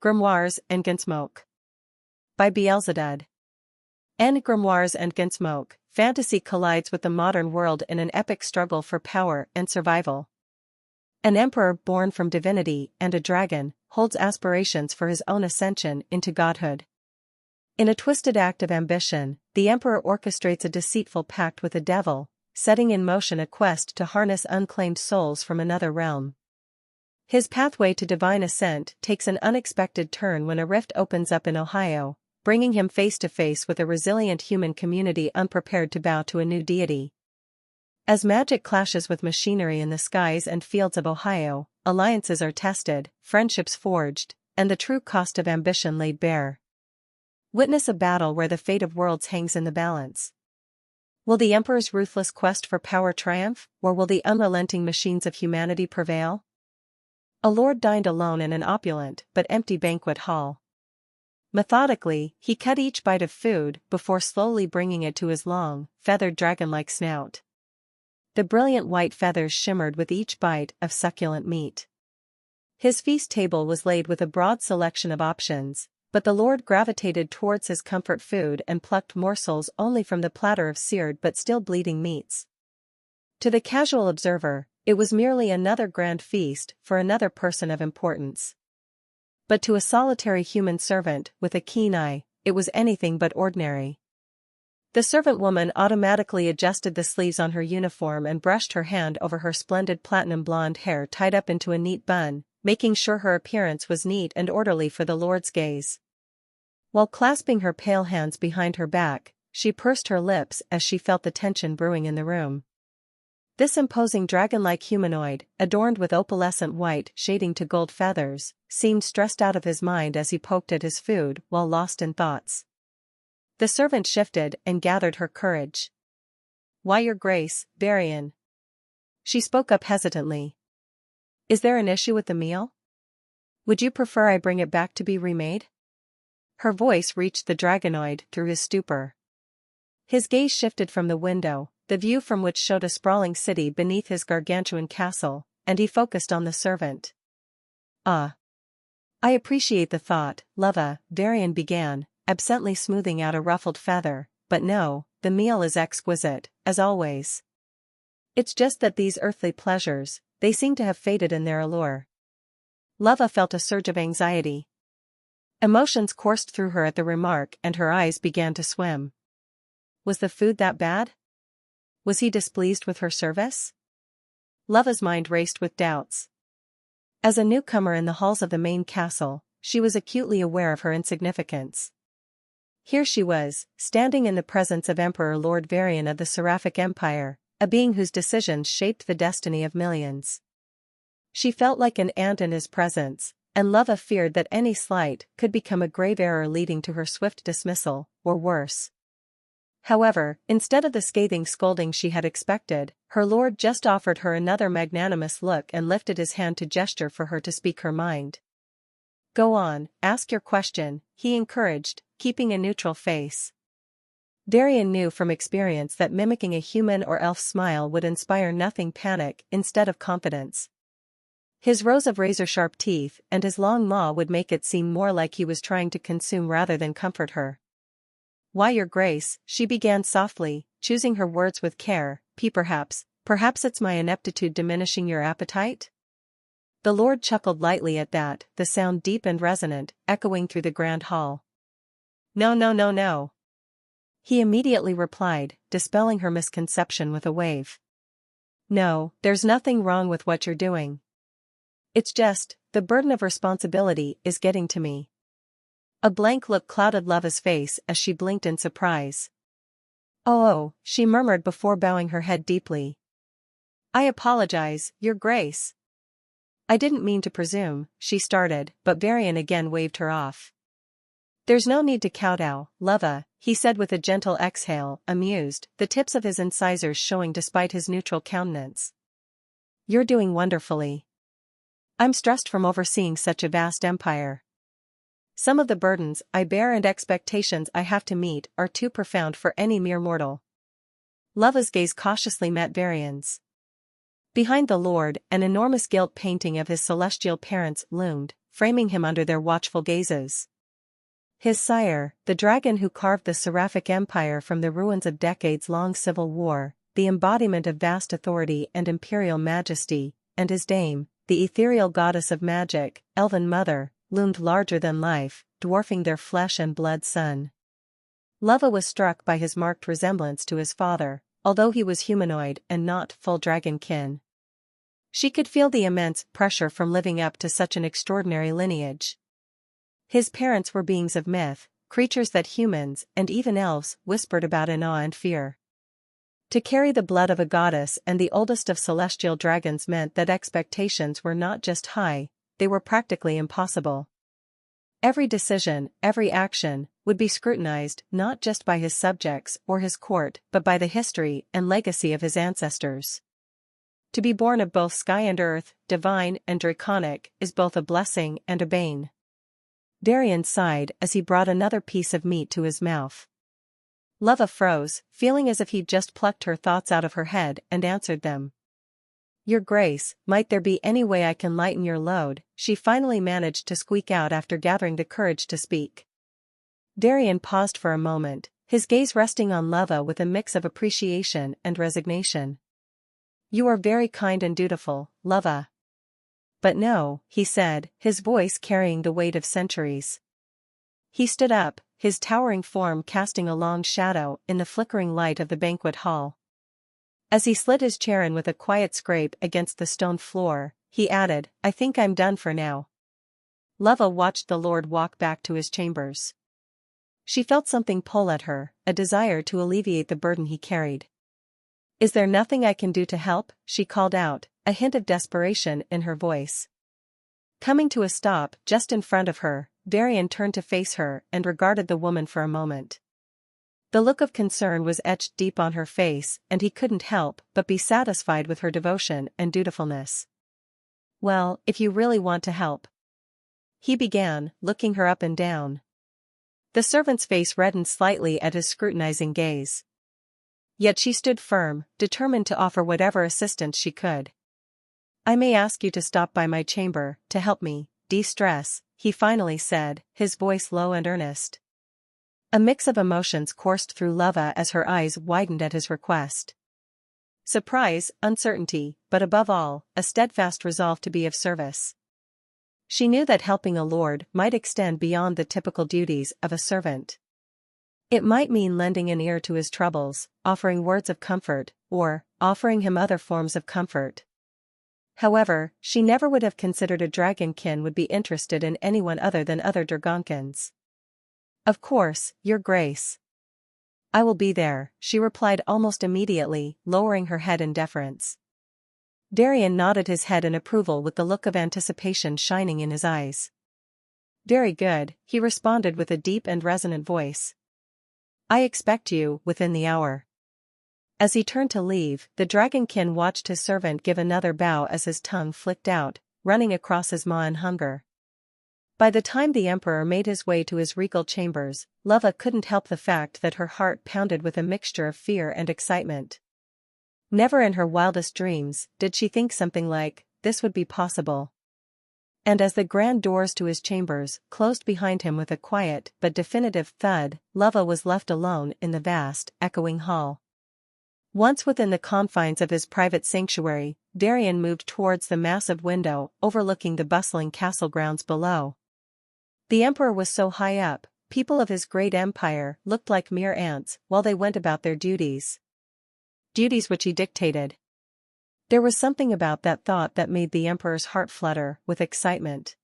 Grimoires and Gunsmoke. By Duddlered. In Grimoires and Gunsmoke, fantasy collides with the modern world in an epic struggle for power and survival. An emperor born from divinity and a dragon holds aspirations for his own ascension into godhood. In a twisted act of ambition, the emperor orchestrates a deceitful pact with the devil, setting in motion a quest to harness unclaimed souls from another realm. His pathway to divine ascent takes an unexpected turn when a rift opens up in Ohio, bringing him face to face with a resilient human community unprepared to bow to a new deity. As magic clashes with machinery in the skies and fields of Ohio, alliances are tested, friendships forged, and the true cost of ambition laid bare. Witness a battle where the fate of worlds hangs in the balance. Will the emperor's ruthless quest for power triumph, or will the unrelenting machines of humanity prevail? A lord dined alone in an opulent but empty banquet hall. Methodically, he cut each bite of food before slowly bringing it to his long, feathered dragon-like snout. The brilliant white feathers shimmered with each bite of succulent meat. His feast table was laid with a broad selection of options, but the lord gravitated towards his comfort food and plucked morsels only from the platter of seared but still bleeding meats. To the casual observer, it was merely another grand feast for another person of importance. But to a solitary human servant with a keen eye, it was anything but ordinary. The servant woman automatically adjusted the sleeves on her uniform and brushed her hand over her splendid platinum blonde hair tied up into a neat bun, making sure her appearance was neat and orderly for the lord's gaze. While clasping her pale hands behind her back, she pursed her lips as she felt the tension brewing in the room. This imposing dragon-like humanoid, adorned with opalescent white shading to gold feathers, seemed stressed out of his mind as he poked at his food while lost in thoughts. The servant shifted and gathered her courage. "Why, your grace, Varian?" She spoke up hesitantly. "Is there an issue with the meal? Would you prefer I bring it back to be remade?" Her voice reached the dragonoid through his stupor. His gaze shifted from the window, the view from which showed a sprawling city beneath his gargantuan castle, and he focused on the servant. "Ah. I appreciate the thought, Leva," Varian began, absently smoothing out a ruffled feather, "but no, the meal is exquisite, as always. It's just that these earthly pleasures, they seem to have faded in their allure." Leva felt a surge of anxiety. Emotions coursed through her at the remark and her eyes began to swim. Was the food that bad? Was he displeased with her service? Leva's mind raced with doubts. As a newcomer in the halls of the main castle, she was acutely aware of her insignificance. Here she was, standing in the presence of Emperor Lord Varian of the Seraphic Empire, a being whose decisions shaped the destiny of millions. She felt like an ant in his presence, and Leva feared that any slight could become a grave error leading to her swift dismissal, or worse. However, instead of the scathing scolding she had expected, her lord just offered her another magnanimous look and lifted his hand to gesture for her to speak her mind. "Go on, ask your question," he encouraged, keeping a neutral face. Varian knew from experience that mimicking a human or elf smile would inspire nothing panic instead of confidence. His rows of razor-sharp teeth and his long maw would make it seem more like he was trying to consume rather than comfort her. "Why, your grace," she began softly, choosing her words with care, Perhaps it's my ineptitude diminishing your appetite?" The lord chuckled lightly at that, the sound deep and resonant, echoing through the grand hall. "No, no, no, no," he immediately replied, dispelling her misconception with a wave. "No, there's nothing wrong with what you're doing. It's just, the burden of responsibility is getting to me." A blank look clouded Leva's face as she blinked in surprise. Oh, she murmured before bowing her head deeply. "I apologize, your grace. I didn't mean to presume," she started, but Varian again waved her off. "There's no need to kowtow, Leva," he said with a gentle exhale, amused, the tips of his incisors showing despite his neutral countenance. "You're doing wonderfully. I'm stressed from overseeing such a vast empire. Some of the burdens I bear and expectations I have to meet are too profound for any mere mortal." Leva's gaze cautiously met Varian's. Behind the lord, an enormous gilt painting of his celestial parents loomed, framing him under their watchful gazes. His sire, the dragon who carved the seraphic empire from the ruins of decades-long civil war, the embodiment of vast authority and imperial majesty, and his dame, the ethereal goddess of magic, elven mother, loomed larger than life, dwarfing their flesh and blood son. Lava was struck by his marked resemblance to his father, although he was humanoid and not full dragon kin. She could feel the immense pressure from living up to such an extraordinary lineage. His parents were beings of myth, creatures that humans, and even elves, whispered about in awe and fear. To carry the blood of a goddess and the oldest of celestial dragons meant that expectations were not just high, they were practically impossible. Every decision, every action, would be scrutinized not just by his subjects or his court but by the history and legacy of his ancestors. To be born of both sky and earth, divine and draconic, is both a blessing and a bane. Darian sighed as he brought another piece of meat to his mouth. Lava froze, feeling as if he'd just plucked her thoughts out of her head and answered them. "Your Grace, might there be any way I can lighten your load?" she finally managed to squeak out after gathering the courage to speak. Darian paused for a moment, his gaze resting on Lava with a mix of appreciation and resignation. "You are very kind and dutiful, Lava." "But no," he said, his voice carrying the weight of centuries. He stood up, his towering form casting a long shadow in the flickering light of the banquet hall. As he slid his chair in with a quiet scrape against the stone floor, he added, "I think I'm done for now." Lava watched the Lord walk back to his chambers. She felt something pull at her, a desire to alleviate the burden he carried. "Is there nothing I can do to help?" she called out, a hint of desperation in her voice. Coming to a stop just in front of her, Darian turned to face her and regarded the woman for a moment. The look of concern was etched deep on her face, and he couldn't help but be satisfied with her devotion and dutifulness. "Well, if you really want to help," he began, looking her up and down. The servant's face reddened slightly at his scrutinizing gaze. Yet she stood firm, determined to offer whatever assistance she could. "I may ask you to stop by my chamber, to help me de-stress," he finally said, his voice low and earnest. A mix of emotions coursed through Lava as her eyes widened at his request. Surprise, uncertainty, but above all, a steadfast resolve to be of service. She knew that helping a lord might extend beyond the typical duties of a servant. It might mean lending an ear to his troubles, offering words of comfort, or offering him other forms of comfort. However, she never would have considered a dragonkin would be interested in anyone other than other dragonkins. "Of course, Your Grace. I will be there," she replied almost immediately, lowering her head in deference. Darian nodded his head in approval with the look of anticipation shining in his eyes. "Very good," he responded with a deep and resonant voice. "I expect you within the hour." As he turned to leave, the dragonkin watched his servant give another bow as his tongue flicked out, running across his maw in hunger. By the time the Emperor made his way to his regal chambers, Lava couldn't help the fact that her heart pounded with a mixture of fear and excitement. Never in her wildest dreams did she think something like this would be possible. And as the grand doors to his chambers closed behind him with a quiet but definitive thud, Lava was left alone in the vast, echoing hall. Once within the confines of his private sanctuary, Darian moved towards the massive window overlooking the bustling castle grounds below. The Emperor was so high up, people of his great empire looked like mere ants while they went about their duties. Duties which he dictated. There was something about that thought that made the Emperor's heart flutter with excitement.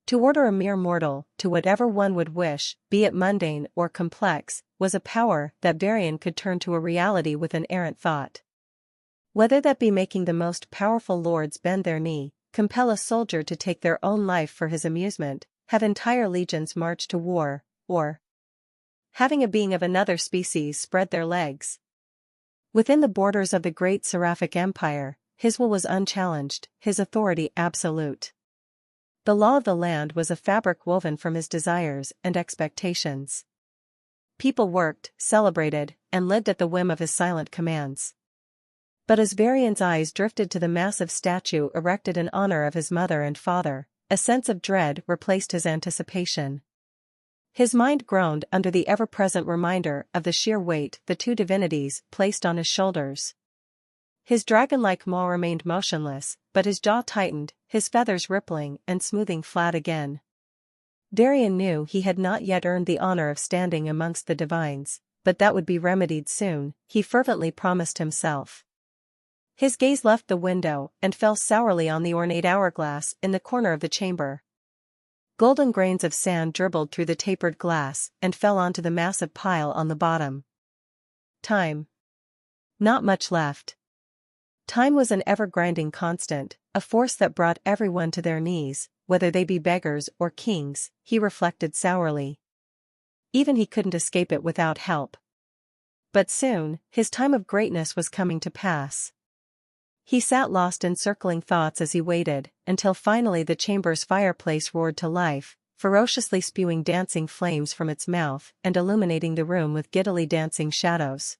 To order a mere mortal to whatever one would wish, be it mundane or complex, was a power that Darian could turn to a reality with an errant thought. Whether that be making the most powerful lords bend their knee, compel a soldier to take their own life for his amusement, have entire legions march to war, or having a being of another species spread their legs. Within the borders of the great seraphic empire, his will was unchallenged, his authority absolute. The law of the land was a fabric woven from his desires and expectations. People worked, celebrated, and lived at the whim of his silent commands. But as Varian's eyes drifted to the massive statue erected in honor of his mother and father, a sense of dread replaced his anticipation. His mind groaned under the ever-present reminder of the sheer weight the two divinities placed on his shoulders. His dragon-like maw remained motionless, but his jaw tightened, his feathers rippling and smoothing flat again. Darian knew he had not yet earned the honor of standing amongst the divines, but that would be remedied soon, he fervently promised himself. His gaze left the window and fell sourly on the ornate hourglass in the corner of the chamber. Golden grains of sand dribbled through the tapered glass and fell onto the massive pile on the bottom. Time. Not much left. Time was an ever-grinding constant, a force that brought everyone to their knees, whether they be beggars or kings, he reflected sourly. Even he couldn't escape it without help. But soon, his time of greatness was coming to pass. He sat lost in circling thoughts as he waited, until finally the chamber's fireplace roared to life, ferociously spewing dancing flames from its mouth and illuminating the room with giddily dancing shadows.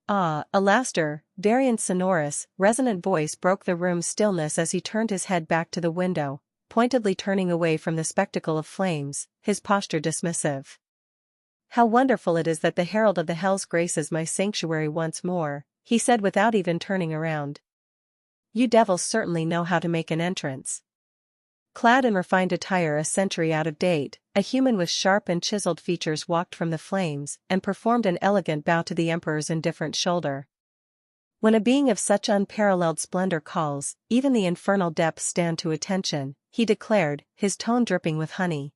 "Ah, Alastor," Darian's sonorous, resonant voice broke the room's stillness as he turned his head back to the window, pointedly turning away from the spectacle of flames, his posture dismissive. "How wonderful it is that the herald of the hells graces my sanctuary once more," he said without even turning around. "You devils certainly know how to make an entrance." Clad in refined attire a century out of date, a human with sharp and chiseled features walked from the flames and performed an elegant bow to the emperor's indifferent shoulder. When a being of such unparalleled splendor calls, even the infernal depths stand to attention, he declared, his tone dripping with honey.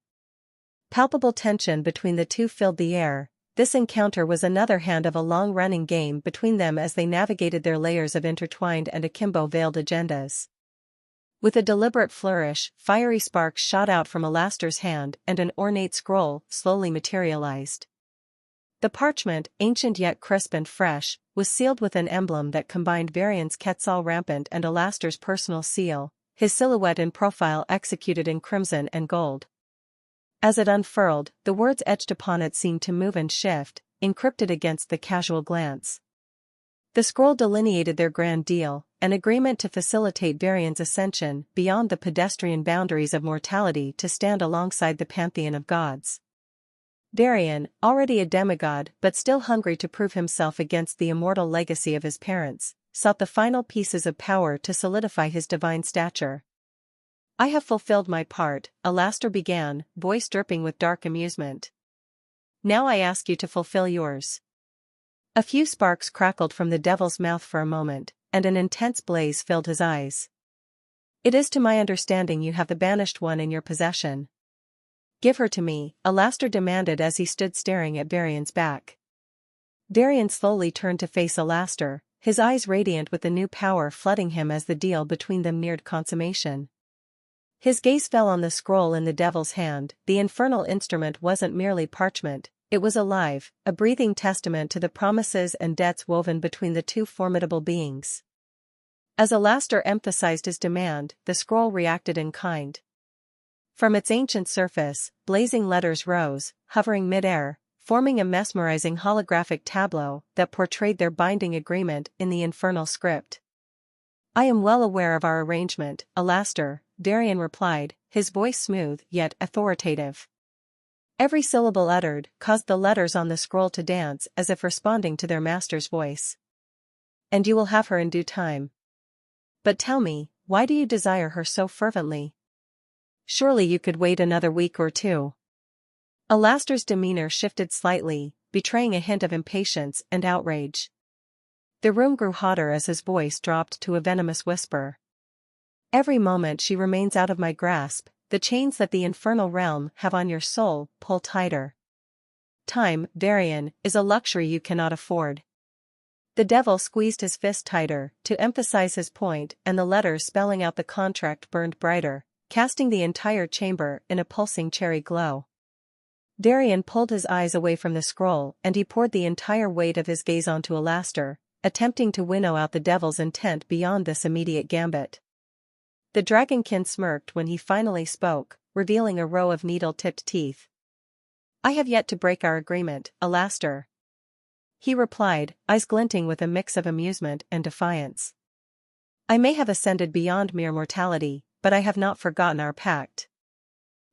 Palpable tension between the two filled the air. This encounter was another hand of a long-running game between them as they navigated their layers of intertwined and akimbo-veiled agendas. With a deliberate flourish, fiery sparks shot out from Alastor's hand and an ornate scroll slowly materialized. The parchment, ancient yet crisp and fresh, was sealed with an emblem that combined Varian's Quetzal rampant and Alastor's personal seal, his silhouette in profile executed in crimson and gold. As it unfurled, the words etched upon it seemed to move and shift, encrypted against the casual glance. The scroll delineated their grand deal, an agreement to facilitate Varian's ascension beyond the pedestrian boundaries of mortality to stand alongside the pantheon of gods. Darian, already a demigod but still hungry to prove himself against the immortal legacy of his parents, sought the final pieces of power to solidify his divine stature. "I have fulfilled my part," Alastor began, voice dripping with dark amusement. "Now I ask you to fulfill yours." A few sparks crackled from the devil's mouth for a moment, and an intense blaze filled his eyes. "It is to my understanding you have the banished one in your possession." "Give her to me," Alastor demanded as he stood staring at Varian's back. Darian slowly turned to face Alastor, his eyes radiant with the new power flooding him as the deal between them neared consummation. His gaze fell on the scroll in the devil's hand. The infernal instrument wasn't merely parchment, it was alive, a breathing testament to the promises and debts woven between the two formidable beings. As Alastor emphasized his demand, the scroll reacted in kind. From its ancient surface, blazing letters rose, hovering mid-air, forming a mesmerizing holographic tableau that portrayed their binding agreement in the infernal script. "I am well aware of our arrangement, Alastor," Darian replied, his voice smooth yet authoritative. Every syllable uttered caused the letters on the scroll to dance as if responding to their master's voice. "And you will have her in due time. But tell me, why do you desire her so fervently? Surely you could wait another week or two." Alastor's demeanor shifted slightly, betraying a hint of impatience and outrage. The room grew hotter as his voice dropped to a venomous whisper. "Every moment she remains out of my grasp, the chains that the infernal realm have on your soul pull tighter. Time, Varian, is a luxury you cannot afford." The devil squeezed his fist tighter to emphasize his point, and the letters spelling out the contract burned brighter, casting the entire chamber in a pulsing cherry glow. Darian pulled his eyes away from the scroll and he poured the entire weight of his gaze onto Alastor, attempting to winnow out the devil's intent beyond this immediate gambit. The dragonkin smirked when he finally spoke, revealing a row of needle-tipped teeth. "I have yet to break our agreement, Alastor," he replied, eyes glinting with a mix of amusement and defiance. "I may have ascended beyond mere mortality, but I have not forgotten our pact.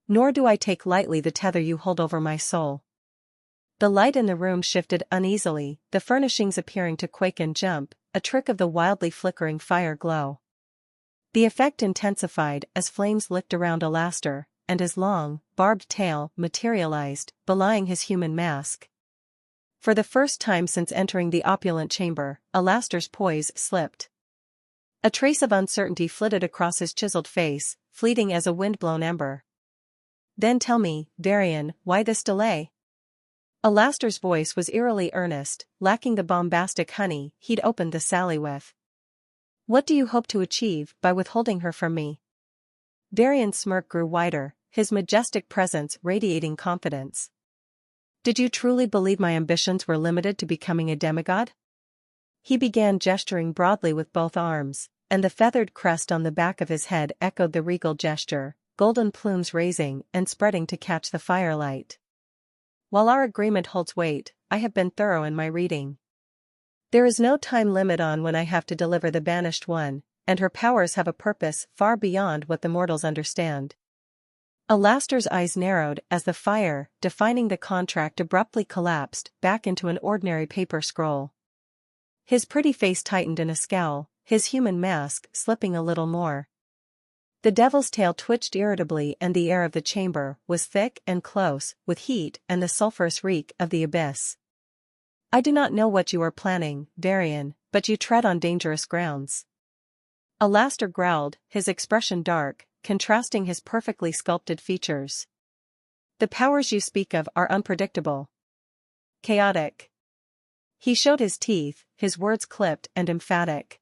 Nor do I take lightly the tether you hold over my soul. The light in the room shifted uneasily, the furnishings appearing to quake and jump, a trick of the wildly flickering fire glow. The effect intensified as flames licked around Alastor, and his long, barbed tail materialized, belying his human mask. For the first time since entering the opulent chamber, Alastor's poise slipped. A trace of uncertainty flitted across his chiseled face, fleeting as a wind-blown ember. Then tell me, Varian, why this delay? Alastor's voice was eerily earnest, lacking the bombastic honey he'd opened the sally with. What do you hope to achieve by withholding her from me? Varian's smirk grew wider, his majestic presence radiating confidence. Did you truly believe my ambitions were limited to becoming a demigod? He began gesturing broadly with both arms, and the feathered crest on the back of his head echoed the regal gesture, golden plumes raising and spreading to catch the firelight. While our agreement holds weight, I have been thorough in my reading. There is no time limit on when I have to deliver the banished one, and her powers have a purpose far beyond what the mortals understand. Alastor's eyes narrowed as the fire, defining the contract, abruptly collapsed back into an ordinary paper scroll. His pretty face tightened in a scowl, his human mask slipping a little more. The devil's tail twitched irritably, and the air of the chamber was thick and close with heat and the sulphurous reek of the abyss. I do not know what you are planning, Varian, but you tread on dangerous grounds. Alastor growled, his expression dark, contrasting his perfectly sculpted features. The powers you speak of are unpredictable. Chaotic. He showed his teeth, his words clipped and emphatic.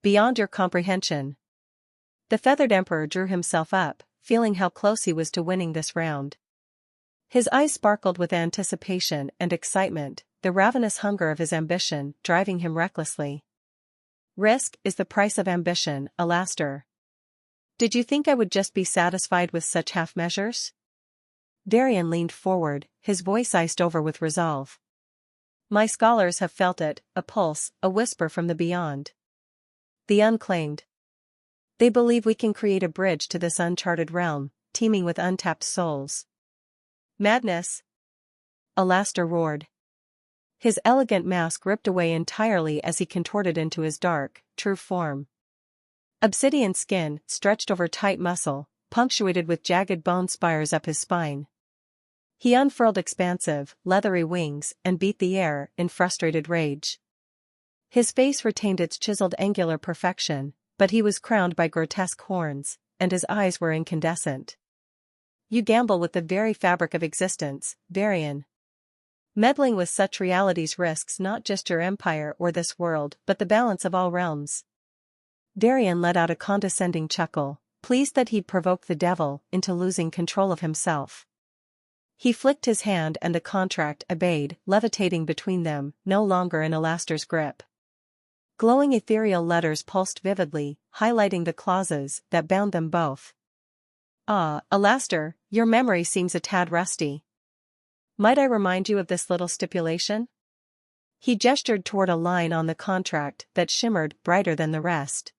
Beyond your comprehension. The feathered emperor drew himself up, feeling how close he was to winning this round. His eyes sparkled with anticipation and excitement, the ravenous hunger of his ambition driving him recklessly. Risk is the price of ambition, Alastor. Did you think I would just be satisfied with such half measures? Varian leaned forward, his voice iced over with resolve. My scholars have felt it, a pulse, a whisper from the beyond. The unclaimed. They believe we can create a bridge to this uncharted realm, teeming with untapped souls. Madness! Alastor roared. His elegant mask ripped away entirely as he contorted into his dark, true form. Obsidian skin stretched over tight muscle, punctuated with jagged bone spires up his spine. He unfurled expansive, leathery wings and beat the air in frustrated rage. His face retained its chiseled angular perfection, but he was crowned by grotesque horns, and his eyes were incandescent. You gamble with the very fabric of existence, Varian. Meddling with such realities risks not just your empire or this world but the balance of all realms. Varian let out a condescending chuckle, pleased that he'd provoked the devil into losing control of himself. He flicked his hand and the contract obeyed, levitating between them, no longer in Alastor's grip. Glowing ethereal letters pulsed vividly, highlighting the clauses that bound them both. Ah, Alastor, your memory seems a tad rusty. Might I remind you of this little stipulation? He gestured toward a line on the contract that shimmered brighter than the rest.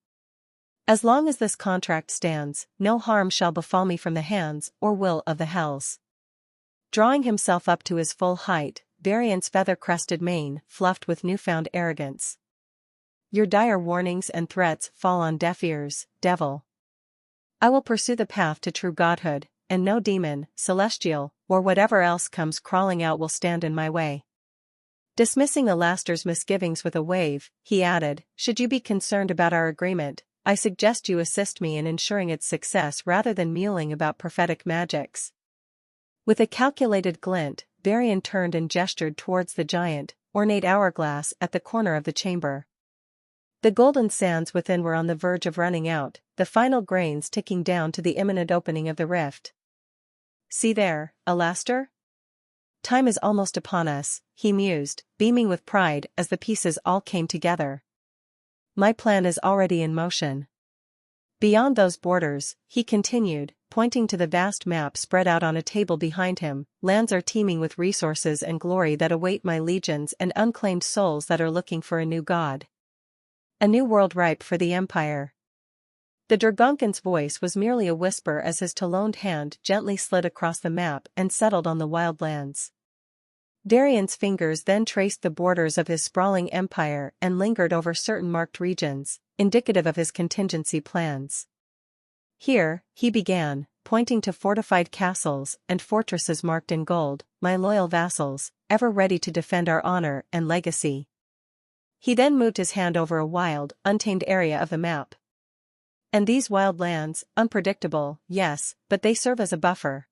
As long as this contract stands, no harm shall befall me from the hands or will of the hells. Drawing himself up to his full height, Varian's feather-crested mane fluffed with newfound arrogance. Your dire warnings and threats fall on deaf ears, devil. I will pursue the path to true godhood, and no demon, celestial, or whatever else comes crawling out will stand in my way. Dismissing Alastor's misgivings with a wave, he added, should you be concerned about our agreement, I suggest you assist me in ensuring its success rather than mulling about prophetic magics. With a calculated glint, Varian turned and gestured towards the giant, ornate hourglass at the corner of the chamber. The golden sands within were on the verge of running out, the final grains ticking down to the imminent opening of the rift. See there, Alastor? Time is almost upon us, he mused, beaming with pride as the pieces all came together. My plan is already in motion. Beyond those borders, he continued, pointing to the vast map spread out on a table behind him, lands are teeming with resources and glory that await my legions and unclaimed souls that are looking for a new god. A new world ripe for the empire. The Dragonkin's voice was merely a whisper as his taloned hand gently slid across the map and settled on the wildlands. Darian's fingers then traced the borders of his sprawling empire and lingered over certain marked regions, indicative of his contingency plans. Here, he began, pointing to fortified castles and fortresses marked in gold, my loyal vassals, ever ready to defend our honor and legacy. He then moved his hand over a wild, untamed area of the map. And these wild lands, unpredictable, yes, but they serve as a buffer.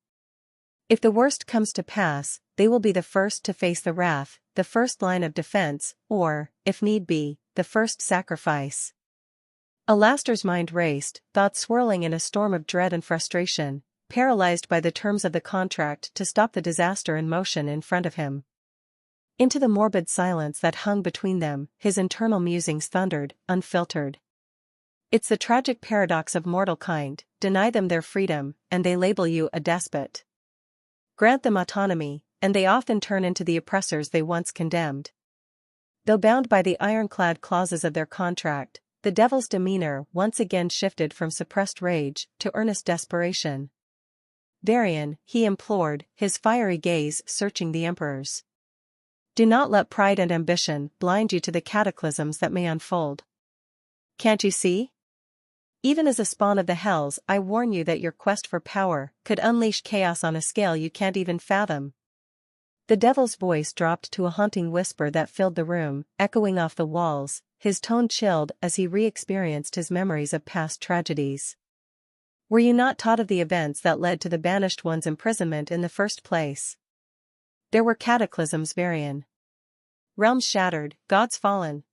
If the worst comes to pass, they will be the first to face the wrath, the first line of defense, or, if need be, the first sacrifice. Alastor's mind raced, thoughts swirling in a storm of dread and frustration, paralyzed by the terms of the contract to stop the disaster in motion in front of him. Into the morbid silence that hung between them, his internal musings thundered, unfiltered. It's the tragic paradox of mortal kind: deny them their freedom, and they label you a despot. Grant them autonomy, and they often turn into the oppressors they once condemned. Though bound by the ironclad clauses of their contract, the devil's demeanor once again shifted from suppressed rage to earnest desperation. Darian, he implored, his fiery gaze searching the emperor's. Do not let pride and ambition blind you to the cataclysms that may unfold. Can't you see? Even as a spawn of the hells, I warn you that your quest for power could unleash chaos on a scale you can't even fathom. The devil's voice dropped to a haunting whisper that filled the room, echoing off the walls, his tone chilled as he re-experienced his memories of past tragedies. Were you not taught of the events that led to the banished one's imprisonment in the first place? There were cataclysms, Varian. Realms shattered, gods fallen.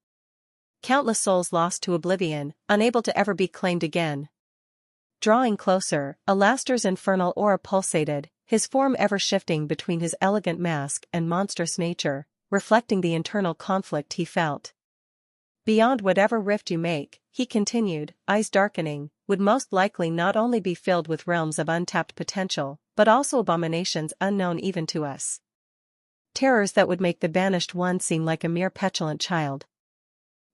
Countless souls lost to oblivion, unable to ever be claimed again. Drawing closer, Alastor's infernal aura pulsated, his form ever shifting between his elegant mask and monstrous nature, reflecting the internal conflict he felt. Beyond whatever rift you make, he continued, eyes darkening, would most likely not only be filled with realms of untapped potential, but also abominations unknown even to us. Terrors that would make the banished one seem like a mere petulant child.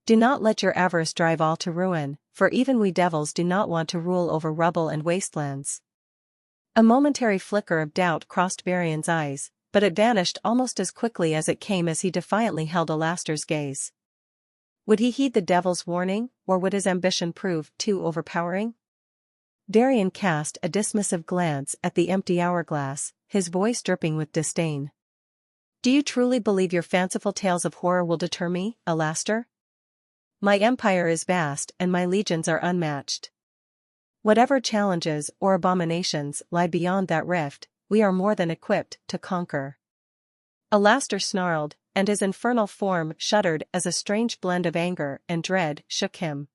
Do not let your avarice drive all to ruin, for even we devils do not want to rule over rubble and wastelands. A momentary flicker of doubt crossed Varian's eyes, but it vanished almost as quickly as it came as he defiantly held Alastor's gaze. Would he heed the devil's warning, or would his ambition prove too overpowering? Darian cast a dismissive glance at the empty hourglass, his voice dripping with disdain. Do you truly believe your fanciful tales of horror will deter me, Alastor? My empire is vast and my legions are unmatched. Whatever challenges or abominations lie beyond that rift, we are more than equipped to conquer. Alastor snarled, and his infernal form shuddered as a strange blend of anger and dread shook him.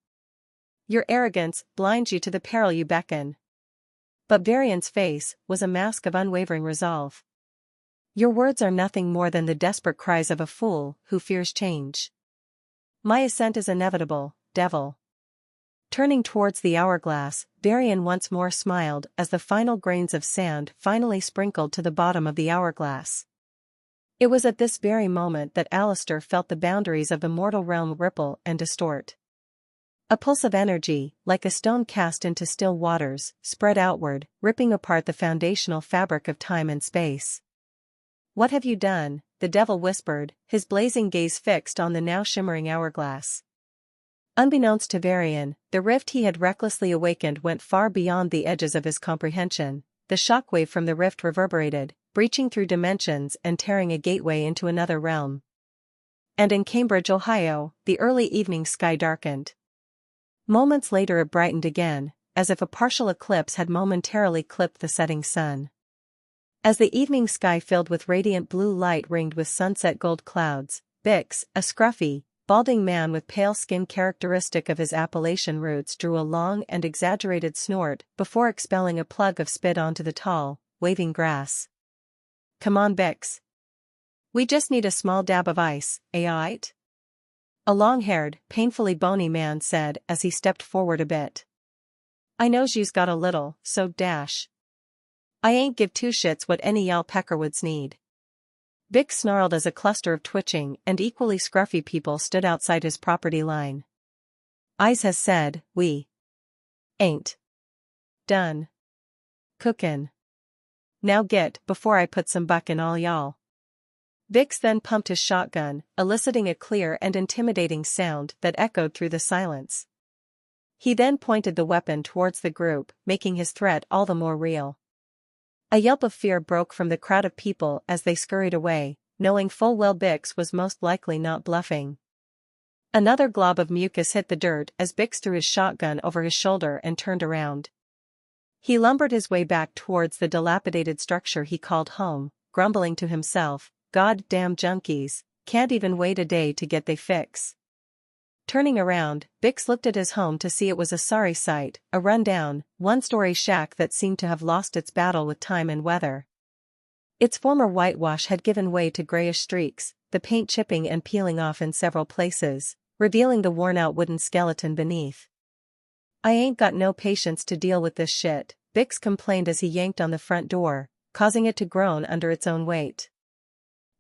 Your arrogance blinds you to the peril you beckon. But Varian's face was a mask of unwavering resolve. Your words are nothing more than the desperate cries of a fool who fears change. My ascent is inevitable, devil. Turning towards the hourglass, Varian once more smiled as the final grains of sand finally sprinkled to the bottom of the hourglass. It was at this very moment that Alastor felt the boundaries of the mortal realm ripple and distort. A pulse of energy, like a stone cast into still waters, spread outward, ripping apart the foundational fabric of time and space. What have you done? The devil whispered, his blazing gaze fixed on the now shimmering hourglass. Unbeknownst to Varian, the rift he had recklessly awakened went far beyond the edges of his comprehension. The shockwave from the rift reverberated, breaching through dimensions and tearing a gateway into another realm. And in Cambridge, Ohio, the early evening sky darkened. Moments later it brightened again, as if a partial eclipse had momentarily clipped the setting sun. As the evening sky filled with radiant blue light ringed with sunset gold clouds, Bix, a scruffy, balding man with pale skin characteristic of his Appalachian roots, drew a long and exaggerated snort before expelling a plug of spit onto the tall, waving grass. Come on, Bix. We just need a small dab of ice, aight? A long-haired, painfully bony man said as he stepped forward a bit. I knows you's got a little, so dash. I ain't give two shits what any y'all peckerwoods need. Bix snarled as a cluster of twitching and equally scruffy people stood outside his property line. Eyes has said, we Ain't done cookin'. Now get, before I put some buck in all y'all. Bix then pumped his shotgun, eliciting a clear and intimidating sound that echoed through the silence. He then pointed the weapon towards the group, making his threat all the more real. A yelp of fear broke from the crowd of people as they scurried away, knowing full well Bix was most likely not bluffing. Another glob of mucus hit the dirt as Bix threw his shotgun over his shoulder and turned around. He lumbered his way back towards the dilapidated structure he called home, grumbling to himself, "God damn junkies, can't even wait a day to get they fix." Turning around, Bix looked at his home to see it was a sorry sight, a run-down, one-story shack that seemed to have lost its battle with time and weather. Its former whitewash had given way to grayish streaks, the paint chipping and peeling off in several places, revealing the worn-out wooden skeleton beneath. "I ain't got no patience to deal with this shit," Bix complained as he yanked on the front door, causing it to groan under its own weight.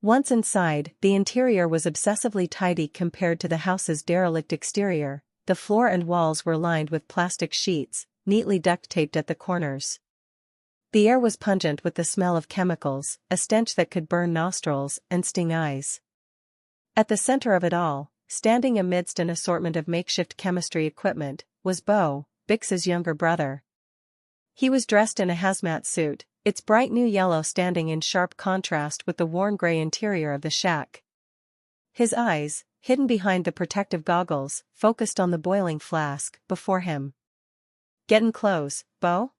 Once inside, the interior was obsessively tidy compared to the house's derelict exterior. The floor and walls were lined with plastic sheets, neatly duct-taped at the corners. The air was pungent with the smell of chemicals, a stench that could burn nostrils and sting eyes. At the center of it all, standing amidst an assortment of makeshift chemistry equipment, was Bo, Bix's younger brother. He was dressed in a hazmat suit, its bright new yellow standing in sharp contrast with the worn gray interior of the shack. His eyes, hidden behind the protective goggles, focused on the boiling flask before him. "Gettin' close, Bo?"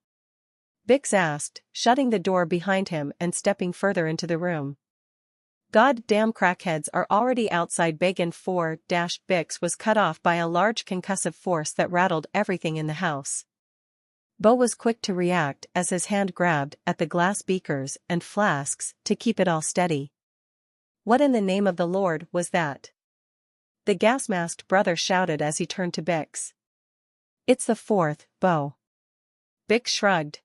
Bix asked, shutting the door behind him and stepping further into the room. "God damn crackheads are already outside beggin' for " Bix was cut off by a large concussive force that rattled everything in the house. Bo was quick to react as his hand grabbed at the glass beakers and flasks to keep it all steady. "What in the name of the Lord was that?" the gas-masked brother shouted as he turned to Bix. "It's the 4th, Bo." Bix shrugged.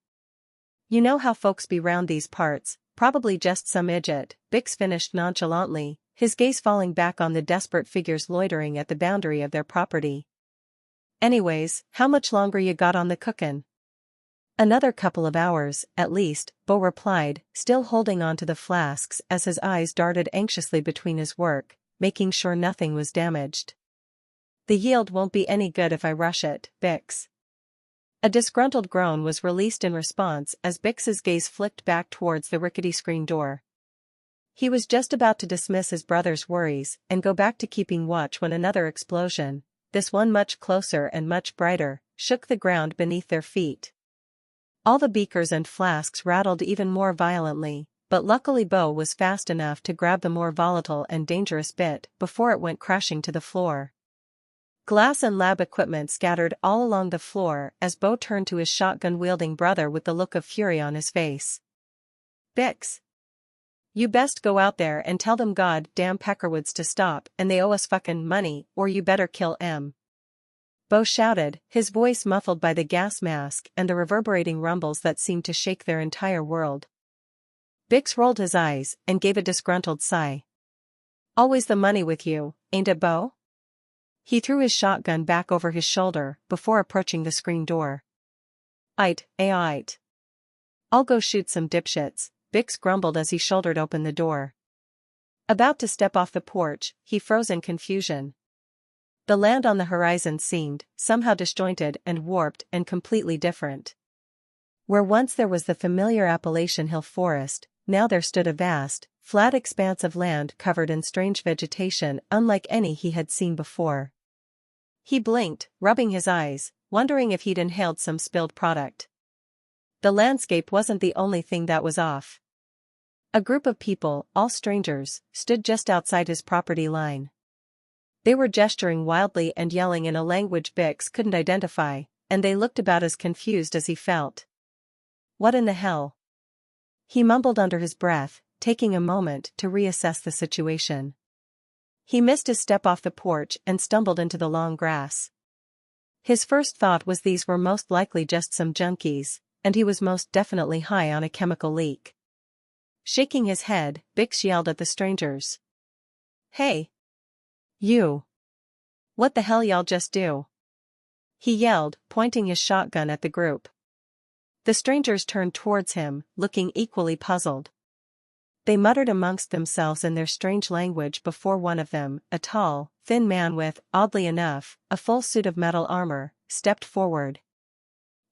"You know how folks be round these parts, probably just some idiot," Bix finished nonchalantly, his gaze falling back on the desperate figures loitering at the boundary of their property. "Anyways, how much longer you got on the cookin'?" "Another couple of hours, at least," Bo replied, still holding on to the flasks as his eyes darted anxiously between his work, making sure nothing was damaged. "The yield won't be any good if I rush it, Bix." A disgruntled groan was released in response as Bix's gaze flicked back towards the rickety screen door. He was just about to dismiss his brother's worries and go back to keeping watch when another explosion, this one much closer and much brighter, shook the ground beneath their feet. All the beakers and flasks rattled even more violently, but luckily Bo was fast enough to grab the more volatile and dangerous bit before it went crashing to the floor. Glass and lab equipment scattered all along the floor as Bo turned to his shotgun-wielding brother with the look of fury on his face. "Bix, you best go out there and tell them god damn Peckerwoods to stop and they owe us fucking money or you better kill 'em." Bo shouted, his voice muffled by the gas mask and the reverberating rumbles that seemed to shake their entire world. Bix rolled his eyes and gave a disgruntled sigh. "Always the money with you, ain't it, Bo?" He threw his shotgun back over his shoulder before approaching the screen door. Aight. I'll go shoot some dipshits," Bix grumbled as he shouldered open the door. About to step off the porch, he froze in confusion. The land on the horizon seemed, somehow disjointed and warped and completely different. Where once there was the familiar Appalachian Hill forest, now there stood a vast, flat expanse of land covered in strange vegetation unlike any he had seen before. He blinked, rubbing his eyes, wondering if he'd inhaled some spilled product. The landscape wasn't the only thing that was off. A group of people, all strangers, stood just outside his property line. They were gesturing wildly and yelling in a language Bix couldn't identify, and they looked about as confused as he felt. "What in the hell?" he mumbled under his breath, taking a moment to reassess the situation. He missed his step off the porch and stumbled into the long grass. His first thought was these were most likely just some junkies, and he was most definitely high on a chemical leak. Shaking his head, Bix yelled at the strangers. "Hey! You! What the hell y'all just do?" he yelled, pointing his shotgun at the group. The strangers turned towards him, looking equally puzzled. They muttered amongst themselves in their strange language before one of them, a tall, thin man with, oddly enough, a full suit of metal armor, stepped forward.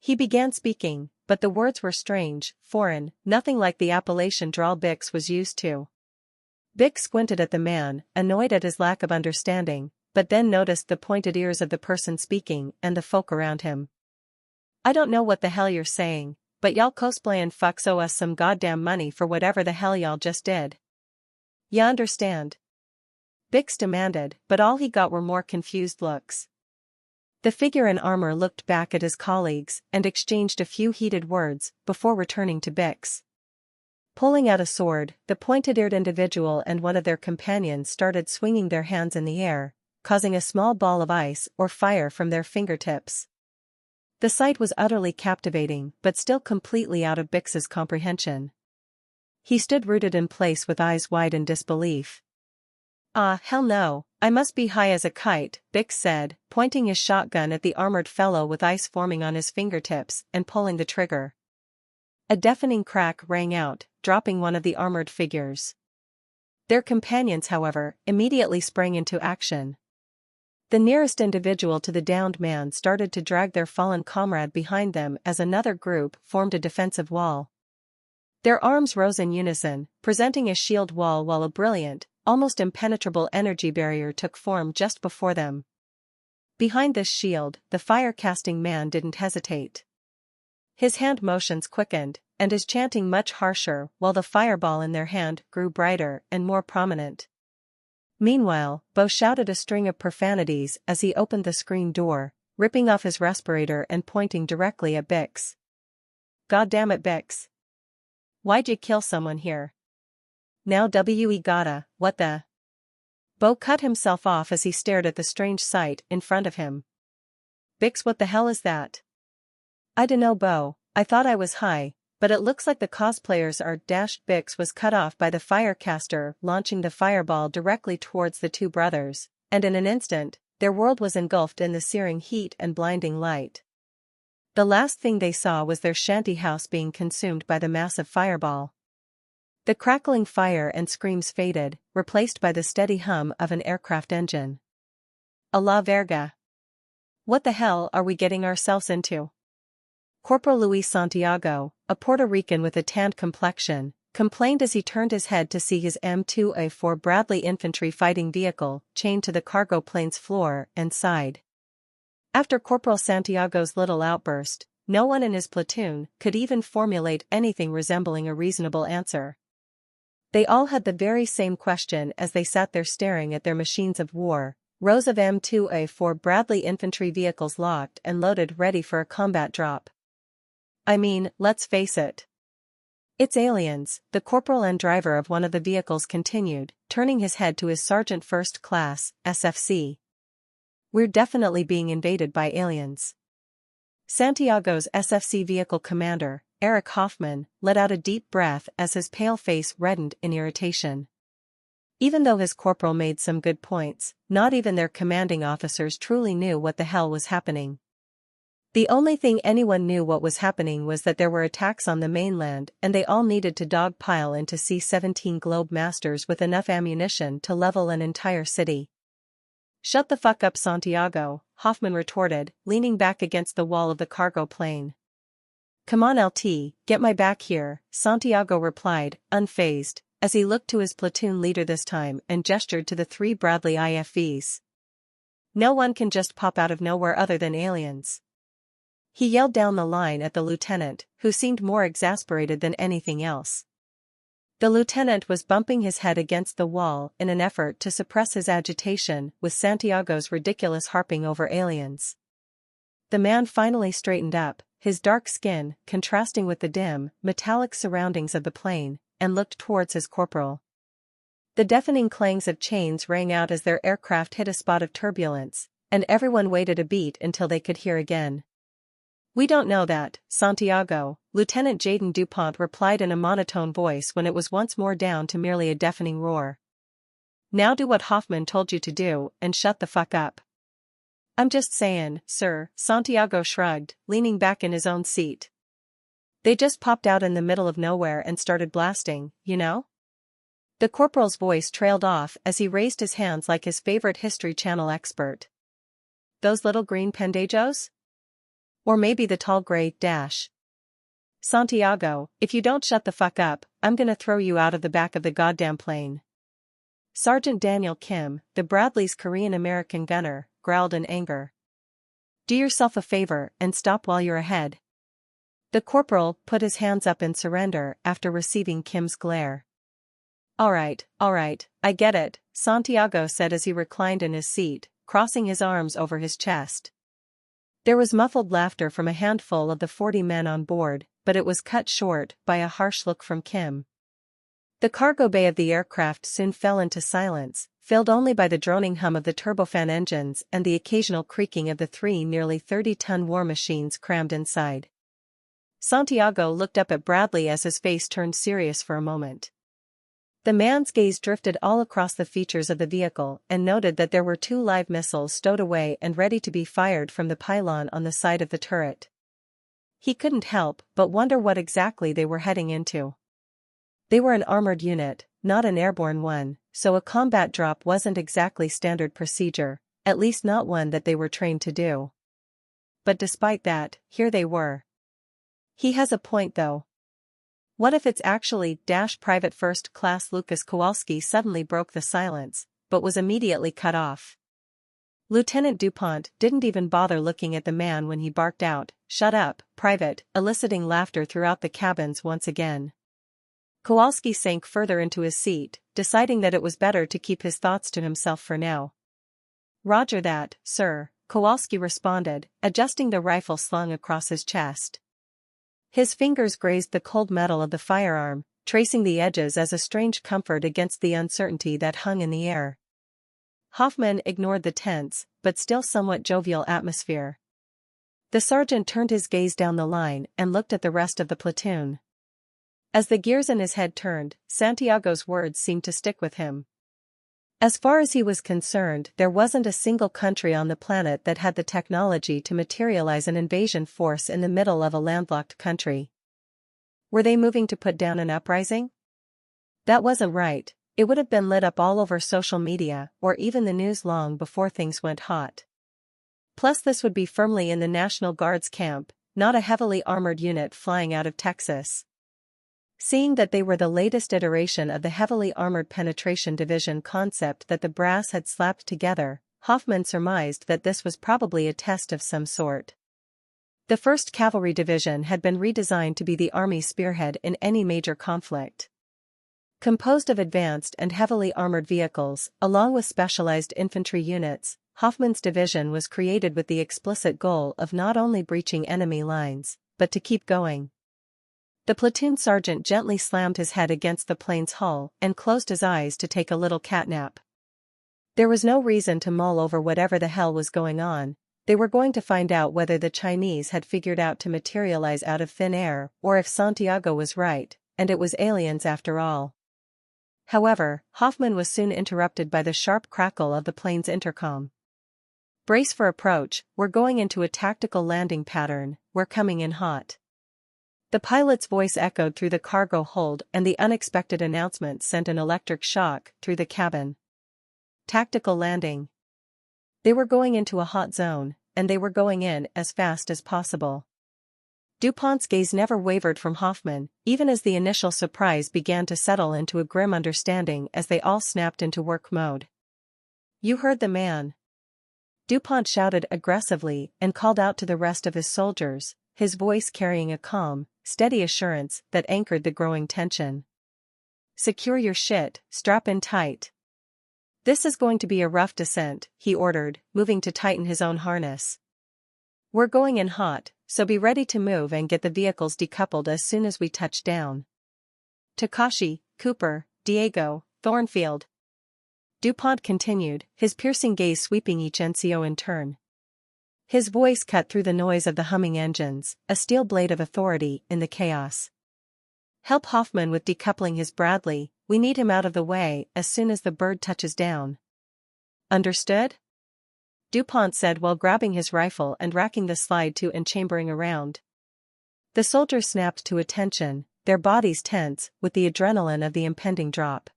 He began speaking, but the words were strange, foreign, nothing like the Appalachian drawl Bix was used to. Bix squinted at the man, annoyed at his lack of understanding, but then noticed the pointed ears of the person speaking and the folk around him. "I don't know what the hell you're saying, but y'all cosplayin' fucks owe us some goddamn money for whatever the hell y'all just did. Ya understand?" Bix demanded, but all he got were more confused looks. The figure in armor looked back at his colleagues and exchanged a few heated words before returning to Bix. Pulling out a sword, the pointed-eared individual and one of their companions started swinging their hands in the air, causing a small ball of ice or fire from their fingertips. The sight was utterly captivating but still completely out of Bix's comprehension. He stood rooted in place with eyes wide in disbelief. "Ah, hell no, I must be high as a kite," Bix said, pointing his shotgun at the armored fellow with ice forming on his fingertips and pulling the trigger. A deafening crack rang out, dropping one of the armored figures. Their companions, however, immediately sprang into action. The nearest individual to the downed man started to drag their fallen comrade behind them as another group formed a defensive wall. Their arms rose in unison, presenting a shield wall while a brilliant, almost impenetrable energy barrier took form just before them. Behind this shield, the fire-casting man didn't hesitate. His hand motions quickened, and his chanting much harsher while the fireball in their hand grew brighter and more prominent. Meanwhile, Bo shouted a string of profanities as he opened the screen door, ripping off his respirator and pointing directly at Bix. "God damn it, Bix. Why'd you kill someone here? Now we gotta, what the?" Bo cut himself off as he stared at the strange sight in front of him. "Bix, what the hell is that?" "I dunno, Bo, I thought I was high, but it looks like the cosplayers are." Bix was cut off by the firecaster launching the fireball directly towards the two brothers, and in an instant, their world was engulfed in the searing heat and blinding light. The last thing they saw was their shanty house being consumed by the massive fireball. The crackling fire and screams faded, replaced by the steady hum of an aircraft engine. "A la verga. What the hell are we getting ourselves into?" Corporal Luis Santiago, a Puerto Rican with a tanned complexion, complained as he turned his head to see his M2A4 Bradley infantry fighting vehicle chained to the cargo plane's floor and sighed. After Corporal Santiago's little outburst, no one in his platoon could even formulate anything resembling a reasonable answer. They all had the very same question as they sat there staring at their machines of war, rows of M2A4 Bradley infantry vehicles locked and loaded ready for a combat drop. "I mean, let's face it. It's aliens," the corporal and driver of one of the vehicles continued, turning his head to his sergeant first class, SFC. "We're definitely being invaded by aliens." Santiago's SFC vehicle commander, Eric Hoffman, let out a deep breath as his pale face reddened in irritation. Even though his corporal made some good points, not even their commanding officers truly knew what the hell was happening. The only thing anyone knew what was happening was that there were attacks on the mainland and they all needed to dogpile into C-17 Globe Masters with enough ammunition to level an entire city. "Shut the fuck up, Santiago," Hoffman retorted, leaning back against the wall of the cargo plane. "Come on, LT, get my back here," Santiago replied, unfazed, as he looked to his platoon leader this time and gestured to the 3 Bradley IFVs. "No one can just pop out of nowhere other than aliens." He yelled down the line at the lieutenant, who seemed more exasperated than anything else. The lieutenant was bumping his head against the wall in an effort to suppress his agitation with Santiago's ridiculous harping over aliens. The man finally straightened up, his dark skin contrasting with the dim, metallic surroundings of the plane, and looked towards his corporal. The deafening clangs of chains rang out as their aircraft hit a spot of turbulence, and everyone waited a beat until they could hear again. "We don't know that, Santiago," Lieutenant Jaden DuPont replied in a monotone voice when it was once more down to merely a deafening roar. "Now do what Hoffman told you to do and shut the fuck up." I'm just saying, sir, Santiago shrugged, leaning back in his own seat. They just popped out in the middle of nowhere and started blasting, you know? The corporal's voice trailed off as he raised his hands like his favorite History Channel expert. Those little green pendejos? Or maybe the tall gray dash. Santiago, if you don't shut the fuck up, I'm gonna throw you out of the back of the goddamn plane. Sergeant Daniel Kim, the Bradley's Korean-American gunner, growled in anger. Do yourself a favor and stop while you're ahead. The corporal put his hands up in surrender after receiving Kim's glare. Alright, I get it, Santiago said as he reclined in his seat, crossing his arms over his chest. There was muffled laughter from a handful of the 40 men on board, but it was cut short by a harsh look from Kim. The cargo bay of the aircraft soon fell into silence, filled only by the droning hum of the turbofan engines and the occasional creaking of the 3 nearly 30-ton war machines crammed inside. Santiago looked up at Bradley as his face turned serious for a moment. The man's gaze drifted all across the features of the vehicle and noted that there were 2 live missiles stowed away and ready to be fired from the pylon on the side of the turret. He couldn't help but wonder what exactly they were heading into. They were an armored unit, not an airborne one, so a combat drop wasn't exactly standard procedure, at least not one that they were trained to do. But despite that, here they were. He has a point though. What if it's actually Private First Class Lucas Kowalski suddenly broke the silence, but was immediately cut off. Lieutenant DuPont didn't even bother looking at the man when he barked out, "Shut up, Private," eliciting laughter throughout the cabins once again. Kowalski sank further into his seat, deciding that it was better to keep his thoughts to himself for now. "Roger that, sir," Kowalski responded, adjusting the rifle slung across his chest. His fingers grazed the cold metal of the firearm, tracing the edges as a strange comfort against the uncertainty that hung in the air. Hoffman ignored the tense, but still somewhat jovial atmosphere. The sergeant turned his gaze down the line and looked at the rest of the platoon. As the gears in his head turned, Santiago's words seemed to stick with him. As far as he was concerned, there wasn't a single country on the planet that had the technology to materialize an invasion force in the middle of a landlocked country. Were they moving to put down an uprising? That wasn't right. It would have been lit up all over social media or even the news long before things went hot. Plus this would be firmly in the National Guard's camp, not a heavily armored unit flying out of Texas. Seeing that they were the latest iteration of the heavily armored penetration division concept that the brass had slapped together, Hoffman surmised that this was probably a test of some sort. The 1st Cavalry Division had been redesigned to be the Army's spearhead in any major conflict. Composed of advanced and heavily armored vehicles, along with specialized infantry units, Hoffman's division was created with the explicit goal of not only breaching enemy lines, but to keep going. The platoon sergeant gently slammed his head against the plane's hull and closed his eyes to take a little catnap. There was no reason to mull over whatever the hell was going on. They were going to find out whether the Chinese had figured out to materialize out of thin air or if Santiago was right, and it was aliens after all. However, Hoffman was soon interrupted by the sharp crackle of the plane's intercom. "Brace for approach, we're going into a tactical landing pattern, we're coming in hot." The pilot's voice echoed through the cargo hold and the unexpected announcement sent an electric shock through the cabin. Tactical landing. They were going into a hot zone, and they were going in as fast as possible. DuPont's gaze never wavered from Hoffman, even as the initial surprise began to settle into a grim understanding as they all snapped into work mode. "You heard the man." DuPont shouted aggressively and called out to the rest of his soldiers, his voice carrying a calm, steady assurance that anchored the growing tension. "Secure your shit, strap in tight. This is going to be a rough descent," he ordered, moving to tighten his own harness. "We're going in hot, so be ready to move and get the vehicles decoupled as soon as we touch down. Takashi, Cooper, Diego, Thornfield." DuPont continued, his piercing gaze sweeping each NCO in turn. His voice cut through the noise of the humming engines, a steel blade of authority in the chaos. "Help Hoffman with decoupling his Bradley, we need him out of the way as soon as the bird touches down." "Understood?" DuPont said while grabbing his rifle and racking the slide to and chambering around. The soldiers snapped to attention, their bodies tense with the adrenaline of the impending drop.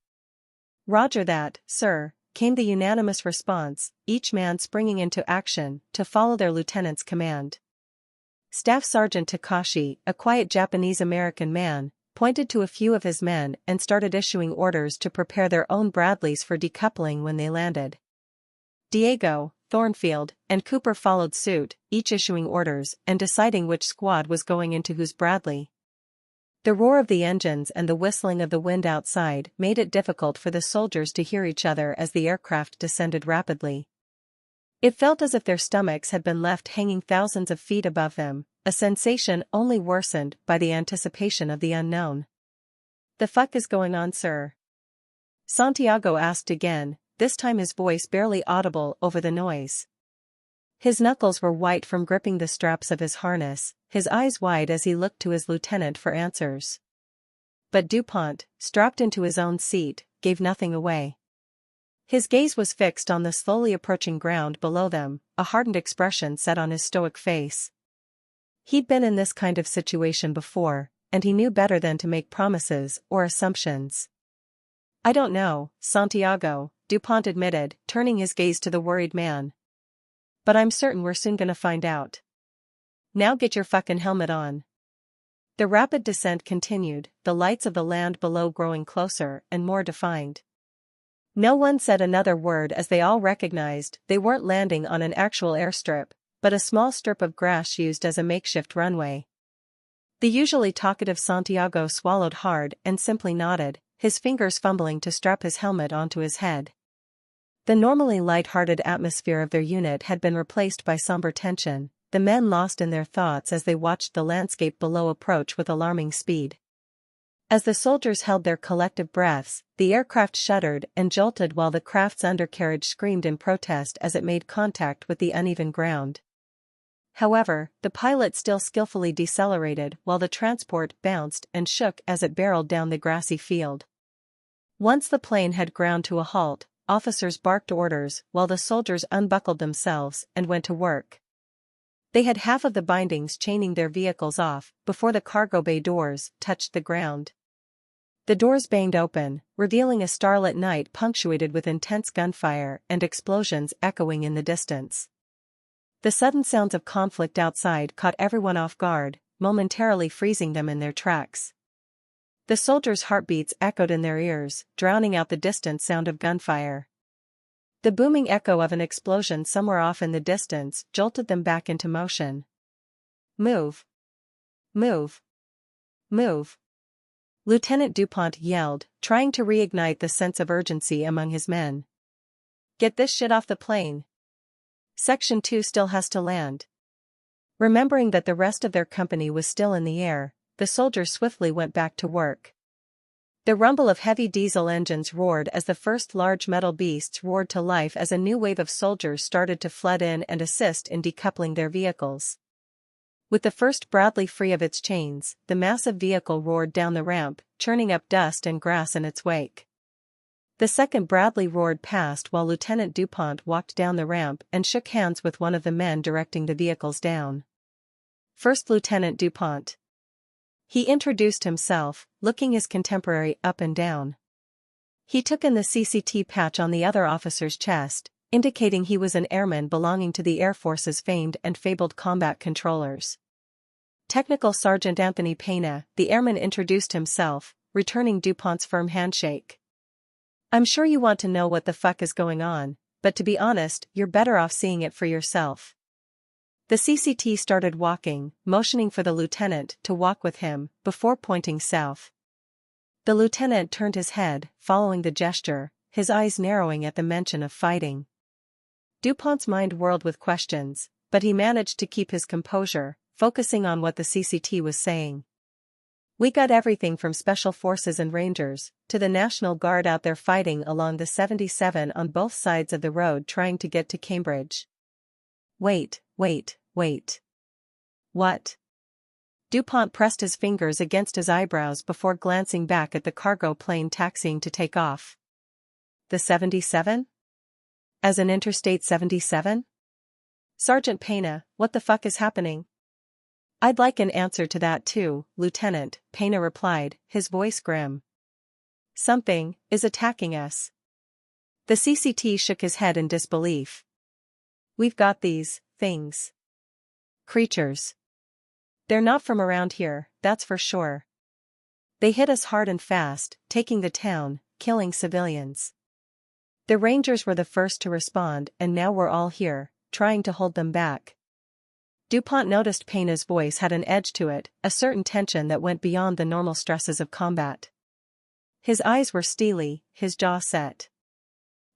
"Roger that, sir," came the unanimous response, each man springing into action to follow their lieutenant's command. Staff Sergeant Takashi, a quiet Japanese-American man, pointed to a few of his men and started issuing orders to prepare their own Bradleys for decoupling when they landed. Diego, Thornfield, and Cooper followed suit, each issuing orders and deciding which squad was going into whose Bradley. The roar of the engines and the whistling of the wind outside made it difficult for the soldiers to hear each other as the aircraft descended rapidly. It felt as if their stomachs had been left hanging thousands of feet above them, a sensation only worsened by the anticipation of the unknown. "The fuck is going on, sir?" Santiago asked again, this time his voice barely audible over the noise. His knuckles were white from gripping the straps of his harness, his eyes wide as he looked to his lieutenant for answers. But DuPont, strapped into his own seat, gave nothing away. His gaze was fixed on the slowly approaching ground below them, a hardened expression set on his stoic face. He'd been in this kind of situation before, and he knew better than to make promises or assumptions. "I don't know, Santiago," DuPont admitted, turning his gaze to the worried man. "But I'm certain we're soon gonna find out. Now get your fucking helmet on." The rapid descent continued, the lights of the land below growing closer and more defined. No one said another word as they all recognized they weren't landing on an actual airstrip, but a small strip of grass used as a makeshift runway. The usually talkative Santiago swallowed hard and simply nodded, his fingers fumbling to strap his helmet onto his head. The normally light-hearted atmosphere of their unit had been replaced by somber tension, the men lost in their thoughts as they watched the landscape below approach with alarming speed. As the soldiers held their collective breaths, the aircraft shuddered and jolted while the craft's undercarriage screamed in protest as it made contact with the uneven ground. However, the pilot still skillfully decelerated while the transport bounced and shook as it barreled down the grassy field. Once the plane had ground to a halt, officers barked orders while the soldiers unbuckled themselves and went to work. They had half of the bindings chaining their vehicles off before the cargo bay doors touched the ground. The doors banged open, revealing a starlit night punctuated with intense gunfire and explosions echoing in the distance. The sudden sounds of conflict outside caught everyone off guard, momentarily freezing them in their tracks. The soldiers' heartbeats echoed in their ears, drowning out the distant sound of gunfire. The booming echo of an explosion somewhere off in the distance jolted them back into motion. "Move! Move! Move!" Lieutenant DuPont yelled, trying to reignite the sense of urgency among his men. "Get this shit off the plane! Section 2 still has to land." Remembering that the rest of their company was still in the air, the soldiers swiftly went back to work. The rumble of heavy diesel engines roared as the first large metal beasts roared to life as a new wave of soldiers started to flood in and assist in decoupling their vehicles. With the first Bradley free of its chains, the massive vehicle roared down the ramp, churning up dust and grass in its wake. The second Bradley roared past while Lieutenant DuPont walked down the ramp and shook hands with one of the men directing the vehicles down. "First Lieutenant DuPont." He introduced himself, looking his contemporary up and down. He took in the CCT patch on the other officer's chest, indicating he was an airman belonging to the Air Force's famed and fabled combat controllers. Technical Sergeant Anthony Pena, the airman introduced himself, returning DuPont's firm handshake. "I'm sure you want to know what the fuck is going on, but to be honest, you're better off seeing it for yourself." The CCT started walking, motioning for the lieutenant to walk with him, before pointing south. The lieutenant turned his head, following the gesture, his eyes narrowing at the mention of fighting. DuPont's mind whirled with questions, but he managed to keep his composure, focusing on what the CCT was saying. "We got everything from Special Forces and Rangers, to the National Guard out there fighting along the 77 on both sides of the road trying to get to Cambridge." Wait. What? DuPont pressed his fingers against his eyebrows before glancing back at the cargo plane taxiing to take off. "The 77? As in Interstate 77? Sergeant Pena, what the fuck is happening? I'd like an answer to that too, Lieutenant, Pena replied, his voice grim. Something is attacking us. The CCT shook his head in disbelief. We've got these things. Creatures. They're not from around here, that's for sure. They hit us hard and fast, taking the town, killing civilians. The Rangers were the first to respond, and now we're all here, trying to hold them back. DuPont noticed Pena's voice had an edge to it, a certain tension that went beyond the normal stresses of combat. His eyes were steely, his jaw set.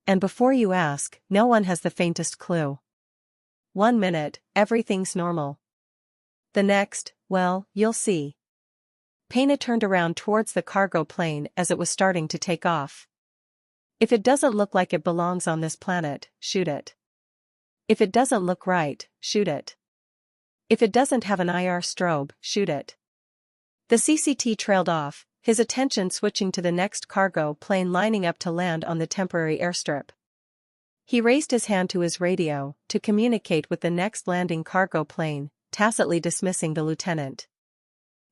And before you ask, no one has the faintest clue. 1 minute, everything's normal. The next, well, you'll see. Pena turned around towards the cargo plane as it was starting to take off. If it doesn't look like it belongs on this planet, shoot it. If it doesn't look right, shoot it. If it doesn't have an IR strobe, shoot it. The CCT trailed off, his attention switching to the next cargo plane lining up to land on the temporary airstrip. He raised his hand to his radio to communicate with the next landing cargo plane, tacitly dismissing the lieutenant.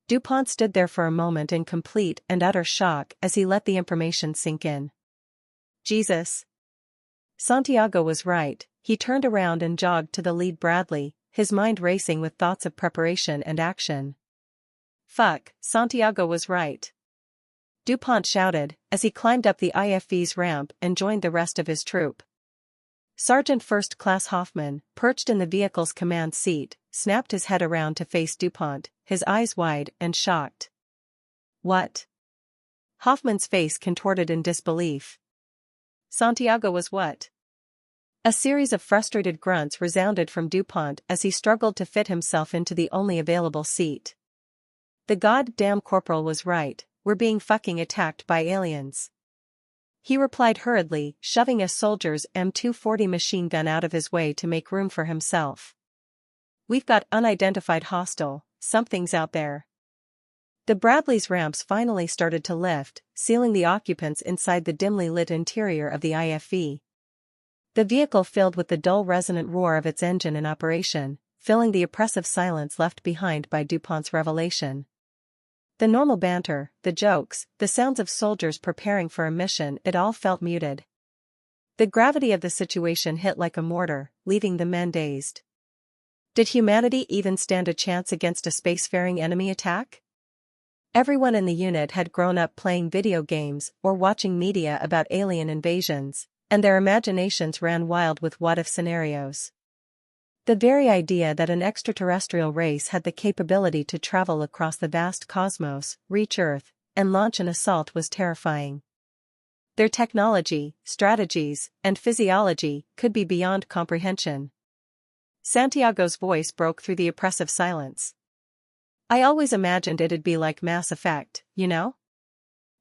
DuPont stood there for a moment in complete and utter shock as he let the information sink in. Jesus. Santiago was right. He turned around and jogged to the lead Bradley, his mind racing with thoughts of preparation and action. Fuck, Santiago was right. DuPont shouted, as he climbed up the IFV's ramp and joined the rest of his troop. Sergeant First Class Hoffman, perched in the vehicle's command seat, snapped his head around to face DuPont, his eyes wide and shocked. What? Hoffman's face contorted in disbelief. Santiago was what? A series of frustrated grunts resounded from DuPont as he struggled to fit himself into the only available seat. The goddamn corporal was right, we're being fucking attacked by aliens. He replied hurriedly, shoving a soldier's M240 machine gun out of his way to make room for himself. We've got unidentified hostile, something's out there. The Bradley's ramps finally started to lift, sealing the occupants inside the dimly lit interior of the IFV. The vehicle filled with the dull resonant roar of its engine in operation, filling the oppressive silence left behind by DuPont's revelation. The normal banter, the jokes, the sounds of soldiers preparing for a mission, it all felt muted. The gravity of the situation hit like a mortar, leaving the men dazed. Did humanity even stand a chance against a spacefaring enemy attack? Everyone in the unit had grown up playing video games or watching media about alien invasions, and their imaginations ran wild with what-if scenarios. The very idea that an extraterrestrial race had the capability to travel across the vast cosmos, reach Earth, and launch an assault was terrifying. Their technology, strategies, and physiology could be beyond comprehension. Santiago's voice broke through the oppressive silence. I always imagined it'd be like Mass Effect, you know?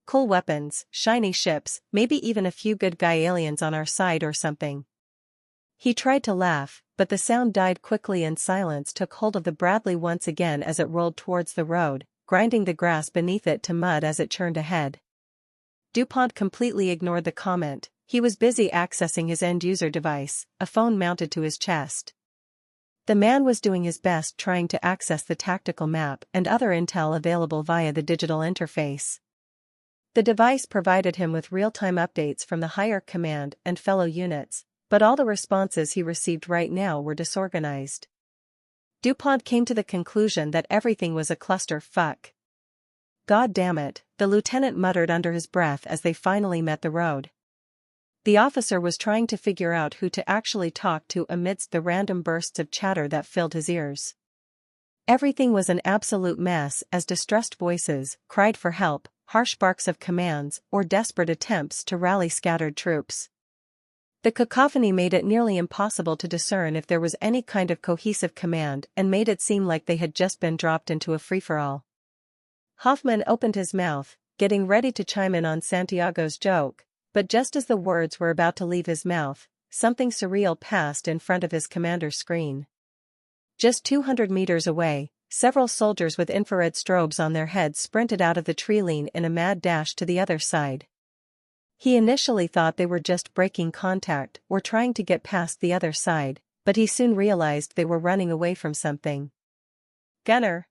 Cool weapons, shiny ships, maybe even a few good guy aliens on our side or something. He tried to laugh, but the sound died quickly and silence took hold of the Bradley once again as it rolled towards the road, grinding the grass beneath it to mud as it churned ahead. DuPont completely ignored the comment. He was busy accessing his end-user device, a phone mounted to his chest. The man was doing his best trying to access the tactical map and other intel available via the digital interface. The device provided him with real-time updates from the higher command and fellow units, but all the responses he received right now were disorganized. DuPont came to the conclusion that everything was a cluster fuck. God damn it, the lieutenant muttered under his breath as they finally met the road. The officer was trying to figure out who to actually talk to amidst the random bursts of chatter that filled his ears. Everything was an absolute mess as distressed voices cried for help, harsh barks of commands, or desperate attempts to rally scattered troops. The cacophony made it nearly impossible to discern if there was any kind of cohesive command and made it seem like they had just been dropped into a free-for-all. Hoffman opened his mouth, getting ready to chime in on Santiago's joke, but just as the words were about to leave his mouth, something surreal passed in front of his commander's screen. Just 200 meters away, several soldiers with infrared strobes on their heads sprinted out of the tree line in a mad dash to the other side. He initially thought they were just breaking contact or trying to get past the other side, but he soon realized they were running away from something. "Gunner!"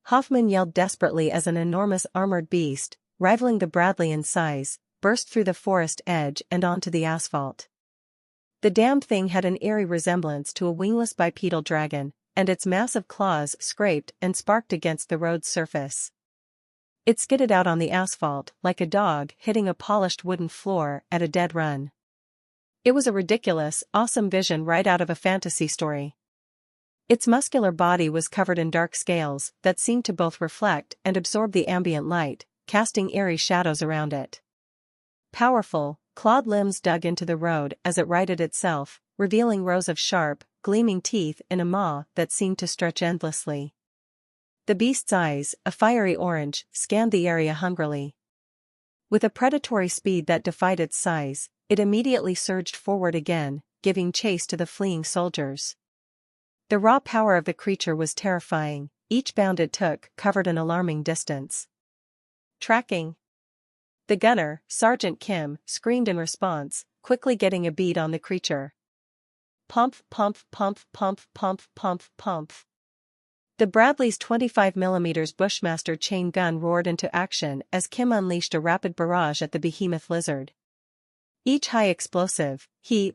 Hoffman yelled desperately as an enormous armored beast, rivaling the Bradley in size, burst through the forest edge and onto the asphalt. The damned thing had an eerie resemblance to a wingless bipedal dragon, and its massive claws scraped and sparked against the road's surface. It skidded out on the asphalt like a dog hitting a polished wooden floor at a dead run. It was a ridiculous, awesome vision right out of a fantasy story. Its muscular body was covered in dark scales that seemed to both reflect and absorb the ambient light, casting eerie shadows around it. Powerful, clawed limbs dug into the road as it righted itself, revealing rows of sharp, gleaming teeth in a maw that seemed to stretch endlessly. The beast's eyes, a fiery orange, scanned the area hungrily. With a predatory speed that defied its size, it immediately surged forward again, giving chase to the fleeing soldiers. The raw power of the creature was terrifying. Each bound it took covered an alarming distance. "Tracking!" The gunner, Sergeant Kim, screamed in response, quickly getting a bead on the creature. Pump, pump, pump, pump, pump, pump, pump. The Bradley's 25mm Bushmaster chain gun roared into action as Kim unleashed a rapid barrage at the behemoth lizard. Each high explosive,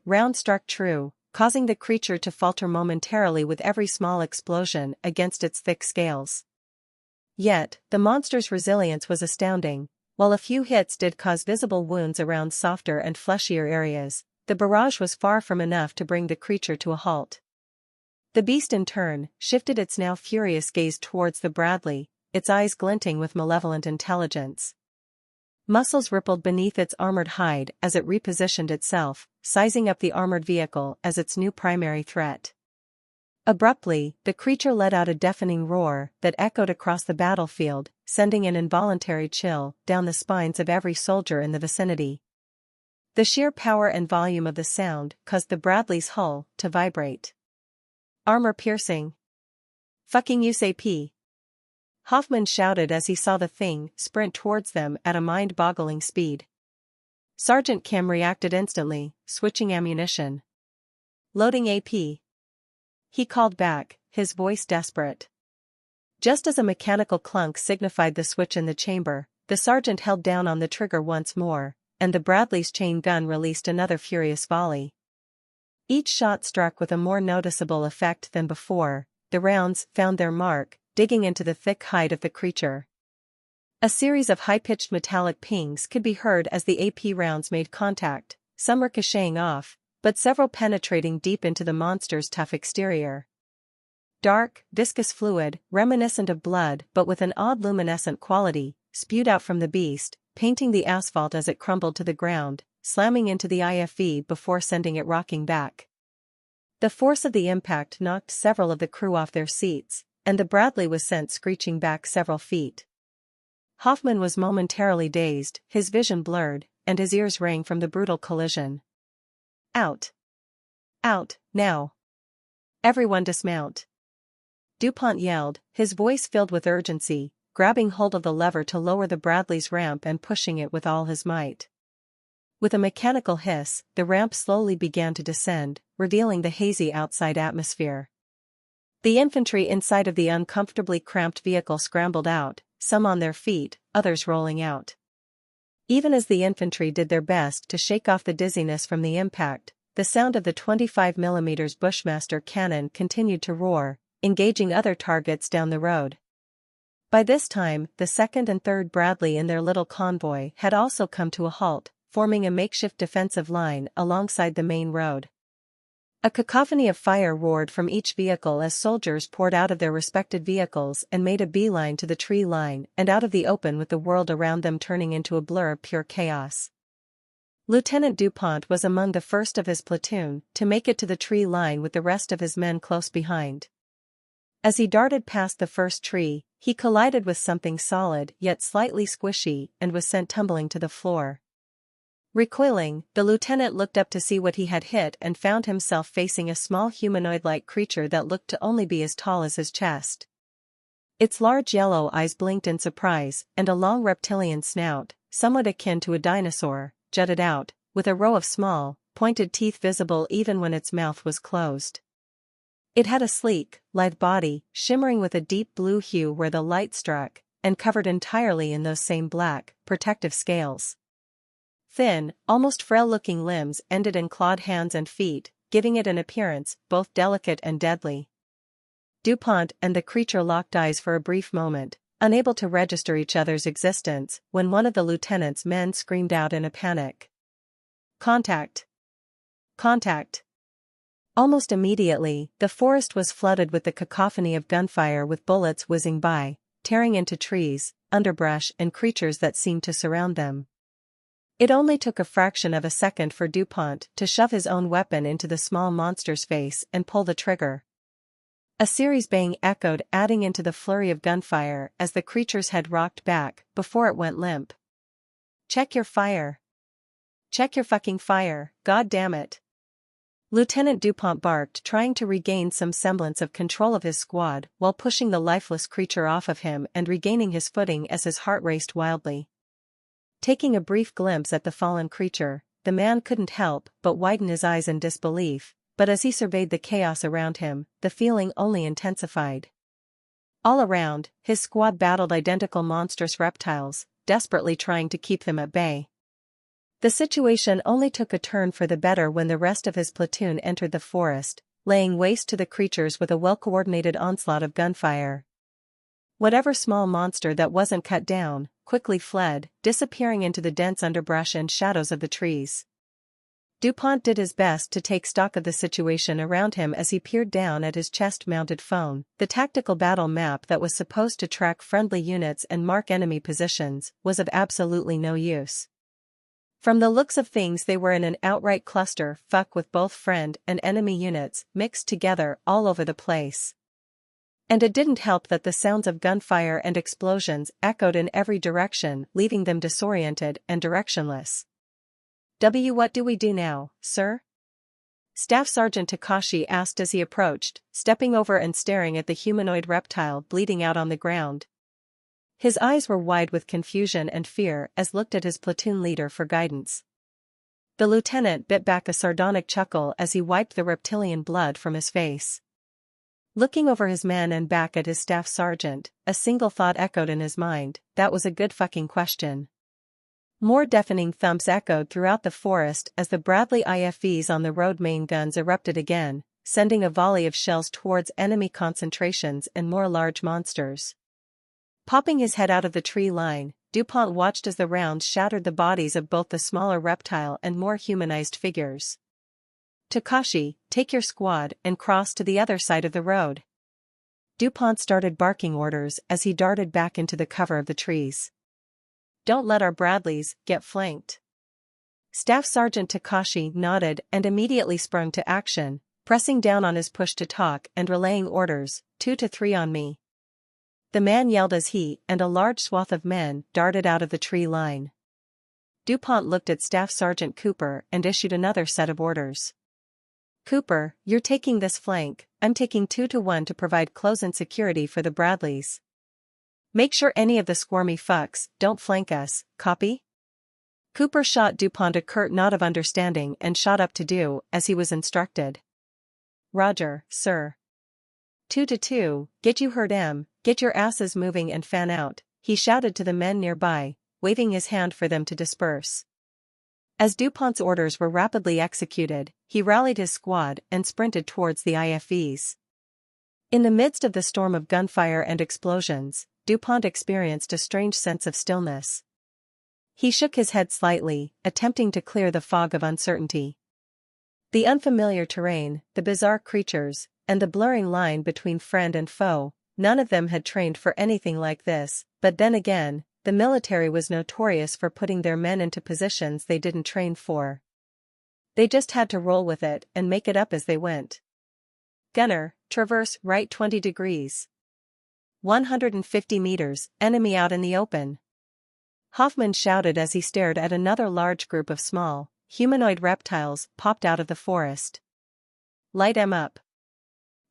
round struck true, causing the creature to falter momentarily with every small explosion against its thick scales. Yet, the monster's resilience was astounding. While a few hits did cause visible wounds around softer and fleshier areas, the barrage was far from enough to bring the creature to a halt. The beast in turn shifted its now furious gaze towards the Bradley, its eyes glinting with malevolent intelligence. Muscles rippled beneath its armored hide as it repositioned itself, sizing up the armored vehicle as its new primary threat. Abruptly, the creature let out a deafening roar that echoed across the battlefield, sending an involuntary chill down the spines of every soldier in the vicinity. The sheer power and volume of the sound caused the Bradley's hull to vibrate. "Armor piercing. Fucking USAP!" Hoffman shouted as he saw the thing sprint towards them at a mind-boggling speed. Sergeant Kim reacted instantly, switching ammunition. "Loading AP." He called back, his voice desperate. Just as a mechanical clunk signified the switch in the chamber, the sergeant held down on the trigger once more, and the Bradley's chain gun released another furious volley. Each shot struck with a more noticeable effect than before. The rounds found their mark, digging into the thick hide of the creature. A series of high-pitched metallic pings could be heard as the AP rounds made contact, some ricocheting off, but several penetrating deep into the monster's tough exterior. Dark, viscous fluid, reminiscent of blood but with an odd luminescent quality, spewed out from the beast, painting the asphalt as it crumbled to the ground, slamming into the IFV before sending it rocking back. The force of the impact knocked several of the crew off their seats, and the Bradley was sent screeching back several feet. Hoffman was momentarily dazed, his vision blurred, and his ears rang from the brutal collision. "Out! Out, now! Everyone dismount!" DuPont yelled, his voice filled with urgency, grabbing hold of the lever to lower the Bradley's ramp and pushing it with all his might. With a mechanical hiss, the ramp slowly began to descend, revealing the hazy outside atmosphere. The infantry inside of the uncomfortably cramped vehicle scrambled out, some on their feet, others rolling out. Even as the infantry did their best to shake off the dizziness from the impact, the sound of the 25mm Bushmaster cannon continued to roar, engaging other targets down the road. By this time, the 2nd and 3rd Bradley in their little convoy had also come to a halt, forming a makeshift defensive line alongside the main road. A cacophony of fire roared from each vehicle as soldiers poured out of their respective vehicles and made a beeline to the tree line and out of the open, with the world around them turning into a blur of pure chaos. Lieutenant DuPont was among the first of his platoon to make it to the tree line with the rest of his men close behind. As he darted past the first tree, he collided with something solid yet slightly squishy and was sent tumbling to the floor. Recoiling, the lieutenant looked up to see what he had hit and found himself facing a small humanoid-like creature that looked to only be as tall as his chest. Its large yellow eyes blinked in surprise, and a long reptilian snout, somewhat akin to a dinosaur, jutted out, with a row of small, pointed teeth visible even when its mouth was closed. It had a sleek, lithe body, shimmering with a deep blue hue where the light struck, and covered entirely in those same black, protective scales. Thin, almost frail-looking limbs ended in clawed hands and feet, giving it an appearance both delicate and deadly. DuPont and the creature locked eyes for a brief moment, unable to register each other's existence, when one of the lieutenant's men screamed out in a panic. "Contact! Contact!" Almost immediately, the forest was flooded with the cacophony of gunfire, with bullets whizzing by, tearing into trees, underbrush and creatures that seemed to surround them. It only took a fraction of a second for DuPont to shove his own weapon into the small monster's face and pull the trigger. A series bang echoed, adding into the flurry of gunfire as the creature's head rocked back before it went limp. "Check your fire. Check your fucking fire, god damn it." Lieutenant DuPont barked, trying to regain some semblance of control of his squad while pushing the lifeless creature off of him and regaining his footing as his heart raced wildly. Taking a brief glimpse at the fallen creature, the man couldn't help but widen his eyes in disbelief, but as he surveyed the chaos around him, the feeling only intensified. All around, his squad battled identical monstrous reptiles, desperately trying to keep them at bay. The situation only took a turn for the better when the rest of his platoon entered the forest, laying waste to the creatures with a well-coordinated onslaught of gunfire. Whatever small monster that wasn't cut down quickly fled, disappearing into the dense underbrush and shadows of the trees. DuPont did his best to take stock of the situation around him as he peered down at his chest-mounted phone. The tactical battle map that was supposed to track friendly units and mark enemy positions was of absolutely no use. From the looks of things, they were in an outright cluster-fuck with both friend and enemy units mixed together all over the place. And it didn't help that the sounds of gunfire and explosions echoed in every direction, leaving them disoriented and directionless. What do we do now, sir?" Staff Sergeant Takashi asked as he approached, stepping over and staring at the humanoid reptile bleeding out on the ground. His eyes were wide with confusion and fear as looked at his platoon leader for guidance. The lieutenant bit back a sardonic chuckle as he wiped the reptilian blood from his face. Looking over his man and back at his staff sergeant, a single thought echoed in his mind: that was a good fucking question. More deafening thumps echoed throughout the forest as the Bradley IFVs on the road main guns erupted again, sending a volley of shells towards enemy concentrations and more large monsters. Popping his head out of the tree line, DuPont watched as the rounds shattered the bodies of both the smaller reptile and more humanized figures. "Takashi, take your squad and cross to the other side of the road." DuPont started barking orders as he darted back into the cover of the trees. "Don't let our Bradleys get flanked." Staff Sergeant Takashi nodded and immediately sprung to action, pressing down on his push-to-talk and relaying orders, 2 to 3 on me. The man yelled as he and a large swath of men darted out of the tree line. DuPont looked at Staff Sergeant Cooper and issued another set of orders. "Cooper, you're taking this flank, I'm taking 2 to 1 to provide close-in security for the Bradleys. Make sure any of the squirmy fucks don't flank us, copy?" Cooper shot DuPont a curt nod of understanding and shot up to do as he was instructed. "Roger, sir." 2 to 2, get you heard em, get your asses moving and fan out, he shouted to the men nearby, waving his hand for them to disperse. As DuPont's orders were rapidly executed, he rallied his squad and sprinted towards the IFVs. In the midst of the storm of gunfire and explosions, DuPont experienced a strange sense of stillness. He shook his head slightly, attempting to clear the fog of uncertainty. The unfamiliar terrain, the bizarre creatures, and the blurring line between friend and foe, none of them had trained for anything like this, but then again, the military was notorious for putting their men into positions they didn't train for. They just had to roll with it and make it up as they went. "Gunner, traverse right 20 degrees. 150 meters, enemy out in the open." Hoffman shouted as he stared at another large group of small, humanoid reptiles popped out of the forest. "Light 'em up."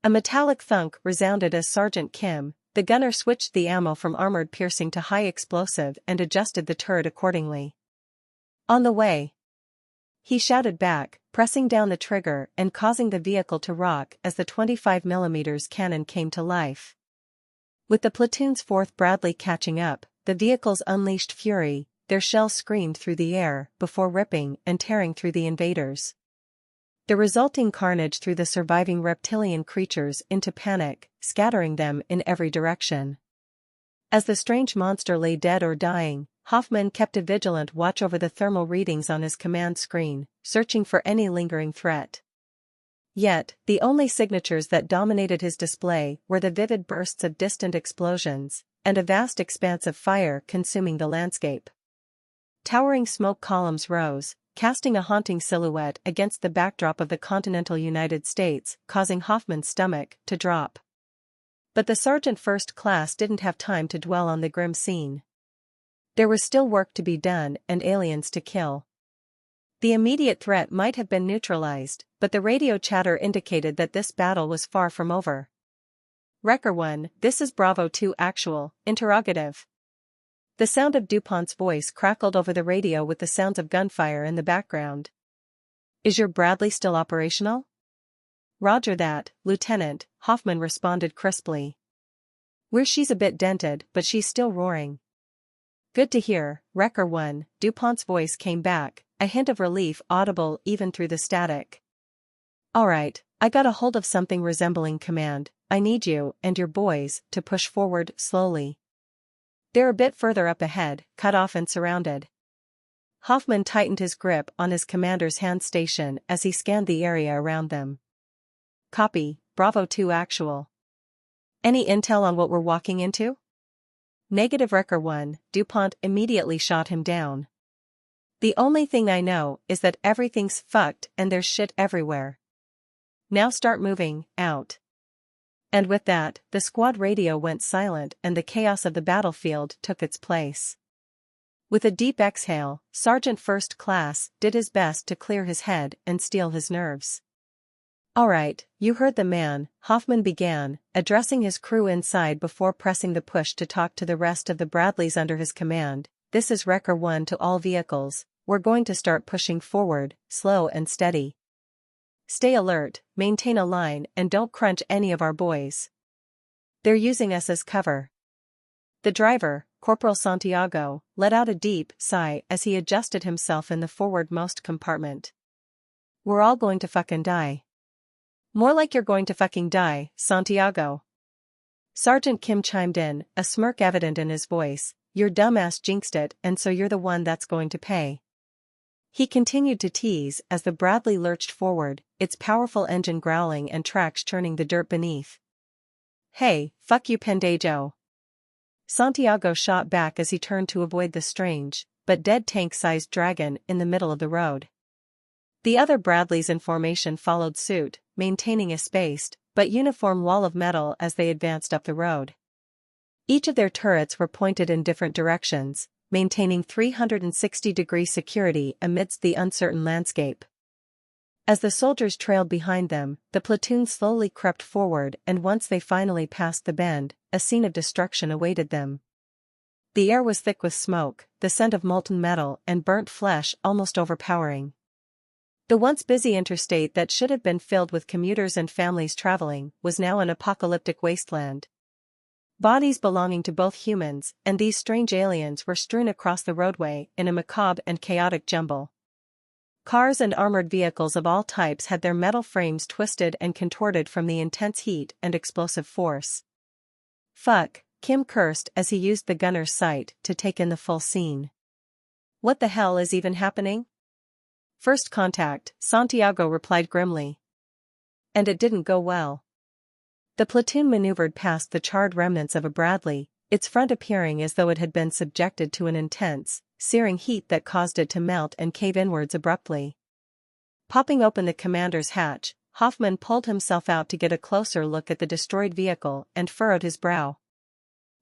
A metallic thunk resounded as Sergeant Kim, the gunner, switched the ammo from armored piercing to high explosive and adjusted the turret accordingly. "On the way." he shouted back, pressing down the trigger and causing the vehicle to rock as the 25mm cannon came to life. With the platoon's 4th Bradley catching up, the vehicles unleashed fury, their shells screamed through the air before ripping and tearing through the invaders. The resulting carnage threw the surviving reptilian creatures into panic, scattering them in every direction. As the strange monster lay dead or dying, Hoffman kept a vigilant watch over the thermal readings on his command screen, searching for any lingering threat. Yet, the only signatures that dominated his display were the vivid bursts of distant explosions, and a vast expanse of fire consuming the landscape. Towering smoke columns rose, casting a haunting silhouette against the backdrop of the continental United States, causing Hoffman's stomach to drop. But the Sergeant First Class didn't have time to dwell on the grim scene. There was still work to be done and aliens to kill. The immediate threat might have been neutralized, but the radio chatter indicated that this battle was far from over. Wrecker 1, this is Bravo 2 actual, interrogative. The sound of DuPont's voice crackled over the radio with the sounds of gunfire in the background. Is your Bradley still operational? Roger that, Lieutenant, Hoffman responded crisply. She's a bit dented, but she's still roaring. Good to hear, Wrecker 1, DuPont's voice came back, a hint of relief audible even through the static. Alright, I got a hold of something resembling command. I need you and your boys to push forward slowly. They're a bit further up ahead, cut off and surrounded. Hoffman tightened his grip on his commander's hand station as he scanned the area around them. Copy, Bravo 2 actual. Any intel on what we're walking into? Negative, Wrecker 1, DuPont immediately shot him down. The only thing I know is that everything's fucked and there's shit everywhere. Now start moving, out. And with that, the squad radio went silent and the chaos of the battlefield took its place. With a deep exhale, Sergeant First Class did his best to clear his head and steel his nerves. Alright, you heard the man, Hoffman began, addressing his crew inside before pressing the push to talk to the rest of the Bradleys under his command. This is Wrecker 1 to all vehicles, we're going to start pushing forward, slow and steady. Stay alert, maintain a line and don't crunch any of our boys. They're using us as cover. The driver, Corporal Santiago, let out a deep sigh as he adjusted himself in the forwardmost compartment. We're all going to fucking die. More like you're going to fucking die, Santiago. Sergeant Kim chimed in, a smirk evident in his voice. Your dumbass jinxed it and so you're the one that's going to pay. He continued to tease as the Bradley lurched forward, its powerful engine growling and tracks churning the dirt beneath. Hey, fuck you Pendejo. Santiago shot back as he turned to avoid the strange, but dead tank-sized dragon in the middle of the road. The other Bradleys in formation followed suit, maintaining a spaced, but uniform wall of metal as they advanced up the road. Each of their turrets were pointed in different directions, maintaining 360-degree security amidst the uncertain landscape. As the soldiers trailed behind them, the platoon slowly crept forward and once they finally passed the bend, a scene of destruction awaited them. The air was thick with smoke, the scent of molten metal and burnt flesh almost overpowering. The once busy interstate that should have been filled with commuters and families traveling was now an apocalyptic wasteland. Bodies belonging to both humans and these strange aliens were strewn across the roadway in a macabre and chaotic jumble. Cars and armored vehicles of all types had their metal frames twisted and contorted from the intense heat and explosive force. Fuck, Kim cursed as he used the gunner's sight to take in the full scene. What the hell is even happening? First contact, Santiago replied grimly. And it didn't go well. The platoon maneuvered past the charred remnants of a Bradley, its front appearing as though it had been subjected to an intense, searing heat that caused it to melt and cave inwards abruptly. Popping open the commander's hatch, Hoffman pulled himself out to get a closer look at the destroyed vehicle and furrowed his brow.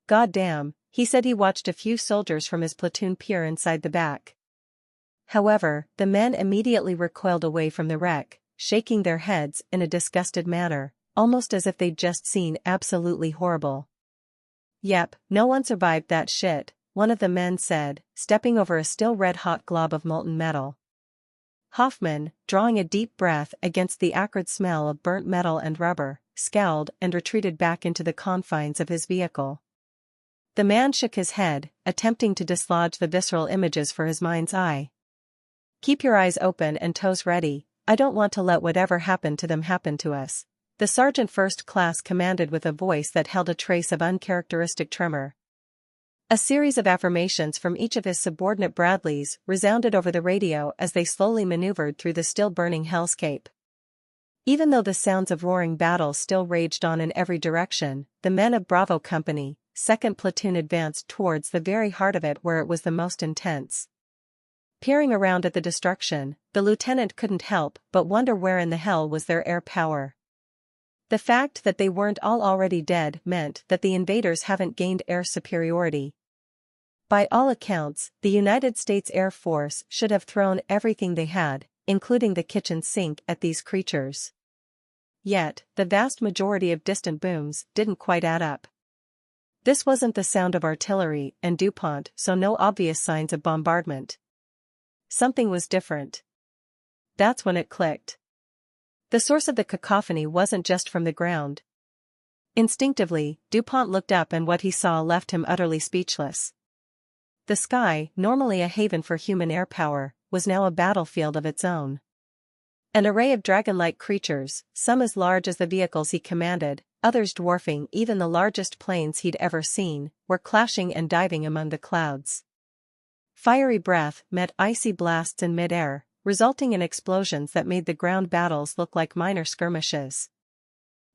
God damn, he said. He watched a few soldiers from his platoon peer inside the back. However, the men immediately recoiled away from the wreck, shaking their heads in a disgusted manner, almost as if they'd just seen absolutely horrible. Yep, no one survived that shit, one of the men said, stepping over a still red-hot glob of molten metal. Hoffman, drawing a deep breath against the acrid smell of burnt metal and rubber, scowled and retreated back into the confines of his vehicle. The man shook his head, attempting to dislodge the visceral images for his mind's eye. "Keep your eyes open and toes ready, I don't want to let whatever happened to them happen to us," the sergeant first class commanded with a voice that held a trace of uncharacteristic tremor. A series of affirmations from each of his subordinate Bradleys resounded over the radio as they slowly maneuvered through the still-burning hellscape. Even though the sounds of roaring battle still raged on in every direction, the men of Bravo Company, 2nd Platoon advanced towards the very heart of it where it was the most intense. Peering around at the destruction, the lieutenant couldn't help but wonder where in the hell was their air power. The fact that they weren't all already dead meant that the invaders haven't gained air superiority. By all accounts, the United States Air Force should have thrown everything they had, including the kitchen sink, at these creatures. Yet, the vast majority of distant booms didn't quite add up. This wasn't the sound of artillery and DuPont, so no obvious signs of bombardment. Something was different. That's when it clicked. The source of the cacophony wasn't just from the ground. Instinctively, DuPont looked up and what he saw left him utterly speechless. The sky, normally a haven for human air power, was now a battlefield of its own. An array of dragon-like creatures, some as large as the vehicles he commanded, others dwarfing even the largest planes he'd ever seen, were clashing and diving among the clouds. Fiery breath met icy blasts in mid-air, resulting in explosions that made the ground battles look like minor skirmishes.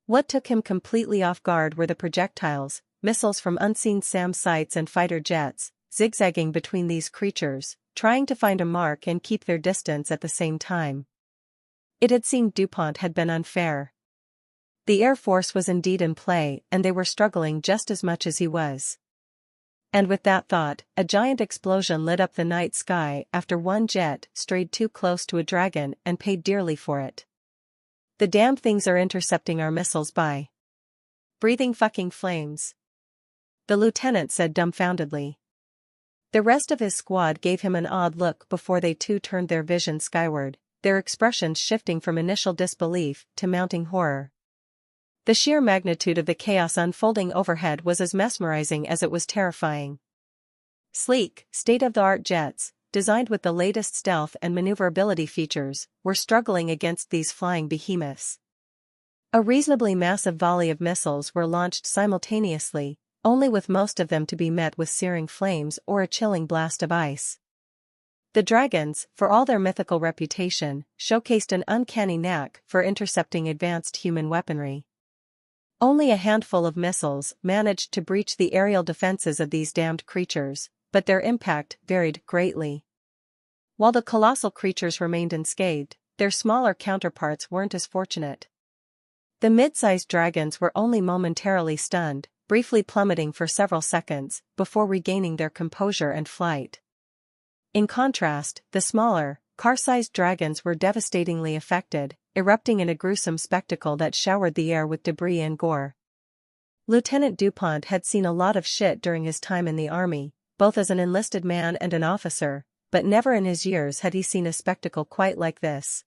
What took him completely off guard were the projectiles, missiles from unseen SAM sites and fighter jets, zigzagging between these creatures, trying to find a mark and keep their distance at the same time. It had seemed DuPont had been unfair. The Air Force was indeed in play and they were struggling just as much as he was. And with that thought, a giant explosion lit up the night sky after one jet strayed too close to a dragon and paid dearly for it. "The damn things are intercepting our missiles by breathing fucking flames," the lieutenant said dumbfoundedly. The rest of his squad gave him an odd look before they too turned their vision skyward, their expressions shifting from initial disbelief to mounting horror. The sheer magnitude of the chaos unfolding overhead was as mesmerizing as it was terrifying. Sleek, state-of-the-art jets, designed with the latest stealth and maneuverability features, were struggling against these flying behemoths. A reasonably massive volley of missiles were launched simultaneously, only with most of them to be met with searing flames or a chilling blast of ice. The dragons, for all their mythical reputation, showcased an uncanny knack for intercepting advanced human weaponry. Only a handful of missiles managed to breach the aerial defenses of these damned creatures, but their impact varied greatly. While the colossal creatures remained unscathed, their smaller counterparts weren't as fortunate. The mid-sized dragons were only momentarily stunned, briefly plummeting for several seconds before regaining their composure and flight. In contrast, the smaller, car-sized dragons were devastatingly affected, erupting in a gruesome spectacle that showered the air with debris and gore. Lieutenant DuPont had seen a lot of shit during his time in the army, both as an enlisted man and an officer, but never in his years had he seen a spectacle quite like this.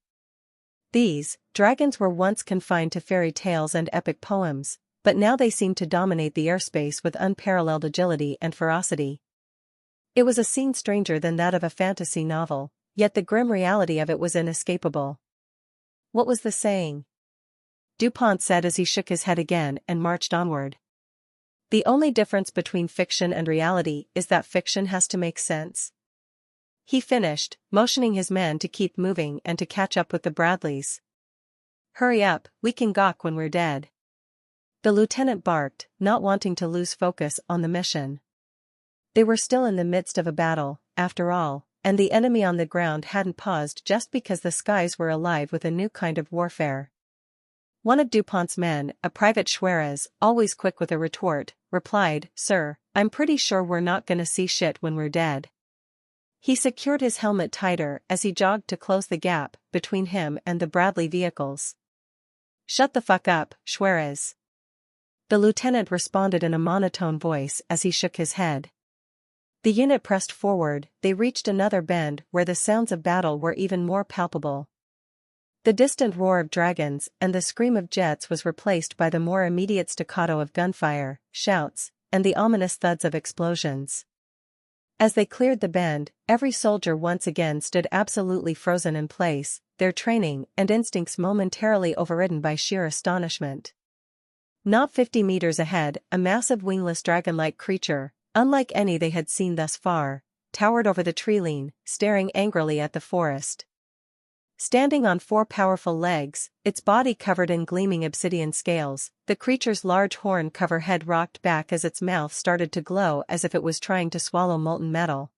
These dragons were once confined to fairy tales and epic poems, but now they seemed to dominate the airspace with unparalleled agility and ferocity. It was a scene stranger than that of a fantasy novel, yet the grim reality of it was inescapable. What was the saying? DuPont said as he shook his head again and marched onward. The only difference between fiction and reality is that fiction has to make sense. He finished, motioning his men to keep moving and to catch up with the Bradleys. "Hurry up, we can gawk when we're dead," the lieutenant barked, not wanting to lose focus on the mission. They were still in the midst of a battle, after all, and the enemy on the ground hadn't paused just because the skies were alive with a new kind of warfare. One of DuPont's men, a Private Schweres, always quick with a retort, replied, "Sir, I'm pretty sure we're not gonna see shit when we're dead." He secured his helmet tighter as he jogged to close the gap between him and the Bradley vehicles. "Shut the fuck up, Schweres," the lieutenant responded in a monotone voice as he shook his head. The unit pressed forward. They reached another bend where the sounds of battle were even more palpable. The distant roar of dragons and the scream of jets was replaced by the more immediate staccato of gunfire, shouts, and the ominous thuds of explosions. As they cleared the bend, every soldier once again stood absolutely frozen in place, their training and instincts momentarily overridden by sheer astonishment. Not 50 meters ahead, a massive wingless dragon-like creature, unlike any they had seen thus far, towered over the tree-line, staring angrily at the forest. Standing on 4 powerful legs, its body covered in gleaming obsidian scales, the creature's large horn-cover head rocked back as its mouth started to glow as if it was trying to swallow molten metal.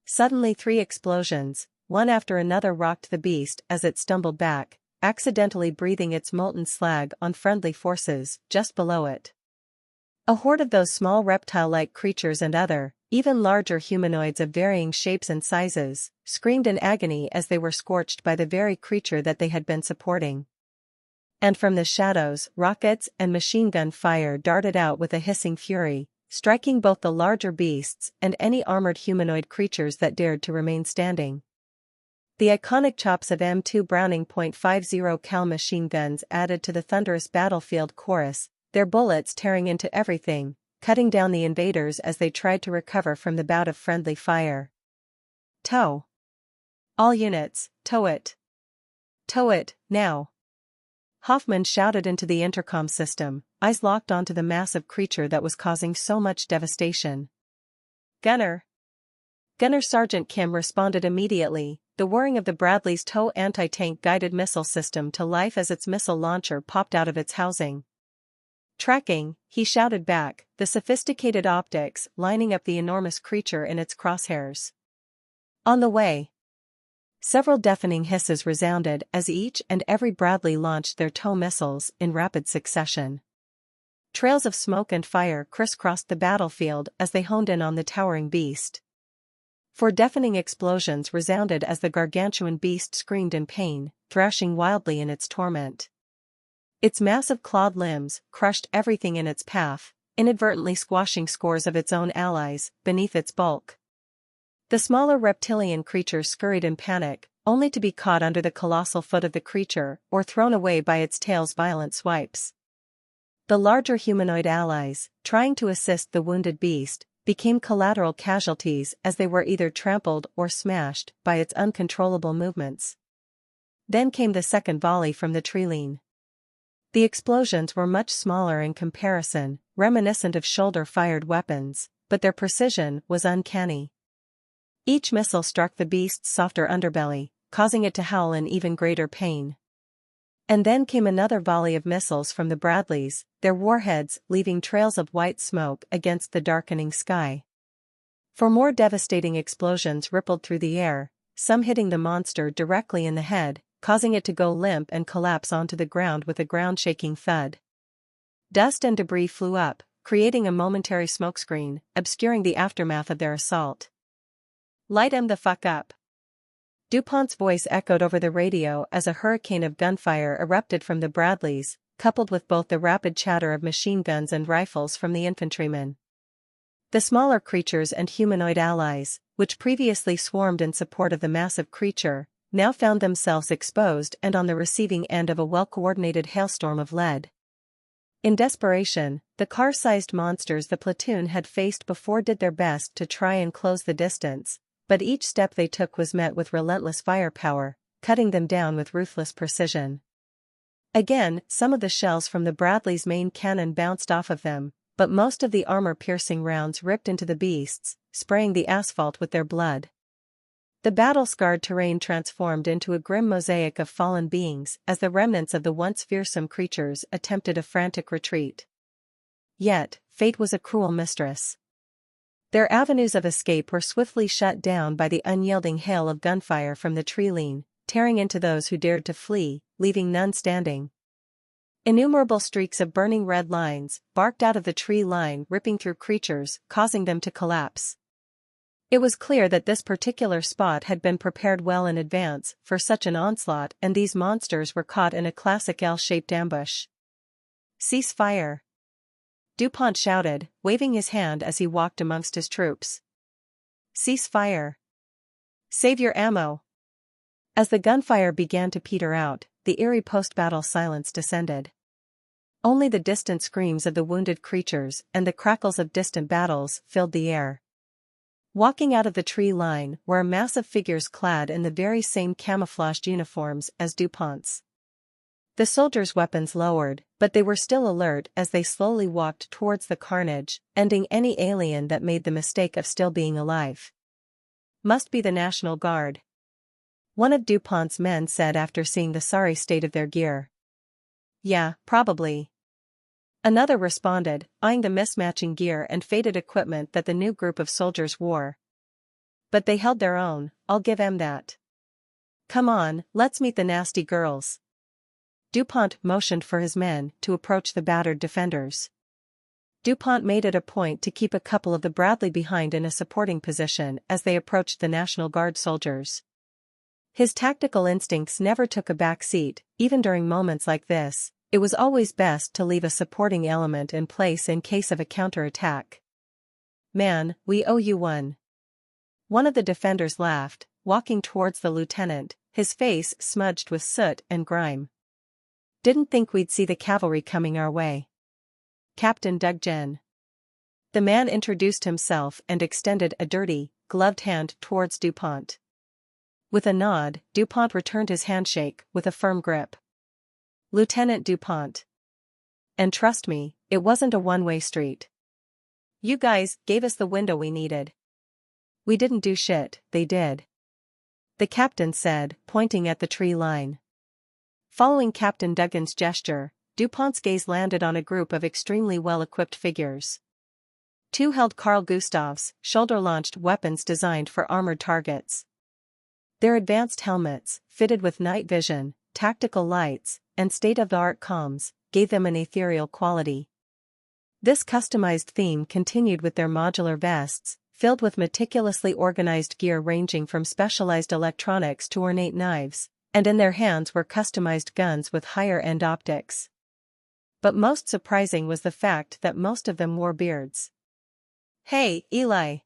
Suddenly 3 explosions, one after another, rocked the beast as it stumbled back, accidentally breathing its molten slag on friendly forces just below it. A horde of those small reptile-like creatures and other, even larger humanoids of varying shapes and sizes, screamed in agony as they were scorched by the very creature that they had been supporting. And from the shadows, rockets and machine gun fire darted out with a hissing fury, striking both the larger beasts and any armored humanoid creatures that dared to remain standing. The iconic chops of M2 Browning .50 cal machine guns added to the thunderous battlefield chorus, their bullets tearing into everything, cutting down the invaders as they tried to recover from the bout of friendly fire. Tow! All units, tow it! Tow it, now! Hoffman shouted into the intercom system, eyes locked onto the massive creature that was causing so much devastation. Gunner! Gunner Sergeant Kim responded immediately, the whirring of the Bradley's TOW anti-tank guided missile system to life as its missile launcher popped out of its housing. Tracking, he shouted back, the sophisticated optics lining up the enormous creature in its crosshairs. On the way. Several deafening hisses resounded as each and every Bradley launched their TOW missiles in rapid succession. Trails of smoke and fire crisscrossed the battlefield as they honed in on the towering beast. 4 deafening explosions resounded as the gargantuan beast screamed in pain, thrashing wildly in its torment. Its massive clawed limbs crushed everything in its path, inadvertently squashing scores of its own allies beneath its bulk. The smaller reptilian creatures scurried in panic, only to be caught under the colossal foot of the creature or thrown away by its tail's violent swipes. The larger humanoid allies, trying to assist the wounded beast, became collateral casualties as they were either trampled or smashed by its uncontrollable movements. Then came the second volley from the tree-line. The explosions were much smaller in comparison, reminiscent of shoulder-fired weapons, but their precision was uncanny. Each missile struck the beast's softer underbelly, causing it to howl in even greater pain. And then came another volley of missiles from the Bradleys, their warheads leaving trails of white smoke against the darkening sky. 4 more devastating explosions rippled through the air, some hitting the monster directly in the head, causing it to go limp and collapse onto the ground with a ground-shaking thud. Dust and debris flew up, creating a momentary smokescreen, obscuring the aftermath of their assault. Light 'em the fuck up! DuPont's voice echoed over the radio as a hurricane of gunfire erupted from the Bradleys, coupled with both the rapid chatter of machine guns and rifles from the infantrymen. The smaller creatures and humanoid allies, which previously swarmed in support of the massive creature, now found themselves exposed and on the receiving end of a well-coordinated hailstorm of lead. In desperation, the car-sized monsters the platoon had faced before did their best to try and close the distance, but each step they took was met with relentless firepower, cutting them down with ruthless precision. Again, some of the shells from the Bradley's main cannon bounced off of them, but most of the armor-piercing rounds ripped into the beasts, spraying the asphalt with their blood. The battle-scarred terrain transformed into a grim mosaic of fallen beings as the remnants of the once fearsome creatures attempted a frantic retreat. Yet, fate was a cruel mistress. Their avenues of escape were swiftly shut down by the unyielding hail of gunfire from the tree-line, tearing into those who dared to flee, leaving none standing. Innumerable streaks of burning red lines barked out of the tree line, ripping through creatures, causing them to collapse. It was clear that this particular spot had been prepared well in advance for such an onslaught, and these monsters were caught in a classic L-shaped ambush. "Cease fire!" DuPont shouted, waving his hand as he walked amongst his troops. Cease fire. Save your ammo. As the gunfire began to peter out, the eerie post-battle silence descended. Only the distant screams of the wounded creatures and the crackles of distant battles filled the air. Walking out of the tree line were massive figures clad in the very same camouflaged uniforms as DuPont's. The soldiers' weapons lowered, but they were still alert as they slowly walked towards the carnage, ending any alien that made the mistake of still being alive. Must be the National Guard, one of DuPont's men said after seeing the sorry state of their gear. Yeah, probably. Another responded, eyeing the mismatching gear and faded equipment that the new group of soldiers wore. But they held their own, I'll give 'em that. Come on, let's meet the nasty girls. DuPont motioned for his men to approach the battered defenders. DuPont made it a point to keep a couple of the Bradley behind in a supporting position as they approached the National Guard soldiers. His tactical instincts never took a back seat, even during moments like this. It was always best to leave a supporting element in place in case of a counterattack. Man, we owe you one. One of the defenders laughed, walking towards the lieutenant, his face smudged with soot and grime. Didn't think we'd see the cavalry coming our way. Captain Duggan. The man introduced himself and extended a dirty, gloved hand towards DuPont. With a nod, DuPont returned his handshake with a firm grip. Lieutenant DuPont. And trust me, it wasn't a one-way street. You guys gave us the window we needed. We didn't do shit, they did. The captain said, pointing at the tree line. Following Captain Duggan's gesture, DuPont's gaze landed on a group of extremely well-equipped figures. Two held Carl Gustav's shoulder-launched weapons designed for armored targets. Their advanced helmets, fitted with night vision, tactical lights, and state-of-the-art comms, gave them an ethereal quality. This customized theme continued with their modular vests, filled with meticulously organized gear ranging from specialized electronics to ornate knives, and in their hands were customized guns with higher-end optics. But most surprising was the fact that most of them wore beards. Hey, Eli!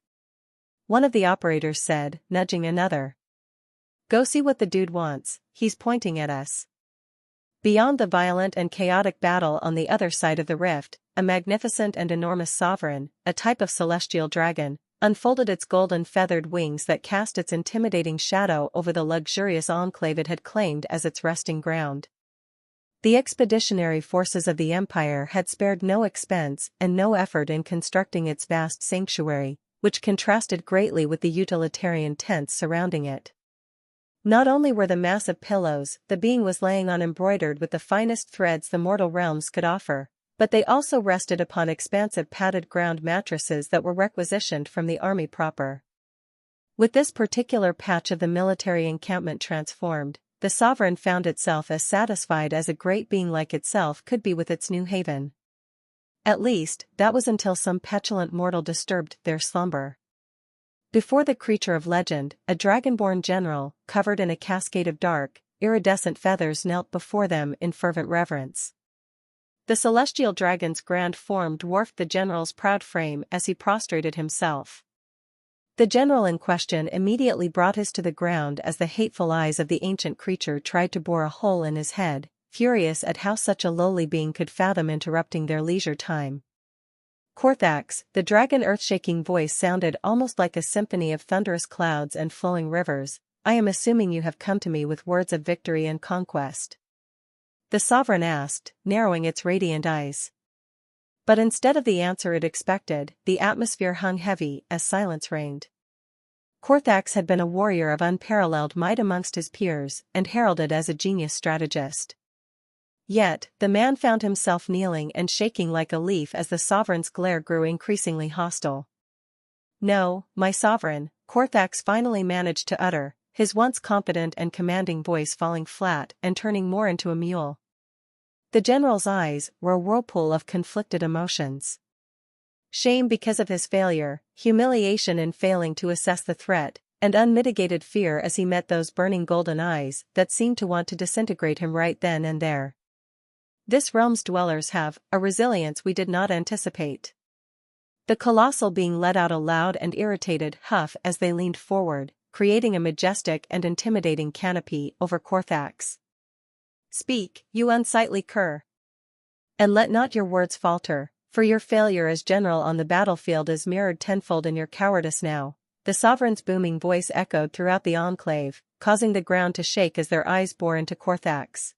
One of the operators said, nudging another. Go see what the dude wants, he's pointing at us. Beyond the violent and chaotic battle on the other side of the rift, a magnificent and enormous sovereign, a type of celestial dragon, unfolded its golden feathered wings that cast its intimidating shadow over the luxurious enclave it had claimed as its resting ground. The expeditionary forces of the Empire had spared no expense and no effort in constructing its vast sanctuary, which contrasted greatly with the utilitarian tents surrounding it. Not only were the massive pillows the being was laying on embroidered with the finest threads the mortal realms could offer, but they also rested upon expansive padded ground mattresses that were requisitioned from the army proper. With this particular patch of the military encampment transformed, the sovereign found itself as satisfied as a great being like itself could be with its new haven. At least, that was until some petulant mortal disturbed their slumber. Before the creature of legend, a dragonborn general, covered in a cascade of dark, iridescent feathers knelt before them in fervent reverence. The celestial dragon's grand form dwarfed the general's proud frame as he prostrated himself. The general in question immediately brought his to the ground as the hateful eyes of the ancient creature tried to bore a hole in his head, furious at how such a lowly being could fathom interrupting their leisure time. Korthax, the dragon earth-shaking voice sounded almost like a symphony of thunderous clouds and flowing rivers. I am assuming you have come to me with words of victory and conquest. The sovereign asked, narrowing its radiant eyes. But instead of the answer it expected, the atmosphere hung heavy as silence reigned. Korthax had been a warrior of unparalleled might amongst his peers and heralded as a genius strategist. Yet, the man found himself kneeling and shaking like a leaf as the sovereign's glare grew increasingly hostile. No, my sovereign, Korthax finally managed to utter, his once confident and commanding voice falling flat and turning more into a mule. The general's eyes were a whirlpool of conflicted emotions. Shame because of his failure, humiliation in failing to assess the threat, and unmitigated fear as he met those burning golden eyes that seemed to want to disintegrate him right then and there. This realm's dwellers have a resilience we did not anticipate. The colossal being let out a loud and irritated huff as they leaned forward, creating a majestic and intimidating canopy over Korthax. "Speak, you unsightly cur. And let not your words falter, for your failure as general on the battlefield is mirrored tenfold in your cowardice now." The sovereign's booming voice echoed throughout the enclave, causing the ground to shake as their eyes bore into Korthax.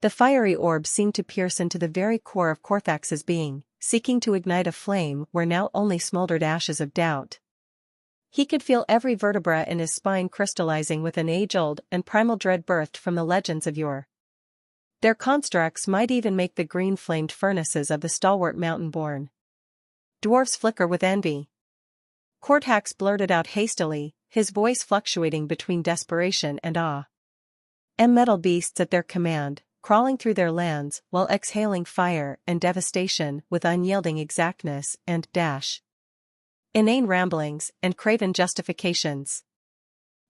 The fiery orb seemed to pierce into the very core of Korthax's being, seeking to ignite a flame where now only smoldered ashes of doubt. He could feel every vertebra in his spine crystallizing with an age-old and primal dread birthed from the legends of yore. Their constructs might even make the green-flamed furnaces of the stalwart mountain-born dwarfs flicker with envy. Korthax blurted out hastily, his voice fluctuating between desperation and awe. Metal beasts at their command, crawling through their lands while exhaling fire and devastation with unyielding exactness and dash. Inane ramblings and craven justifications.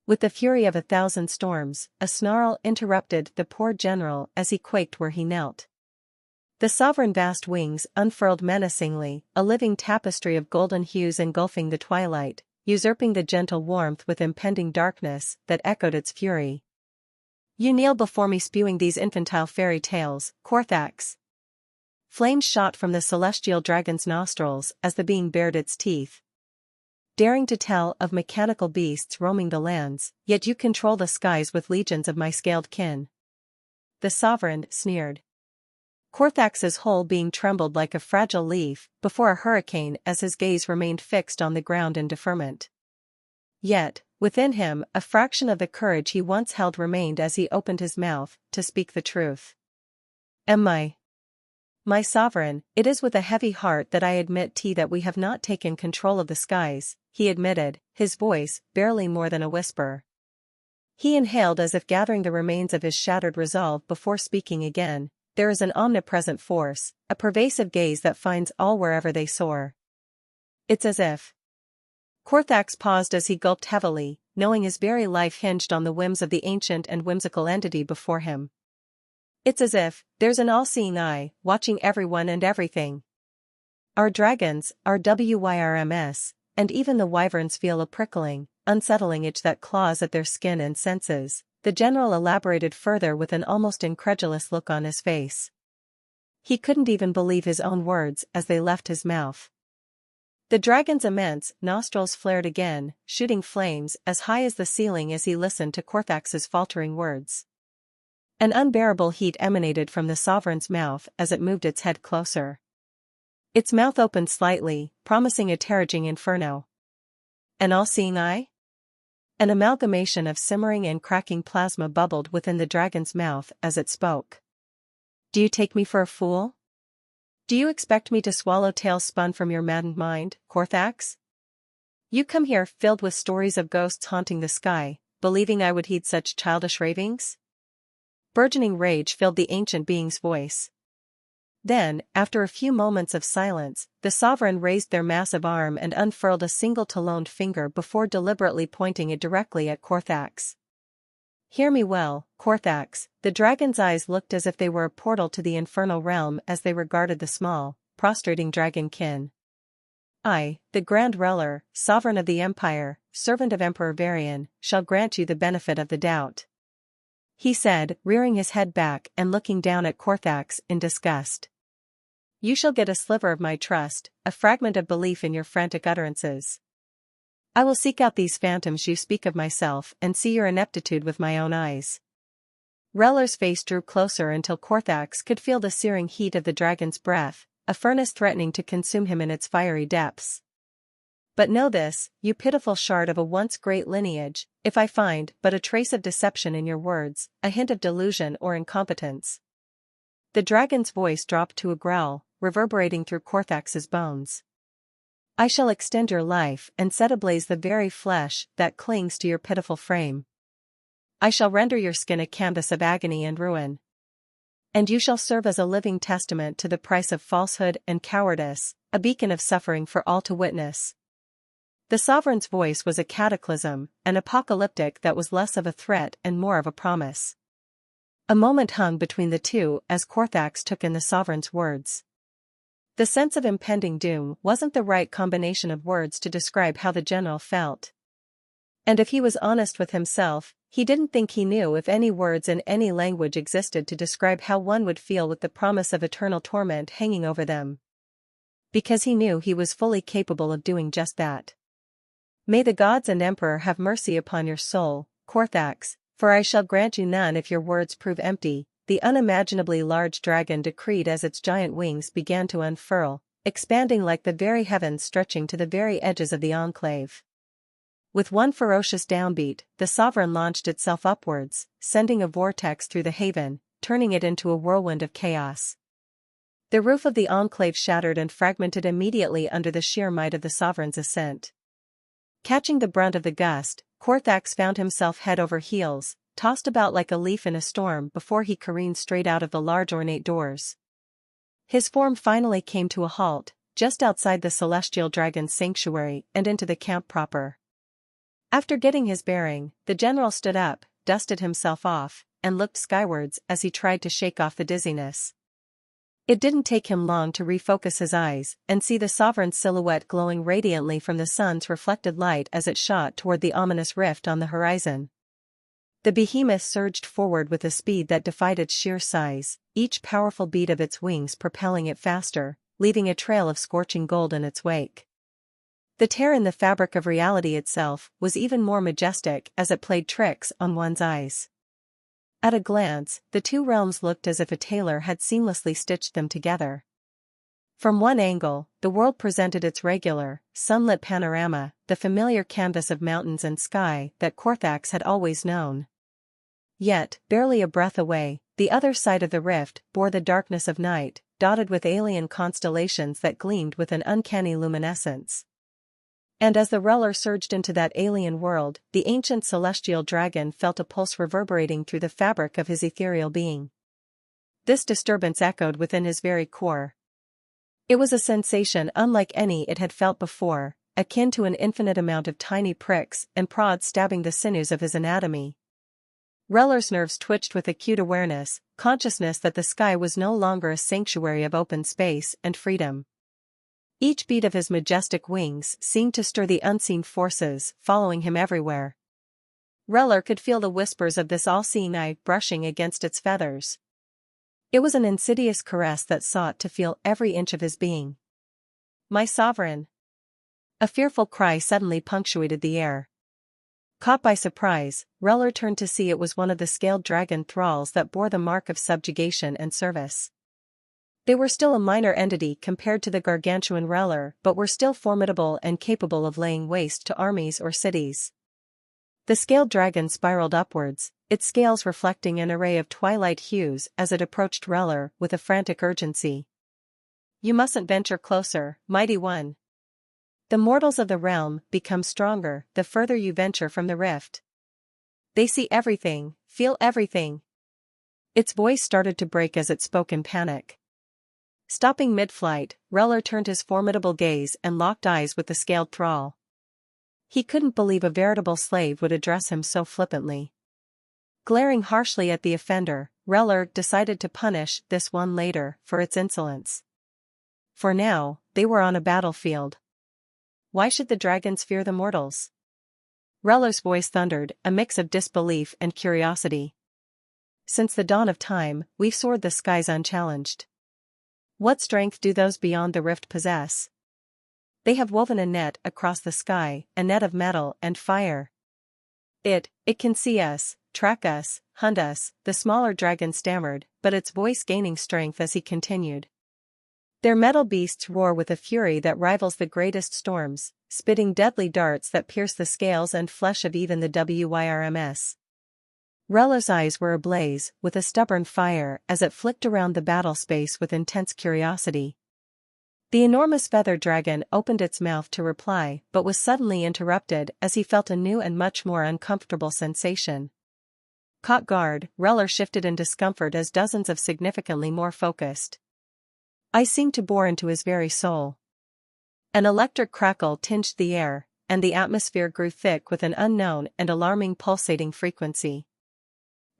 With the fury of 1,000 storms, a snarl interrupted the poor general as he quaked where he knelt. The sovereign vast wings unfurled menacingly, a living tapestry of golden hues engulfing the twilight, usurping the gentle warmth with impending darkness that echoed its fury. "You kneel before me spewing these infantile fairy tales, Korthax." Flames shot from the celestial dragon's nostrils as the being bared its teeth. "Daring to tell of mechanical beasts roaming the lands, yet you control the skies with legions of my scaled kin." The sovereign sneered. Korthax's whole being trembled like a fragile leaf before a hurricane as his gaze remained fixed on the ground in deferment. Yet, within him, a fraction of the courage he once held remained as he opened his mouth to speak the truth. "Am I? My sovereign, it is with a heavy heart that I admit that we have not taken control of the skies," he admitted, his voice barely more than a whisper. He inhaled as if gathering the remains of his shattered resolve before speaking again. "There is an omnipresent force, a pervasive gaze that finds all wherever they soar. It's as if..." Korthax paused as he gulped heavily, knowing his very life hinged on the whims of the ancient and whimsical entity before him. "It's as if there's an all-seeing eye, watching everyone and everything. Our dragons, our WYRMS, and even the wyverns feel a prickling, unsettling itch that claws at their skin and senses," the general elaborated further with an almost incredulous look on his face. He couldn't even believe his own words as they left his mouth. The dragon's immense nostrils flared again, shooting flames as high as the ceiling as he listened to Korthax's faltering words. An unbearable heat emanated from the sovereign's mouth as it moved its head closer. Its mouth opened slightly, promising a terraging inferno. An all-seeing eye? An amalgamation of simmering and cracking plasma bubbled within the dragon's mouth as it spoke. "Do you take me for a fool? Do you expect me to swallow tales spun from your maddened mind, Korthax? You come here filled with stories of ghosts haunting the sky, believing I would heed such childish ravings?" Burgeoning rage filled the ancient being's voice. Then, after a few moments of silence, the sovereign raised their massive arm and unfurled a single taloned finger before deliberately pointing it directly at Korthax. "Hear me well, Korthax." The dragon's eyes looked as if they were a portal to the infernal realm as they regarded the small, prostrating dragonkin. "I, the Grand Reller, sovereign of the Empire, servant of Emperor Varian, shall grant you the benefit of the doubt," he said, rearing his head back and looking down at Korthax in disgust. "You shall get a sliver of my trust, a fragment of belief in your frantic utterances. I will seek out these phantoms you speak of myself and see your ineptitude with my own eyes." Reller's face drew closer until Korthax could feel the searing heat of the dragon's breath, a furnace threatening to consume him in its fiery depths. "But know this, you pitiful shard of a once great lineage, if I find but a trace of deception in your words, a hint of delusion or incompetence." The dragon's voice dropped to a growl, reverberating through Korthax's bones. "I shall extend your life and set ablaze the very flesh that clings to your pitiful frame. I shall render your skin a canvas of agony and ruin. And you shall serve as a living testament to the price of falsehood and cowardice, a beacon of suffering for all to witness." The sovereign's voice was a cataclysm, an apocalyptic that was less of a threat and more of a promise. A moment hung between the two as Korthax took in the sovereign's words. The sense of impending doom wasn't the right combination of words to describe how the general felt. And if he was honest with himself, he didn't think he knew if any words in any language existed to describe how one would feel with the promise of eternal torment hanging over them. Because he knew he was fully capable of doing just that. May the gods and emperor have mercy upon your soul, Korthax, for I shall grant you none if your words prove empty, the unimaginably large dragon decreed as its giant wings began to unfurl, expanding like the very heavens stretching to the very edges of the enclave. With one ferocious downbeat, the sovereign launched itself upwards, sending a vortex through the haven, turning it into a whirlwind of chaos. The roof of the enclave shattered and fragmented immediately under the sheer might of the sovereign's ascent. Catching the brunt of the gust, Korthax found himself head over heels, tossed about like a leaf in a storm before he careened straight out of the large ornate doors. His form finally came to a halt, just outside the celestial dragon's sanctuary and into the camp proper. After getting his bearing, the general stood up, dusted himself off, and looked skywards as he tried to shake off the dizziness. It didn't take him long to refocus his eyes and see the sovereign's silhouette glowing radiantly from the sun's reflected light as it shot toward the ominous rift on the horizon. The behemoth surged forward with a speed that defied its sheer size, each powerful beat of its wings propelling it faster, leaving a trail of scorching gold in its wake. The tear in the fabric of reality itself was even more majestic as it played tricks on one's eyes. At a glance, the two realms looked as if a tailor had seamlessly stitched them together. From one angle, the world presented its regular, sunlit panorama, the familiar canvas of mountains and sky that Korthax had always known. Yet, barely a breath away, the other side of the rift bore the darkness of night, dotted with alien constellations that gleamed with an uncanny luminescence. And as the Reller surged into that alien world, the ancient celestial dragon felt a pulse reverberating through the fabric of his ethereal being. This disturbance echoed within his very core. It was a sensation unlike any it had felt before, akin to an infinite amount of tiny pricks and prods stabbing the sinews of his anatomy. Reller's nerves twitched with acute awareness, consciousness that the sky was no longer a sanctuary of open space and freedom. Each beat of his majestic wings seemed to stir the unseen forces following him everywhere. Reller could feel the whispers of this all-seeing eye brushing against its feathers. It was an insidious caress that sought to feel every inch of his being. "My sovereign!" A fearful cry suddenly punctuated the air. Caught by surprise, Reller turned to see it was one of the scaled dragon thralls that bore the mark of subjugation and service. They were still a minor entity compared to the gargantuan Reller, but were still formidable and capable of laying waste to armies or cities. The scaled dragon spiraled upwards, its scales reflecting an array of twilight hues as it approached Reller with a frantic urgency. "You mustn't venture closer, mighty one. The mortals of the realm become stronger the further you venture from the rift. They see everything, feel everything." Its voice started to break as it spoke in panic. Stopping mid-flight, Reller turned his formidable gaze and locked eyes with the scaled thrall. He couldn't believe a veritable slave would address him so flippantly. Glaring harshly at the offender, Reller decided to punish this one later for its insolence. For now, they were on a battlefield. Why should the dragons fear the mortals? Reller's voice thundered, a mix of disbelief and curiosity. "Since the dawn of time, we've soared the skies unchallenged. What strength do those beyond the rift possess? They have woven a net across the sky, a net of metal and fire. It can see us, track us, hunt us," the smaller dragon stammered, but its voice gaining strength as he continued. "Their metal beasts roar with a fury that rivals the greatest storms, spitting deadly darts that pierce the scales and flesh of even the Wyrms." Reller's eyes were ablaze with a stubborn fire as it flicked around the battle space with intense curiosity. The enormous feather dragon opened its mouth to reply but was suddenly interrupted as he felt a new and much more uncomfortable sensation. Caught guard, Reller shifted in discomfort as dozens of significantly more focused eyes seemed to bore into his very soul. An electric crackle tinged the air, and the atmosphere grew thick with an unknown and alarming pulsating frequency.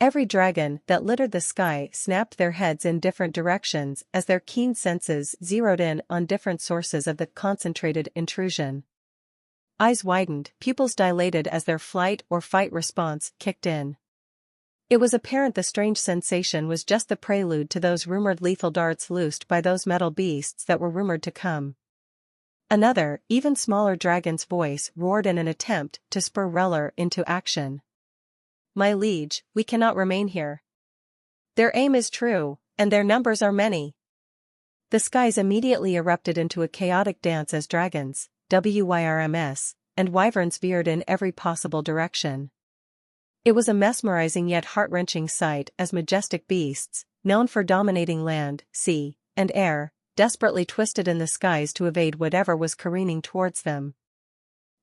Every dragon that littered the sky snapped their heads in different directions as their keen senses zeroed in on different sources of the concentrated intrusion. Eyes widened, pupils dilated as their flight or fight response kicked in. It was apparent the strange sensation was just the prelude to those rumored lethal darts loosed by those metal beasts that were rumored to come. Another, even smaller dragon's voice roared in an attempt to spur Reller into action. "My liege, we cannot remain here. Their aim is true, and their numbers are many." The skies immediately erupted into a chaotic dance as dragons, WYRMS, and wyverns veered in every possible direction. It was a mesmerizing yet heart-wrenching sight as majestic beasts, known for dominating land, sea, and air, desperately twisted in the skies to evade whatever was careening towards them.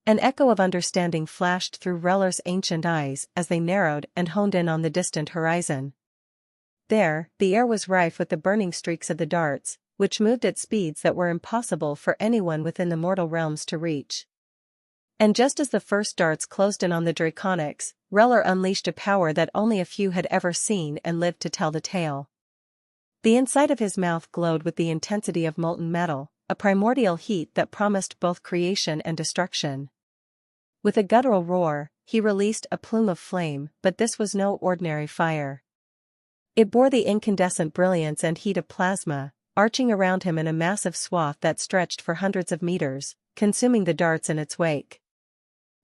An echo of understanding flashed through Reller's ancient eyes as they narrowed and honed in on the distant horizon. There, the air was rife with the burning streaks of the darts, which moved at speeds that were impossible for anyone within the mortal realms to reach. And just as the first darts closed in on the Draconics, Reller unleashed a power that only a few had ever seen and lived to tell the tale. The inside of his mouth glowed with the intensity of molten metal, a primordial heat that promised both creation and destruction. With a guttural roar, he released a plume of flame, but this was no ordinary fire. It bore the incandescent brilliance and heat of plasma, arching around him in a massive swath that stretched for hundreds of meters, consuming the darts in its wake.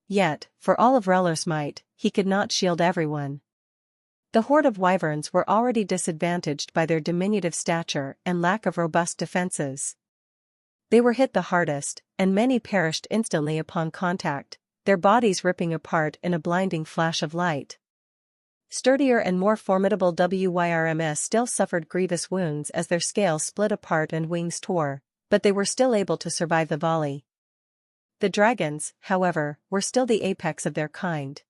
Yet, for all of Reller's might, he could not shield everyone. The horde of wyverns were already disadvantaged by their diminutive stature and lack of robust defenses. They were hit the hardest, and many perished instantly upon contact, their bodies ripping apart in a blinding flash of light. Sturdier and more formidable WYRMS still suffered grievous wounds as their scales split apart and wings tore, but they were still able to survive the volley. The dragons, however, were still the apex of their kind.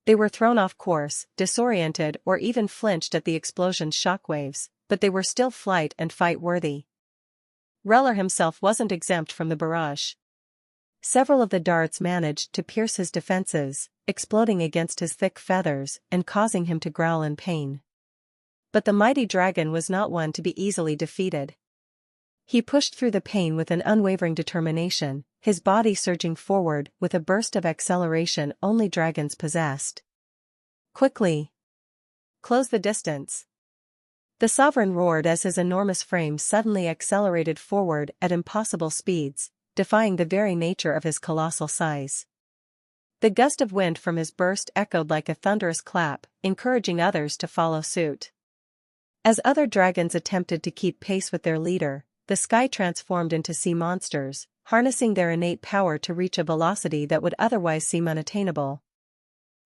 They were thrown off course, disoriented or even flinched at the explosion's shockwaves, but they were still flight and fight worthy. Reller himself wasn't exempt from the barrage. Several of the darts managed to pierce his defenses, exploding against his thick feathers and causing him to growl in pain. But the mighty dragon was not one to be easily defeated. He pushed through the pain with an unwavering determination, his body surging forward with a burst of acceleration only dragons possessed. "Quickly! Close the distance!" The sovereign roared as his enormous frame suddenly accelerated forward at impossible speeds, defying the very nature of his colossal size. The gust of wind from his burst echoed like a thunderous clap, encouraging others to follow suit. As other dragons attempted to keep pace with their leader, the sky transformed into sea monsters, harnessing their innate power to reach a velocity that would otherwise seem unattainable.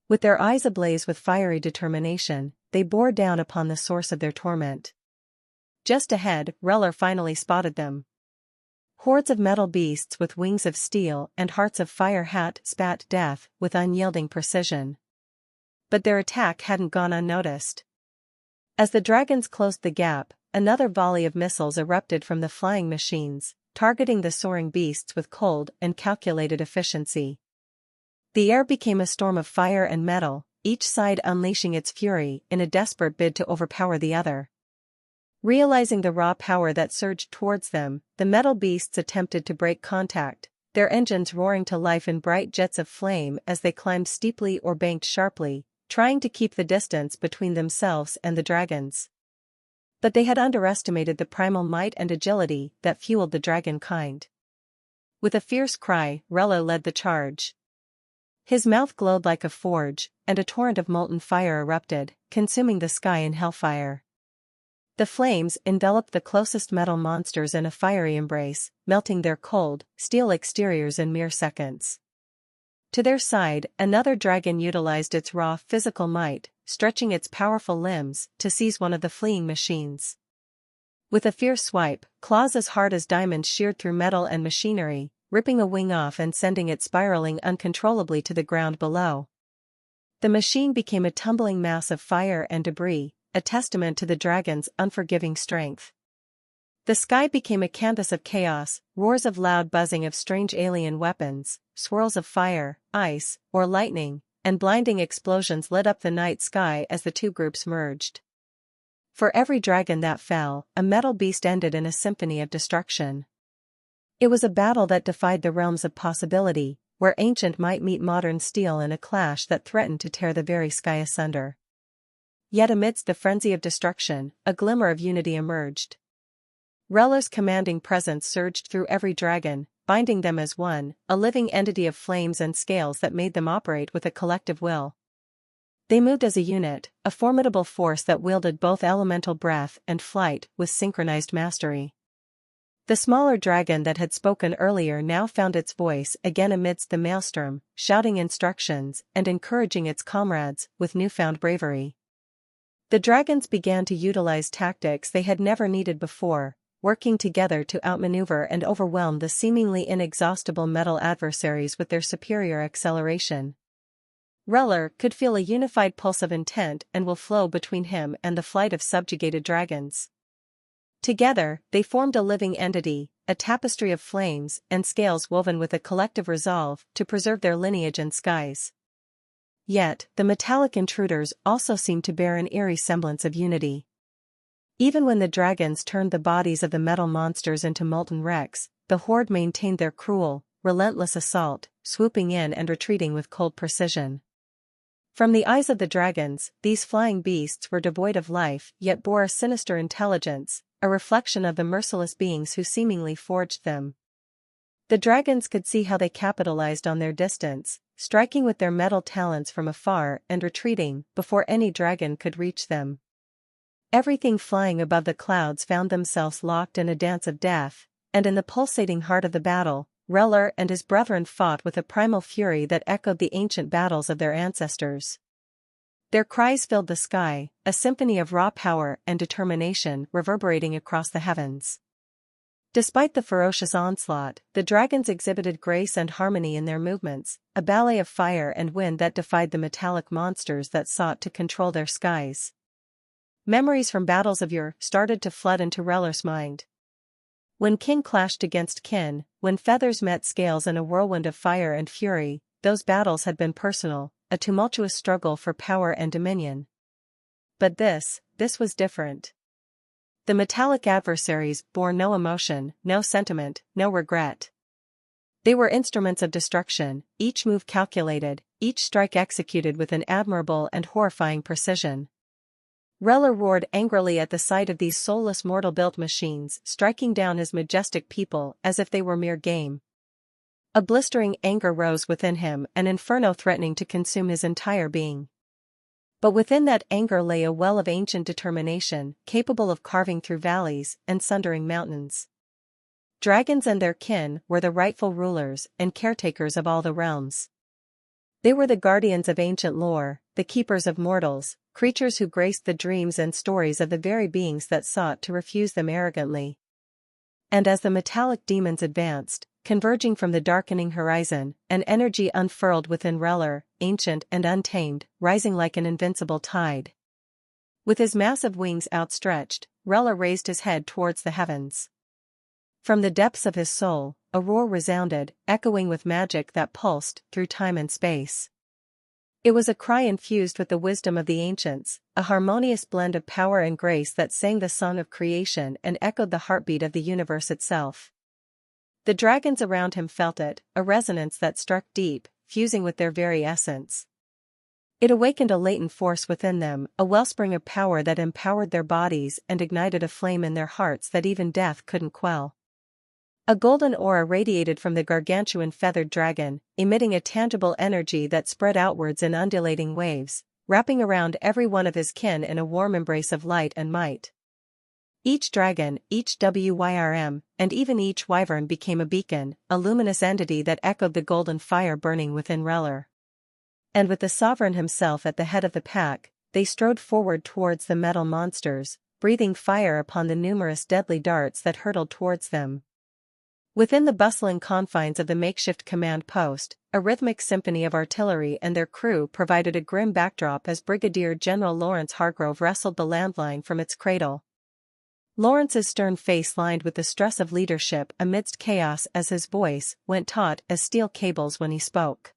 With their eyes ablaze with fiery determination, they bore down upon the source of their torment. Just ahead, Reller finally spotted them. Hordes of metal beasts with wings of steel and hearts of fire spat death with unyielding precision. But their attack hadn't gone unnoticed. As the dragons closed the gap, another volley of missiles erupted from the flying machines, targeting the soaring beasts with cold and calculated efficiency. The air became a storm of fire and metal, each side unleashing its fury in a desperate bid to overpower the other. Realizing the raw power that surged towards them, the metal beasts attempted to break contact, their engines roaring to life in bright jets of flame as they climbed steeply or banked sharply, trying to keep the distance between themselves and the dragons. But they had underestimated the primal might and agility that fueled the dragon kind. With a fierce cry, Reller led the charge. His mouth glowed like a forge, and a torrent of molten fire erupted, consuming the sky in hellfire. The flames enveloped the closest metal monsters in a fiery embrace, melting their cold, steel exteriors in mere seconds. To their side, another dragon utilized its raw physical might, stretching its powerful limbs to seize one of the fleeing machines. With a fierce swipe, claws as hard as diamonds sheared through metal and machinery, ripping a wing off and sending it spiraling uncontrollably to the ground below. The machine became a tumbling mass of fire and debris, a testament to the dragon's unforgiving strength. The sky became a canvas of chaos, roars of loud buzzing of strange alien weapons, swirls of fire, ice, or lightning, and blinding explosions lit up the night sky as the two groups merged. For every dragon that fell, a metal beast ended in a symphony of destruction. It was a battle that defied the realms of possibility, where ancient might meet modern steel in a clash that threatened to tear the very sky asunder. Yet amidst the frenzy of destruction, a glimmer of unity emerged. Reller's commanding presence surged through every dragon, binding them as one, a living entity of flames and scales that made them operate with a collective will. They moved as a unit, a formidable force that wielded both elemental breath and flight with synchronized mastery. The smaller dragon that had spoken earlier now found its voice again amidst the maelstrom, shouting instructions and encouraging its comrades with newfound bravery. The dragons began to utilize tactics they had never needed before, working together to outmaneuver and overwhelm the seemingly inexhaustible metal adversaries with their superior acceleration. Reller could feel a unified pulse of intent and will flow between him and the flight of subjugated dragons. Together, they formed a living entity, a tapestry of flames and scales woven with a collective resolve to preserve their lineage and skies. Yet, the metallic intruders also seemed to bear an eerie semblance of unity. Even when the dragons turned the bodies of the metal monsters into molten wrecks, the horde maintained their cruel, relentless assault, swooping in and retreating with cold precision. From the eyes of the dragons, these flying beasts were devoid of life yet bore a sinister intelligence, a reflection of the merciless beings who seemingly forged them. The dragons could see how they capitalized on their distance, striking with their metal talons from afar and retreating before any dragon could reach them. Everything flying above the clouds found themselves locked in a dance of death, and in the pulsating heart of the battle, Reller and his brethren fought with a primal fury that echoed the ancient battles of their ancestors. Their cries filled the sky, a symphony of raw power and determination reverberating across the heavens. Despite the ferocious onslaught, the dragons exhibited grace and harmony in their movements, a ballet of fire and wind that defied the metallic monsters that sought to control their skies. Memories from battles of yore started to flood into Reller's mind. When kin clashed against kin, when feathers met scales in a whirlwind of fire and fury, those battles had been personal, a tumultuous struggle for power and dominion. But this was different. The metallic adversaries bore no emotion, no sentiment, no regret. They were instruments of destruction, each move calculated, each strike executed with an admirable and horrifying precision. Reller roared angrily at the sight of these soulless mortal-built machines striking down his majestic people as if they were mere game. A blistering anger rose within him, an inferno threatening to consume his entire being. But within that anger lay a well of ancient determination, capable of carving through valleys and sundering mountains. Dragons and their kin were the rightful rulers and caretakers of all the realms. They were the guardians of ancient lore, the keepers of mortals, creatures who graced the dreams and stories of the very beings that sought to refuse them arrogantly. And as the metallic demons advanced, converging from the darkening horizon, an energy unfurled within Reller, ancient and untamed, rising like an invincible tide. With his massive wings outstretched, Reller raised his head towards the heavens. From the depths of his soul, a roar resounded, echoing with magic that pulsed through time and space. It was a cry infused with the wisdom of the ancients, a harmonious blend of power and grace that sang the song of creation and echoed the heartbeat of the universe itself. The dragons around him felt it, a resonance that struck deep, fusing with their very essence. It awakened a latent force within them, a wellspring of power that empowered their bodies and ignited a flame in their hearts that even death couldn't quell. A golden aura radiated from the gargantuan feathered dragon, emitting a tangible energy that spread outwards in undulating waves, wrapping around every one of his kin in a warm embrace of light and might. Each dragon, each wyrm, and even each wyvern became a beacon, a luminous entity that echoed the golden fire burning within Reller. And with the sovereign himself at the head of the pack, they strode forward towards the metal monsters, breathing fire upon the numerous deadly darts that hurtled towards them. Within the bustling confines of the makeshift command post, a rhythmic symphony of artillery and their crew provided a grim backdrop as Brigadier General Lawrence Hargrove wrestled the landline from its cradle. Lawrence's stern face lined with the stress of leadership amidst chaos as his voice went taut as steel cables when he spoke.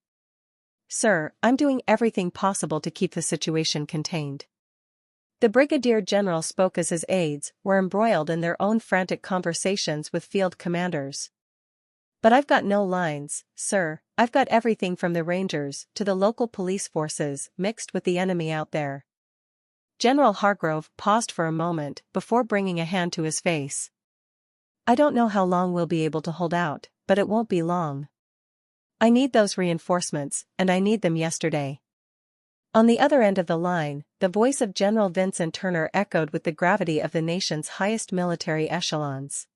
Sir, I'm doing everything possible to keep the situation contained. The Brigadier General spoke as his aides were embroiled in their own frantic conversations with field commanders. But I've got no lines, sir. I've got everything from the Rangers to the local police forces mixed with the enemy out there. General Hargrove paused for a moment before bringing a hand to his face. I don't know how long we'll be able to hold out, but it won't be long. I need those reinforcements, and I need them yesterday. On the other end of the line, the voice of General Vincent Turner echoed with the gravity of the nation's highest military echelons.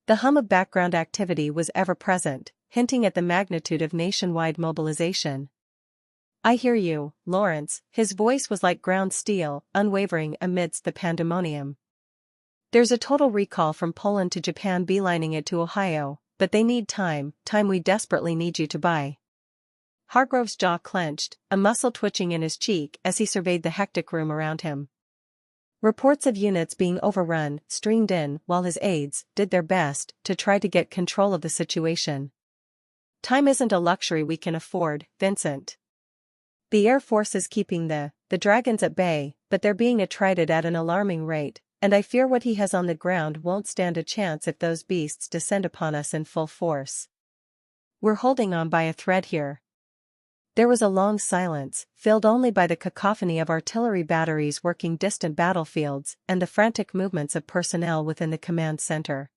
The hum of background activity was ever present, hinting at the magnitude of nationwide mobilization. I hear you, Lawrence. His voice was like ground steel, unwavering amidst the pandemonium. There's a total recall from Poland to Japan beelining it to Ohio, but they need time we desperately need you to buy. Hargrove's jaw clenched, a muscle twitching in his cheek as he surveyed the hectic room around him. Reports of units being overrun streamed in while his aides did their best to try to get control of the situation. Time isn't a luxury we can afford, Vincent. The Air Force is keeping the dragons at bay, but they're being attrited at an alarming rate, and I fear what he has on the ground won't stand a chance if those beasts descend upon us in full force. We're holding on by a thread here. There was a long silence, filled only by the cacophony of artillery batteries working distant battlefields and the frantic movements of personnel within the command center.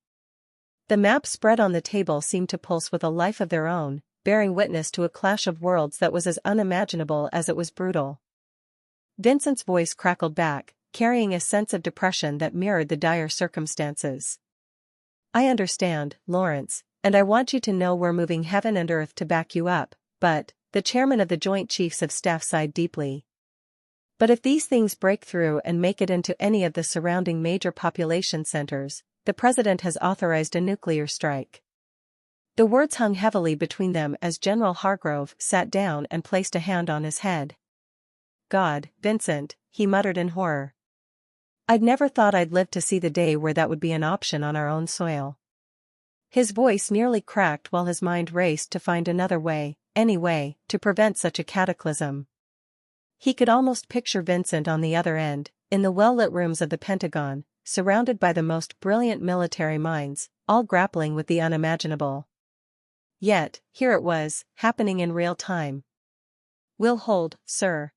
The map spread on the table seemed to pulse with a life of their own, bearing witness to a clash of worlds that was as unimaginable as it was brutal. Vincent's voice crackled back, carrying a sense of depression that mirrored the dire circumstances. I understand, Lawrence, and I want you to know we're moving heaven and earth to back you up, but... The chairman of the Joint Chiefs of Staff sighed deeply. But if these things break through and make it into any of the surrounding major population centers, the president has authorized a nuclear strike. The words hung heavily between them as General Hargrove sat down and placed a hand on his head. God, Vincent, he muttered in horror. I'd never thought I'd live to see the day where that would be an option on our own soil. His voice nearly cracked while his mind raced to find another way. Any way, to prevent such a cataclysm. He could almost picture Vincent on the other end, in the well-lit rooms of the Pentagon, surrounded by the most brilliant military minds, all grappling with the unimaginable. Yet, here it was, happening in real time. We'll hold, sir.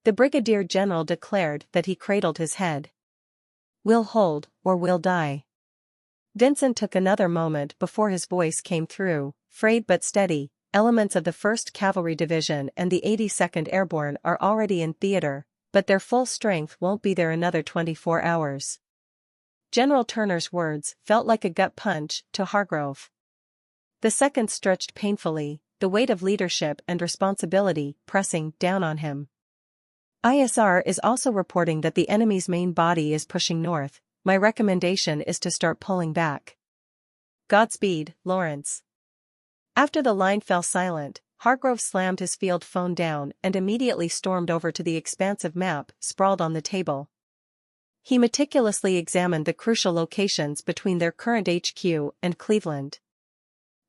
The Brigadier General declared that he cradled his head. We'll hold, or we'll die. Vincent took another moment before his voice came through, frayed but steady. Elements of the 1st Cavalry Division and the 82nd Airborne are already in theater, but their full strength won't be there another 24 hours. General Turner's words felt like a gut punch to Hargrove. The seconds stretched painfully, the weight of leadership and responsibility pressing down on him. ISR is also reporting that the enemy's main body is pushing north. My recommendation is to start pulling back. Godspeed, Lawrence. After the line fell silent, Hargrove slammed his field phone down and immediately stormed over to the expansive map sprawled on the table. He meticulously examined the crucial locations between their current HQ and Cleveland.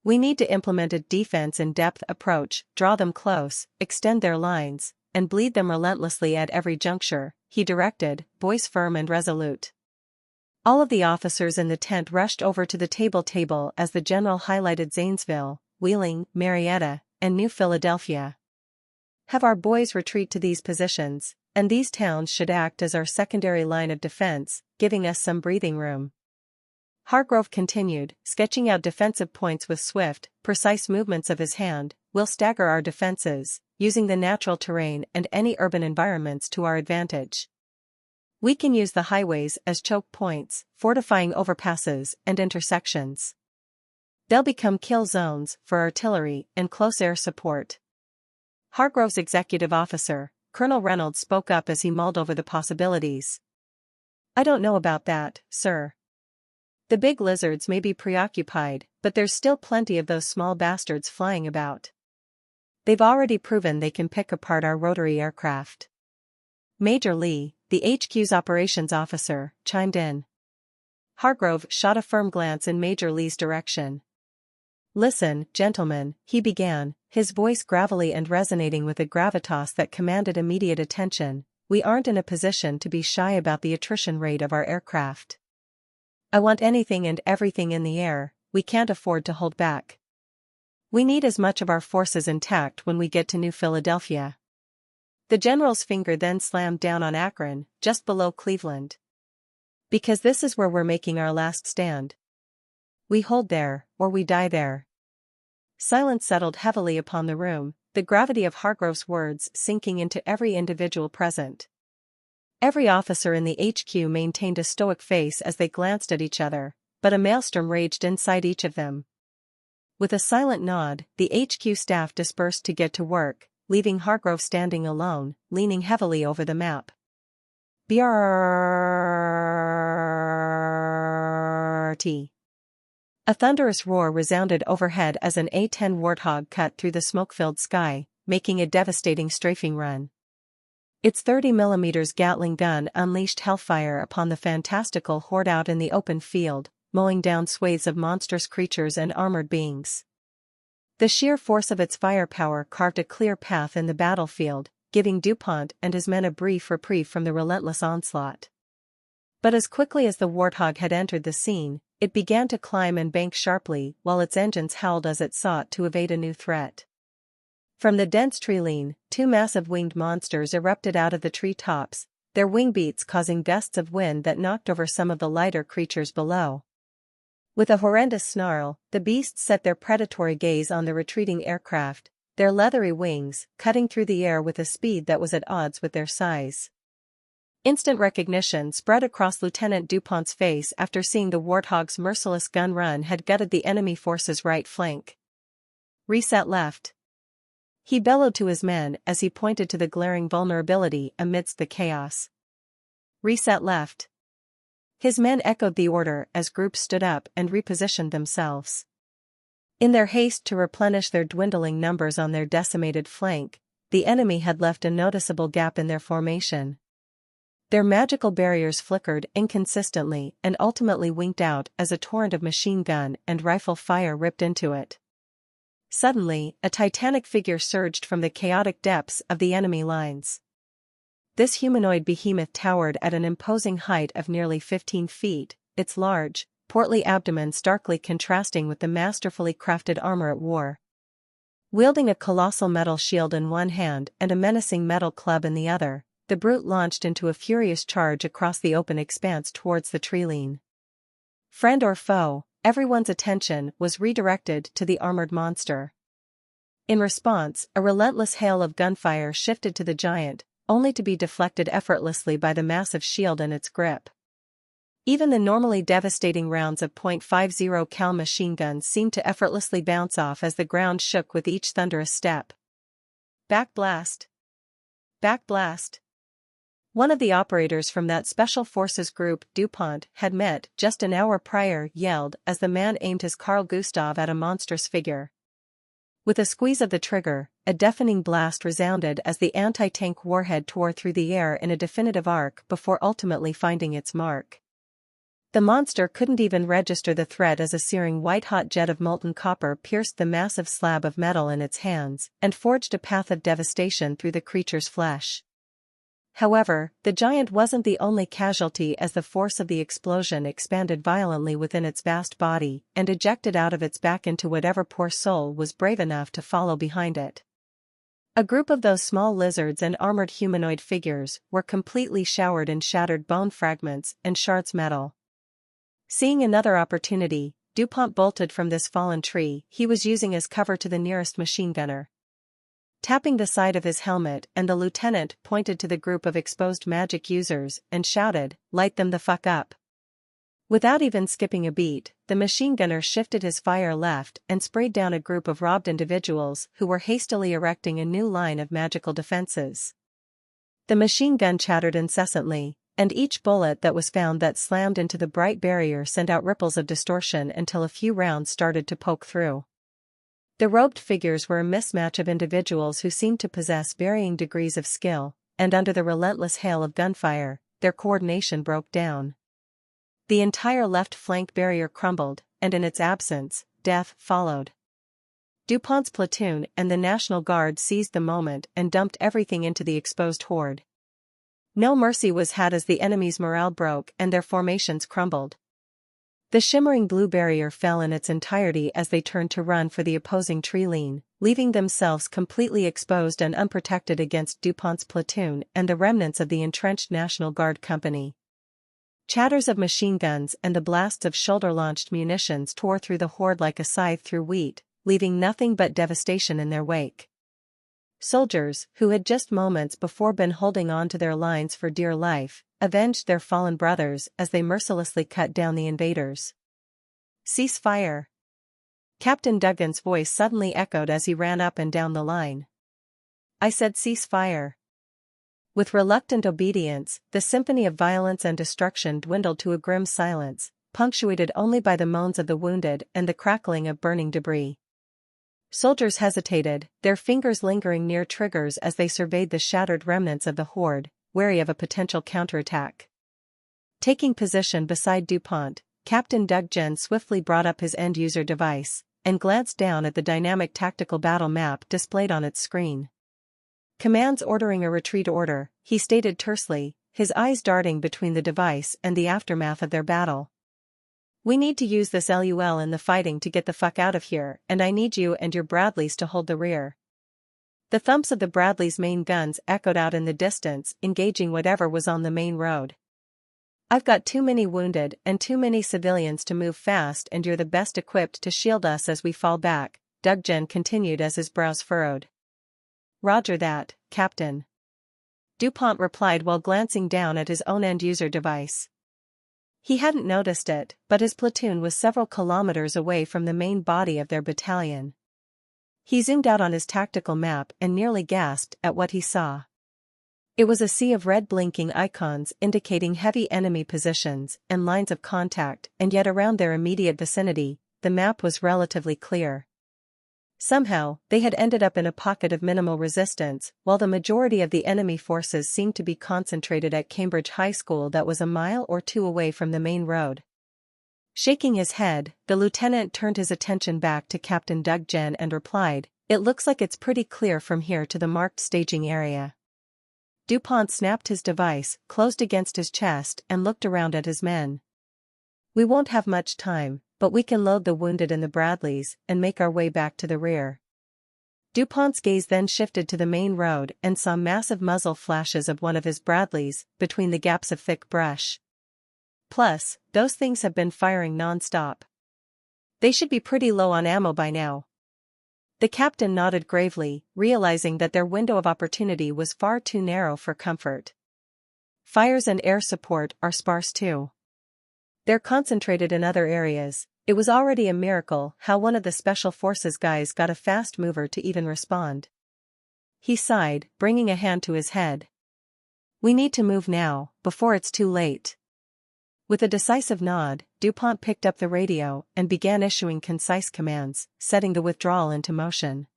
We need to implement a defense-in-depth approach, draw them close, extend their lines, and bleed them relentlessly at every juncture, he directed, voice firm and resolute. All of the officers in the tent rushed over to the table as the general highlighted Zanesville, Wheeling, Marietta, and New Philadelphia. Have our boys retreat to these positions, and these towns should act as our secondary line of defense, giving us some breathing room. Hargrove continued, sketching out defensive points with swift, precise movements of his hand. We'll stagger our defenses, using the natural terrain and any urban environments to our advantage. We can use the highways as choke points, fortifying overpasses and intersections. They'll become kill zones for artillery and close air support. Hargrove's executive officer, Colonel Reynolds, spoke up as he mulled over the possibilities. I don't know about that, sir. The big lizards may be preoccupied, but there's still plenty of those small bastards flying about. They've already proven they can pick apart our rotary aircraft. Major Lee, the HQ's operations officer, chimed in. Hargrove shot a firm glance in Major Lee's direction. Listen, gentlemen, he began, his voice gravelly and resonating with a gravitas that commanded immediate attention. "We aren't in a position to be shy about the attrition rate of our aircraft. I want anything and everything in the air, we can't afford to hold back. We need as much of our forces intact when we get to New Philadelphia." The general's finger then slammed down on Akron, just below Cleveland. "Because this is where we're making our last stand. We hold there, or we die there." Silence settled heavily upon the room, the gravity of Hargrove's words sinking into every individual present. Every officer in the HQ maintained a stoic face as they glanced at each other, but a maelstrom raged inside each of them. With a silent nod, the HQ staff dispersed to get to work, leaving Hargrove standing alone, leaning heavily over the map. BRT. A thunderous roar resounded overhead as an A-10 Warthog cut through the smoke-filled sky, making a devastating strafing run. Its 30mm Gatling gun unleashed hellfire upon the fantastical horde out in the open field, mowing down swathes of monstrous creatures and armored beings. The sheer force of its firepower carved a clear path in the battlefield, giving DuPont and his men a brief reprieve from the relentless onslaught. But as quickly as the Warthog had entered the scene, it began to climb and bank sharply while its engines howled as it sought to evade a new threat. From the dense treeline, two massive winged monsters erupted out of the tree tops, their wing beats causing gusts of wind that knocked over some of the lighter creatures below. With a horrendous snarl, the beasts set their predatory gaze on the retreating aircraft, their leathery wings cutting through the air with a speed that was at odds with their size. Instant recognition spread across Lieutenant DuPont's face after seeing the Warthog's merciless gun run had gutted the enemy force's right flank. "Reset left," he bellowed to his men as he pointed to the glaring vulnerability amidst the chaos. "Reset left." His men echoed the order as groups stood up and repositioned themselves. In their haste to replenish their dwindling numbers on their decimated flank, the enemy had left a noticeable gap in their formation. Their magical barriers flickered inconsistently and ultimately winked out as a torrent of machine gun and rifle fire ripped into it. Suddenly, a titanic figure surged from the chaotic depths of the enemy lines. This humanoid behemoth towered at an imposing height of nearly 15 feet, its large, portly abdomen starkly contrasting with the masterfully crafted armor it wore. Wielding a colossal metal shield in one hand and a menacing metal club in the other, the brute launched into a furious charge across the open expanse towards the treeline. Friend or foe, everyone's attention was redirected to the armored monster. In response, a relentless hail of gunfire shifted to the giant, only to be deflected effortlessly by the massive shield in its grip. Even the normally devastating rounds of .50 cal machine guns seemed to effortlessly bounce off as the ground shook with each thunderous step. "Backblast! Backblast!" One of the operators from that Special Forces group DuPont had met just an hour prior yelled as the man aimed his Carl Gustav at a monstrous figure. With a squeeze of the trigger, a deafening blast resounded as the anti-tank warhead tore through the air in a definitive arc before ultimately finding its mark. The monster couldn't even register the threat as a searing white-hot jet of molten copper pierced the massive slab of metal in its hands and forged a path of devastation through the creature's flesh. However, the giant wasn't the only casualty as the force of the explosion expanded violently within its vast body and ejected out of its back into whatever poor soul was brave enough to follow behind it. A group of those small lizards and armored humanoid figures were completely showered in shattered bone fragments and shards metal. Seeing another opportunity, DuPont bolted from this fallen tree he was using as cover to the nearest machine gunner. Tapping the side of his helmet, and the lieutenant pointed to the group of exposed magic users and shouted, "Light them the fuck up." Without even skipping a beat, the machine gunner shifted his fire left and sprayed down a group of robbed individuals who were hastily erecting a new line of magical defenses. The machine gun chattered incessantly, and each bullet that was found that slammed into the bright barrier sent out ripples of distortion until a few rounds started to poke through. The robed figures were a mismatch of individuals who seemed to possess varying degrees of skill, and under the relentless hail of gunfire, their coordination broke down. The entire left flank barrier crumbled, and in its absence, death followed. DuPont's platoon and the National Guard seized the moment and dumped everything into the exposed horde. No mercy was had as the enemy's morale broke and their formations crumbled. The shimmering blue barrier fell in its entirety as they turned to run for the opposing tree line, leaving themselves completely exposed and unprotected against DuPont's platoon and the remnants of the entrenched National Guard company. Chatters of machine guns and the blasts of shoulder-launched munitions tore through the horde like a scythe through wheat, leaving nothing but devastation in their wake. Soldiers, who had just moments before been holding on to their lines for dear life, avenged their fallen brothers as they mercilessly cut down the invaders. "Cease fire!" Captain Duggan's voice suddenly echoed as he ran up and down the line. "I said cease fire." With reluctant obedience, the symphony of violence and destruction dwindled to a grim silence, punctuated only by the moans of the wounded and the crackling of burning debris. Soldiers hesitated, their fingers lingering near triggers as they surveyed the shattered remnants of the horde, wary of a potential counterattack. Taking position beside DuPont, Captain Duggan swiftly brought up his end-user device and glanced down at the dynamic tactical battle map displayed on its screen. Commands ordering a retreat order, he stated tersely, his eyes darting between the device and the aftermath of their battle. "We need to use this LUL in the fighting to get the fuck out of here, and I need you and your Bradleys to hold the rear." The thumps of the Bradleys' main guns echoed out in the distance, engaging whatever was on the main road. "I've got too many wounded and too many civilians to move fast, and you're the best equipped to shield us as we fall back," Duggan continued as his brows furrowed. "Roger that, Captain," DuPont replied while glancing down at his own end-user device. He hadn't noticed it, but his platoon was several kilometers away from the main body of their battalion. He zoomed out on his tactical map and nearly gasped at what he saw. It was a sea of red blinking icons indicating heavy enemy positions and lines of contact, and yet around their immediate vicinity, the map was relatively clear. Somehow, they had ended up in a pocket of minimal resistance, while the majority of the enemy forces seemed to be concentrated at Cambridge High School that was a mile or two away from the main road. Shaking his head, the lieutenant turned his attention back to Captain Duggan and replied, "It looks like it's pretty clear from here to the marked staging area." DuPont snapped his device, closed against his chest, and looked around at his men. "We won't have much time, but we can load the wounded in the Bradleys and make our way back to the rear." DuPont's gaze then shifted to the main road and saw massive muzzle flashes of one of his Bradleys between the gaps of thick brush. "Plus, those things have been firing non-stop. They should be pretty low on ammo by now." The captain nodded gravely, realizing that their window of opportunity was far too narrow for comfort. "Fires and air support are sparse too. They're concentrated in other areas." It was already a miracle how one of the Special Forces guys got a fast mover to even respond. He sighed, bringing a hand to his head. "We need to move now, before it's too late." With a decisive nod, DuPont picked up the radio and began issuing concise commands, setting the withdrawal into motion.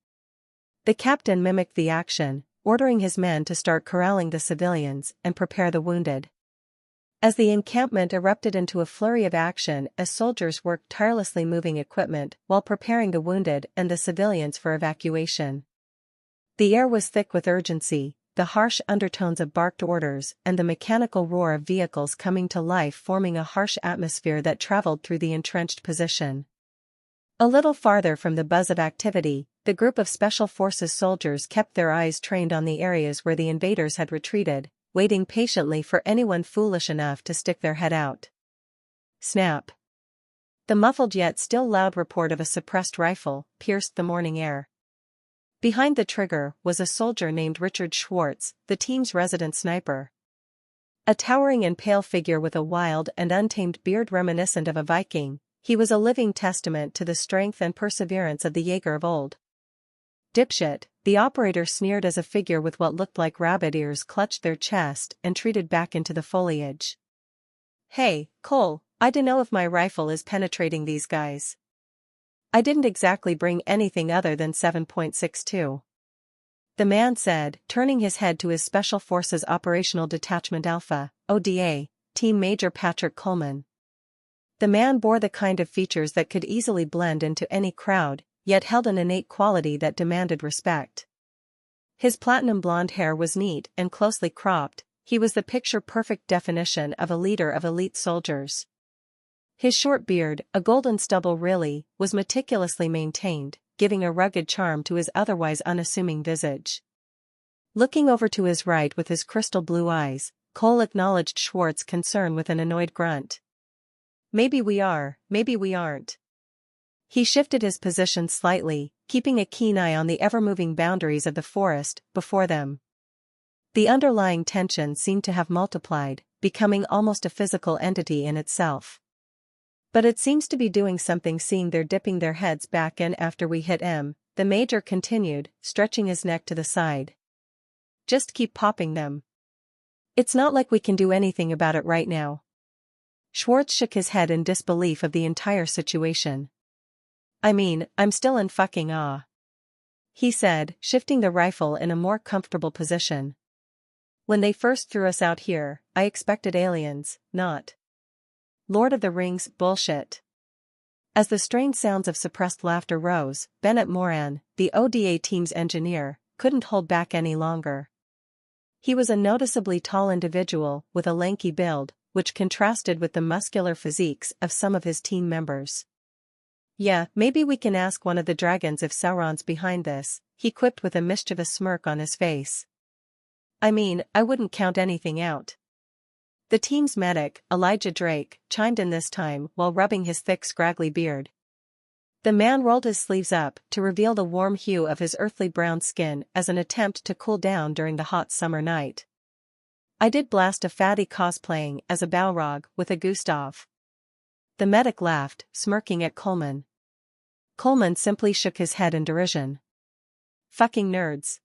The captain mimicked the action, ordering his men to start corralling the civilians and prepare the wounded. As the encampment erupted into a flurry of action as soldiers worked tirelessly moving equipment while preparing the wounded and the civilians for evacuation. The air was thick with urgency, the harsh undertones of barked orders and the mechanical roar of vehicles coming to life forming a harsh atmosphere that traveled through the entrenched position. A little farther from the buzz of activity, the group of Special Forces soldiers kept their eyes trained on the areas where the invaders had retreated, waiting patiently for anyone foolish enough to stick their head out. Snap! The muffled yet still loud report of a suppressed rifle pierced the morning air. Behind the trigger was a soldier named Richard Schwartz, the team's resident sniper. A towering and pale figure with a wild and untamed beard reminiscent of a Viking, he was a living testament to the strength and perseverance of the Jaeger of old. "Dipshit," the operator sneered as a figure with what looked like rabbit ears clutched their chest and retreated back into the foliage. "Hey, Cole, I dunno if my rifle is penetrating these guys. I didn't exactly bring anything other than 7.62. The man said, turning his head to his Special Forces Operational Detachment Alpha, ODA, Team Major Patrick Coleman. The man bore the kind of features that could easily blend into any crowd, yet held an innate quality that demanded respect. His platinum blonde hair was neat and closely cropped. He was the picture-perfect definition of a leader of elite soldiers. His short beard, a golden stubble really, was meticulously maintained, giving a rugged charm to his otherwise unassuming visage. Looking over to his right with his crystal blue eyes, Cole acknowledged Schwartz's concern with an annoyed grunt. Maybe we are, maybe we aren't. He shifted his position slightly, keeping a keen eye on the ever-moving boundaries of the forest before them. The underlying tension seemed to have multiplied, becoming almost a physical entity in itself. But it seems to be doing something seeing they're dipping their heads back in after we hit M, the Major continued, stretching his neck to the side. Just keep popping them. It's not like we can do anything about it right now. Schwartz shook his head in disbelief of the entire situation. I mean, I'm still in fucking awe. He said, shifting the rifle in a more comfortable position. When they first threw us out here, I expected aliens, not Lord of the Rings bullshit. As the strained sounds of suppressed laughter rose, Bennett Moran, the ODA team's engineer, couldn't hold back any longer. He was a noticeably tall individual with a lanky build, which contrasted with the muscular physiques of some of his team members. Yeah, maybe we can ask one of the dragons if Sauron's behind this, he quipped with a mischievous smirk on his face. I mean, I wouldn't count anything out. The team's medic, Elijah Drake, chimed in this time while rubbing his thick scraggly beard. The man rolled his sleeves up to reveal the warm hue of his earthly brown skin as an attempt to cool down during the hot summer night. I did blast a fatty cosplaying as a Balrog with a Gustav. The medic laughed, smirking at Coleman. Coleman simply shook his head in derision. Fucking nerds.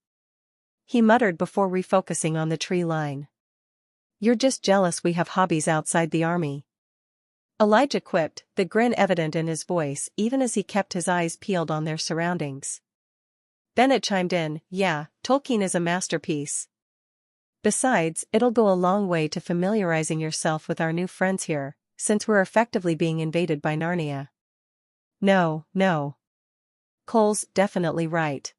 He muttered before refocusing on the tree line. You're just jealous we have hobbies outside the army. Elijah quipped, the grin evident in his voice even as he kept his eyes peeled on their surroundings. Bennett chimed in, yeah, Tolkien is a masterpiece. Besides, it'll go a long way to familiarizing yourself with our new friends here, since we're effectively being invaded by Narnia. No. Cole's definitely right.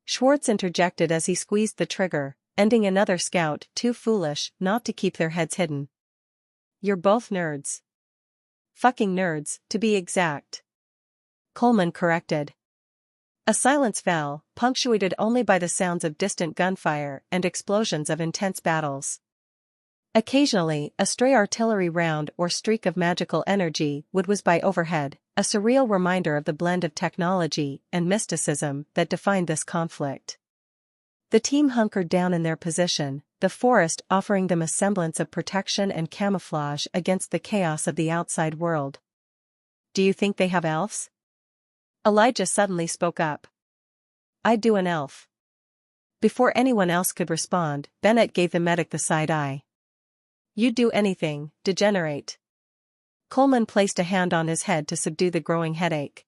Schwartz interjected as he squeezed the trigger, ending another scout too foolish not to keep their heads hidden. You're both nerds. Fucking nerds, to be exact. Coleman corrected. A silence fell, punctuated only by the sounds of distant gunfire and explosions of intense battles. Occasionally, a stray artillery round or streak of magical energy would whiz by overhead, a surreal reminder of the blend of technology and mysticism that defined this conflict. The team hunkered down in their position, the forest offering them a semblance of protection and camouflage against the chaos of the outside world. Do you think they have elves? Elijah suddenly spoke up. I'd do an elf. Before anyone else could respond, Bennett gave the medic the side eye. You'd do anything, degenerate. Coleman placed a hand on his head to subdue the growing headache.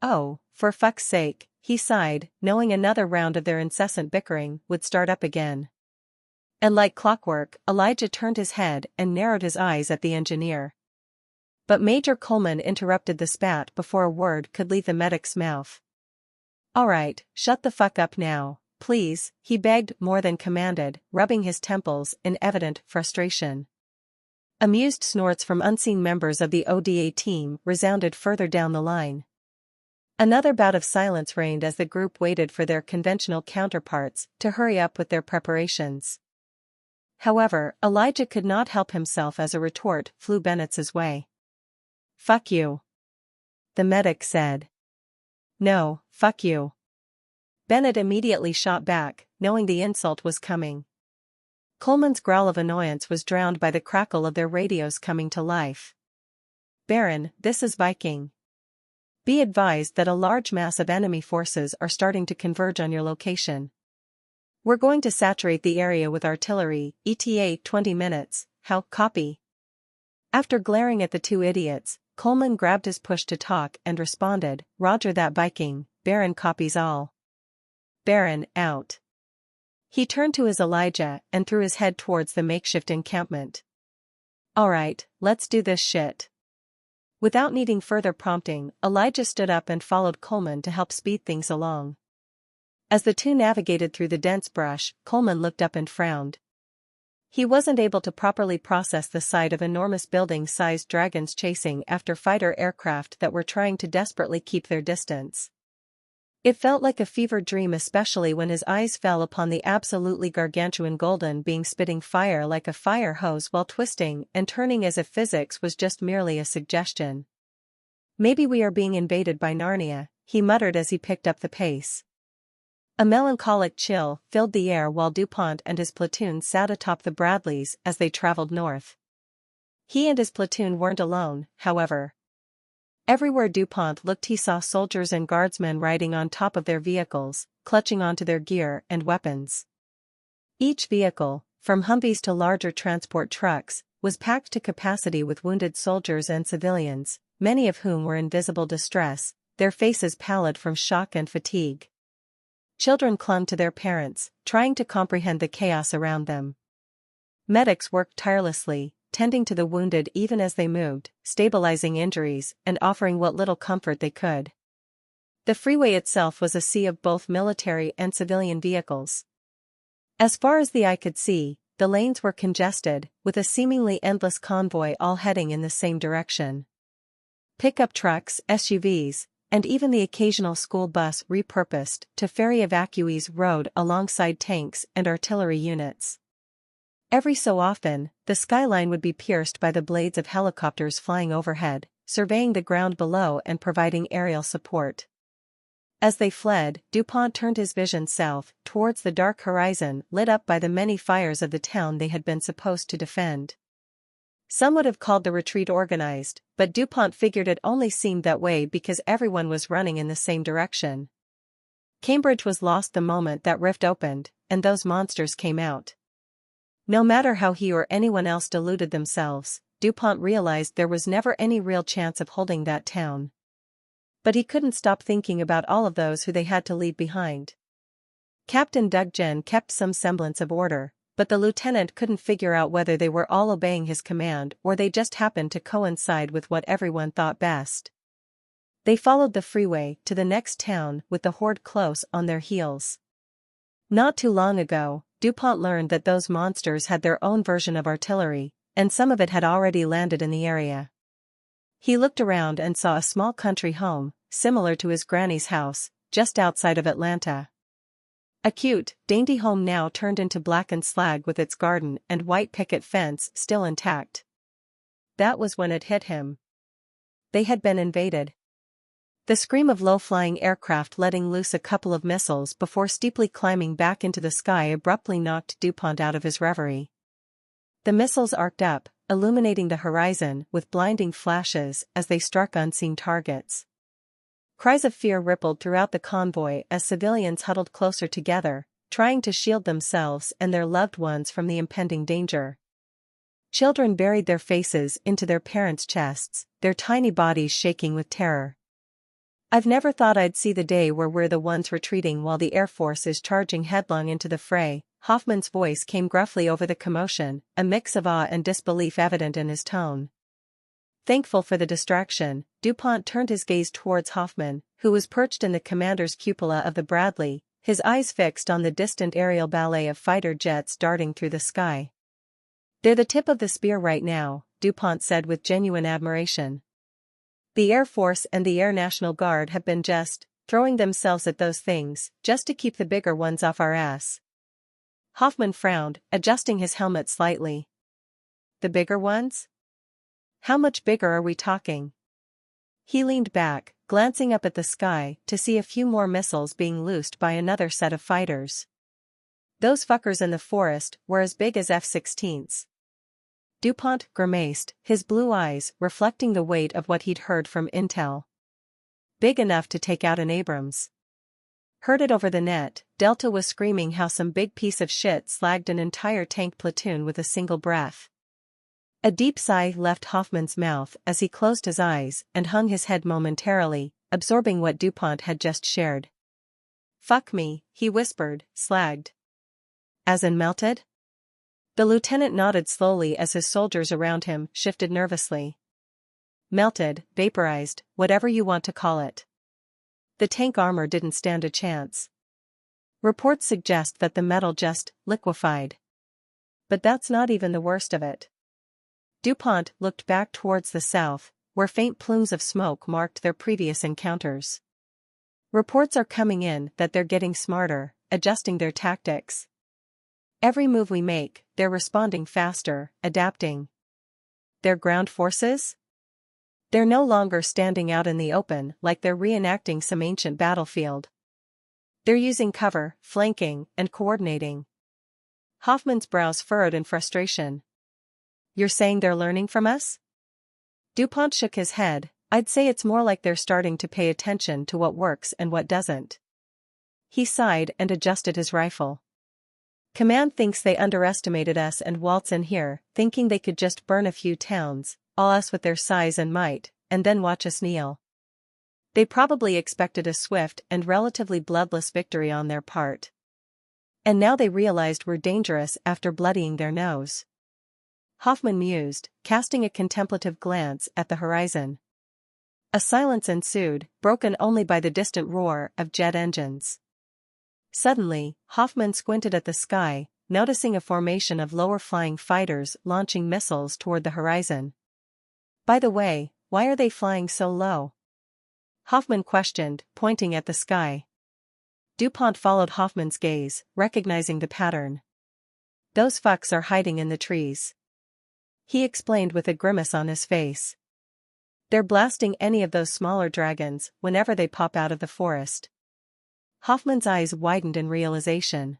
Oh, for fuck's sake, he sighed, knowing another round of their incessant bickering would start up again. And like clockwork, Elijah turned his head and narrowed his eyes at the engineer. But Major Coleman interrupted the spat before a word could leave the medic's mouth. All right, shut the fuck up now, please, he begged more than commanded, rubbing his temples in evident frustration. Amused snorts from unseen members of the ODA team resounded further down the line. Another bout of silence reigned as the group waited for their conventional counterparts to hurry up with their preparations. However, Elijah could not help himself as a retort flew Bennett's way. Fuck you. The medic said. No, fuck you. Bennett immediately shot back, knowing the insult was coming. Coleman's growl of annoyance was drowned by the crackle of their radios coming to life. Baron, this is Viking. Be advised that a large mass of enemy forces are starting to converge on your location. We're going to saturate the area with artillery, ETA 20 minutes, how copy? After glaring at the two idiots, Coleman grabbed his push-to-talk and responded, Roger that Viking, Baron copies all. Baron, out. He turned to his Elijah and threw his head towards the makeshift encampment. Alright, let's do this shit. Without needing further prompting, Elijah stood up and followed Coleman to help speed things along. As the two navigated through the dense brush, Coleman looked up and frowned. He wasn't able to properly process the sight of enormous building-sized dragons chasing after fighter aircraft that were trying to desperately keep their distance. It felt like a fevered dream, especially when his eyes fell upon the absolutely gargantuan golden being spitting fire like a fire hose while twisting and turning as if physics was just merely a suggestion. "Maybe we are being invaded by Narnia," he muttered as he picked up the pace. A melancholic chill filled the air while DuPont and his platoon sat atop the Bradleys as they traveled north. He and his platoon weren't alone, however. Everywhere DuPont looked he saw soldiers and guardsmen riding on top of their vehicles, clutching onto their gear and weapons. Each vehicle, from Humvees to larger transport trucks, was packed to capacity with wounded soldiers and civilians, many of whom were in visible distress, their faces pallid from shock and fatigue. Children clung to their parents, trying to comprehend the chaos around them. Medics worked tirelessly, tending to the wounded even as they moved, stabilizing injuries, and offering what little comfort they could. The freeway itself was a sea of both military and civilian vehicles. As far as the eye could see, the lanes were congested, with a seemingly endless convoy all heading in the same direction. Pickup trucks, SUVs, and even the occasional school bus repurposed to ferry evacuees rode alongside tanks and artillery units. Every so often, the skyline would be pierced by the blades of helicopters flying overhead, surveying the ground below and providing aerial support. As they fled, DuPont turned his vision south, towards the dark horizon lit up by the many fires of the town they had been supposed to defend. Some would have called the retreat organized, but DuPont figured it only seemed that way because everyone was running in the same direction. Cambridge was lost the moment that rift opened, and those monsters came out. No matter how he or anyone else deluded themselves, DuPont realized there was never any real chance of holding that town. But he couldn't stop thinking about all of those who they had to leave behind. Captain Duggan kept some semblance of order, but the lieutenant couldn't figure out whether they were all obeying his command or they just happened to coincide with what everyone thought best. They followed the freeway to the next town with the horde close on their heels. Not too long ago, DuPont learned that those monsters had their own version of artillery, and some of it had already landed in the area. He looked around and saw a small country home, similar to his granny's house, just outside of Atlanta. A cute, dainty home now turned into blackened slag with its garden and white picket fence still intact. That was when it hit him. They had been invaded. The scream of low-flying aircraft letting loose a couple of missiles before steeply climbing back into the sky abruptly knocked DuPont out of his reverie. The missiles arced up, illuminating the horizon with blinding flashes as they struck unseen targets. Cries of fear rippled throughout the convoy as civilians huddled closer together, trying to shield themselves and their loved ones from the impending danger. Children buried their faces into their parents' chests, their tiny bodies shaking with terror. "I've never thought I'd see the day where we're the ones retreating while the Air Force is charging headlong into the fray." Hoffman's voice came gruffly over the commotion, a mix of awe and disbelief evident in his tone. Thankful for the distraction, DuPont turned his gaze towards Hoffman, who was perched in the commander's cupola of the Bradley, his eyes fixed on the distant aerial ballet of fighter jets darting through the sky. "They're the tip of the spear right now," DuPont said with genuine admiration. "The Air Force and the Air National Guard have been just throwing themselves at those things, just to keep the bigger ones off our ass." Hoffman frowned, adjusting his helmet slightly. "The bigger ones? How much bigger are we talking?" He leaned back, glancing up at the sky to see a few more missiles being loosed by another set of fighters. "Those fuckers in the forest were as big as F-16s. DuPont grimaced, his blue eyes reflecting the weight of what he'd heard from intel. "Big enough to take out an Abrams." Heard it over the net, Delta was screaming how some big piece of shit slagged an entire tank platoon with a single breath. A deep sigh left Hoffman's mouth as he closed his eyes and hung his head momentarily, absorbing what DuPont had just shared. "Fuck me," he whispered, "slagged. As in melted?" The lieutenant nodded slowly as his soldiers around him shifted nervously. melted, vaporized, whatever you want to call it. The tank armor didn't stand a chance. Reports suggest that the metal just liquefied. But that's not even the worst of it. DuPont looked back towards the south, where faint plumes of smoke marked their previous encounters. Reports are coming in that they're getting smarter, adjusting their tactics. Every move we make, they're responding faster, adapting. Their ground forces? They're no longer standing out in the open like they're reenacting some ancient battlefield. They're using cover, flanking, and coordinating. Hoffman's brows furrowed in frustration. You're saying they're learning from us? DuPont shook his head. I'd say it's more like they're starting to pay attention to what works and what doesn't. He sighed and adjusted his rifle. Command thinks they underestimated us and waltz in here, thinking they could just burn a few towns, all us with their size and might, and then watch us kneel. They probably expected a swift and relatively bloodless victory on their part. And now they realized we're dangerous after bloodying their nose. Hoffman mused, casting a contemplative glance at the horizon. A silence ensued, broken only by the distant roar of jet engines. Suddenly, Hoffman squinted at the sky, noticing a formation of lower-flying fighters launching missiles toward the horizon. By the way, why are they flying so low? Hoffman questioned, pointing at the sky. DuPont followed Hoffman's gaze, recognizing the pattern. Those fucks are hiding in the trees. He explained with a grimace on his face. They're blasting any of those smaller dragons whenever they pop out of the forest. Hoffman's eyes widened in realization.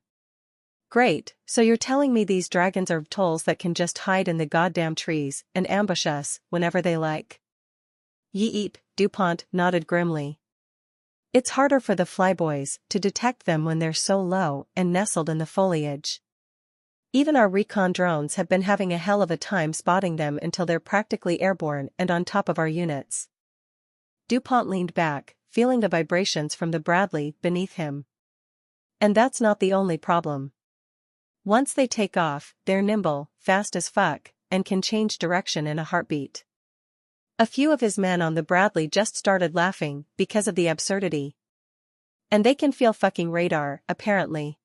Great, so you're telling me these dragons are tolls that can just hide in the goddamn trees and ambush us whenever they like? Yeep, DuPont nodded grimly. It's harder for the flyboys to detect them when they're so low and nestled in the foliage. Even our recon drones have been having a hell of a time spotting them until they're practically airborne and on top of our units. DuPont leaned back, feeling the vibrations from the Bradley beneath him. And that's not the only problem. Once they take off, they're nimble, fast as fuck, and can change direction in a heartbeat. A few of his men on the Bradley just started laughing because of the absurdity. And they can feel fucking radar, apparently.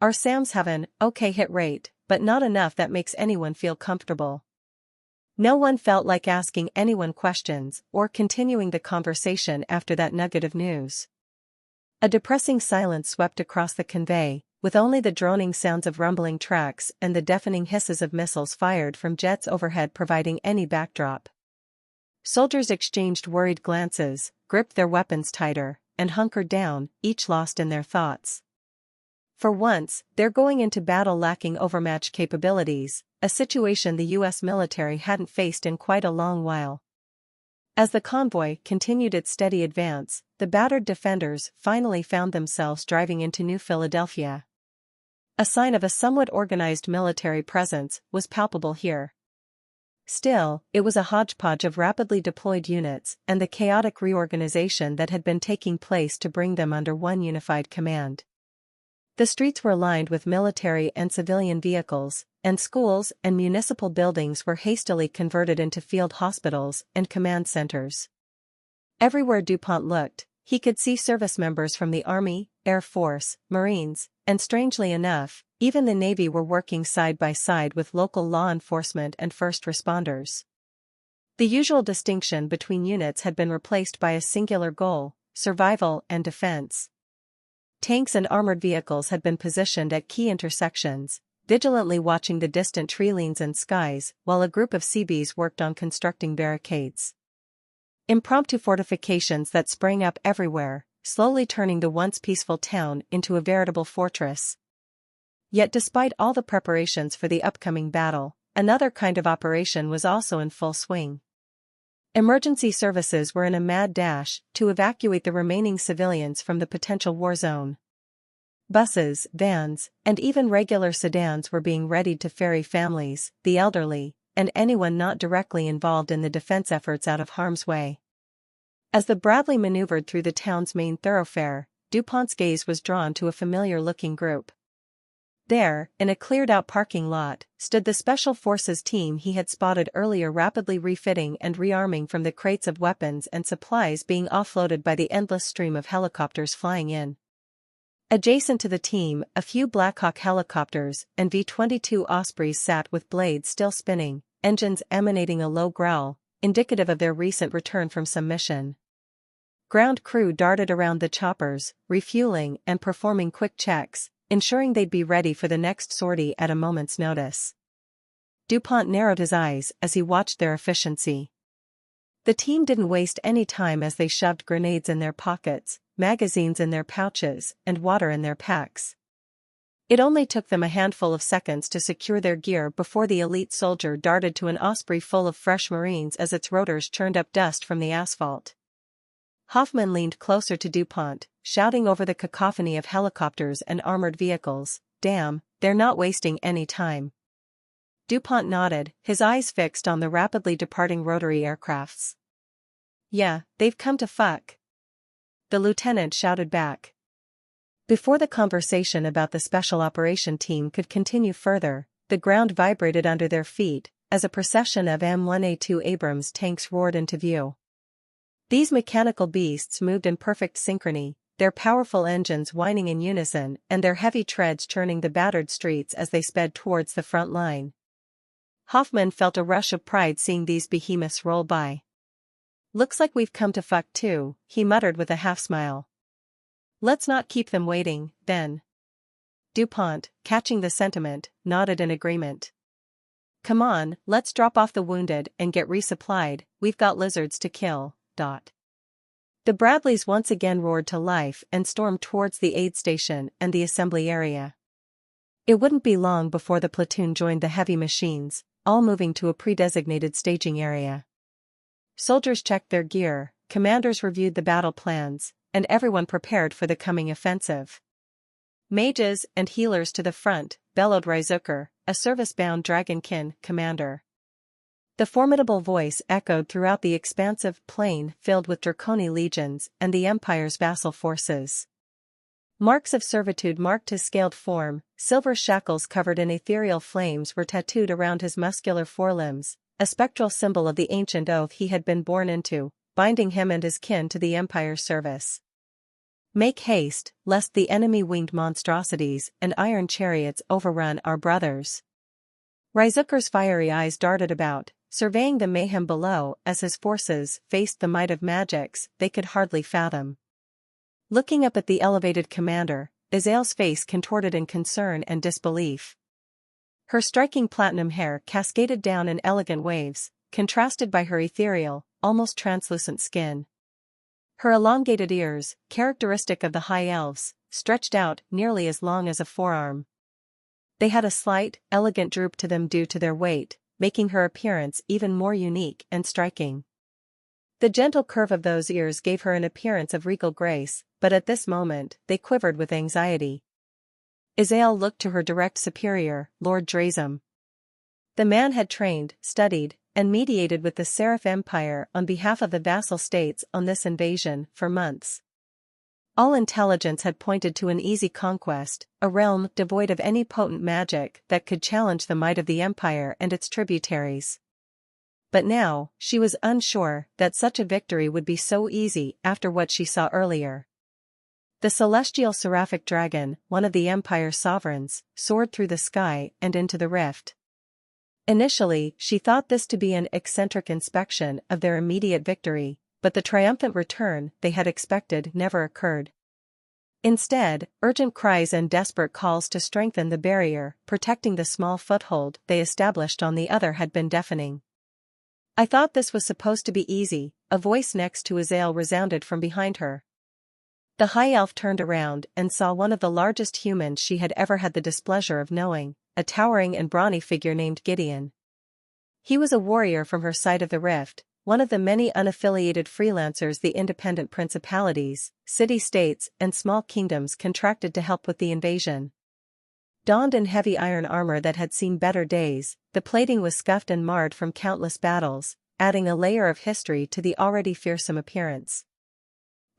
Our SAMs have an okay hit rate, but not enough that makes anyone feel comfortable. No one felt like asking anyone questions or continuing the conversation after that nugget of news. A depressing silence swept across the convey, with only the droning sounds of rumbling tracks and the deafening hisses of missiles fired from jets overhead providing any backdrop. Soldiers exchanged worried glances, gripped their weapons tighter, and hunkered down, each lost in their thoughts. For once, they're going into battle lacking overmatch capabilities, a situation the U.S. military hadn't faced in quite a long while. As the convoy continued its steady advance, the battered defenders finally found themselves driving into New Philadelphia. A sign of a somewhat organized military presence was palpable here. Still, it was a hodgepodge of rapidly deployed units and the chaotic reorganization that had been taking place to bring them under one unified command. The streets were lined with military and civilian vehicles, and schools and municipal buildings were hastily converted into field hospitals and command centers. Everywhere DuPont looked, he could see service members from the Army, Air Force, Marines, and strangely enough, even the Navy were working side by side with local law enforcement and first responders. The usual distinction between units had been replaced by a singular goal: survival and defense. Tanks and armored vehicles had been positioned at key intersections, vigilantly watching the distant tree lanes and skies, while a group of Seabees worked on constructing barricades. Impromptu fortifications that sprang up everywhere, slowly turning the once peaceful town into a veritable fortress. Yet despite all the preparations for the upcoming battle, another kind of operation was also in full swing. Emergency services were in a mad dash to evacuate the remaining civilians from the potential war zone. Buses, vans, and even regular sedans were being readied to ferry families, the elderly, and anyone not directly involved in the defense efforts out of harm's way. As the Bradley maneuvered through the town's main thoroughfare, DuPont's gaze was drawn to a familiar-looking group. There, in a cleared-out parking lot, stood the Special Forces team he had spotted earlier, rapidly refitting and rearming from the crates of weapons and supplies being offloaded by the endless stream of helicopters flying in. Adjacent to the team, a few Blackhawk helicopters and V-22 Ospreys sat with blades still spinning, engines emanating a low growl, indicative of their recent return from some mission. Ground crew darted around the choppers, refueling and performing quick checks, ensuring they'd be ready for the next sortie at a moment's notice. DuPont narrowed his eyes as he watched their efficiency. The team didn't waste any time as they shoved grenades in their pockets, magazines in their pouches, and water in their packs. It only took them a handful of seconds to secure their gear before the elite soldier darted to an Osprey full of fresh Marines as its rotors churned up dust from the asphalt. Hoffman leaned closer to DuPont, shouting over the cacophony of helicopters and armored vehicles, "Damn, they're not wasting any time." DuPont nodded, his eyes fixed on the rapidly departing rotary aircrafts. "Yeah, they've come to fuck," the lieutenant shouted back. Before the conversation about the special operation team could continue further, the ground vibrated under their feet as a procession of M1A2 Abrams tanks roared into view. These mechanical beasts moved in perfect synchrony, their powerful engines whining in unison and their heavy treads churning the battered streets as they sped towards the front line. Hoffman felt a rush of pride seeing these behemoths roll by. "Looks like we've come to fuck too," he muttered with a half-smile. "Let's not keep them waiting, then." DuPont, catching the sentiment, nodded in agreement. "Come on, let's drop off the wounded and get resupplied, we've got lizards to kill." The Bradleys once again roared to life and stormed towards the aid station and the assembly area. It wouldn't be long before the platoon joined the heavy machines, all moving to a pre-designated staging area. Soldiers checked their gear, commanders reviewed the battle plans, and everyone prepared for the coming offensive. "Mages and healers to the front," bellowed Ryzucker, a service-bound Dragonkin commander. The formidable voice echoed throughout the expansive plain filled with Draconi legions and the Empire's vassal forces. Marks of servitude marked his scaled form, silver shackles covered in ethereal flames were tattooed around his muscular forelimbs, a spectral symbol of the ancient oath he had been born into, binding him and his kin to the Empire's service. "Make haste, lest the enemy-winged monstrosities and iron chariots overrun our brothers." Ryzucker's fiery eyes darted about, surveying the mayhem below as his forces faced the might of magics they could hardly fathom. Looking up at the elevated commander, Azale's face contorted in concern and disbelief. Her striking platinum hair cascaded down in elegant waves, contrasted by her ethereal, almost translucent skin. Her elongated ears, characteristic of the High Elves, stretched out nearly as long as a forearm. They had a slight, elegant droop to them due to their weight, making her appearance even more unique and striking. The gentle curve of those ears gave her an appearance of regal grace, but at this moment, they quivered with anxiety. Azale looked to her direct superior, Lord Drazum. The man had trained, studied, and mediated with the Seraph Empire on behalf of the vassal states on this invasion for months. All intelligence had pointed to an easy conquest, a realm devoid of any potent magic that could challenge the might of the Empire and its tributaries. But now, she was unsure that such a victory would be so easy after what she saw earlier. The celestial seraphic dragon, one of the Empire's sovereigns, soared through the sky and into the rift. Initially, she thought this to be an eccentric inspection of their immediate victory, but the triumphant return they had expected never occurred. Instead, urgent cries and desperate calls to strengthen the barrier protecting the small foothold they established on the other had been deafening. "I thought this was supposed to be easy," a voice next to Azale resounded from behind her. The High Elf turned around and saw one of the largest humans she had ever had the displeasure of knowing, a towering and brawny figure named Gideon. He was a warrior from her side of the rift, one of the many unaffiliated freelancers the independent principalities, city-states and small kingdoms contracted to help with the invasion. Donned in heavy iron armor that had seen better days, the plating was scuffed and marred from countless battles, adding a layer of history to the already fearsome appearance.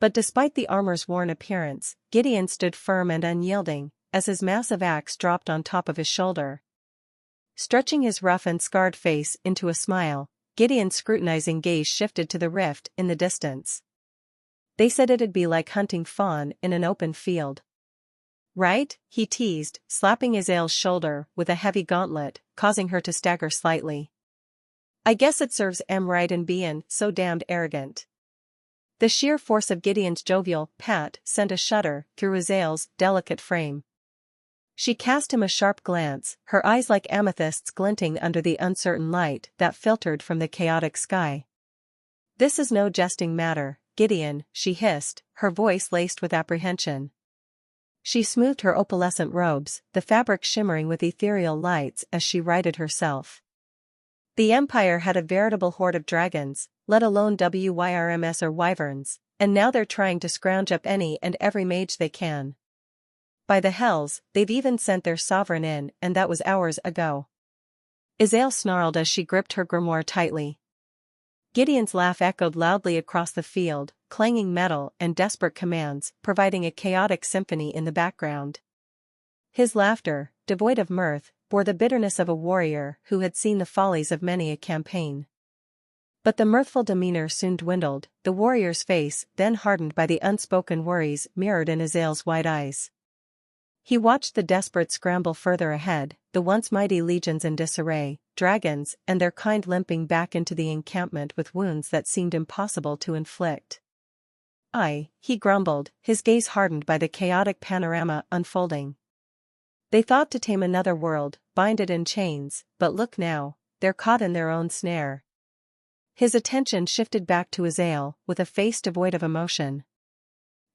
But despite the armor's worn appearance, Gideon stood firm and unyielding, as his massive axe dropped on top of his shoulder. Stretching his rough and scarred face into a smile, Gideon's scrutinizing gaze shifted to the rift in the distance. They said it'd be like hunting fawn in an open field. Right? He teased, slapping Azale's shoulder with a heavy gauntlet, causing her to stagger slightly. I guess it serves em right in bein' so damned arrogant. The sheer force of Gideon's jovial pat sent a shudder through Azale's delicate frame. She cast him a sharp glance, her eyes like amethysts glinting under the uncertain light that filtered from the chaotic sky. This is no jesting matter, Gideon, she hissed, her voice laced with apprehension. She smoothed her opalescent robes, the fabric shimmering with ethereal lights as she righted herself. The Empire had a veritable horde of dragons, let alone WYRMS or wyverns, and now they're trying to scrounge up any and every mage they can. By the hells, they've even sent their sovereign in, and that was hours ago. Azale snarled as she gripped her grimoire tightly. Gideon's laugh echoed loudly across the field, clanging metal and desperate commands, providing a chaotic symphony in the background. His laughter, devoid of mirth, bore the bitterness of a warrior who had seen the follies of many a campaign. But the mirthful demeanor soon dwindled, the warrior's face, then hardened by the unspoken worries, mirrored in Azale's wide eyes. He watched the desperate scramble further ahead, the once mighty legions in disarray, dragons and their kind limping back into the encampment with wounds that seemed impossible to inflict. He grumbled, his gaze hardened by the chaotic panorama unfolding. They thought to tame another world, bind it in chains, but look now, they're caught in their own snare. His attention shifted back to Azale, with a face devoid of emotion.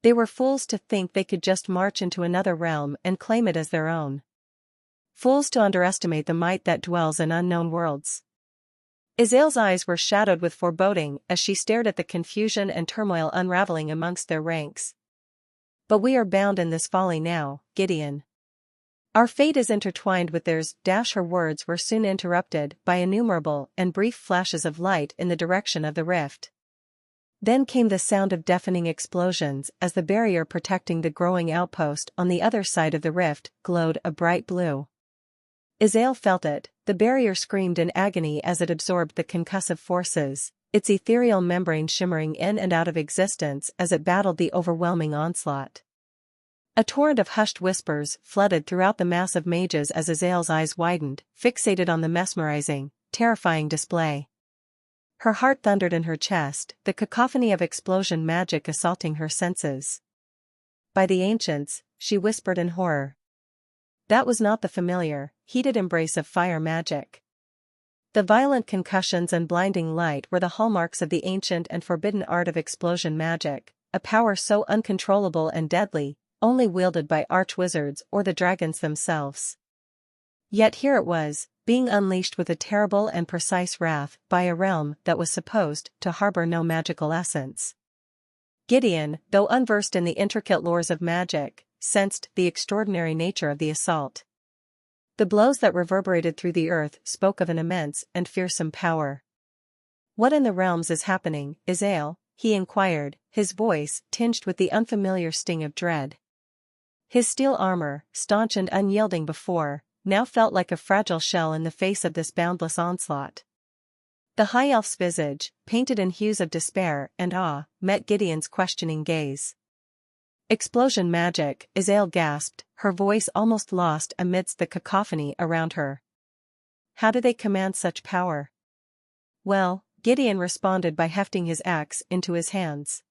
They were fools to think they could just march into another realm and claim it as their own. Fools to underestimate the might that dwells in unknown worlds. Azale's eyes were shadowed with foreboding as she stared at the confusion and turmoil unraveling amongst their ranks. But we are bound in this folly now, Gideon. Our fate is intertwined with theirs. Her words were soon interrupted by innumerable and brief flashes of light in the direction of the rift. Then came the sound of deafening explosions as the barrier protecting the growing outpost on the other side of the rift glowed a bright blue. Azale felt it, the barrier screamed in agony as it absorbed the concussive forces, its ethereal membrane shimmering in and out of existence as it battled the overwhelming onslaught. A torrent of hushed whispers flooded throughout the mass of mages as Azale's eyes widened, fixated on the mesmerizing, terrifying display. Her heart thundered in her chest, the cacophony of explosion magic assaulting her senses. By the ancients, she whispered in horror. That was not the familiar, heated embrace of fire magic. The violent concussions and blinding light were the hallmarks of the ancient and forbidden art of explosion magic, a power so uncontrollable and deadly, only wielded by archwizards or the dragons themselves. Yet here it was, being unleashed with a terrible and precise wrath by a realm that was supposed to harbor no magical essence. Gideon, though unversed in the intricate lores of magic, sensed the extraordinary nature of the assault. The blows that reverberated through the earth spoke of an immense and fearsome power. What in the realms is happening, Azale? He inquired, his voice tinged with the unfamiliar sting of dread. His steel armor, staunch and unyielding before, now felt like a fragile shell in the face of this boundless onslaught. The high elf's visage, painted in hues of despair and awe, met Gideon's questioning gaze. Explosion magic, Azale gasped, her voice almost lost amidst the cacophony around her. How do they command such power? Well, Gideon responded by hefting his axe into his hands.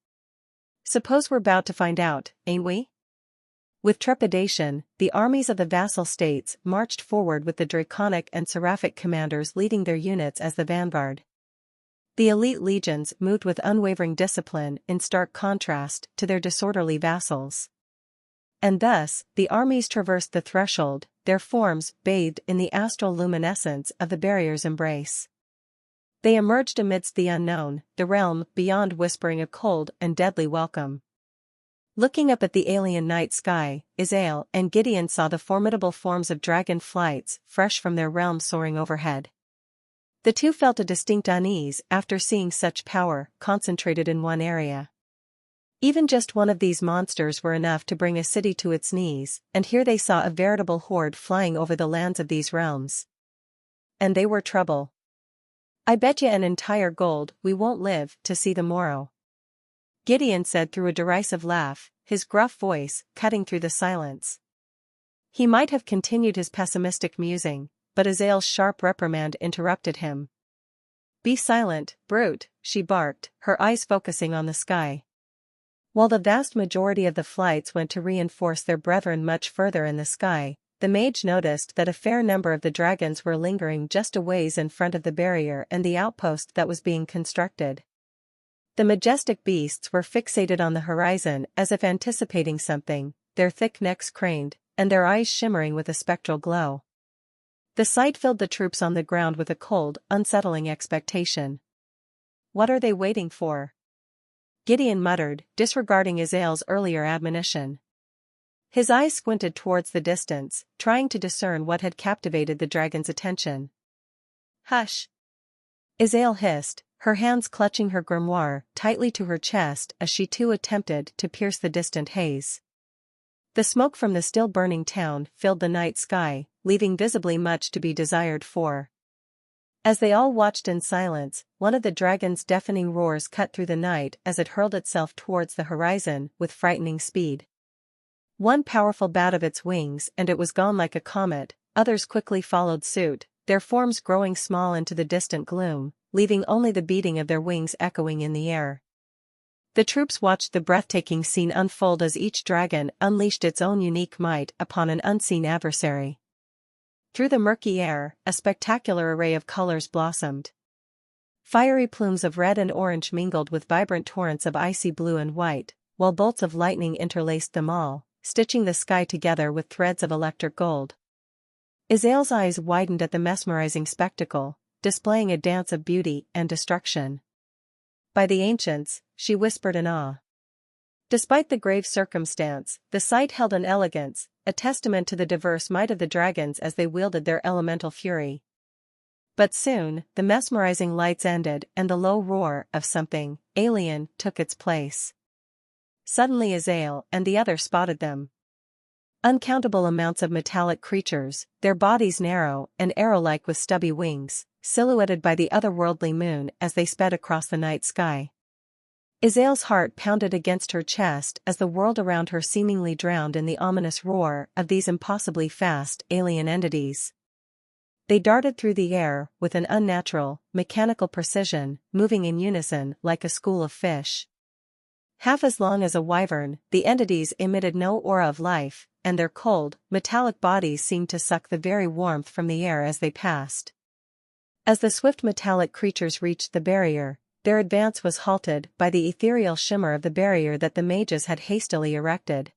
Suppose we're about to find out, ain't we? With trepidation, the armies of the vassal states marched forward with the draconic and seraphic commanders leading their units as the vanguard. The elite legions moved with unwavering discipline in stark contrast to their disorderly vassals. And thus, the armies traversed the threshold, their forms bathed in the astral luminescence of the barrier's embrace. They emerged amidst the unknown, the realm beyond whispering a cold and deadly welcome. Looking up at the alien night sky, Azale and Gideon saw the formidable forms of dragon flights fresh from their realm soaring overhead. The two felt a distinct unease after seeing such power concentrated in one area. Even just one of these monsters were enough to bring a city to its knees, and here they saw a veritable horde flying over the lands of these realms. And they were trouble. "I bet you an entire gold we won't live to see the morrow," Gideon said through a derisive laugh, his gruff voice cutting through the silence. He might have continued his pessimistic musing, but Azael's sharp reprimand interrupted him. "Be silent, brute," she barked, her eyes focusing on the sky. While the vast majority of the flights went to reinforce their brethren much further in the sky, the mage noticed that a fair number of the dragons were lingering just a ways in front of the barrier and the outpost that was being constructed. The majestic beasts were fixated on the horizon as if anticipating something, their thick necks craned, and their eyes shimmering with a spectral glow. The sight filled the troops on the ground with a cold, unsettling expectation. "What are they waiting for?" Gideon muttered, disregarding Azael's earlier admonition. His eyes squinted towards the distance, trying to discern what had captivated the dragon's attention. "Hush!" Azael hissed, her hands clutching her grimoire tightly to her chest as she too attempted to pierce the distant haze. The smoke from the still-burning town filled the night sky, leaving visibly much to be desired for. As they all watched in silence, one of the dragon's deafening roars cut through the night as it hurled itself towards the horizon with frightening speed. One powerful bat of its wings and it was gone like a comet, others quickly followed suit, their forms growing small into the distant gloom, leaving only the beating of their wings echoing in the air. The troops watched the breathtaking scene unfold as each dragon unleashed its own unique might upon an unseen adversary. Through the murky air, a spectacular array of colors blossomed. Fiery plumes of red and orange mingled with vibrant torrents of icy blue and white, while bolts of lightning interlaced them all, stitching the sky together with threads of electric gold. Azael's eyes widened at the mesmerizing spectacle, displaying a dance of beauty and destruction. "By the ancients," she whispered in awe. Despite the grave circumstance, the sight held an elegance, a testament to the diverse might of the dragons as they wielded their elemental fury. But soon, the mesmerizing lights ended and the low roar of something alien took its place. Suddenly Azael and the others spotted them. Uncountable amounts of metallic creatures, their bodies narrow and arrow-like with stubby wings, silhouetted by the otherworldly moon as they sped across the night sky. Azael's heart pounded against her chest as the world around her seemingly drowned in the ominous roar of these impossibly fast alien entities. They darted through the air with an unnatural, mechanical precision, moving in unison like a school of fish. Half as long as a wyvern, the entities emitted no aura of life, and their cold, metallic bodies seemed to suck the very warmth from the air as they passed. As the swift metallic creatures reached the barrier, their advance was halted by the ethereal shimmer of the barrier that the mages had hastily erected.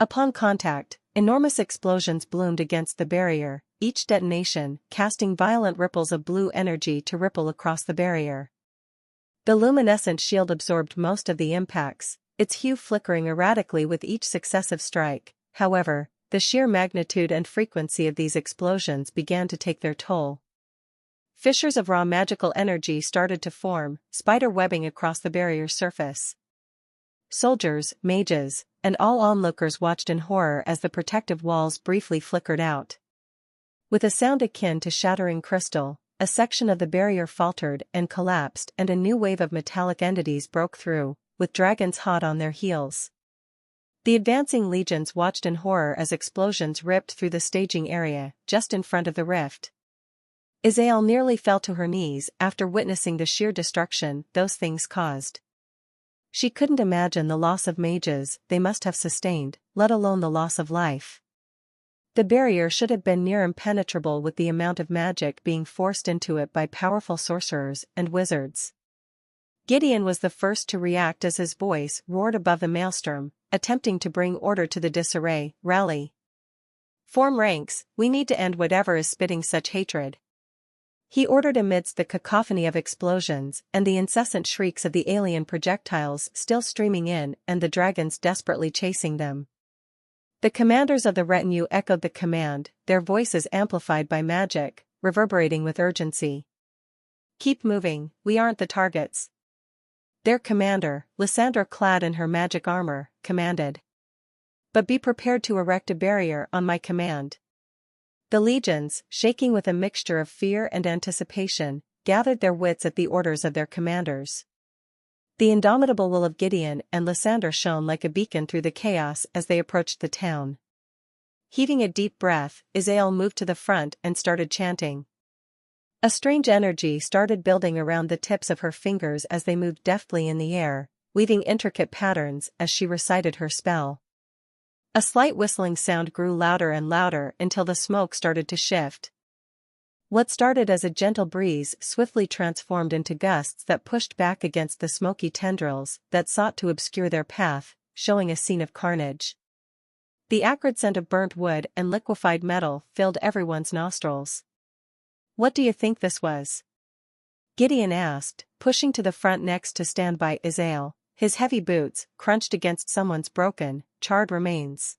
Upon contact, enormous explosions bloomed against the barrier, each detonation casting violent ripples of blue energy to ripple across the barrier. The luminescent shield absorbed most of the impacts, its hue flickering erratically with each successive strike. However, the sheer magnitude and frequency of these explosions began to take their toll. Fissures of raw magical energy started to form, spider webbing across the barrier's surface. Soldiers, mages, and all onlookers watched in horror as the protective walls briefly flickered out. With a sound akin to shattering crystal, a section of the barrier faltered and collapsed and a new wave of metallic entities broke through, with dragons hot on their heels. The advancing legions watched in horror as explosions ripped through the staging area, just in front of the rift. Azael nearly fell to her knees after witnessing the sheer destruction those things caused. She couldn't imagine the loss of mages they must have sustained, let alone the loss of life. The barrier should have been near impenetrable with the amount of magic being forced into it by powerful sorcerers and wizards. Gideon was the first to react as his voice roared above the maelstrom, attempting to bring order to the disarray. "Rally! Form ranks, we need to end whatever is spitting such hatred," he ordered amidst the cacophony of explosions and the incessant shrieks of the alien projectiles still streaming in and the dragons desperately chasing them. The commanders of the retinue echoed the command, their voices amplified by magic, reverberating with urgency. "Keep moving, we aren't the targets." Their commander, Lysandra clad in her magic armor, commanded. But be prepared to erect a barrier on my command. The legions, shaking with a mixture of fear and anticipation, gathered their wits at the orders of their commanders. The indomitable will of Gideon and Lysandra shone like a beacon through the chaos as they approached the town. Heaving a deep breath, Izael moved to the front and started chanting. A strange energy started building around the tips of her fingers as they moved deftly in the air, weaving intricate patterns as she recited her spell. A slight whistling sound grew louder and louder until the smoke started to shift. What started as a gentle breeze swiftly transformed into gusts that pushed back against the smoky tendrils that sought to obscure their path, showing a scene of carnage. The acrid scent of burnt wood and liquefied metal filled everyone's nostrils. "What do you think this was?" Gideon asked, pushing to the front next to stand by Izael, his heavy boots crunched against someone's broken, charred remains.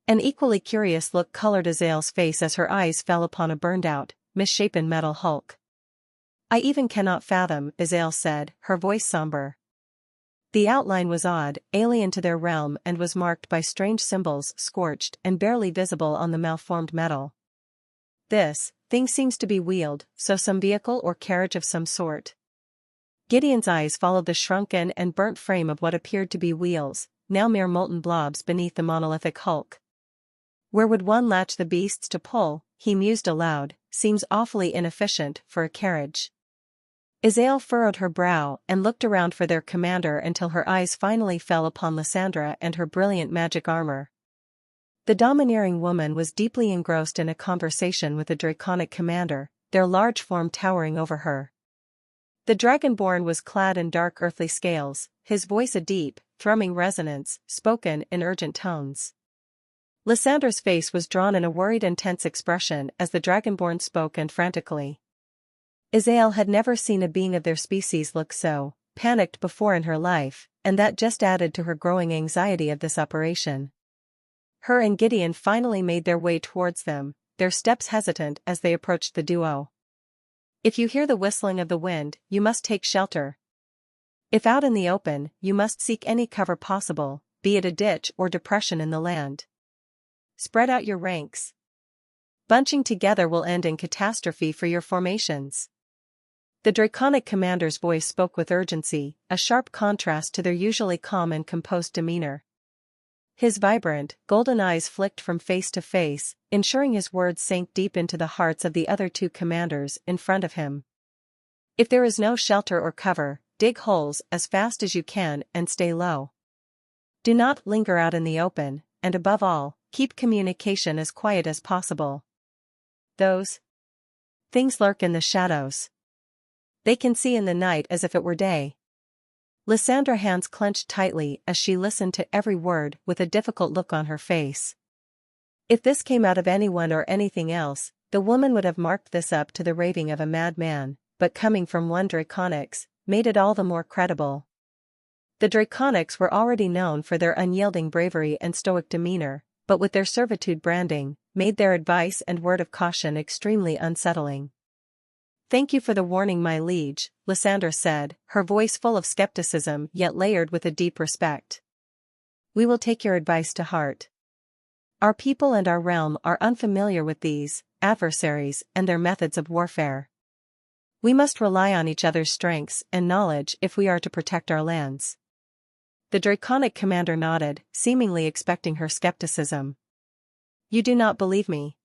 An equally curious look colored Izael's face as her eyes fell upon a burned-out, misshapen metal hulk. "I even cannot fathom," Izael said, her voice somber. The outline was odd, alien to their realm, and was marked by strange symbols scorched and barely visible on the malformed metal. "This thing seems to be wheeled, so some vehicle or carriage of some sort." Gideon's eyes followed the shrunken and burnt frame of what appeared to be wheels, now mere molten blobs beneath the monolithic hulk. "Where would one latch the beasts to pull?" he mused aloud. "Seems awfully inefficient for a carriage." Izael furrowed her brow and looked around for their commander until her eyes finally fell upon Lysandra and her brilliant magic armor. The domineering woman was deeply engrossed in a conversation with the draconic commander, their large form towering over her. The dragonborn was clad in dark earthly scales, his voice a deep, thrumming resonance, spoken in urgent tones. Lysandra's face was drawn in a worried and tense expression as the dragonborn spoke and frantically. Izael had never seen a being of their species look so panicked before in her life, and that just added to her growing anxiety of this operation. Her and Gideon finally made their way towards them, their steps hesitant as they approached the duo. "If you hear the whistling of the wind, you must take shelter. If out in the open, you must seek any cover possible, be it a ditch or depression in the land. Spread out your ranks. Bunching together will end in catastrophe for your formations." The draconic commander's voice spoke with urgency, a sharp contrast to their usually calm and composed demeanor. His vibrant, golden eyes flicked from face to face, ensuring his words sank deep into the hearts of the other two commanders in front of him. "If there is no shelter or cover, dig holes as fast as you can and stay low. Do not linger out in the open, and above all, keep communication as quiet as possible. Those things lurk in the shadows. They can see in the night as if it were day." Lysandra's hands clenched tightly as she listened to every word with a difficult look on her face. If this came out of anyone or anything else, the woman would have marked this up to the raving of a madman, but coming from one Draconics, made it all the more credible. The Draconics were already known for their unyielding bravery and stoic demeanor, but with their servitude branding, made their advice and word of caution extremely unsettling. "Thank you for the warning, my liege," Lysandra said, her voice full of skepticism yet layered with a deep respect. "We will take your advice to heart. Our people and our realm are unfamiliar with these adversaries and their methods of warfare. We must rely on each other's strengths and knowledge if we are to protect our lands." The draconic commander nodded, seemingly expecting her skepticism. "You do not believe me?"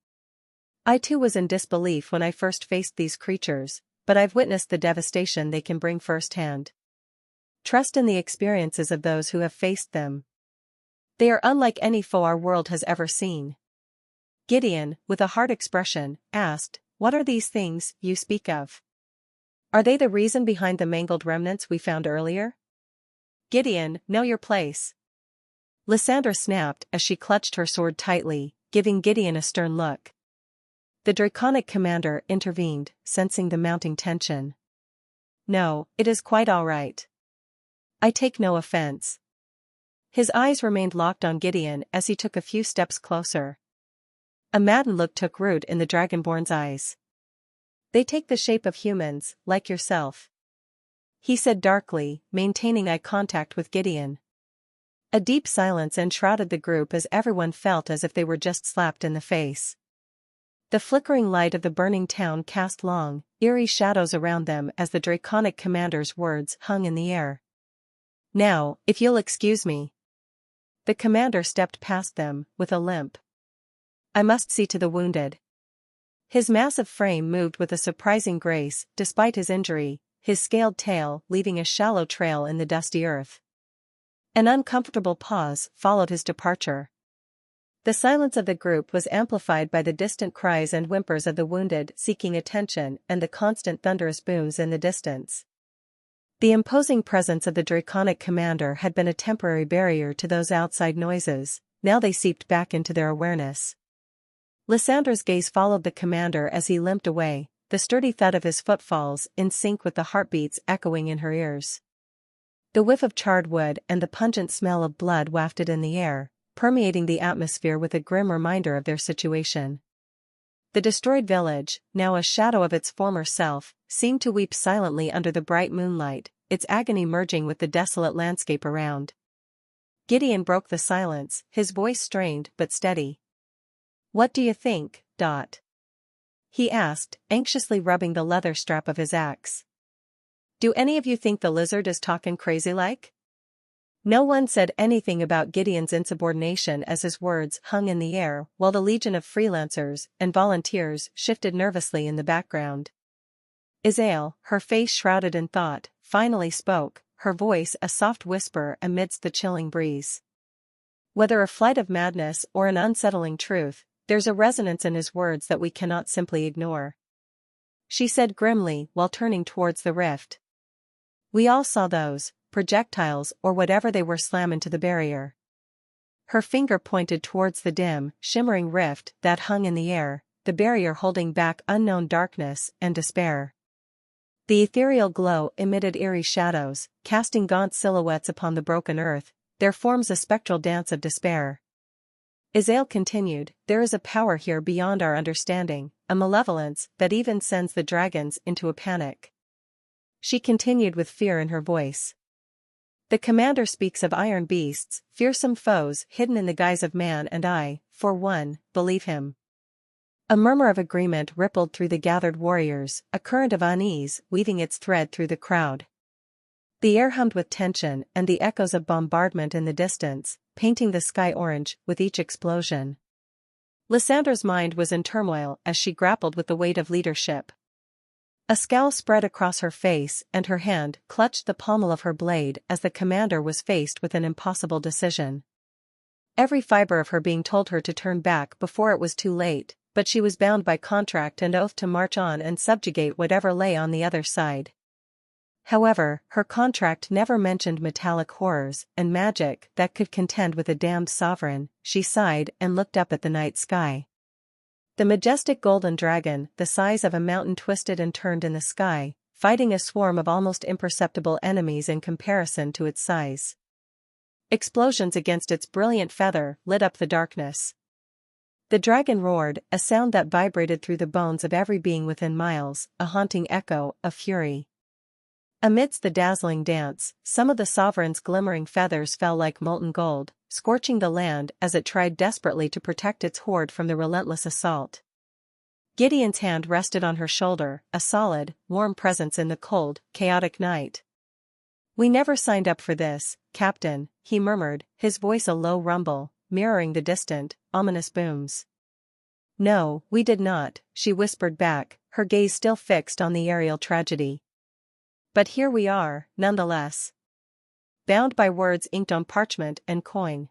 "I too was in disbelief when I first faced these creatures, but I've witnessed the devastation they can bring firsthand. Trust in the experiences of those who have faced them. They are unlike any foe our world has ever seen." Gideon, with a hard expression, asked, "What are these things you speak of? Are they the reason behind the mangled remnants we found earlier?" "Gideon, know your place," Lysandra snapped as she clutched her sword tightly, giving Gideon a stern look. The draconic commander intervened, sensing the mounting tension. "No, it is quite all right. I take no offense." His eyes remained locked on Gideon as he took a few steps closer. A maddened look took root in the dragonborn's eyes. "They take the shape of humans, like yourself. he said darkly, maintaining eye contact with Gideon. A deep silence enshrouded the group as everyone felt as if they were just slapped in the face. The flickering light of the burning town cast long, eerie shadows around them as the draconic commander's words hung in the air. "Now, if you'll excuse me." The commander stepped past them, with a limp. "I must see to the wounded." His massive frame moved with a surprising grace, despite his injury, his scaled tail leaving a shallow trail in the dusty earth. An uncomfortable pause followed his departure. The silence of the group was amplified by the distant cries and whimpers of the wounded seeking attention and the constant thunderous booms in the distance. The imposing presence of the draconic commander had been a temporary barrier to those outside noises, now they seeped back into their awareness. Lysandra's gaze followed the commander as he limped away, the sturdy thud of his footfalls in sync with the heartbeats echoing in her ears. The whiff of charred wood and the pungent smell of blood wafted in the air, permeating the atmosphere with a grim reminder of their situation. The destroyed village, now a shadow of its former self, seemed to weep silently under the bright moonlight, its agony merging with the desolate landscape around. Gideon broke the silence, his voice strained but steady. "What do you think, Dot?" he asked, anxiously rubbing the leather strap of his axe. "Do any of you think the lizard is talkin' crazy-like?" No one said anything about Gideon's insubordination as his words hung in the air while the legion of freelancers and volunteers shifted nervously in the background. Isaelle, her face shrouded in thought, finally spoke, her voice a soft whisper amidst the chilling breeze. Whether a flight of madness or an unsettling truth, there's a resonance in his words that we cannot simply ignore. She said grimly while turning towards the rift. "We all saw those projectiles or whatever they were slam into the barrier." Her finger pointed towards the dim, shimmering rift that hung in the air, the barrier holding back unknown darkness and despair. The ethereal glow emitted eerie shadows, casting gaunt silhouettes upon the broken earth, their forms a spectral dance of despair. Isaelle continued, "There is a power here beyond our understanding, a malevolence that even sends the dragons into a panic." She continued with fear in her voice. "The commander speaks of iron beasts, fearsome foes hidden in the guise of man, and I, for one, believe him." A murmur of agreement rippled through the gathered warriors, a current of unease weaving its thread through the crowd. The air hummed with tension and the echoes of bombardment in the distance, painting the sky orange with each explosion. Lysandra's mind was in turmoil as she grappled with the weight of leadership. A scowl spread across her face and her hand clutched the pommel of her blade as the commander was faced with an impossible decision. Every fiber of her being told her to turn back before it was too late, but she was bound by contract and oath to march on and subjugate whatever lay on the other side. However, her contract never mentioned metallic horrors and magic that could contend with a damned sovereign. She sighed and looked up at the night sky. The majestic golden dragon, the size of a mountain, twisted and turned in the sky, fighting a swarm of almost imperceptible enemies in comparison to its size. Explosions against its brilliant feather lit up the darkness. The dragon roared, a sound that vibrated through the bones of every being within miles, a haunting echo of fury. Amidst the dazzling dance, some of the sovereign's glimmering feathers fell like molten gold, scorching the land as it tried desperately to protect its horde from the relentless assault. Gideon's hand rested on her shoulder, a solid, warm presence in the cold, chaotic night. "We never signed up for this, Captain," he murmured, his voice a low rumble, mirroring the distant, ominous booms. "No, we did not," she whispered back, her gaze still fixed on the aerial tragedy. "But here we are, nonetheless. Bound by words inked on parchment and coin."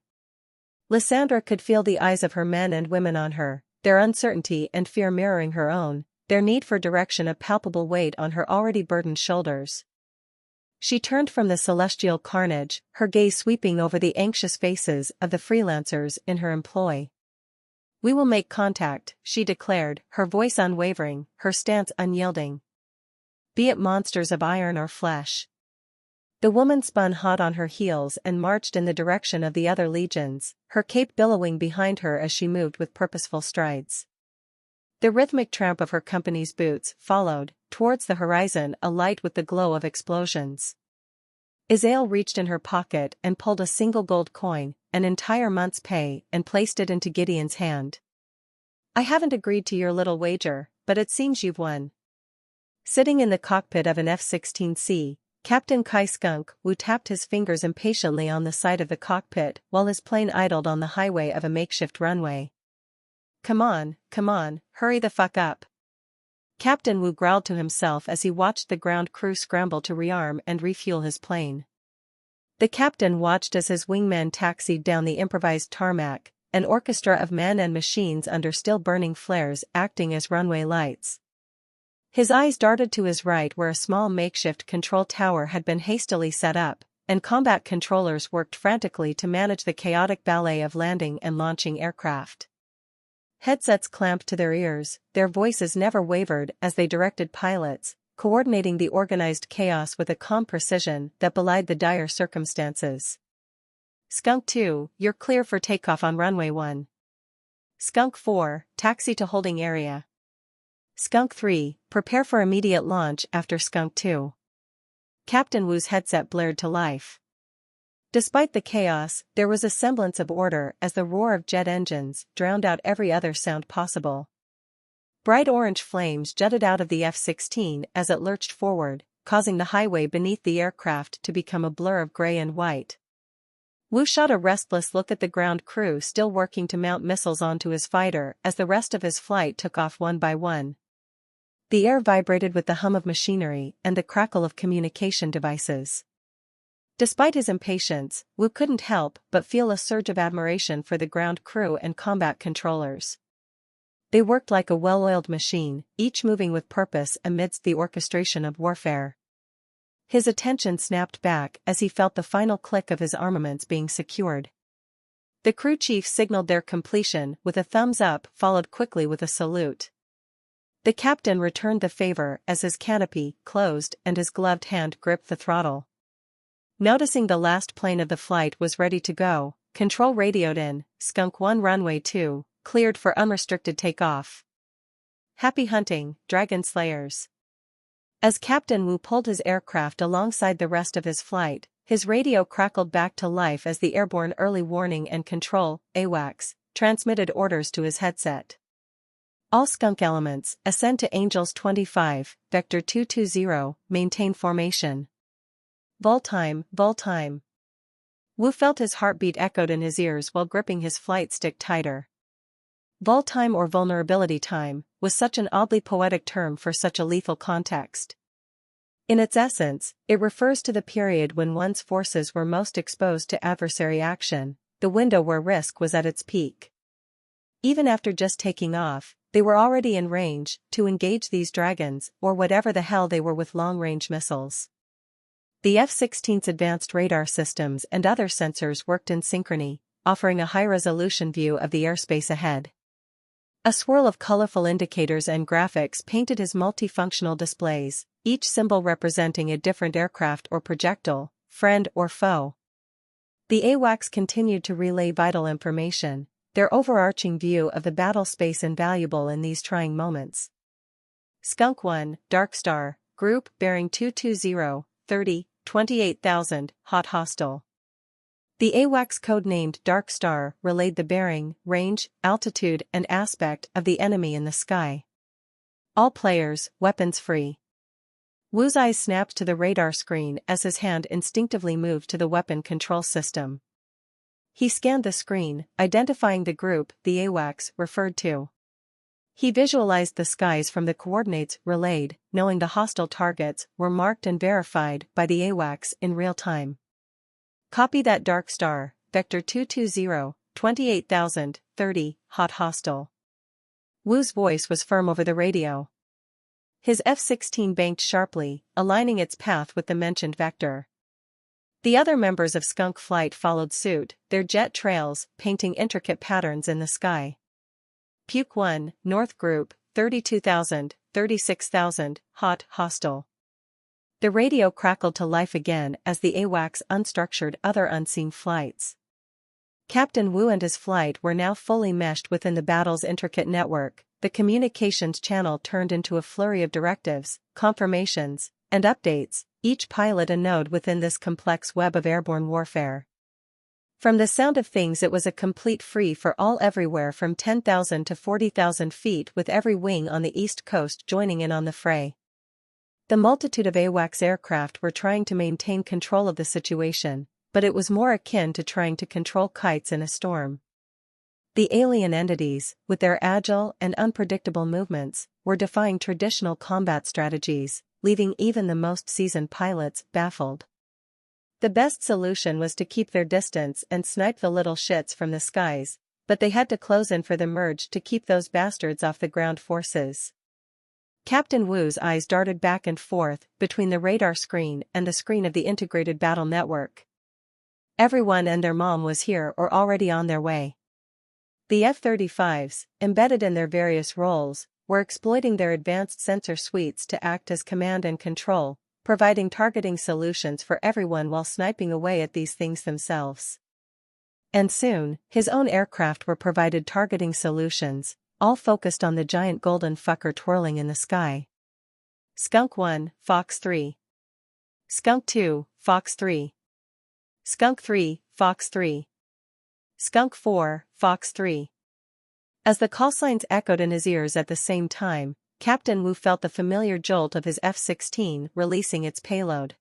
Lysandra could feel the eyes of her men and women on her, their uncertainty and fear mirroring her own, their need for direction a palpable weight on her already burdened shoulders. She turned from the celestial carnage, her gaze sweeping over the anxious faces of the freelancers in her employ. "We will make contact," she declared, her voice unwavering, her stance unyielding. "Be it monsters of iron or flesh." The woman spun hot on her heels and marched in the direction of the other legions, her cape billowing behind her as she moved with purposeful strides. The rhythmic tramp of her company's boots followed, towards the horizon alight with the glow of explosions. Isaelle reached in her pocket and pulled a single gold coin, an entire month's pay, and placed it into Gideon's hand. "I haven't agreed to your little wager, but it seems you've won." Sitting in the cockpit of an F-16C, Captain Kai Skunk Wu tapped his fingers impatiently on the side of the cockpit while his plane idled on the highway of a makeshift runway. Come on, hurry the fuck up." Captain Wu growled to himself as he watched the ground crew scramble to rearm and refuel his plane. The captain watched as his wingman taxied down the improvised tarmac, an orchestra of men and machines under still-burning flares acting as runway lights. His eyes darted to his right where a small makeshift control tower had been hastily set up, and combat controllers worked frantically to manage the chaotic ballet of landing and launching aircraft. Headsets clamped to their ears, their voices never wavered as they directed pilots, coordinating the organized chaos with a calm precision that belied the dire circumstances. "Skunk 2, you're clear for takeoff on runway 1. Skunk 4, taxi to holding area. Skunk 3, prepare for immediate launch after Skunk 2." Captain Wu's headset blared to life. Despite the chaos, there was a semblance of order as the roar of jet engines drowned out every other sound possible. Bright orange flames jutted out of the F-16 as it lurched forward, causing the highway beneath the aircraft to become a blur of gray and white. Wu shot a restless look at the ground crew still working to mount missiles onto his fighter as the rest of his flight took off one by one. The air vibrated with the hum of machinery and the crackle of communication devices. Despite his impatience, Wu couldn't help but feel a surge of admiration for the ground crew and combat controllers. They worked like a well-oiled machine, each moving with purpose amidst the orchestration of warfare. His attention snapped back as he felt the final click of his armaments being secured. The crew chief signaled their completion with a thumbs up followed quickly with a salute. The captain returned the favor as his canopy closed and his gloved hand gripped the throttle. Noticing the last plane of the flight was ready to go, control radioed in, "Skunk 1 runway 2, cleared for unrestricted takeoff. Happy hunting, Dragon Slayers." As Captain Wu pulled his aircraft alongside the rest of his flight, his radio crackled back to life as the airborne early warning and control, AWACS, transmitted orders to his headset. "All Skunk elements, ascend to Angels 25, Vector 220, maintain formation. Vol time, vol time." Wu felt his heartbeat echoed in his ears while gripping his flight stick tighter. Vol time or vulnerability time was such an oddly poetic term for such a lethal context. In its essence, it refers to the period when one's forces were most exposed to adversary action, the window where risk was at its peak. Even after just taking off, they were already in range to engage these dragons or whatever the hell they were with long-range missiles. The F-16's advanced radar systems and other sensors worked in synchrony, offering a high-resolution view of the airspace ahead. A swirl of colorful indicators and graphics painted his multifunctional displays, each symbol representing a different aircraft or projectile, friend or foe. The AWACS continued to relay vital information, their overarching view of the battle space invaluable in these trying moments. Skunk 1, Dark Star, Group bearing 220, 30, 28,000, hot hostile. The AWACS code-named Dark Star relayed the bearing, range, altitude and aspect of the enemy in the sky. All players, weapons free. Wu's eyes snapped to the radar screen as his hand instinctively moved to the weapon control system. He scanned the screen, identifying the group the AWACS referred to. He visualized the skies from the coordinates relayed, knowing the hostile targets were marked and verified by the AWACS in real time. Copy that, Dark Star, Vector 220, 28,000, 30, hot hostile. Wu's voice was firm over the radio. His F-16 banked sharply, aligning its path with the mentioned vector. The other members of Skunk Flight followed suit, their jet trails painting intricate patterns in the sky. Puke 1, North Group, 32,000, 36,000, hot hostile. The radio crackled to life again as the AWACS unstructured other unseen flights. Captain Wu and his flight were now fully meshed within the battle's intricate network, the communications channel turned into a flurry of directives, confirmations, and updates, each pilot a node within this complex web of airborne warfare. From the sound of things, it was a complete free-for-all everywhere from 10,000 to 40,000 feet, with every wing on the East Coast joining in on the fray. The multitude of AWACS aircraft were trying to maintain control of the situation, but it was more akin to trying to control kites in a storm. The alien entities, with their agile and unpredictable movements, were defying traditional combat strategies, leaving even the most seasoned pilots baffled. The best solution was to keep their distance and snipe the little shits from the skies, but they had to close in for the merge to keep those bastards off the ground forces. Captain Wu's eyes darted back and forth between the radar screen and the screen of the integrated battle network. Everyone and their mom was here or already on their way. The F-35s, embedded in their various roles, were exploiting their advanced sensor suites to act as command and control, providing targeting solutions for everyone while sniping away at these things themselves. And soon, his own aircraft were provided targeting solutions, all focused on the giant golden fucker twirling in the sky. Skunk 1, Fox 3. Skunk 2, Fox 3. Skunk 3, Fox 3. Skunk 4, Fox 3. As the call signs echoed in his ears at the same time, Captain Wu felt the familiar jolt of his F-16 releasing its payload.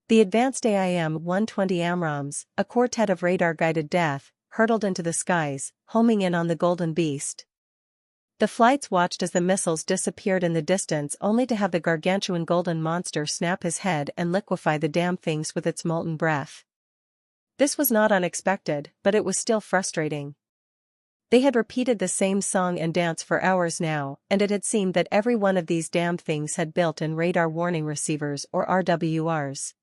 The advanced AIM-120 AMRAAMs, a quartet of radar-guided death, hurtled into the skies, homing in on the Golden Beast. The flights watched as the missiles disappeared in the distance, only to have the gargantuan golden monster snap his head and liquefy the damn things with its molten breath. This was not unexpected, but it was still frustrating. They had repeated the same song and dance for hours now, and it had seemed that every one of these damned things had built-in radar warning receivers or RWRs.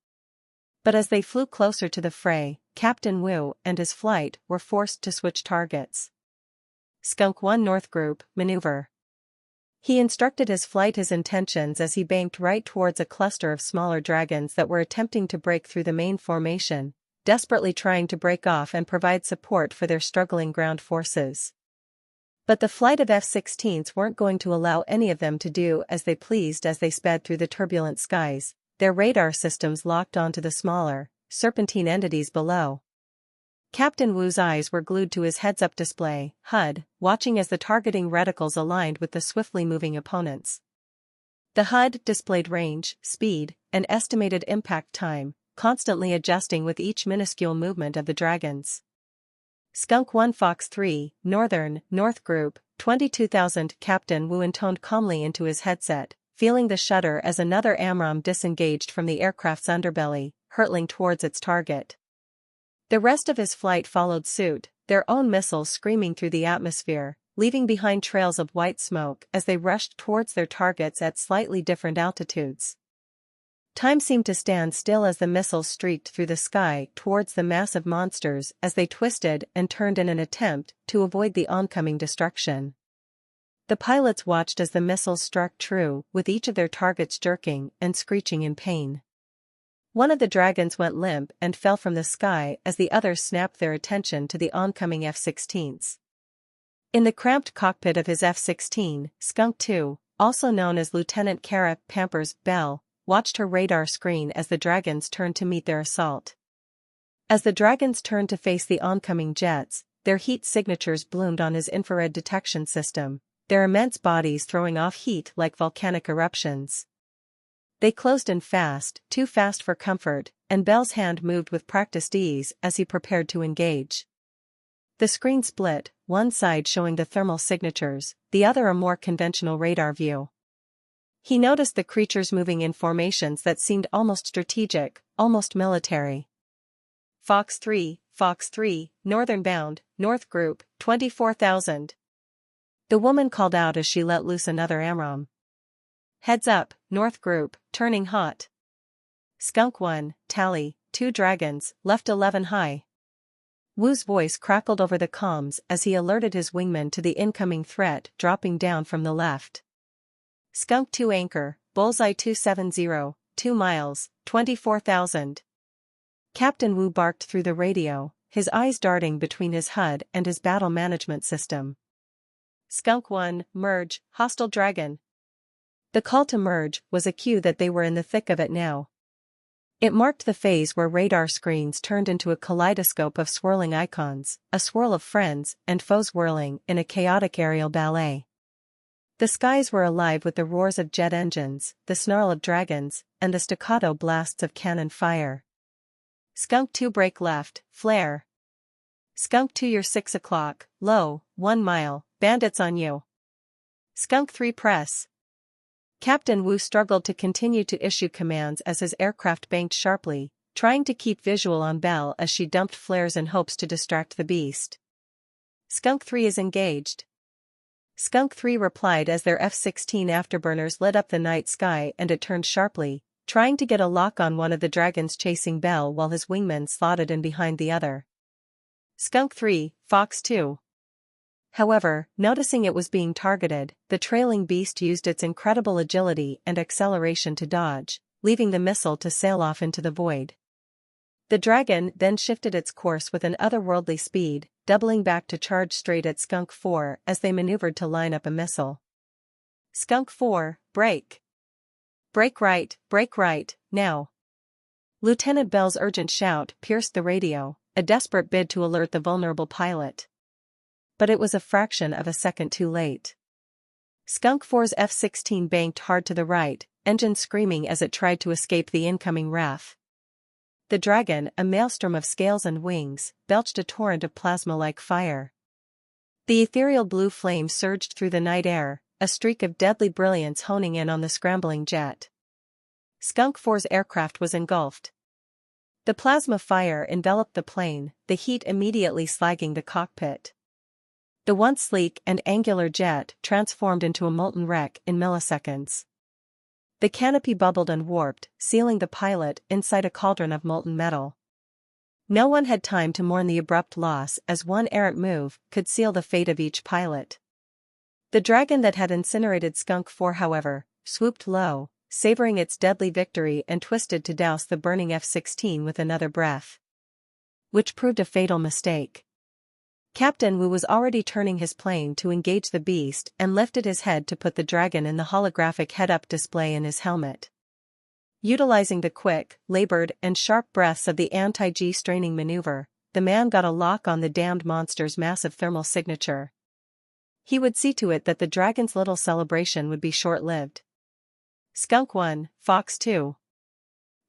But as they flew closer to the fray, Captain Wu and his flight were forced to switch targets. Skunk 1 North Group, maneuver. He instructed his flight his intentions as he banked right towards a cluster of smaller dragons that were attempting to break through the main formation, desperately trying to break off and provide support for their struggling ground forces. But the flight of F-16s weren't going to allow any of them to do as they pleased as they sped through the turbulent skies, their radar systems locked onto the smaller, serpentine entities below. Captain Wu's eyes were glued to his heads-up display, HUD, watching as the targeting reticles aligned with the swiftly moving opponents. The HUD displayed range, speed, and estimated impact time, constantly adjusting with each minuscule movement of the dragons. Skunk 1 Fox 3, North Group, 22,000. Captain Wu intoned calmly into his headset, feeling the shudder as another AMRAAM disengaged from the aircraft's underbelly, hurtling towards its target. The rest of his flight followed suit, their own missiles screaming through the atmosphere, leaving behind trails of white smoke as they rushed towards their targets at slightly different altitudes. Time seemed to stand still as the missiles streaked through the sky towards the massive monsters as they twisted and turned in an attempt to avoid the oncoming destruction. The pilots watched as the missiles struck true, with each of their targets jerking and screeching in pain. One of the dragons went limp and fell from the sky as the others snapped their attention to the oncoming F-16s. In the cramped cockpit of his F-16, Skunk 2, also known as Lieutenant Kara Pampers Bell, watched her radar screen as the dragons turned to meet their assault. As the dragons turned to face the oncoming jets, their heat signatures bloomed on his infrared detection system, their immense bodies throwing off heat like volcanic eruptions. They closed in fast, too fast for comfort, and Bell's hand moved with practiced ease as he prepared to engage. The screen split, one side showing the thermal signatures, the other a more conventional radar view. He noticed the creatures moving in formations that seemed almost strategic, almost military. Fox 3, Northern Bound, North Group, 24,000. The woman called out as she let loose another AMRAAM. Heads up, North Group, turning hot. Skunk 1, tally, 2 dragons, left 11 high. Wu's voice crackled over the comms as he alerted his wingman to the incoming threat dropping down from the left. Skunk 2 anchor, bullseye 270, 2 miles, 24,000. Captain Wu barked through the radio, his eyes darting between his HUD and his battle management system. Skunk 1, merge, hostile dragon. The call to merge was a cue that they were in the thick of it now. It marked the phase where radar screens turned into a kaleidoscope of swirling icons, a swirl of friends and foes whirling in a chaotic aerial ballet. The skies were alive with the roars of jet engines, the snarl of dragons, and the staccato blasts of cannon fire. Skunk 2 break left, flare. Skunk 2 you're 6 o'clock, low, 1 mile, bandits on you. Skunk 3 press. Captain Wu struggled to continue to issue commands as his aircraft banked sharply, trying to keep visual on Belle as she dumped flares in hopes to distract the beast. Skunk 3 is engaged. Skunk 3 replied as their F-16 afterburners lit up the night sky and it turned sharply, trying to get a lock on one of the dragons chasing Belle while his wingmen slotted in behind the other. Skunk 3, Fox 2. However, noticing it was being targeted, the trailing beast used its incredible agility and acceleration to dodge, leaving the missile to sail off into the void. The dragon then shifted its course with an otherworldly speed, doubling back to charge straight at Skunk 4 as they maneuvered to line up a missile. Skunk 4, break. Break right, now. Lieutenant Bell's urgent shout pierced the radio, a desperate bid to alert the vulnerable pilot. But it was a fraction of a second too late. Skunk 4's F-16 banked hard to the right, engine screaming as it tried to escape the incoming RAF. The dragon, a maelstrom of scales and wings, belched a torrent of plasma-like fire. The ethereal blue flame surged through the night air, a streak of deadly brilliance honing in on the scrambling jet. Skunk 4's aircraft was engulfed. The plasma fire enveloped the plane, the heat immediately slagging the cockpit. The once sleek and angular jet transformed into a molten wreck in milliseconds. The canopy bubbled and warped, sealing the pilot inside a cauldron of molten metal. No one had time to mourn the abrupt loss, as one errant move could seal the fate of each pilot. The dragon that had incinerated Skunk 4, however, swooped low, savoring its deadly victory and twisted to douse the burning F-16 with another breath. Which proved a fatal mistake. Captain Wu was already turning his plane to engage the beast and lifted his head to put the dragon in the holographic head-up display in his helmet. Utilizing the quick, labored, and sharp breaths of the anti-G straining maneuver, the man got a lock on the damned monster's massive thermal signature. He would see to it that the dragon's little celebration would be short-lived. Skunk 1, Fox 2.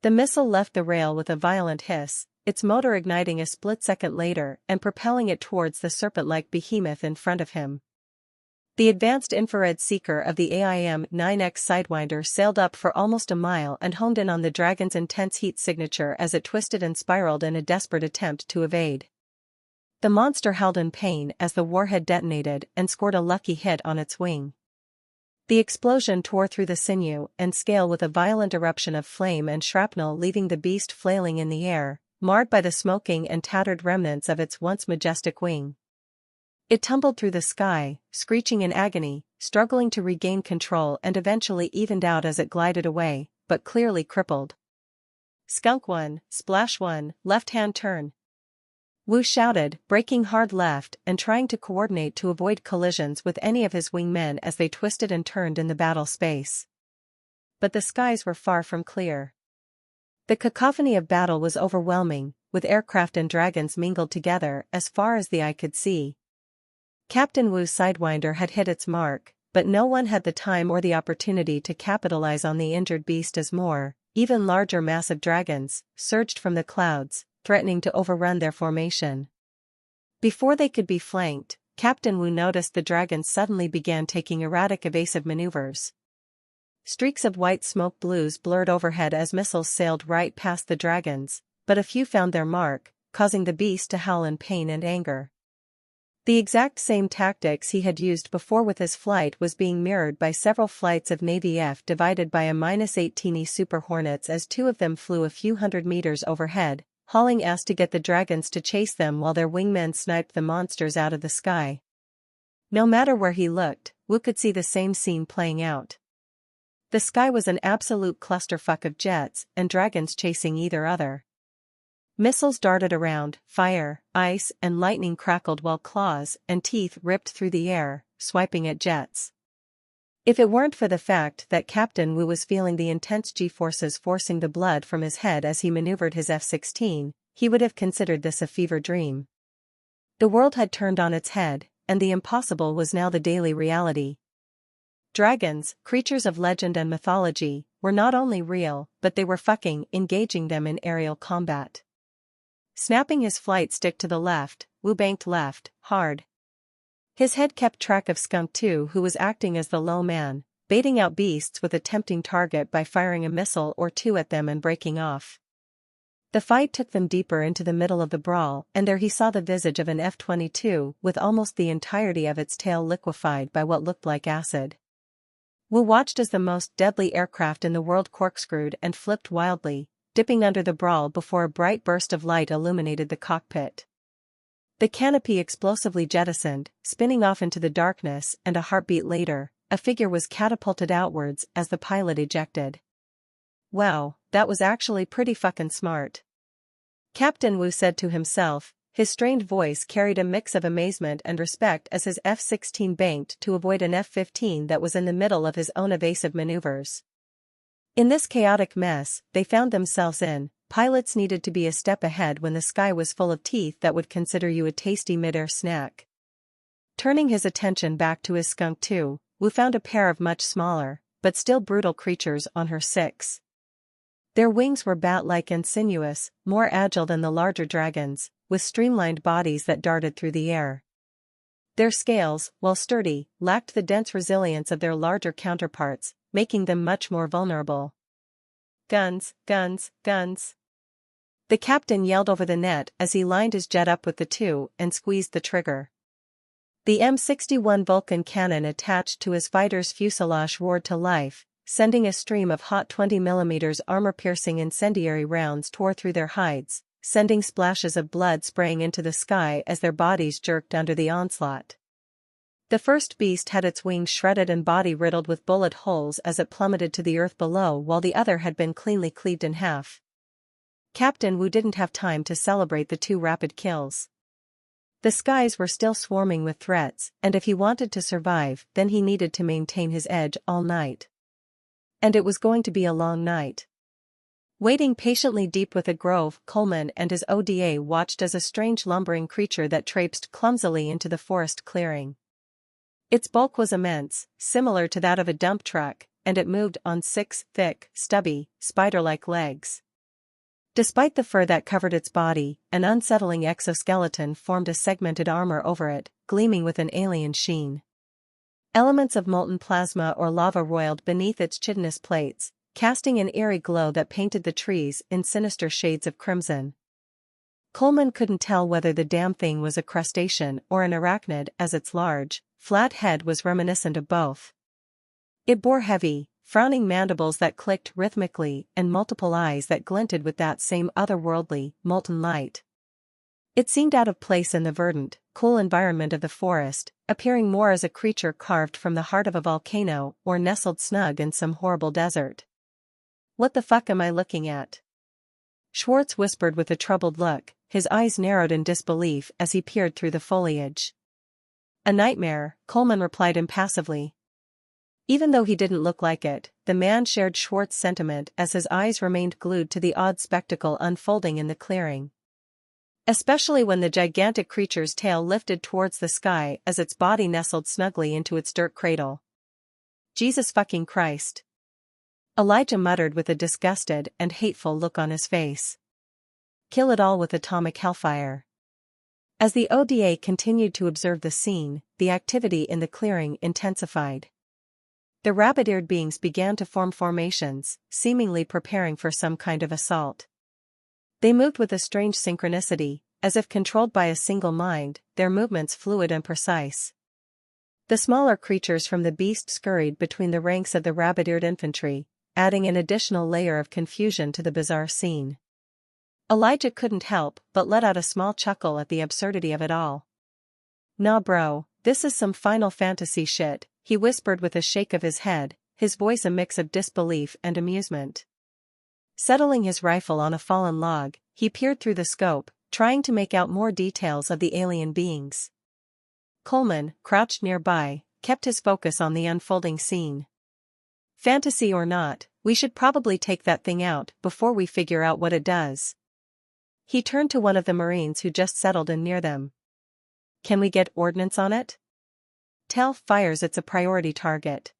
The missile left the rail with a violent hiss, its motor igniting a split second later and propelling it towards the serpent-like behemoth in front of him. The advanced infrared seeker of the AIM-9X Sidewinder sailed up for almost a mile and honed in on the dragon's intense heat signature as it twisted and spiraled in a desperate attempt to evade. The monster howled in pain as the warhead detonated and scored a lucky hit on its wing. The explosion tore through the sinew and scale with a violent eruption of flame and shrapnel, leaving the beast flailing in the air, marred by the smoking and tattered remnants of its once majestic wing. It tumbled through the sky, screeching in agony, struggling to regain control and eventually evened out as it glided away, but clearly crippled. Skunk 1, Splash 1, left-hand turn. Wu shouted, braking hard left and trying to coordinate to avoid collisions with any of his wingmen as they twisted and turned in the battle space. But the skies were far from clear. The cacophony of battle was overwhelming, with aircraft and dragons mingled together as far as the eye could see. Captain Wu's Sidewinder had hit its mark, but no one had the time or the opportunity to capitalize on the injured beast as more, even larger massive dragons, surged from the clouds, threatening to overrun their formation. Before they could be flanked, Captain Wu noticed the dragons suddenly began taking erratic evasive maneuvers. Streaks of white smoke blues blurred overhead as missiles sailed right past the dragons, but a few found their mark, causing the beast to howl in pain and anger. The exact same tactics he had used before with his flight was being mirrored by several flights of Navy F divided by a -18E Super Hornets as two of them flew a few hundred meters overhead, hauling ass to get the dragons to chase them while their wingmen sniped the monsters out of the sky. No matter where he looked, Wu could see the same scene playing out. The sky was an absolute clusterfuck of jets and dragons chasing either other. Missiles darted around, fire, ice, and lightning crackled while claws and teeth ripped through the air, swiping at jets. If it weren't for the fact that Captain Wu was feeling the intense G-forces forcing the blood from his head as he maneuvered his F-16, he would have considered this a fever dream. The world had turned on its head, and the impossible was now the daily reality. Dragons, creatures of legend and mythology, were not only real, but they were fucking engaging them in aerial combat. Snapping his flight stick to the left, Wu banked left, hard. His head kept track of Skunk 2, who was acting as the low man, baiting out beasts with a tempting target by firing a missile or two at them and breaking off. The fight took them deeper into the middle of the brawl, and there he saw the visage of an F-22 with almost the entirety of its tail liquefied by what looked like acid. Wu watched as the most deadly aircraft in the world corkscrewed and flipped wildly, dipping under the brawl before a bright burst of light illuminated the cockpit. The canopy explosively jettisoned, spinning off into the darkness, and a heartbeat later, a figure was catapulted outwards as the pilot ejected. Wow, that was actually pretty fucking smart. Captain Wu said to himself, his strained voice carried a mix of amazement and respect as his F-16 banked to avoid an F-15 that was in the middle of his own evasive maneuvers. In this chaotic mess they found themselves in, pilots needed to be a step ahead when the sky was full of teeth that would consider you a tasty mid-air snack. Turning his attention back to his Skunk 2, Wu found a pair of much smaller, but still brutal creatures on her 6. Their wings were bat-like and sinuous, more agile than the larger dragons, with streamlined bodies that darted through the air. Their scales, while sturdy, lacked the dense resilience of their larger counterparts, making them much more vulnerable. Guns, guns, guns. The captain yelled over the net as he lined his jet up with the 2 and squeezed the trigger. The M61 Vulcan cannon attached to his fighter's fuselage roared to life, sending a stream of hot 20mm armor-piercing incendiary rounds tore through their hides, sending splashes of blood spraying into the sky as their bodies jerked under the onslaught. The first beast had its wings shredded and body riddled with bullet holes as it plummeted to the earth below, while the other had been cleanly cleaved in half. Captain Wu didn't have time to celebrate the 2 rapid kills. The skies were still swarming with threats, and if he wanted to survive, then he needed to maintain his edge all night. And it was going to be a long night. Waiting patiently deep with a grove, Coleman and his ODA watched as a strange lumbering creature that traipsed clumsily into the forest clearing. Its bulk was immense, similar to that of a dump truck, and it moved on 6 thick, stubby, spider-like legs. Despite the fur that covered its body, an unsettling exoskeleton formed a segmented armor over it, gleaming with an alien sheen. Elements of molten plasma or lava roiled beneath its chitinous plates, casting an eerie glow that painted the trees in sinister shades of crimson. Coleman couldn't tell whether the damn thing was a crustacean or an arachnid, as its large, flat head was reminiscent of both. It bore heavy, frowning mandibles that clicked rhythmically and multiple eyes that glinted with that same otherworldly, molten light. It seemed out of place in the verdant, cool environment of the forest, appearing more as a creature carved from the heart of a volcano or nestled snug in some horrible desert. "What the fuck am I looking at?" Schwartz whispered with a troubled look, his eyes narrowed in disbelief as he peered through the foliage. "A nightmare," Coleman replied impassively. Even though he didn't look like it, the man shared Schwartz's sentiment as his eyes remained glued to the odd spectacle unfolding in the clearing. Especially when the gigantic creature's tail lifted towards the sky as its body nestled snugly into its dirt cradle. "Jesus fucking Christ." Elijah muttered with a disgusted and hateful look on his face. "Kill it all with atomic hellfire." As the ODA continued to observe the scene, the activity in the clearing intensified. The rabbit-eared beings began to form formations, seemingly preparing for some kind of assault. They moved with a strange synchronicity, as if controlled by a single mind, their movements fluid and precise. The smaller creatures from the beast scurried between the ranks of the rabbit-eared infantry, adding an additional layer of confusion to the bizarre scene. Elijah couldn't help but let out a small chuckle at the absurdity of it all. "Nah bro, this is some Final Fantasy shit," he whispered with a shake of his head, his voice a mix of disbelief and amusement. Settling his rifle on a fallen log, he peered through the scope, trying to make out more details of the alien beings. Coleman, crouched nearby, kept his focus on the unfolding scene. Fantasy or not, we should probably take that thing out before we figure out what it does. He turned to one of the Marines who just settled in near them. Can we get ordnance on it? Tell fires it's a priority target.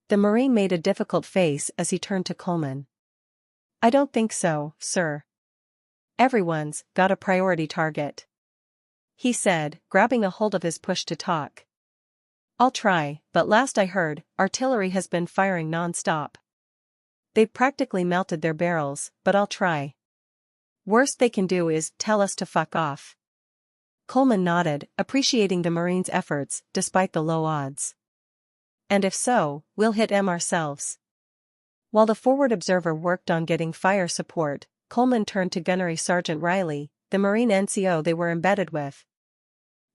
The Marine made a difficult face as he turned to Coleman. I don't think so, sir. Everyone's got a priority target, he said, grabbing a hold of his push-to-talk. I'll try, but last I heard, artillery has been firing non-stop. They've practically melted their barrels, but I'll try. Worst they can do is tell us to fuck off. Coleman nodded, appreciating the Marine's efforts despite the low odds. And if so, we'll hit 'em ourselves. While the forward observer worked on getting fire support, Coleman turned to Gunnery Sergeant Riley, the Marine NCO they were embedded with.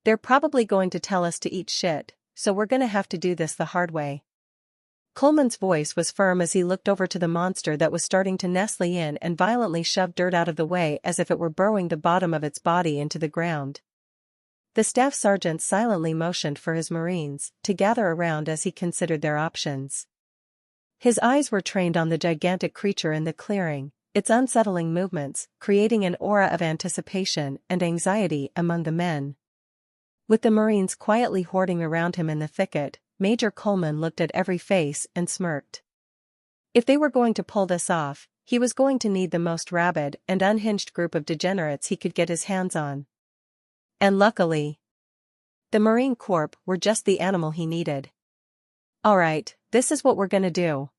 They're probably going to tell us to eat shit, so we're gonna have to do this the hard way. Coleman's voice was firm as he looked over to the monster that was starting to nestle in and violently shoved dirt out of the way as if it were burrowing the bottom of its body into the ground. The staff sergeant silently motioned for his Marines to gather around as he considered their options. His eyes were trained on the gigantic creature in the clearing, its unsettling movements creating an aura of anticipation and anxiety among the men. With the Marines quietly hoarding around him in the thicket, Major Coleman looked at every face and smirked. If they were going to pull this off, he was going to need the most rabid and unhinged group of degenerates he could get his hands on. And luckily, the Marine Corps were just the animal he needed. Alright, this is what we're gonna do.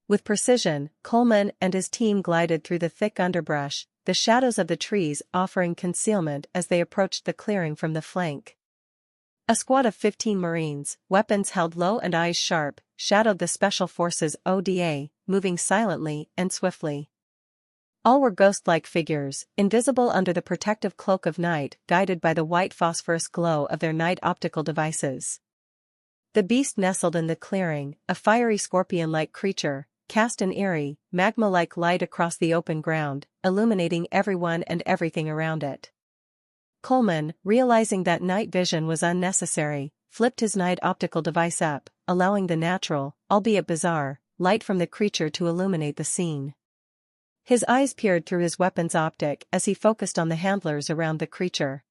With precision, Coleman and his team glided through the thick underbrush, the shadows of the trees offering concealment as they approached the clearing from the flank. A squad of 15 Marines, weapons held low and eyes sharp, shadowed the Special Forces ODA, moving silently and swiftly. All were ghost-like figures, invisible under the protective cloak of night, guided by the white phosphorus glow of their night optical devices. The beast nestled in the clearing, a fiery scorpion-like creature, cast an eerie, magma-like light across the open ground, illuminating everyone and everything around it. Coleman, realizing that night vision was unnecessary, flipped his night optical device up, allowing the natural, albeit bizarre, light from the creature to illuminate the scene. His eyes peered through his weapon's optic as he focused on the handlers around the creature.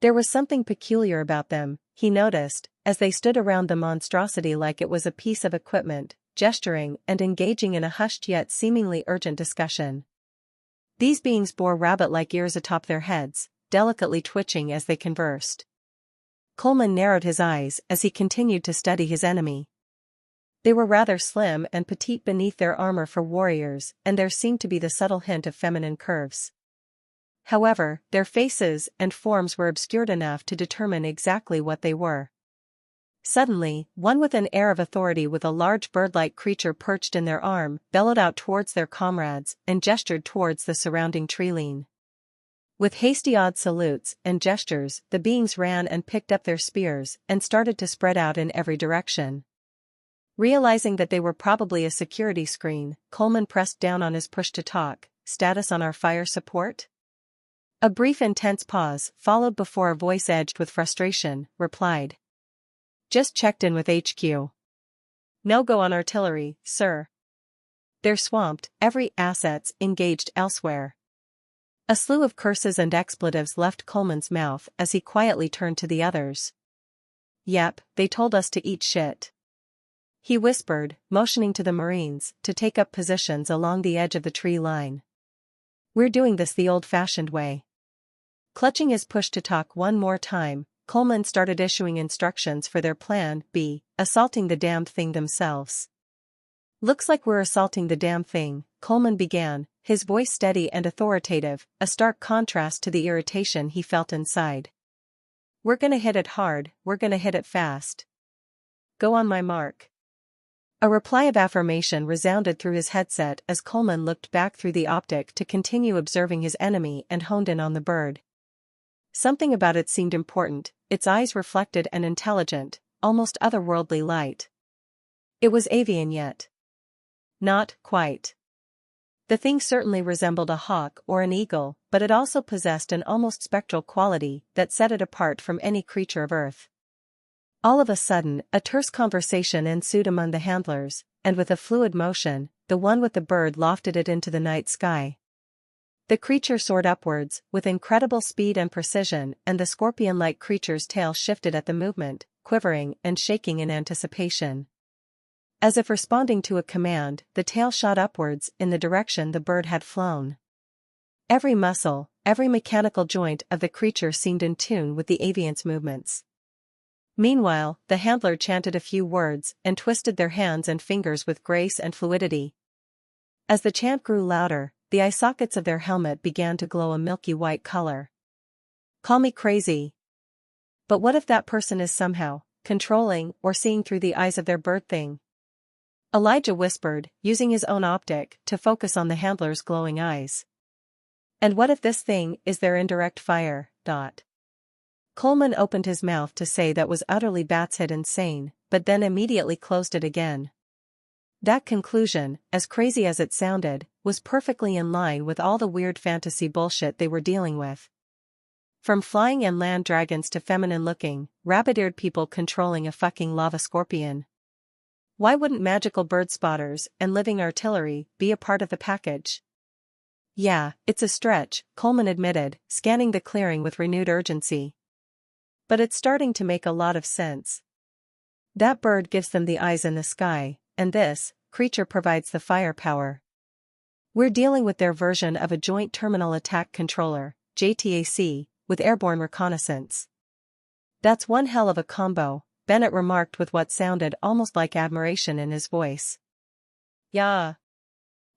There was something peculiar about them, he noticed, as they stood around the monstrosity like it was a piece of equipment, gesturing and engaging in a hushed yet seemingly urgent discussion. These beings bore rabbit-like ears atop their heads, delicately twitching as they conversed. Coleman narrowed his eyes as he continued to study his enemy. They were rather slim and petite beneath their armor for warriors, and there seemed to be the subtle hint of feminine curves. However, their faces and forms were obscured enough to determine exactly what they were. Suddenly, one with an air of authority with a large bird-like creature perched in their arm bellowed out towards their comrades and gestured towards the surrounding treeline. With hasty odd salutes and gestures, the beings ran and picked up their spears and started to spread out in every direction. Realizing that they were probably a security screen, Coleman pressed down on his push-to-talk. Status on our fire support? A brief intense pause followed before a voice edged with frustration replied. Just checked in with HQ. No go on artillery, sir. They're swamped, every asset's engaged elsewhere. A slew of curses and expletives left Coleman's mouth as he quietly turned to the others. Yep, they told us to eat shit. He whispered, motioning to the Marines to take up positions along the edge of the tree line. We're doing this the old-fashioned way. Clutching his push-to-talk one more time, Coleman started issuing instructions for their Plan B, assaulting the damned thing themselves. Looks like we're assaulting the damn thing, Coleman began, his voice steady and authoritative, a stark contrast to the irritation he felt inside. We're gonna hit it hard, we're gonna hit it fast. Go on my mark. A reply of affirmation resounded through his headset as Coleman looked back through the optic to continue observing his enemy and honed in on the bird. Something about it seemed important, its eyes reflected an intelligent, almost otherworldly light. It was avian yet. Not quite. The thing certainly resembled a hawk or an eagle, but it also possessed an almost spectral quality that set it apart from any creature of Earth. All of a sudden, a terse conversation ensued among the handlers, and with a fluid motion, the one with the bird lofted it into the night sky. The creature soared upwards, with incredible speed and precision, and the scorpion-like creature's tail shifted at the movement, quivering and shaking in anticipation. As if responding to a command, the tail shot upwards in the direction the bird had flown. Every muscle, every mechanical joint of the creature seemed in tune with the avian's movements. Meanwhile, the handler chanted a few words and twisted their hands and fingers with grace and fluidity. As the chant grew louder, the eye sockets of their helmet began to glow a milky white color. Call me crazy. But what if that person is somehow controlling or seeing through the eyes of their bird thing? Elijah whispered, using his own optic to focus on the handler's glowing eyes. And what if this thing is their indirect fire? Coleman opened his mouth to say that was utterly batshit insane, but then immediately closed it again. That conclusion, as crazy as it sounded, was perfectly in line with all the weird fantasy bullshit they were dealing with. From flying and land dragons to feminine-looking, rabbit-eared people controlling a fucking lava scorpion. Why wouldn't magical bird spotters and living artillery be a part of the package? Yeah, it's a stretch, Coleman admitted, scanning the clearing with renewed urgency. But it's starting to make a lot of sense. That bird gives them the eyes in the sky, and this creature provides the firepower. We're dealing with their version of a Joint Terminal Attack Controller, JTAC, with airborne reconnaissance. That's one hell of a combo, Bennett remarked with what sounded almost like admiration in his voice. Yeah,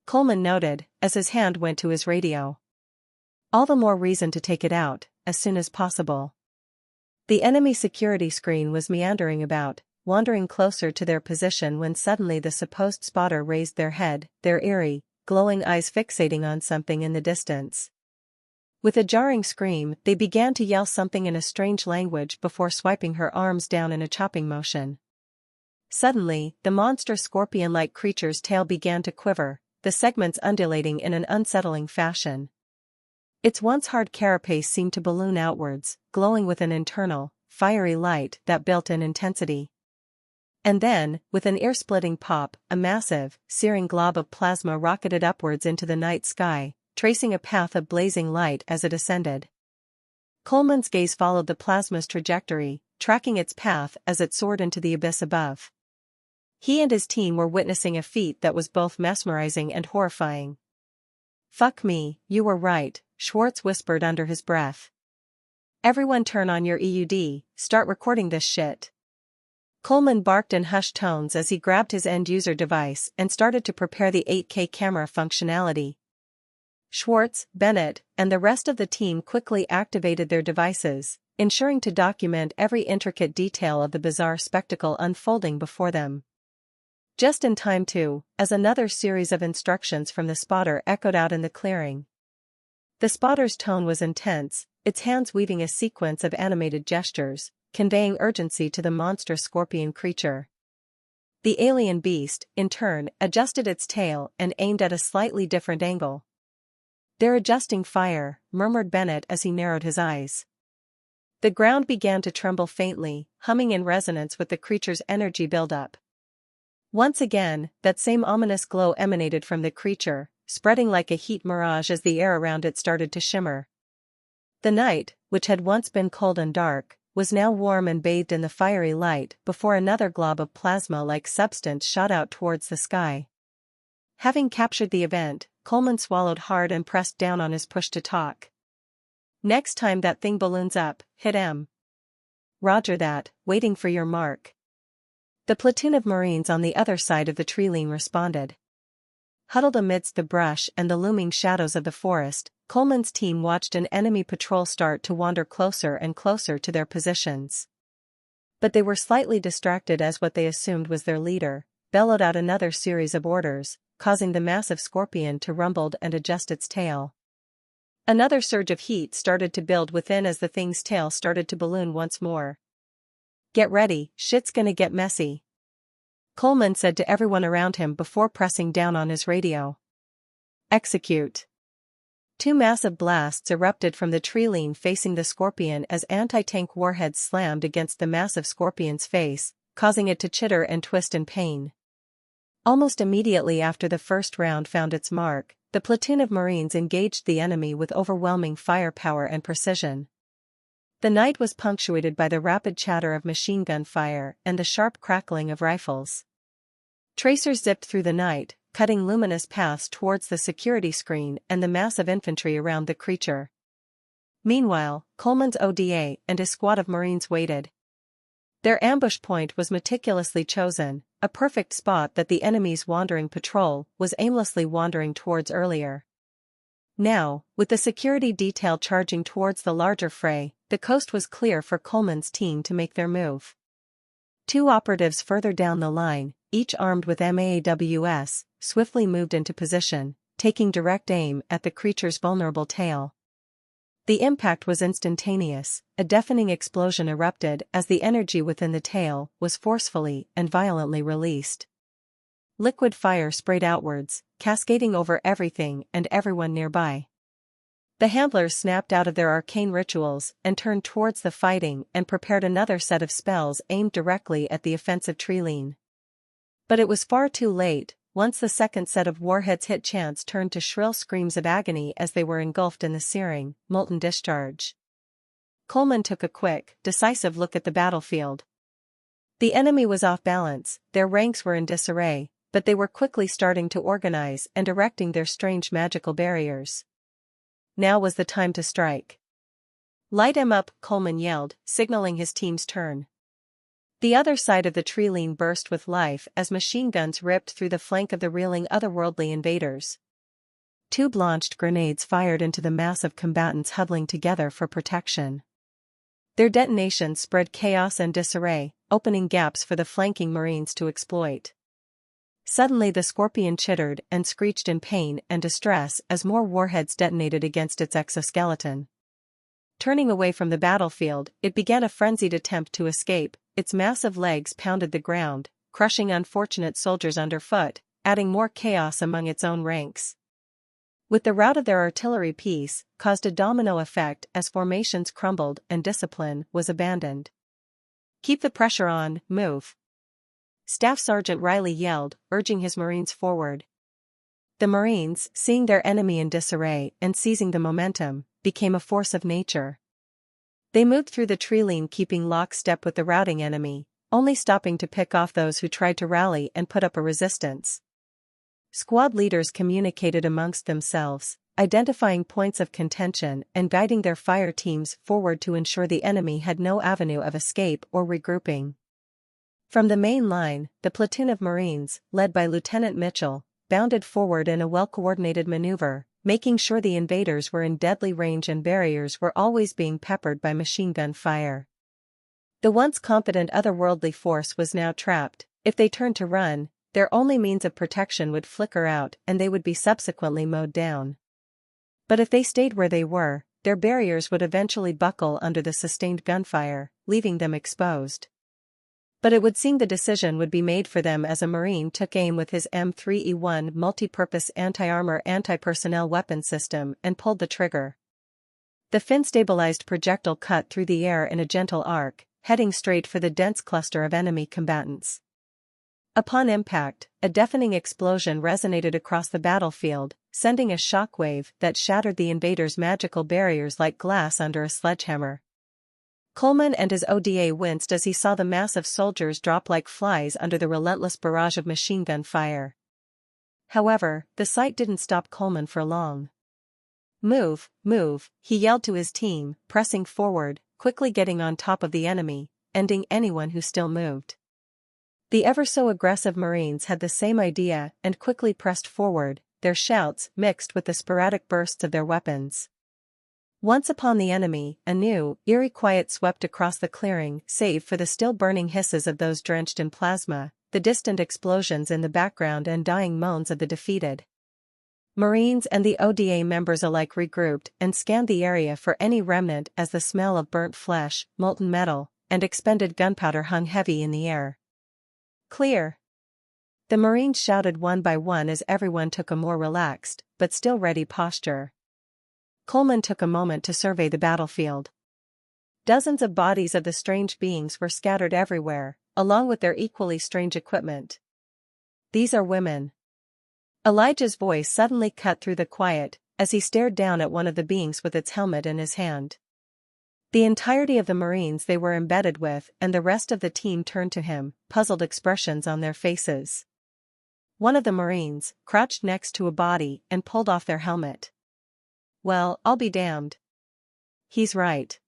Coleman noted, as his hand went to his radio. All the more reason to take it out, as soon as possible. The enemy security screen was meandering about, wandering closer to their position when suddenly the supposed spotter raised their head, their eerie, glowing eyes fixating on something in the distance. With a jarring scream, they began to yell something in a strange language before swiping her arms down in a chopping motion. Suddenly, the monstrous scorpion-like creature's tail began to quiver, the segments undulating in an unsettling fashion. Its once hard carapace seemed to balloon outwards, glowing with an internal, fiery light that built in intensity. And then, with an ear-splitting pop, a massive, searing glob of plasma rocketed upwards into the night sky, tracing a path of blazing light as it ascended. Coleman's gaze followed the plasma's trajectory, tracking its path as it soared into the abyss above. He and his team were witnessing a feat that was both mesmerizing and horrifying. "Fuck me, you were right," Schwartz whispered under his breath. "Everyone turn on your EUD, start recording this shit." Coleman barked in hushed tones as he grabbed his end-user device and started to prepare the 8K camera functionality. Schwartz, Bennett, and the rest of the team quickly activated their devices, ensuring to document every intricate detail of the bizarre spectacle unfolding before them. Just in time too, as another series of instructions from the spotter echoed out in the clearing. The spotter's tone was intense, its hands weaving a sequence of animated gestures, conveying urgency to the monstrous scorpion creature. The alien beast, in turn, adjusted its tail and aimed at a slightly different angle. "They're adjusting fire," murmured Bennett as he narrowed his eyes. The ground began to tremble faintly, humming in resonance with the creature's energy buildup. Once again, that same ominous glow emanated from the creature, spreading like a heat mirage as the air around it started to shimmer. The night, which had once been cold and dark, was now warm and bathed in the fiery light before another glob of plasma-like substance shot out towards the sky. Having captured the event, Coleman swallowed hard and pressed down on his push-to-talk. "Next time that thing balloons up, hit him." "Roger that, waiting for your mark." The platoon of Marines on the other side of the tree line responded. Huddled amidst the brush and the looming shadows of the forest, Coleman's team watched an enemy patrol start to wander closer and closer to their positions. But they were slightly distracted as what they assumed was their leader bellowed out another series of orders, causing the massive scorpion to rumble and adjust its tail. Another surge of heat started to build within as the thing's tail started to balloon once more. "Get ready, shit's gonna get messy," Coleman said to everyone around him before pressing down on his radio. "Execute." Two massive blasts erupted from the tree facing the Scorpion as anti-tank warheads slammed against the massive Scorpion's face, causing it to chitter and twist in pain. Almost immediately after the first round found its mark, the platoon of Marines engaged the enemy with overwhelming firepower and precision. The night was punctuated by the rapid chatter of machine gun fire and the sharp crackling of rifles. Tracers zipped through the night, cutting luminous paths towards the security screen and the massive infantry around the creature. Meanwhile, Coleman's ODA and his squad of Marines waited. Their ambush point was meticulously chosen, a perfect spot that the enemy's wandering patrol was aimlessly wandering towards earlier. Now, with the security detail charging towards the larger fray, the coast was clear for Coleman's team to make their move. Two operatives further down the line, each armed with MAAWs, swiftly moved into position, taking direct aim at the creature's vulnerable tail. The impact was instantaneous. A deafening explosion erupted as the energy within the tail was forcefully and violently released. Liquid fire sprayed outwards, cascading over everything and everyone nearby. The handlers snapped out of their arcane rituals and turned towards the fighting and prepared another set of spells aimed directly at the offensive tree. But it was far too late. Once the second set of warheads hit, chants turned to shrill screams of agony as they were engulfed in the searing, molten discharge. Coleman took a quick, decisive look at the battlefield. The enemy was off balance, their ranks were in disarray, but they were quickly starting to organize and erecting their strange magical barriers. Now was the time to strike. "Light 'em up," Coleman yelled, signaling his team's turn. The other side of the tree burst with life as machine guns ripped through the flank of the reeling otherworldly invaders. Two launched grenades fired into the mass of combatants huddling together for protection. Their detonations spread chaos and disarray, opening gaps for the flanking Marines to exploit. Suddenly the Scorpion chittered and screeched in pain and distress as more warheads detonated against its exoskeleton. Turning away from the battlefield, it began a frenzied attempt to escape. Its massive legs pounded the ground, crushing unfortunate soldiers underfoot, adding more chaos among its own ranks. With the rout of their artillery piece, caused a domino effect as formations crumbled and discipline was abandoned. "Keep the pressure on, move!" Staff Sergeant Riley yelled, urging his Marines forward. The Marines, seeing their enemy in disarray and seizing the momentum, became a force of nature. They moved through the tree keeping lockstep with the routing enemy, only stopping to pick off those who tried to rally and put up a resistance. Squad leaders communicated amongst themselves, identifying points of contention and guiding their fire teams forward to ensure the enemy had no avenue of escape or regrouping. From the main line, the platoon of Marines, led by Lieutenant Mitchell, bounded forward in a well-coordinated maneuver, making sure the invaders were in deadly range and barriers were always being peppered by machine gun fire. The once confident otherworldly force was now trapped. If they turned to run, their only means of protection would flicker out and they would be subsequently mowed down. But if they stayed where they were, their barriers would eventually buckle under the sustained gunfire, leaving them exposed. But it would seem the decision would be made for them as a Marine took aim with his M3E1 multi-purpose anti-armor anti-personnel weapon system and pulled the trigger. The fin-stabilized projectile cut through the air in a gentle arc, heading straight for the dense cluster of enemy combatants. Upon impact, a deafening explosion resonated across the battlefield, sending a shockwave that shattered the invaders' magical barriers like glass under a sledgehammer. Coleman and his ODA winced as he saw the mass of soldiers drop like flies under the relentless barrage of machine gun fire. However, the sight didn't stop Coleman for long. "Move, move," he yelled to his team, pressing forward, quickly getting on top of the enemy, ending anyone who still moved. The ever-so-aggressive Marines had the same idea and quickly pressed forward, their shouts mixed with the sporadic bursts of their weapons. Once upon the enemy, a new, eerie quiet swept across the clearing, save for the still-burning hisses of those drenched in plasma, the distant explosions in the background and dying moans of the defeated. Marines and the ODA members alike regrouped and scanned the area for any remnant as the smell of burnt flesh, molten metal, and expended gunpowder hung heavy in the air. "Clear!" The Marines shouted one by one as everyone took a more relaxed, but still ready posture. Coleman took a moment to survey the battlefield. Dozens of bodies of the strange beings were scattered everywhere, along with their equally strange equipment. These are women. Elijah's voice suddenly cut through the quiet, as he stared down at one of the beings with its helmet in his hand. The entirety of the Marines they were embedded with and the rest of the team turned to him, puzzled expressions on their faces. One of the Marines crouched next to a body and pulled off their helmet. "Well, I'll be damned. He's right,"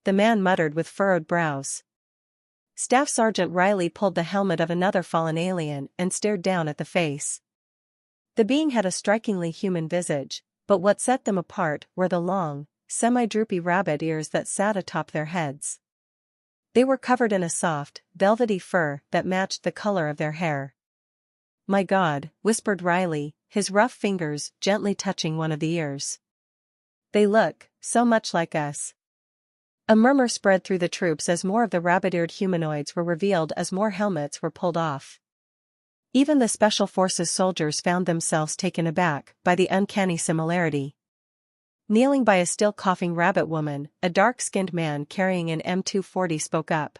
the man muttered with furrowed brows. Staff Sergeant Riley pulled the helmet of another fallen alien and stared down at the face. The being had a strikingly human visage, but what set them apart were the long, semi-droopy rabbit ears that sat atop their heads. They were covered in a soft, velvety fur that matched the color of their hair. "My God," whispered Riley, his rough fingers gently touching one of the ears. "They look so much like us." A murmur spread through the troops as more of the rabbit-eared humanoids were revealed as more helmets were pulled off. Even the Special Forces soldiers found themselves taken aback by the uncanny similarity. Kneeling by a still coughing rabbit woman, a dark-skinned man carrying an M240 spoke up.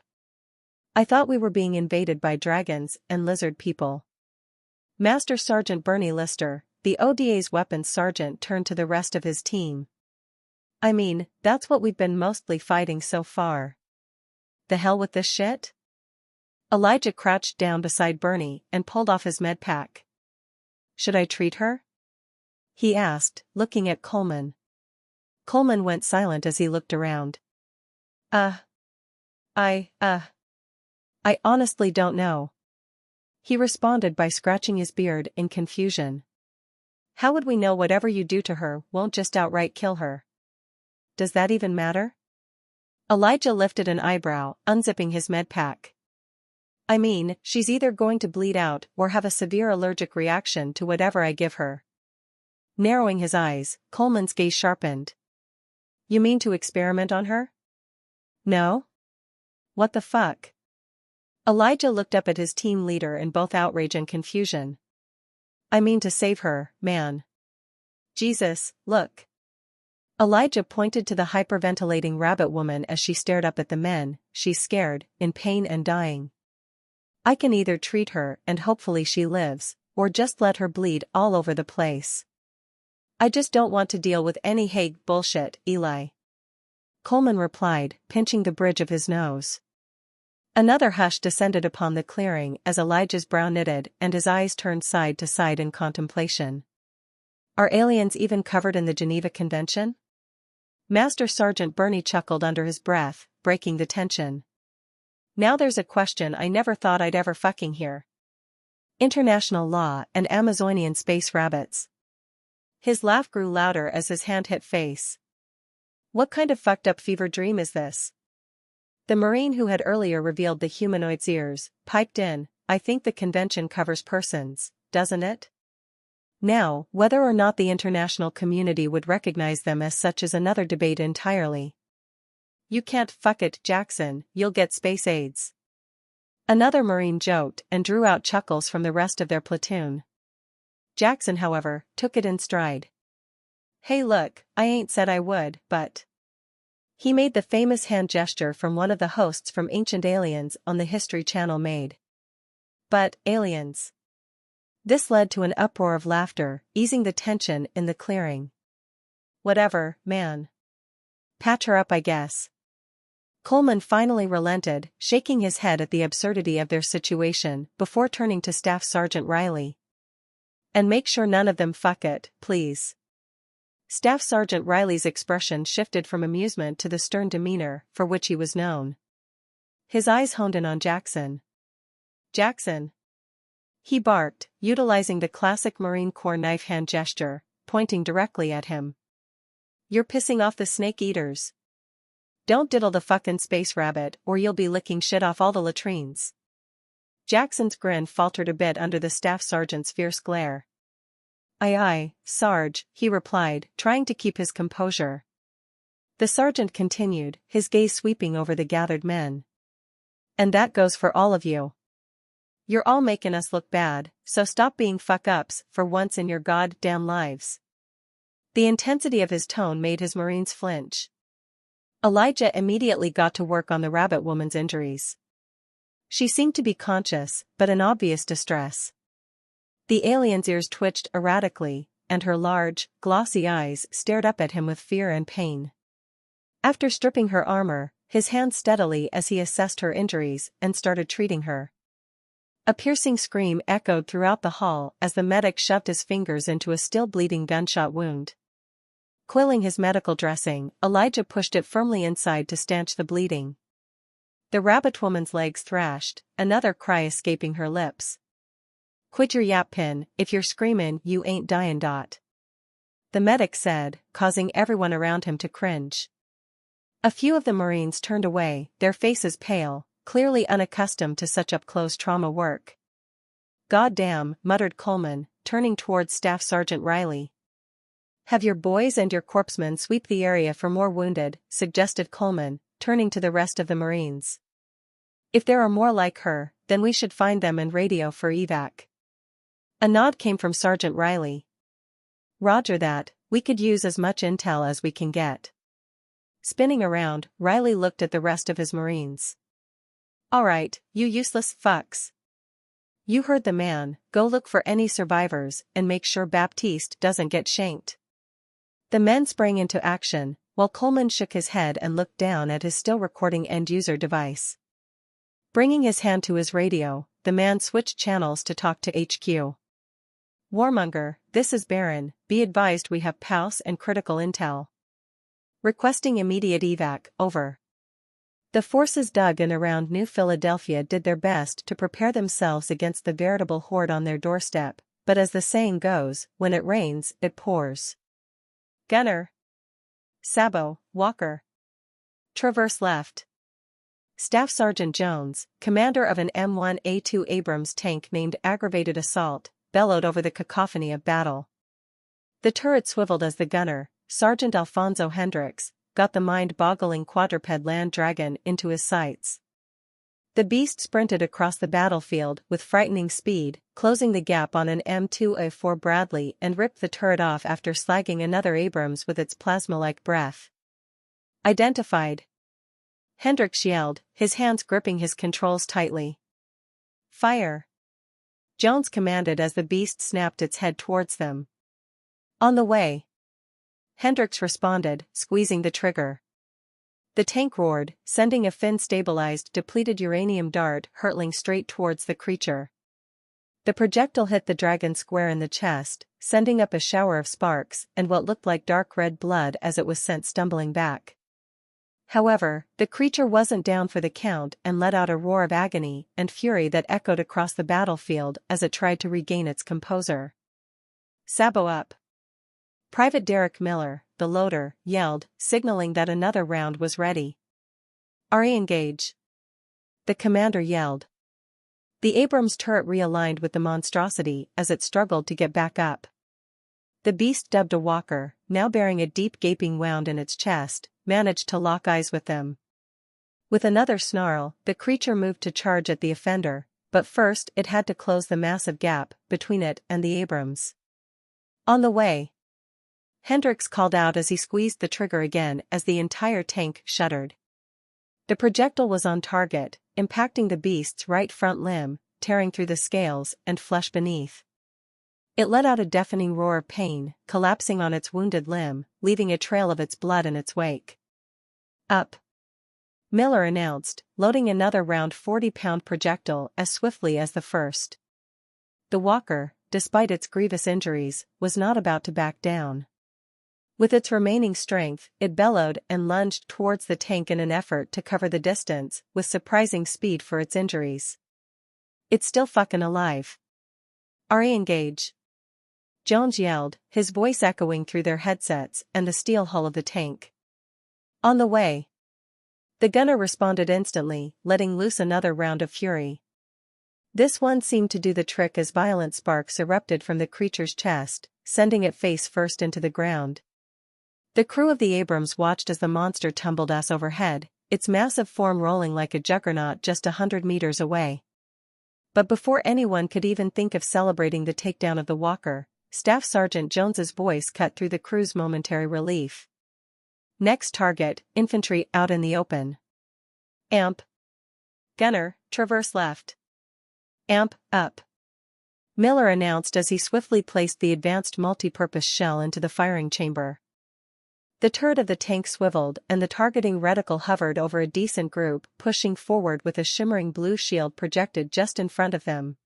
"I thought we were being invaded by dragons and lizard people." Master Sergeant Bernie Lister, the ODA's weapons sergeant, turned to the rest of his team. "I mean, that's what we've been mostly fighting so far. The hell with this shit?" Elijah crouched down beside Bernie and pulled off his med pack. "Should I treat her?" he asked, looking at Coleman. Coleman went silent as he looked around. I honestly don't know," he responded by scratching his beard in confusion. "How would we know whatever you do to her won't just outright kill her? Does that even matter?" Elijah lifted an eyebrow, unzipping his med pack. "I mean, she's either going to bleed out or have a severe allergic reaction to whatever I give her." Narrowing his eyes, Coleman's gaze sharpened. "You mean to experiment on her?" "No? What the fuck?" Elijah looked up at his team leader in both outrage and confusion. "I mean to save her, man. Jesus, look." Elijah pointed to the hyperventilating rabbit woman as she stared up at the men. "She's scared, in pain and dying. I can either treat her and hopefully she lives, or just let her bleed all over the place. I just don't want to deal with any Hague bullshit, Eli." Coleman replied, pinching the bridge of his nose. Another hush descended upon the clearing as Elijah's brow knitted and his eyes turned side to side in contemplation. "Are aliens even covered in the Geneva Convention?" Master Sergeant Bernie chuckled under his breath, breaking the tension. "Now there's a question I never thought I'd ever fucking hear. International law and Amazonian space rabbits." His laugh grew louder as his hand hit face. "What kind of fucked up fever dream is this?" The Marine who had earlier revealed the humanoid's ears piped in, "I think the convention covers persons, doesn't it? Now, whether or not the international community would recognize them as such is another debate entirely." "You can't fuck it, Jackson, you'll get space AIDS." Another Marine joked and drew out chuckles from the rest of their platoon. Jackson, however, took it in stride. "Hey look, I ain't said I would, but..." He made the famous hand gesture from one of the hosts from Ancient Aliens on the History Channel made. "But, aliens." This led to an uproar of laughter, easing the tension in the clearing. "Whatever, man. Patch her up, I guess." Coleman finally relented, shaking his head at the absurdity of their situation before turning to Staff Sergeant Riley. "And make sure none of them fuck it, please." Staff Sergeant Riley's expression shifted from amusement to the stern demeanor for which he was known. His eyes honed in on Jackson. "Jackson," he barked, utilizing the classic Marine Corps knife hand gesture, pointing directly at him. "You're pissing off the snake eaters. Don't diddle the fucking space rabbit or you'll be licking shit off all the latrines." Jackson's grin faltered a bit under the staff sergeant's fierce glare. Aye, Sarge," he replied, trying to keep his composure. The sergeant continued, his gaze sweeping over the gathered men. "And that goes for all of you. You're all making us look bad, so stop being fuck-ups for once in your goddamn lives. The intensity of his tone made his Marines flinch. Elijah immediately got to work on the rabbit woman's injuries. She seemed to be conscious, but in obvious distress. The alien's ears twitched erratically, and her large, glossy eyes stared up at him with fear and pain. After stripping her armor, his hand steadily as he assessed her injuries and started treating her. A piercing scream echoed throughout the hall as the medic shoved his fingers into a still bleeding gunshot wound. Coiling his medical dressing, Elijah pushed it firmly inside to stanch the bleeding. The rabbit woman's legs thrashed, another cry escaping her lips. "Quit your yappin', if you're screamin' you ain't dyin'." The medic said, causing everyone around him to cringe. A few of the Marines turned away, their faces pale, clearly unaccustomed to such up-close trauma work. "Goddamn," muttered Coleman, turning towards Staff Sergeant Riley. "Have your boys and your corpsmen sweep the area for more wounded," suggested Coleman, turning to the rest of the Marines. "If there are more like her, then we should find them and radio for evac." A nod came from Sergeant Riley. "Roger that, we could use as much intel as we can get." Spinning around, Riley looked at the rest of his Marines. "All right, you useless fucks. You heard the man, go look for any survivors and make sure Baptiste doesn't get shanked." The men sprang into action, while Coleman shook his head and looked down at his still recording end-user device. Bringing his hand to his radio, the man switched channels to talk to HQ. "Warmonger, this is Baron, be advised we have POUS and critical intel. Requesting immediate evac, over." The forces dug in around New Philadelphia did their best to prepare themselves against the veritable horde on their doorstep, but as the saying goes, when it rains, it pours. "Gunner. Sabo, Walker. Traverse left." Staff Sergeant Jones, commander of an M1A2 Abrams tank named Aggravated Assault, bellowed over the cacophony of battle. The turret swiveled as the gunner, Sergeant Alfonso Hendricks, got the mind-boggling quadruped land dragon into his sights. The beast sprinted across the battlefield with frightening speed, closing the gap on an M2A4 Bradley and ripped the turret off after slagging another Abrams with its plasma-like breath. "Identified!" Hendricks yelled, his hands gripping his controls tightly. "Fire!" Jones commanded as the beast snapped its head towards them. "On the way!" Hendricks responded, squeezing the trigger. The tank roared, sending a fin-stabilized depleted uranium dart hurtling straight towards the creature. The projectile hit the dragon square in the chest, sending up a shower of sparks and what looked like dark red blood as it was sent stumbling back. However, the creature wasn't down for the count and let out a roar of agony and fury that echoed across the battlefield as it tried to regain its composure. "Sabo up!" Private Derek Miller, the loader, yelled, signaling that another round was ready. "RE engage!" The commander yelled. The Abrams turret realigned with the monstrosity as it struggled to get back up. The beast, dubbed a walker, now bearing a deep gaping wound in its chest, managed to lock eyes with them. With another snarl, the creature moved to charge at the offender, but first it had to close the massive gap between it and the Abrams. "On the way!" Hendricks called out as he squeezed the trigger again as the entire tank shuddered. The projectile was on target, impacting the beast's right front limb, tearing through the scales and flesh beneath. It let out a deafening roar of pain, collapsing on its wounded limb, leaving a trail of its blood in its wake. "Up!" Miller announced, loading another round 40-pound projectile as swiftly as the first. The walker, despite its grievous injuries, was not about to back down. With its remaining strength, it bellowed and lunged towards the tank in an effort to cover the distance, with surprising speed for its injuries. "It's still fucking alive. RE engage!" Jones yelled, his voice echoing through their headsets and the steel hull of the tank. "On the way!" The gunner responded instantly, letting loose another round of fury. This one seemed to do the trick as violent sparks erupted from the creature's chest, sending it face first into the ground. The crew of the Abrams watched as the monster tumbled ass overhead, its massive form rolling like a juggernaut just 100 meters away. But before anyone could even think of celebrating the takedown of the walker, Staff Sergeant Jones's voice cut through the crew's momentary relief. Next target, infantry out in the open. Amp. Gunner, traverse left. Amp, up. Miller announced as he swiftly placed the advanced multi-purpose shell into the firing chamber. The turret of the tank swiveled and the targeting reticle hovered over a decent group, pushing forward with a shimmering blue shield projected just in front of them.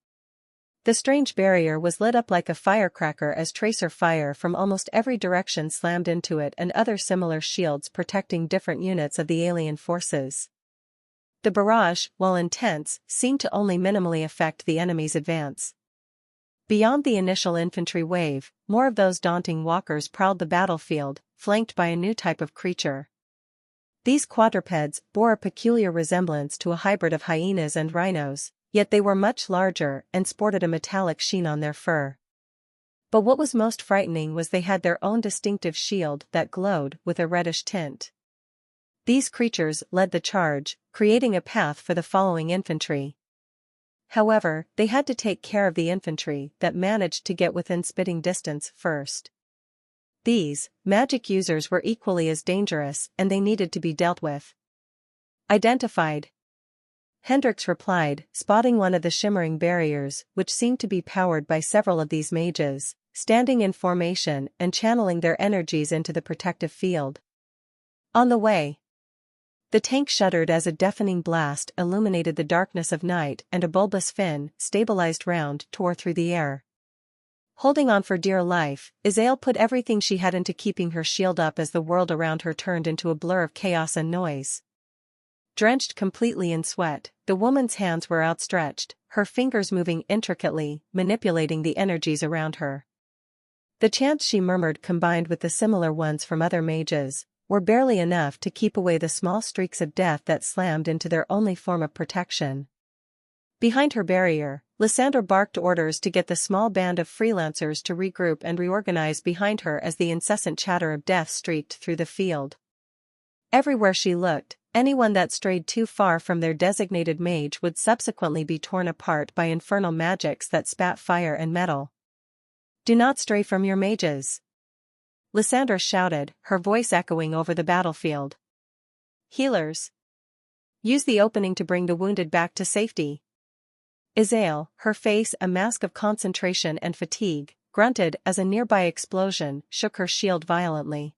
The strange barrier was lit up like a firecracker as tracer fire from almost every direction slammed into it and other similar shields protecting different units of the alien forces. The barrage, while intense, seemed to only minimally affect the enemy's advance. Beyond the initial infantry wave, more of those daunting walkers prowled the battlefield, flanked by a new type of creature. These quadrupeds bore a peculiar resemblance to a hybrid of hyenas and rhinos, yet they were much larger and sported a metallic sheen on their fur. But what was most frightening was they had their own distinctive shield that glowed with a reddish tint. These creatures led the charge, creating a path for the following infantry. However, they had to take care of the infantry that managed to get within spitting distance first. These magic users were equally as dangerous and they needed to be dealt with. Identified. Hendricks replied, spotting one of the shimmering barriers, which seemed to be powered by several of these mages, standing in formation and channeling their energies into the protective field. On the way. The tank shuddered as a deafening blast illuminated the darkness of night and a bulbous fin, stabilized round, tore through the air. Holding on for dear life, Isaelle put everything she had into keeping her shield up as the world around her turned into a blur of chaos and noise. Drenched completely in sweat, the woman's hands were outstretched, her fingers moving intricately, manipulating the energies around her. The chants she murmured combined with the similar ones from other mages were barely enough to keep away the small streaks of death that slammed into their only form of protection. Behind her barrier, Lysandra barked orders to get the small band of freelancers to regroup and reorganize behind her as the incessant chatter of death streaked through the field. Everywhere she looked, anyone that strayed too far from their designated mage would subsequently be torn apart by infernal magics that spat fire and metal. Do not stray from your mages. Lysandra shouted, her voice echoing over the battlefield. Healers. Use the opening to bring the wounded back to safety. Isaelle, her face a mask of concentration and fatigue, grunted as a nearby explosion shook her shield violently.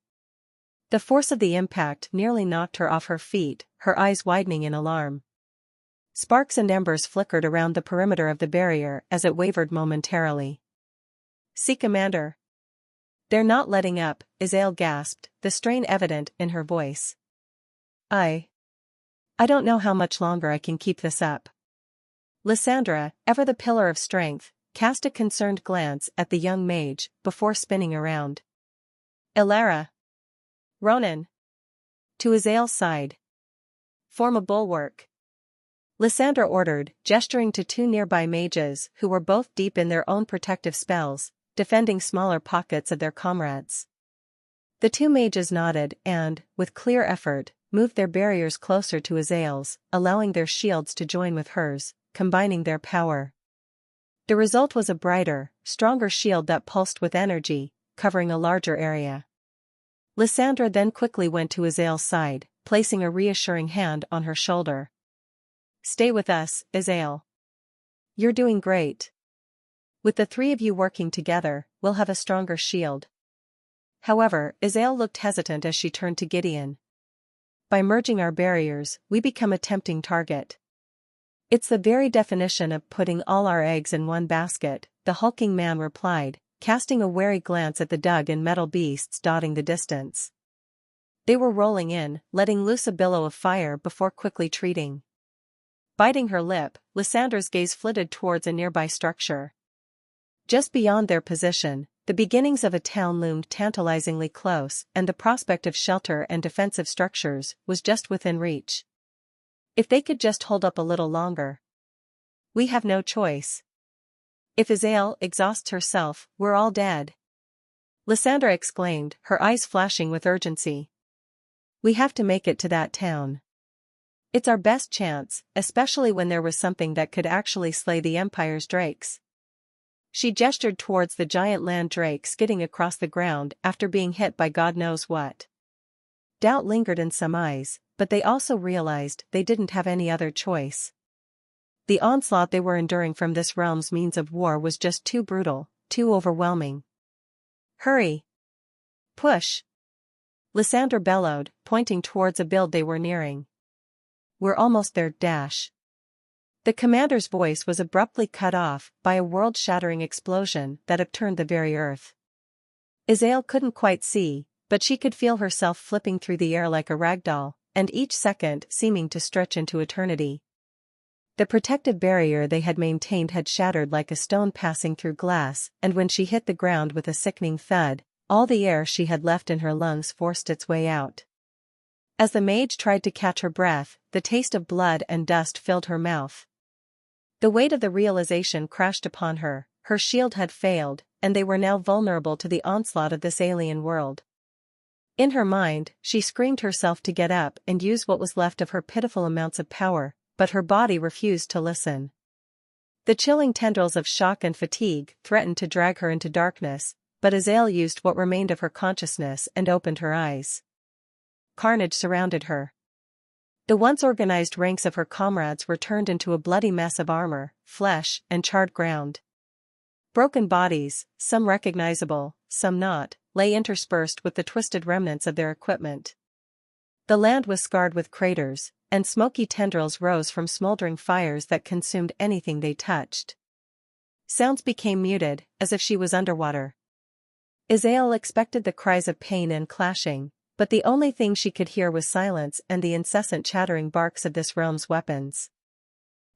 The force of the impact nearly knocked her off her feet, her eyes widening in alarm. Sparks and embers flickered around the perimeter of the barrier as it wavered momentarily. See, Commander. They're not letting up, Isaelle gasped, the strain evident in her voice. I don't know how much longer I can keep this up. Lysandra, ever the pillar of strength, cast a concerned glance at the young mage before spinning around. Ilara. Ronan. To Isaelle's side. Form a bulwark. Lysandra ordered, gesturing to two nearby mages who were both deep in their own protective spells, defending smaller pockets of their comrades. The two mages nodded and, with clear effort, moved their barriers closer to Isaelle's, allowing their shields to join with hers, combining their power. The result was a brighter, stronger shield that pulsed with energy, covering a larger area. Lysandra then quickly went to Isaelle's side, placing a reassuring hand on her shoulder. Stay with us, Isaelle. You're doing great. With the three of you working together, we'll have a stronger shield. However, Isaelle looked hesitant as she turned to Gideon. By merging our barriers, we become a tempting target. It's the very definition of putting all our eggs in one basket, the hulking man replied, casting a wary glance at the dug-in metal beasts dotting the distance. They were rolling in, letting loose a billow of fire before quickly retreating. Biting her lip, Lysandra's gaze flitted towards a nearby structure. Just beyond their position, the beginnings of a town loomed tantalizingly close, and the prospect of shelter and defensive structures was just within reach. If they could just hold up a little longer. We have no choice. If Isaelle exhausts herself, we're all dead. Lysandra exclaimed, her eyes flashing with urgency. We have to make it to that town. It's our best chance, especially when there was something that could actually slay the Empire's drakes. She gestured towards the giant land drake skidding across the ground after being hit by God knows what. Doubt lingered in some eyes, but they also realized they didn't have any other choice. The onslaught they were enduring from this realm's means of war was just too brutal, too overwhelming. Hurry! Push! Lysandra bellowed, pointing towards a build they were nearing. We're almost there. The commander's voice was abruptly cut off by a world-shattering explosion that upturned the very earth. Isaelle couldn't quite see, but she could feel herself flipping through the air like a ragdoll, and each second seeming to stretch into eternity. The protective barrier they had maintained had shattered like a stone passing through glass, and when she hit the ground with a sickening thud, all the air she had left in her lungs forced its way out. As the mage tried to catch her breath, the taste of blood and dust filled her mouth. The weight of the realization crashed upon her, her shield had failed, and they were now vulnerable to the onslaught of this alien world. In her mind, she screamed herself to get up and use what was left of her pitiful amounts of power, but her body refused to listen. The chilling tendrils of shock and fatigue threatened to drag her into darkness, but Isaelle used what remained of her consciousness and opened her eyes. Carnage surrounded her. The once organized ranks of her comrades were turned into a bloody mess of armor, flesh, and charred ground. Broken bodies, some recognizable, some not, lay interspersed with the twisted remnants of their equipment. The land was scarred with craters, and smoky tendrils rose from smoldering fires that consumed anything they touched. Sounds became muted, as if she was underwater. Isaelle expected the cries of pain and clashing, but the only thing she could hear was silence and the incessant chattering barks of this realm's weapons.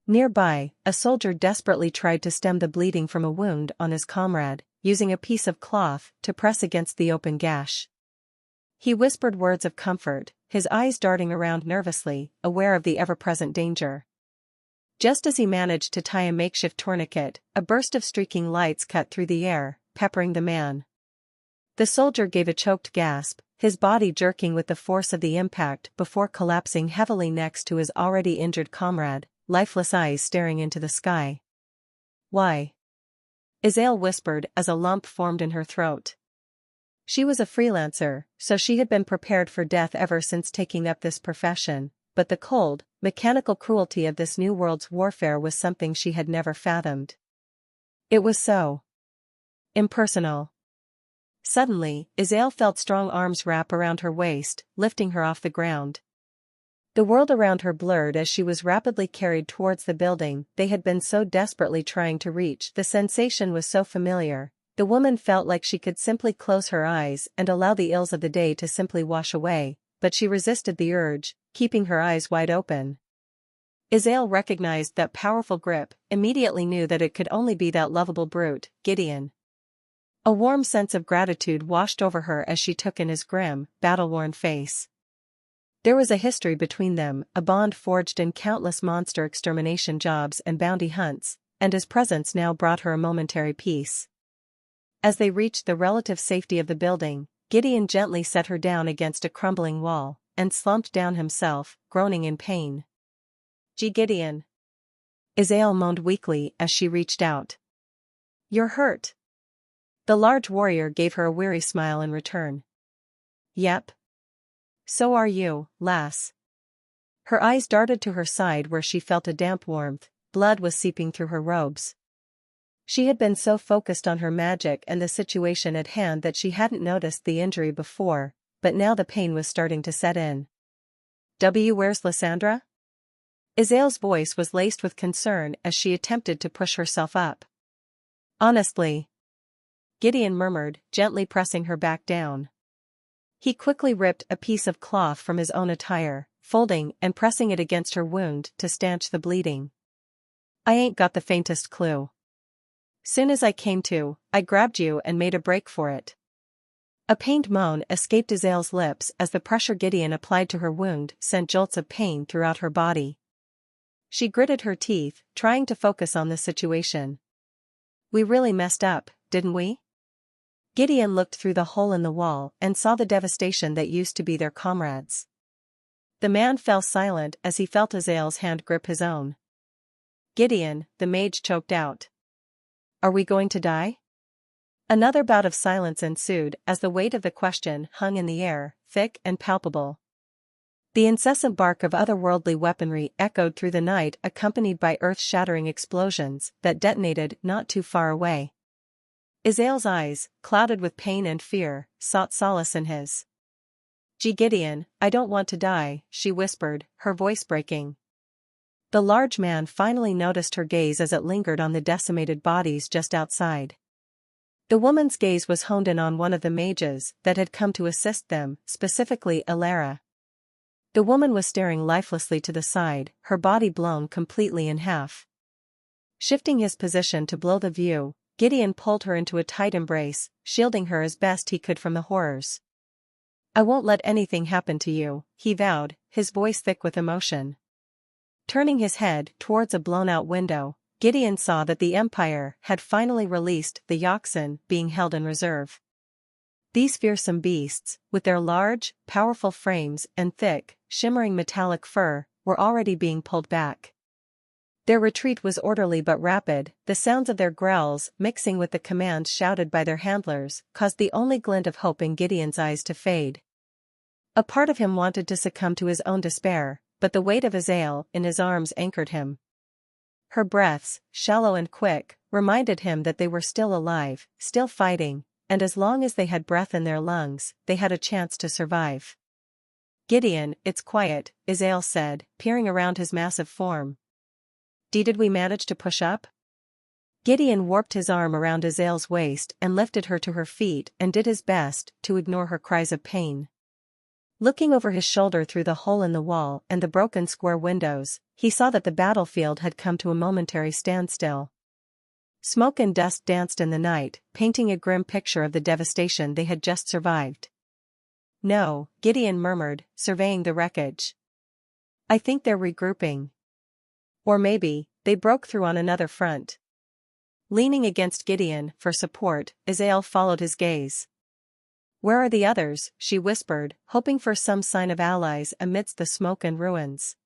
Nearby, a soldier desperately tried to stem the bleeding from a wound on his comrade, using a piece of cloth to press against the open gash. He whispered words of comfort, his eyes darting around nervously, aware of the ever-present danger. Just as he managed to tie a makeshift tourniquet, a burst of streaking lights cut through the air, peppering the man. The soldier gave a choked gasp, his body jerking with the force of the impact before collapsing heavily next to his already injured comrade, lifeless eyes staring into the sky. Why? Isaelle whispered as a lump formed in her throat. She was a freelancer, so she had been prepared for death ever since taking up this profession, but the cold, mechanical cruelty of this new world's warfare was something she had never fathomed. It was so impersonal. Suddenly, Isaelle felt strong arms wrap around her waist, lifting her off the ground. The world around her blurred as she was rapidly carried towards the building they had been so desperately trying to reach. The sensation was so familiar, the woman felt like she could simply close her eyes and allow the ills of the day to simply wash away, but she resisted the urge, keeping her eyes wide open. Isaelle recognized that powerful grip, immediately knew that it could only be that lovable brute, Gideon. A warm sense of gratitude washed over her as she took in his grim, battle-worn face. There was a history between them, a bond forged in countless monster extermination jobs and bounty hunts, and his presence now brought her a momentary peace. As they reached the relative safety of the building, Gideon gently set her down against a crumbling wall, and slumped down himself, groaning in pain. "Gee, Gideon," Isaelle moaned weakly as she reached out. "You're hurt." The large warrior gave her a weary smile in return. "Yep. So are you, lass." Her eyes darted to her side where she felt a damp warmth, blood was seeping through her robes. She had been so focused on her magic and the situation at hand that she hadn't noticed the injury before, but now the pain was starting to set in. "Where's Lysandra?" Isaelle's voice was laced with concern as she attempted to push herself up. "Honestly," Gideon murmured, gently pressing her back down. He quickly ripped a piece of cloth from his own attire, folding and pressing it against her wound to stanch the bleeding. "I ain't got the faintest clue. Soon as I came to, I grabbed you and made a break for it." A pained moan escaped Isaelle's lips as the pressure Gideon applied to her wound sent jolts of pain throughout her body. She gritted her teeth, trying to focus on the situation. "We really messed up, didn't we?" Gideon looked through the hole in the wall and saw the devastation that used to be their comrades. The man fell silent as he felt Isaelle's hand grip his own. "Gideon," the mage choked out. Are we going to die? Another bout of silence ensued as the weight of the question hung in the air, thick and palpable. The incessant bark of otherworldly weaponry echoed through the night, accompanied by earth-shattering explosions that detonated not too far away. Azael's eyes, clouded with pain and fear, sought solace in his. Gideon, I don't want to die, she whispered, her voice breaking. The large man finally noticed her gaze as it lingered on the decimated bodies just outside. The woman's gaze was honed in on one of the mages that had come to assist them, specifically Elara. The woman was staring lifelessly to the side, her body blown completely in half. Shifting his position to blow the view, Gideon pulled her into a tight embrace, shielding her as best he could from the horrors. I won't let anything happen to you, he vowed, his voice thick with emotion. Turning his head towards a blown-out window, Gideon saw that the Empire had finally released the Yoxin being held in reserve. These fearsome beasts, with their large, powerful frames and thick, shimmering metallic fur, were already being pulled back. Their retreat was orderly but rapid, the sounds of their growls mixing with the commands shouted by their handlers caused the only glint of hope in Gideon's eyes to fade. A part of him wanted to succumb to his own despair, but the weight of Azael in his arms anchored him. Her breaths, shallow and quick, reminded him that they were still alive, still fighting, and as long as they had breath in their lungs, they had a chance to survive. Gideon, it's quiet, Azael said, peering around his massive form. Did we manage to push up? Gideon warped his arm around Azael's waist and lifted her to her feet and did his best to ignore her cries of pain. Looking over his shoulder through the hole in the wall and the broken square windows, he saw that the battlefield had come to a momentary standstill. Smoke and dust danced in the night, painting a grim picture of the devastation they had just survived. No, Gideon murmured, surveying the wreckage. I think they're regrouping. Or maybe, they broke through on another front. Leaning against Gideon for support, Azael followed his gaze. Where are the others? She whispered, hoping for some sign of allies amidst the smoke and ruins.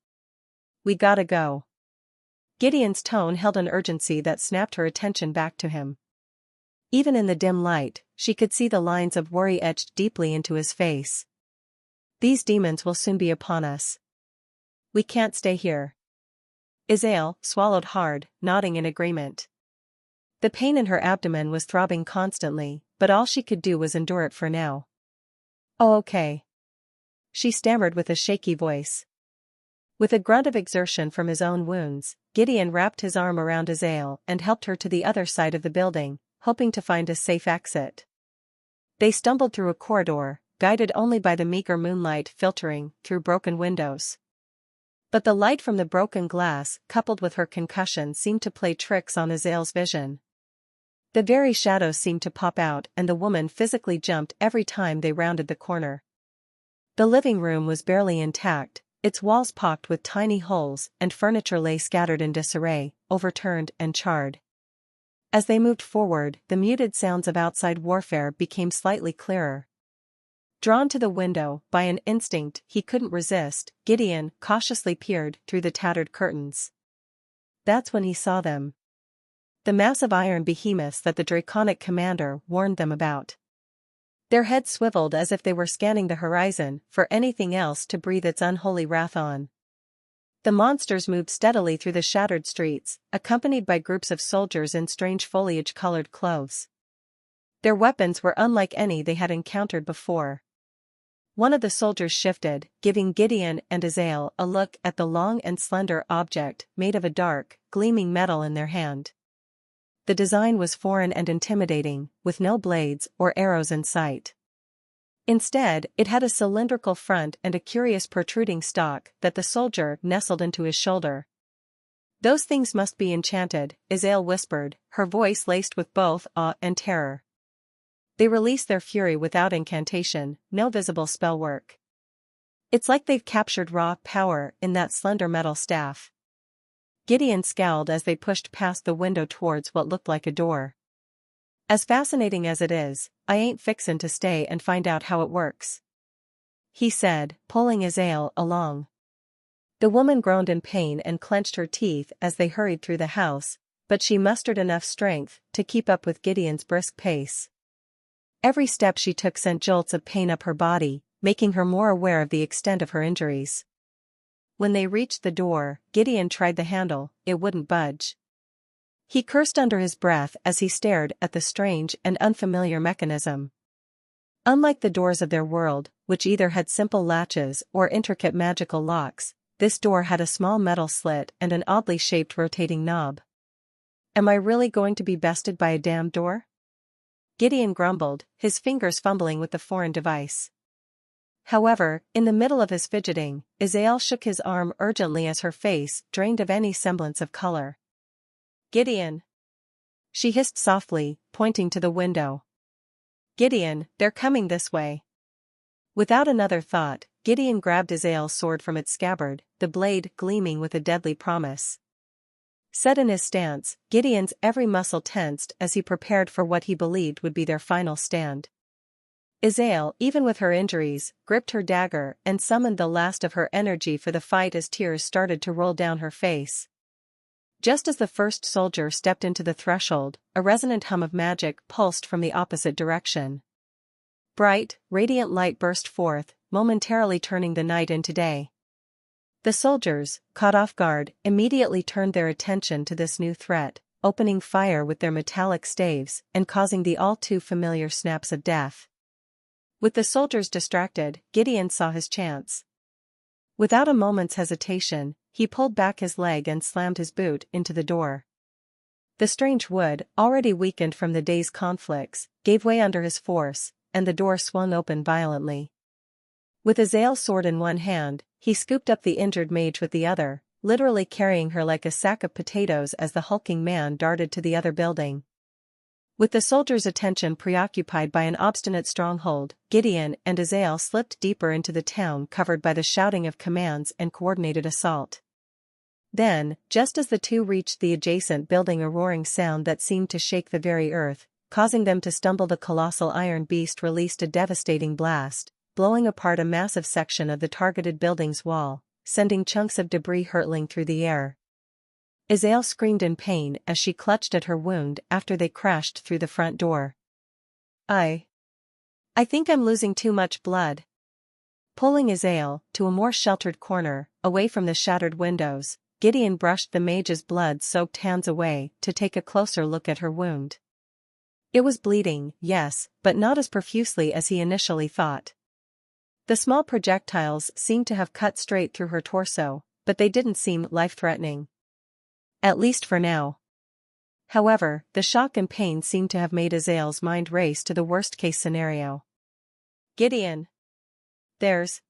We gotta go. Gideon's tone held an urgency that snapped her attention back to him. Even in the dim light, she could see the lines of worry etched deeply into his face. These demons will soon be upon us. We can't stay here. Azael swallowed hard, nodding in agreement. The pain in her abdomen was throbbing constantly, but all she could do was endure it for now. Oh, okay. She stammered with a shaky voice. With a grunt of exertion from his own wounds, Gideon wrapped his arm around Azael and helped her to the other side of the building, hoping to find a safe exit. They stumbled through a corridor, guided only by the meager moonlight filtering through broken windows. But the light from the broken glass, coupled with her concussion, seemed to play tricks on Azael's vision. The very shadows seemed to pop out and the woman physically jumped every time they rounded the corner. The living room was barely intact, its walls pocked with tiny holes and furniture lay scattered in disarray, overturned and charred. As they moved forward, the muted sounds of outside warfare became slightly clearer. Drawn to the window by an instinct he couldn't resist, Gideon cautiously peered through the tattered curtains. That's when he saw them. The massive iron behemoths that the draconic commander warned them about. Their heads swiveled as if they were scanning the horizon for anything else to breathe its unholy wrath on. The monsters moved steadily through the shattered streets, accompanied by groups of soldiers in strange foliage-colored clothes. Their weapons were unlike any they had encountered before. One of the soldiers shifted, giving Gideon and Azael a look at the long and slender object made of a dark, gleaming metal in their hand. The design was foreign and intimidating, with no blades or arrows in sight. Instead, it had a cylindrical front and a curious protruding stock that the soldier nestled into his shoulder. Those things must be enchanted, Azael whispered, her voice laced with both awe and terror. They release their fury without incantation, no visible spell work. It's like they've captured raw power in that slender metal staff. Gideon scowled as they pushed past the window towards what looked like a door. As fascinating as it is, I ain't fixin' to stay and find out how it works, he said, pulling Azael along. The woman groaned in pain and clenched her teeth as they hurried through the house, but she mustered enough strength to keep up with Gideon's brisk pace. Every step she took sent jolts of pain up her body, making her more aware of the extent of her injuries. When they reached the door, Gideon tried the handle. It wouldn't budge. He cursed under his breath as he stared at the strange and unfamiliar mechanism. Unlike the doors of their world, which either had simple latches or intricate magical locks, this door had a small metal slit and an oddly shaped rotating knob. "Am I really going to be bested by a damned door?" Gideon grumbled, his fingers fumbling with the foreign device. However, in the middle of his fidgeting, Azael shook his arm urgently as her face drained of any semblance of color. "Gideon!" she hissed softly, pointing to the window. "Gideon, they're coming this way." Without another thought, Gideon grabbed Azael's sword from its scabbard, the blade gleaming with a deadly promise. Set in his stance, Gideon's every muscle tensed as he prepared for what he believed would be their final stand. Azael, even with her injuries, gripped her dagger and summoned the last of her energy for the fight as tears started to roll down her face. Just as the first soldier stepped into the threshold, a resonant hum of magic pulsed from the opposite direction. Bright, radiant light burst forth, momentarily turning the night into day. The soldiers, caught off guard, immediately turned their attention to this new threat, opening fire with their metallic staves and causing the all-too-familiar snaps of death. With the soldiers distracted, Gideon saw his chance. Without a moment's hesitation, he pulled back his leg and slammed his boot into the door. The strange wood, already weakened from the day's conflicts, gave way under his force, and the door swung open violently. With Azael's sword in one hand, he scooped up the injured mage with the other, literally carrying her like a sack of potatoes as the hulking man darted to the other building. With the soldiers' attention preoccupied by an obstinate stronghold, Gideon and Azael slipped deeper into the town covered by the shouting of commands and coordinated assault. Then, just as the two reached the adjacent building, a roaring sound that seemed to shake the very earth, causing them to stumble, the colossal iron beast released a devastating blast, blowing apart a massive section of the targeted building's wall, sending chunks of debris hurtling through the air. Azael screamed in pain as she clutched at her wound after they crashed through the front door. I think I'm losing too much blood." Pulling Azael to a more sheltered corner, away from the shattered windows, Gideon brushed the mage's blood-soaked hands away to take a closer look at her wound. It was bleeding, yes, but not as profusely as he initially thought. The small projectiles seemed to have cut straight through her torso, but they didn't seem life-threatening. At least for now. However, the shock and pain seemed to have made Azael's mind race to the worst-case scenario. "Gideon! There's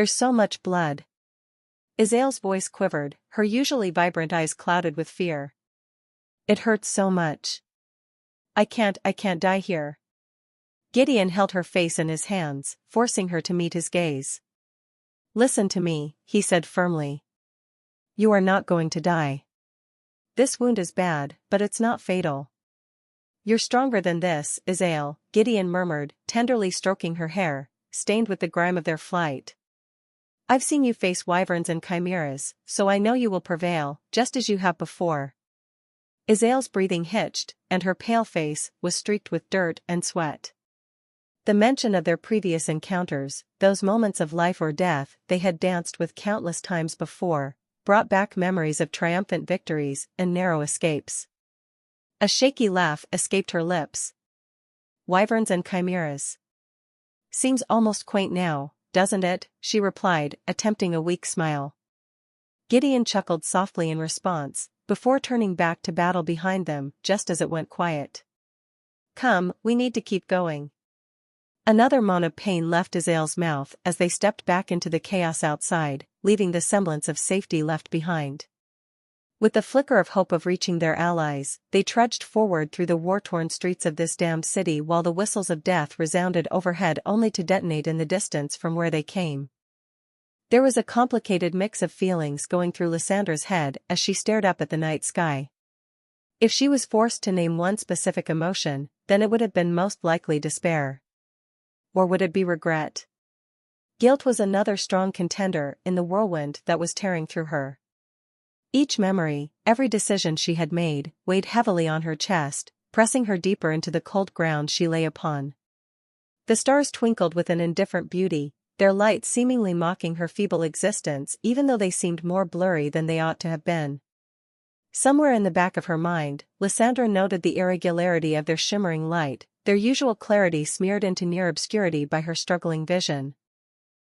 so much blood." Azael's voice quivered, her usually vibrant eyes clouded with fear. "It hurts so much. I can't die here." Gideon held her face in his hands, forcing her to meet his gaze. "Listen to me," he said firmly. "You are not going to die. This wound is bad, but it's not fatal." "You're stronger than this, Azael," Gideon murmured, tenderly stroking her hair, stained with the grime of their flight. "I've seen you face wyverns and chimeras, so I know you will prevail, just as you have before." Azael's breathing hitched, and her pale face was streaked with dirt and sweat. The mention of their previous encounters, those moments of life or death they had danced with countless times before, brought back memories of triumphant victories and narrow escapes. A shaky laugh escaped her lips. "Wyverns and chimeras. Seems almost quaint now, doesn't it?" she replied, attempting a weak smile. Gideon chuckled softly in response, before turning back to battle behind them just as it went quiet. "Come, we need to keep going." Another moan of pain left Azael's mouth as they stepped back into the chaos outside, leaving the semblance of safety left behind. With the flicker of hope of reaching their allies, they trudged forward through the war-torn streets of this damned city while the whistles of death resounded overhead only to detonate in the distance from where they came. There was a complicated mix of feelings going through Lysandra's head as she stared up at the night sky. If she was forced to name one specific emotion, then it would have been most likely despair. Or would it be regret? Guilt was another strong contender in the whirlwind that was tearing through her. Each memory, every decision she had made, weighed heavily on her chest, pressing her deeper into the cold ground she lay upon. The stars twinkled with an indifferent beauty, their light seemingly mocking her feeble existence even though they seemed more blurry than they ought to have been. Somewhere in the back of her mind, Lysandra noted the irregularity of their shimmering light, their usual clarity smeared into near obscurity by her struggling vision.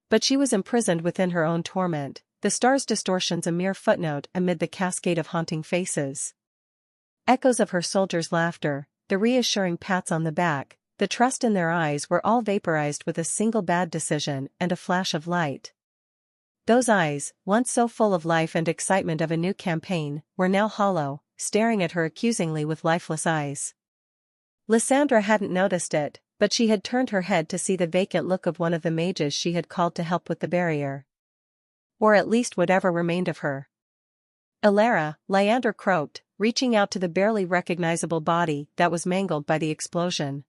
But she was imprisoned within her own torment, the stars' distortions a mere footnote amid the cascade of haunting faces. Echoes of her soldiers' laughter, the reassuring pats on the back, the trust in their eyes were all vaporized with a single bad decision and a flash of light. Those eyes, once so full of life and excitement of a new campaign, were now hollow, staring at her accusingly with lifeless eyes. Lysandra hadn't noticed it, but she had turned her head to see the vacant look of one of the mages she had called to help with the barrier. Or at least whatever remained of her. Ilara, Lysandra croaked, reaching out to the barely recognizable body that was mangled by the explosion.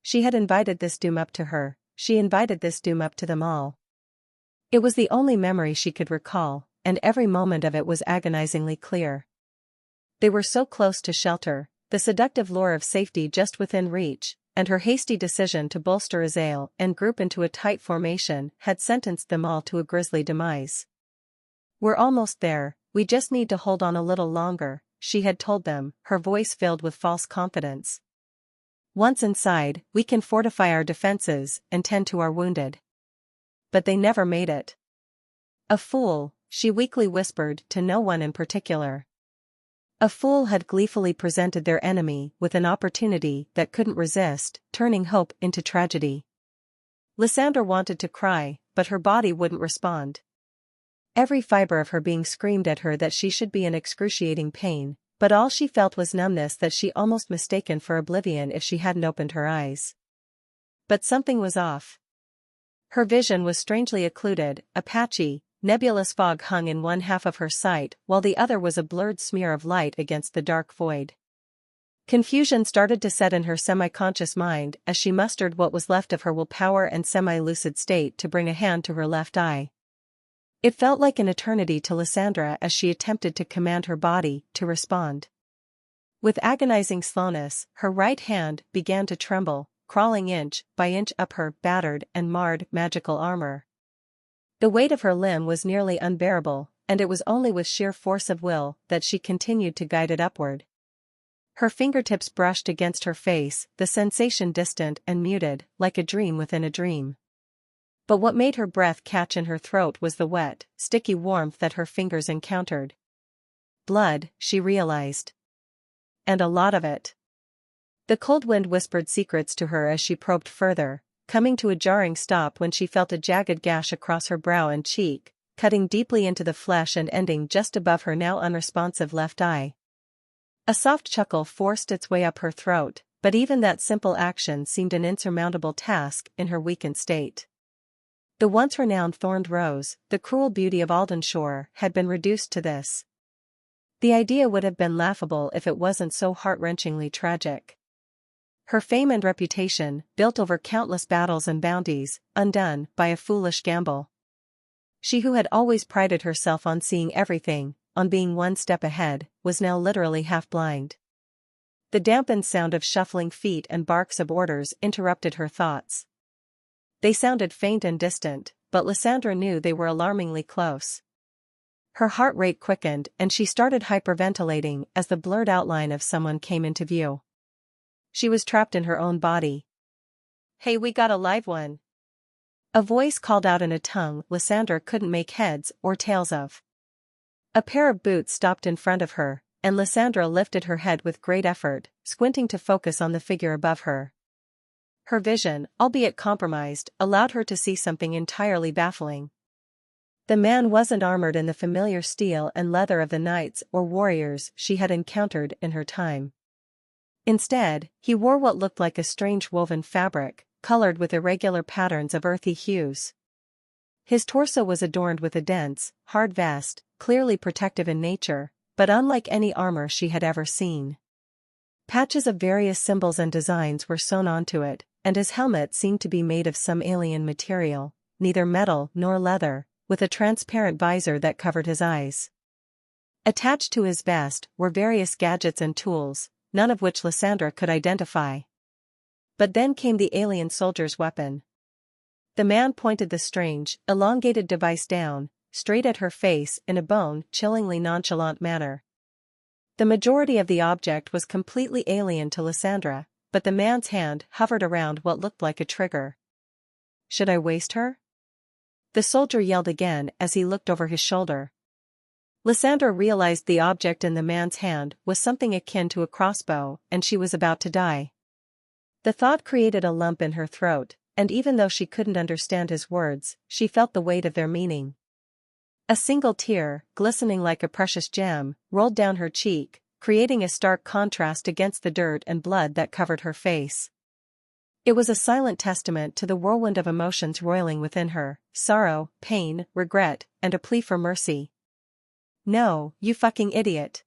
She had invited this doom up to her, she invited this doom up to them all. It was the only memory she could recall, and every moment of it was agonizingly clear. They were so close to shelter, the seductive lure of safety just within reach, and her hasty decision to bolster Azael and group into a tight formation had sentenced them all to a grisly demise. "We're almost there, we just need to hold on a little longer," she had told them, her voice filled with false confidence. "Once inside, we can fortify our defenses and tend to our wounded." But they never made it. A fool, she weakly whispered to no one in particular. A fool had gleefully presented their enemy with an opportunity that couldn't resist, turning hope into tragedy. Lysandra wanted to cry, but her body wouldn't respond. Every fiber of her being screamed at her that she should be in excruciating pain, but all she felt was numbness that she almost mistaken for oblivion if she hadn't opened her eyes. But something was off. Her vision was strangely occluded, a patchy, nebulous fog hung in one half of her sight while the other was a blurred smear of light against the dark void. Confusion started to set in her semi-conscious mind as she mustered what was left of her willpower and semi-lucid state to bring a hand to her left eye. It felt like an eternity to Lysandra as she attempted to command her body to respond. With agonizing slowness, her right hand began to tremble, crawling inch by inch up her battered and marred magical armor. The weight of her limb was nearly unbearable, and it was only with sheer force of will that she continued to guide it upward. Her fingertips brushed against her face, the sensation distant and muted, like a dream within a dream. But what made her breath catch in her throat was the wet, sticky warmth that her fingers encountered. Blood, she realized. And a lot of it. The cold wind whispered secrets to her as she probed further, coming to a jarring stop when she felt a jagged gash across her brow and cheek, cutting deeply into the flesh and ending just above her now unresponsive left eye. A soft chuckle forced its way up her throat, but even that simple action seemed an insurmountable task in her weakened state. The once renowned thorned rose, the cruel beauty of Aldenshire, had been reduced to this. The idea would have been laughable if it wasn't so heart-wrenchingly tragic. Her fame and reputation, built over countless battles and bounties, undone by a foolish gamble. She who had always prided herself on seeing everything, on being one step ahead, was now literally half blind. The dampened sound of shuffling feet and barks of orders interrupted her thoughts. They sounded faint and distant, but Lysandra knew they were alarmingly close. Her heart rate quickened and she started hyperventilating as the blurred outline of someone came into view. She was trapped in her own body. "Hey, we got a live one!" A voice called out in a tongue Lysandra couldn't make heads or tails of. A pair of boots stopped in front of her, and Lysandra lifted her head with great effort, squinting to focus on the figure above her. Her vision, albeit compromised, allowed her to see something entirely baffling. The man wasn't armored in the familiar steel and leather of the knights or warriors she had encountered in her time. Instead, he wore what looked like a strange woven fabric, colored with irregular patterns of earthy hues. His torso was adorned with a dense, hard vest, clearly protective in nature, but unlike any armor she had ever seen. Patches of various symbols and designs were sewn onto it, and his helmet seemed to be made of some alien material, neither metal nor leather, with a transparent visor that covered his eyes. Attached to his vest were various gadgets and tools, none of which Lysandra could identify. But then came the alien soldier's weapon. The man pointed the strange, elongated device down, straight at her face in a bone-chillingly nonchalant manner. The majority of the object was completely alien to Lysandra, but the man's hand hovered around what looked like a trigger. Should I waste her? The soldier yelled again as he looked over his shoulder. Lysandra realized the object in the man's hand was something akin to a crossbow, and she was about to die. The thought created a lump in her throat, and even though she couldn't understand his words, she felt the weight of their meaning. A single tear, glistening like a precious gem, rolled down her cheek, creating a stark contrast against the dirt and blood that covered her face. It was a silent testament to the whirlwind of emotions roiling within her: sorrow, pain, regret, and a plea for mercy. "No, you fucking idiot!"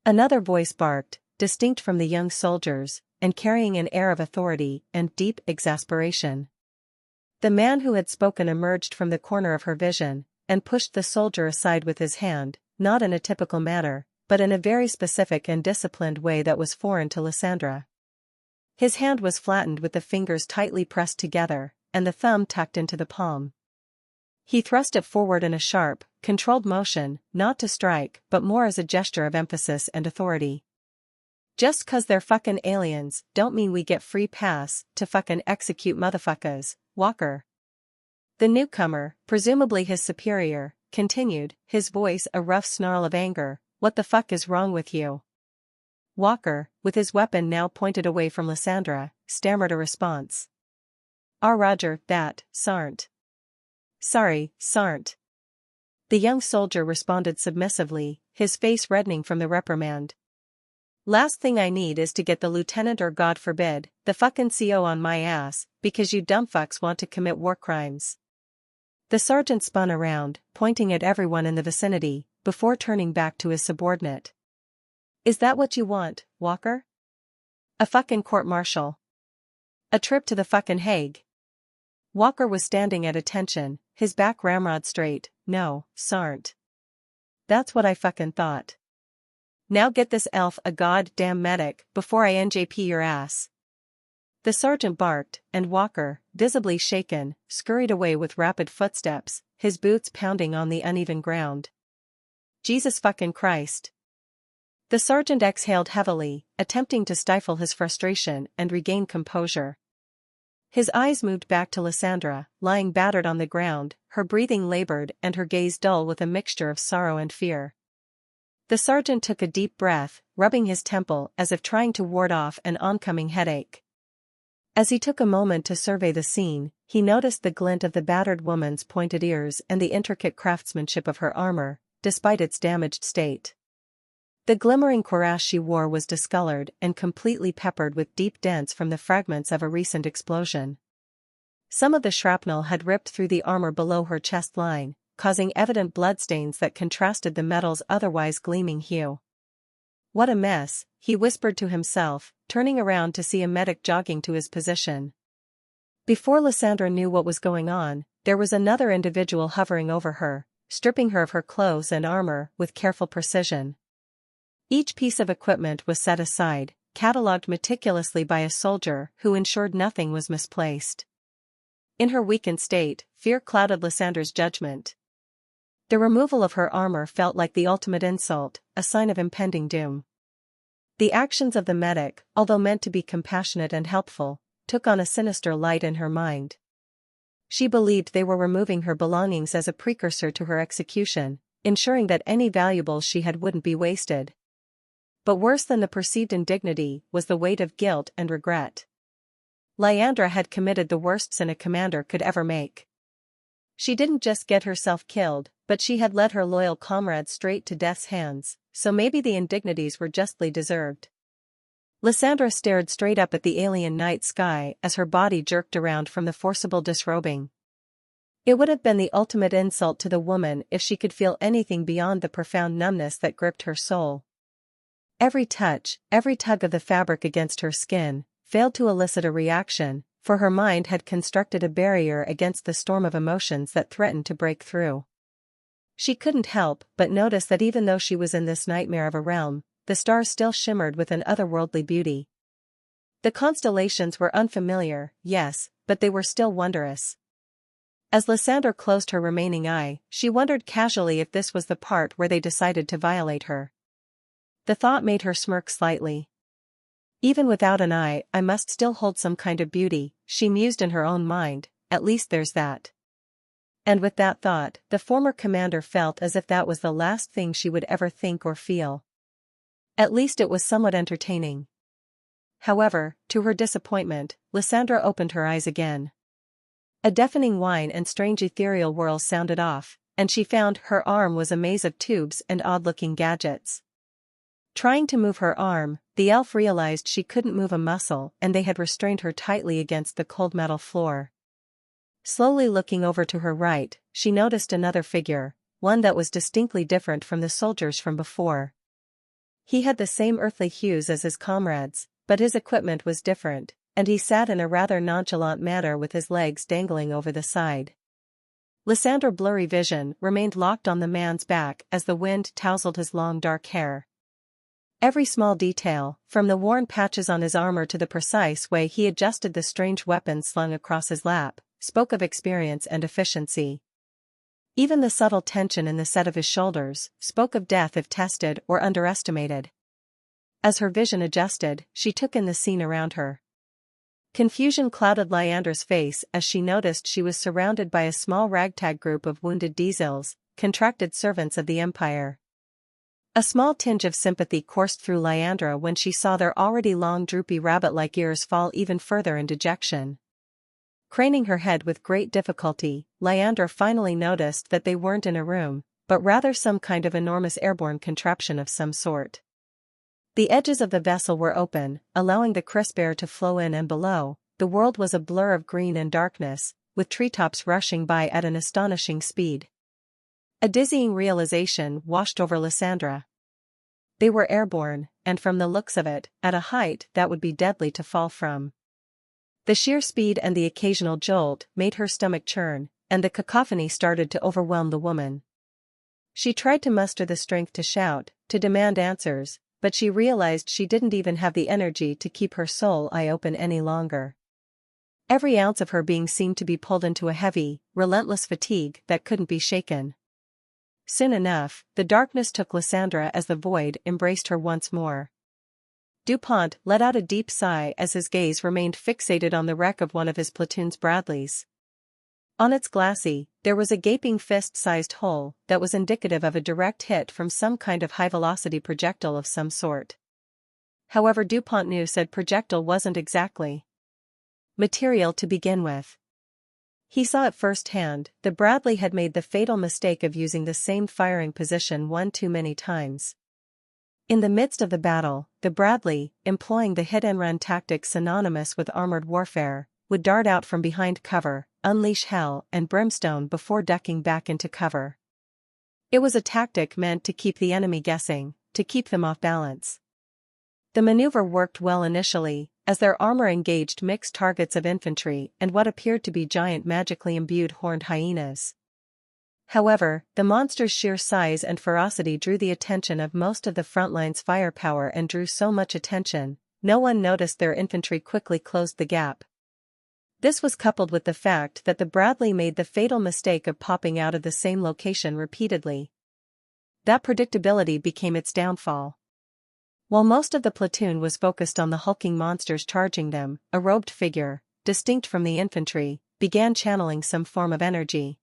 Another voice barked, distinct from the young soldiers, and carrying an air of authority and deep exasperation. The man who had spoken emerged from the corner of her vision, and pushed the soldier aside with his hand, not in a typical manner, but in a very specific and disciplined way that was foreign to Lysandra. His hand was flattened with the fingers tightly pressed together, and the thumb tucked into the palm. He thrust it forward in a sharp, controlled motion, not to strike, but more as a gesture of emphasis and authority. "Just 'cause they're fucking aliens, don't mean we get free pass to fucking execute motherfuckers, Walker." The newcomer, presumably his superior, continued, his voice a rough snarl of anger. "What the fuck is wrong with you?" Walker, with his weapon now pointed away from Lysandra, stammered a response. Roger, that, Sarnt." "Sorry, Sarnt." The young soldier responded submissively, his face reddening from the reprimand. "Last thing I need is to get the lieutenant or, God forbid, the fucking CO on my ass, because you dumbfucks want to commit war crimes." The sergeant spun around, pointing at everyone in the vicinity, before turning back to his subordinate. "Is that what you want, Walker? A fucking court-martial? A trip to the fucking Hague?" Walker was standing at attention, his back ramrod straight. "No, Sarnt. That's what I fucking thought. Now get this elf a goddamn medic before I NJP your ass." The sergeant barked, and Walker, visibly shaken, scurried away with rapid footsteps, his boots pounding on the uneven ground. "Jesus fucking Christ." The sergeant exhaled heavily, attempting to stifle his frustration and regain composure. His eyes moved back to Lysandra, lying battered on the ground, her breathing labored and her gaze dull with a mixture of sorrow and fear. The sergeant took a deep breath, rubbing his temple as if trying to ward off an oncoming headache. As he took a moment to survey the scene, he noticed the glint of the battered woman's pointed ears and the intricate craftsmanship of her armor, despite its damaged state. The glimmering cuirass she wore was discolored and completely peppered with deep dents from the fragments of a recent explosion. Some of the shrapnel had ripped through the armor below her chest line, causing evident bloodstains that contrasted the metal's otherwise gleaming hue. "What a mess," he whispered to himself, turning around to see a medic jogging to his position. Before Lysandra knew what was going on, there was another individual hovering over her, stripping her of her clothes and armor with careful precision. Each piece of equipment was set aside, catalogued meticulously by a soldier who ensured nothing was misplaced. In her weakened state, fear clouded Lysandra's judgment. The removal of her armor felt like the ultimate insult, a sign of impending doom. The actions of the medic, although meant to be compassionate and helpful, took on a sinister light in her mind. She believed they were removing her belongings as a precursor to her execution, ensuring that any valuables she had wouldn't be wasted. But worse than the perceived indignity was the weight of guilt and regret. Lysandra had committed the worst sin a commander could ever make. She didn't just get herself killed, but she had led her loyal comrades straight to death's hands, so maybe the indignities were justly deserved. Lysandra stared straight up at the alien night sky as her body jerked around from the forcible disrobing. It would have been the ultimate insult to the woman if she could feel anything beyond the profound numbness that gripped her soul. Every touch, every tug of the fabric against her skin, failed to elicit a reaction, for her mind had constructed a barrier against the storm of emotions that threatened to break through. She couldn't help but notice that even though she was in this nightmare of a realm, the stars still shimmered with an otherworldly beauty. The constellations were unfamiliar, yes, but they were still wondrous. As Lysandra closed her remaining eye, she wondered casually if this was the part where they decided to violate her. The thought made her smirk slightly. Even without an eye, I must still hold some kind of beauty, she mused in her own mind, at least there's that. And with that thought, the former commander felt as if that was the last thing she would ever think or feel. At least it was somewhat entertaining. However, to her disappointment, Lysandra opened her eyes again. A deafening whine and strange ethereal whirls sounded off, and she found her arm was a maze of tubes and odd-looking gadgets. Trying to move her arm, the elf realized she couldn't move a muscle and they had restrained her tightly against the cold metal floor. Slowly looking over to her right, she noticed another figure, one that was distinctly different from the soldiers from before. He had the same earthly hues as his comrades, but his equipment was different, and he sat in a rather nonchalant manner with his legs dangling over the side. Lysandra's blurry vision remained locked on the man's back as the wind tousled his long dark hair. Every small detail, from the worn patches on his armor to the precise way he adjusted the strange weapon slung across his lap, spoke of experience and efficiency. Even the subtle tension in the set of his shoulders spoke of death if tested or underestimated. As her vision adjusted, she took in the scene around her. Confusion clouded Lyandra's face as she noticed she was surrounded by a small ragtag group of wounded diesels, contracted servants of the Empire. A small tinge of sympathy coursed through Lyandra when she saw their already long droopy rabbit-like ears fall even further in dejection. Craning her head with great difficulty, Lyandra finally noticed that they weren't in a room, but rather some kind of enormous airborne contraption of some sort. The edges of the vessel were open, allowing the crisp air to flow in, and below, the world was a blur of green and darkness, with treetops rushing by at an astonishing speed. A dizzying realization washed over Lysandra. They were airborne, and from the looks of it, at a height that would be deadly to fall from. The sheer speed and the occasional jolt made her stomach churn, and the cacophony started to overwhelm the woman. She tried to muster the strength to shout, to demand answers, but she realized she didn't even have the energy to keep her soul eye open any longer. Every ounce of her being seemed to be pulled into a heavy, relentless fatigue that couldn't be shaken. Soon enough, the darkness took Lysandra as the void embraced her once more. DuPont let out a deep sigh as his gaze remained fixated on the wreck of one of his platoon's Bradleys. On its glacis, there was a gaping fist-sized hole that was indicative of a direct hit from some kind of high-velocity projectile of some sort. However, DuPont knew said projectile wasn't exactly material to begin with. He saw it firsthand. The Bradley had made the fatal mistake of using the same firing position one too many times. In the midst of the battle, the Bradley, employing the hit-and-run tactic synonymous with armored warfare, would dart out from behind cover, unleash hell and brimstone before ducking back into cover. It was a tactic meant to keep the enemy guessing, to keep them off balance. The maneuver worked well initially, as their armor engaged mixed targets of infantry and what appeared to be giant magically imbued horned hyenas. However, the monster's sheer size and ferocity drew the attention of most of the front line's firepower and drew so much attention, no one noticed their infantry quickly closed the gap. This was coupled with the fact that the Bradley made the fatal mistake of popping out of the same location repeatedly. That predictability became its downfall. While most of the platoon was focused on the hulking monsters charging them, a robed figure, distinct from the infantry, began channeling some form of energy.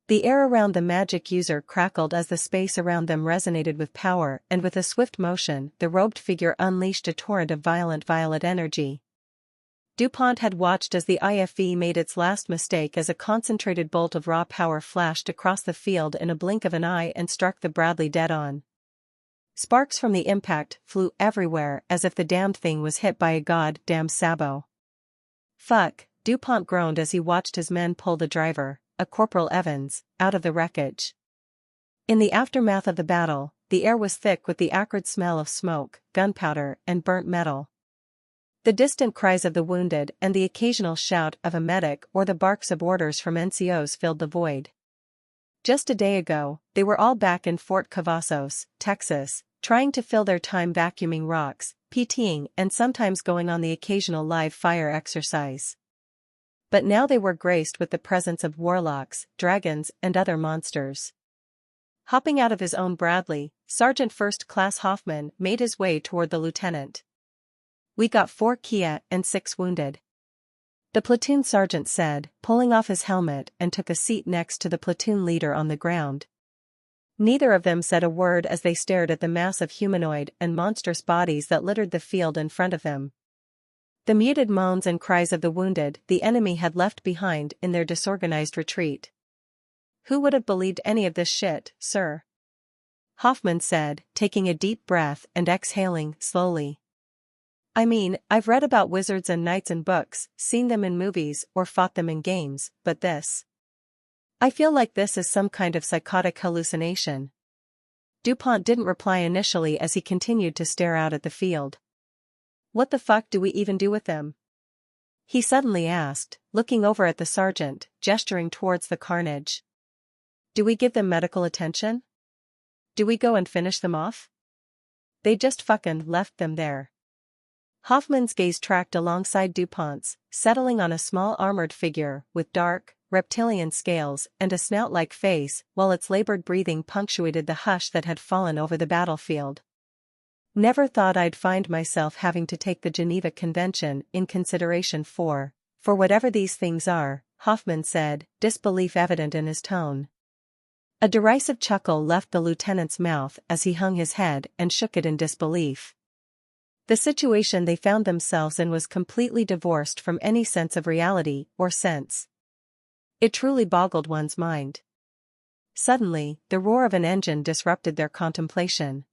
The air around the magic user crackled as the space around them resonated with power, and with a swift motion, the robed figure unleashed a torrent of violent violet energy. DuPont had watched as the IFV made its last mistake as a concentrated bolt of raw power flashed across the field in a blink of an eye and struck the Bradley dead on. Sparks from the impact flew everywhere as if the damned thing was hit by a goddamn sabot. Fuck, DuPont groaned as he watched his men pull the driver, a Corporal Evans, out of the wreckage. In the aftermath of the battle, the air was thick with the acrid smell of smoke, gunpowder, and burnt metal. The distant cries of the wounded and the occasional shout of a medic or the barks of orders from NCOs filled the void. Just a day ago, they were all back in Fort Cavazos, Texas, trying to fill their time vacuuming rocks, PTing, and sometimes going on the occasional live fire exercise. But now they were graced with the presence of warlocks, dragons, and other monsters. Hopping out of his own Bradley, Sergeant First Class Hoffman made his way toward the lieutenant. "We got 4 Kia and 6 wounded," the platoon sergeant said, pulling off his helmet and took a seat next to the platoon leader on the ground. Neither of them said a word as they stared at the mass of humanoid and monstrous bodies that littered the field in front of them. The muted moans and cries of the wounded the enemy had left behind in their disorganized retreat. "Who would have believed any of this shit, sir?" Hoffman said, taking a deep breath and exhaling slowly. "I mean, I've read about wizards and knights in books, seen them in movies, or fought them in games, but this. I feel like this is some kind of psychotic hallucination." DuPont didn't reply initially as he continued to stare out at the field. "What the fuck do we even do with them?" he suddenly asked, looking over at the sergeant, gesturing towards the carnage. "Do we give them medical attention? Do we go and finish them off? They just fucking left them there." Hoffman's gaze tracked alongside DuPont's, settling on a small armored figure with dark, reptilian scales and a snout-like face, while its labored breathing punctuated the hush that had fallen over the battlefield. "Never thought I'd find myself having to take the Geneva Convention in consideration for whatever these things are," Hoffman said, disbelief evident in his tone. A derisive chuckle left the lieutenant's mouth as he hung his head and shook it in disbelief. The situation they found themselves in was completely divorced from any sense of reality or sense. It truly boggled one's mind. Suddenly, the roar of an engine disrupted their contemplation.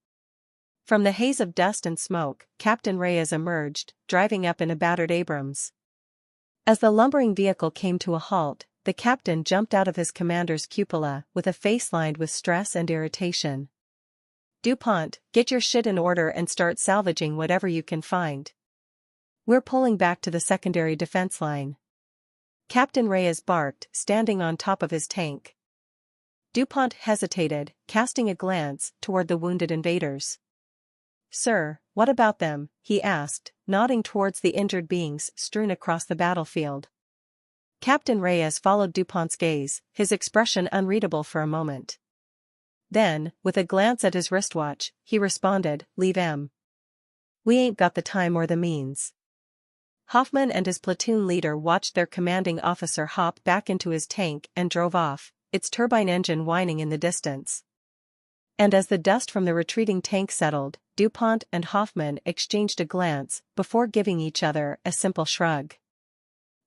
From the haze of dust and smoke, Captain Reyes emerged, driving up in a battered Abrams. As the lumbering vehicle came to a halt, the captain jumped out of his commander's cupola with a face lined with stress and irritation. "DuPont, get your shit in order and start salvaging whatever you can find. We're pulling back to the secondary defense line," Captain Reyes barked, standing on top of his tank. DuPont hesitated, casting a glance toward the wounded invaders. "Sir, what about them?" he asked, nodding towards the injured beings strewn across the battlefield. Captain Reyes followed DuPont's gaze, his expression unreadable for a moment. Then, with a glance at his wristwatch, he responded, "Leave 'em. We ain't got the time or the means." Hoffman and his platoon leader watched their commanding officer hop back into his tank and drove off, its turbine engine whining in the distance. And as the dust from the retreating tank settled, DuPont and Hoffman exchanged a glance before giving each other a simple shrug.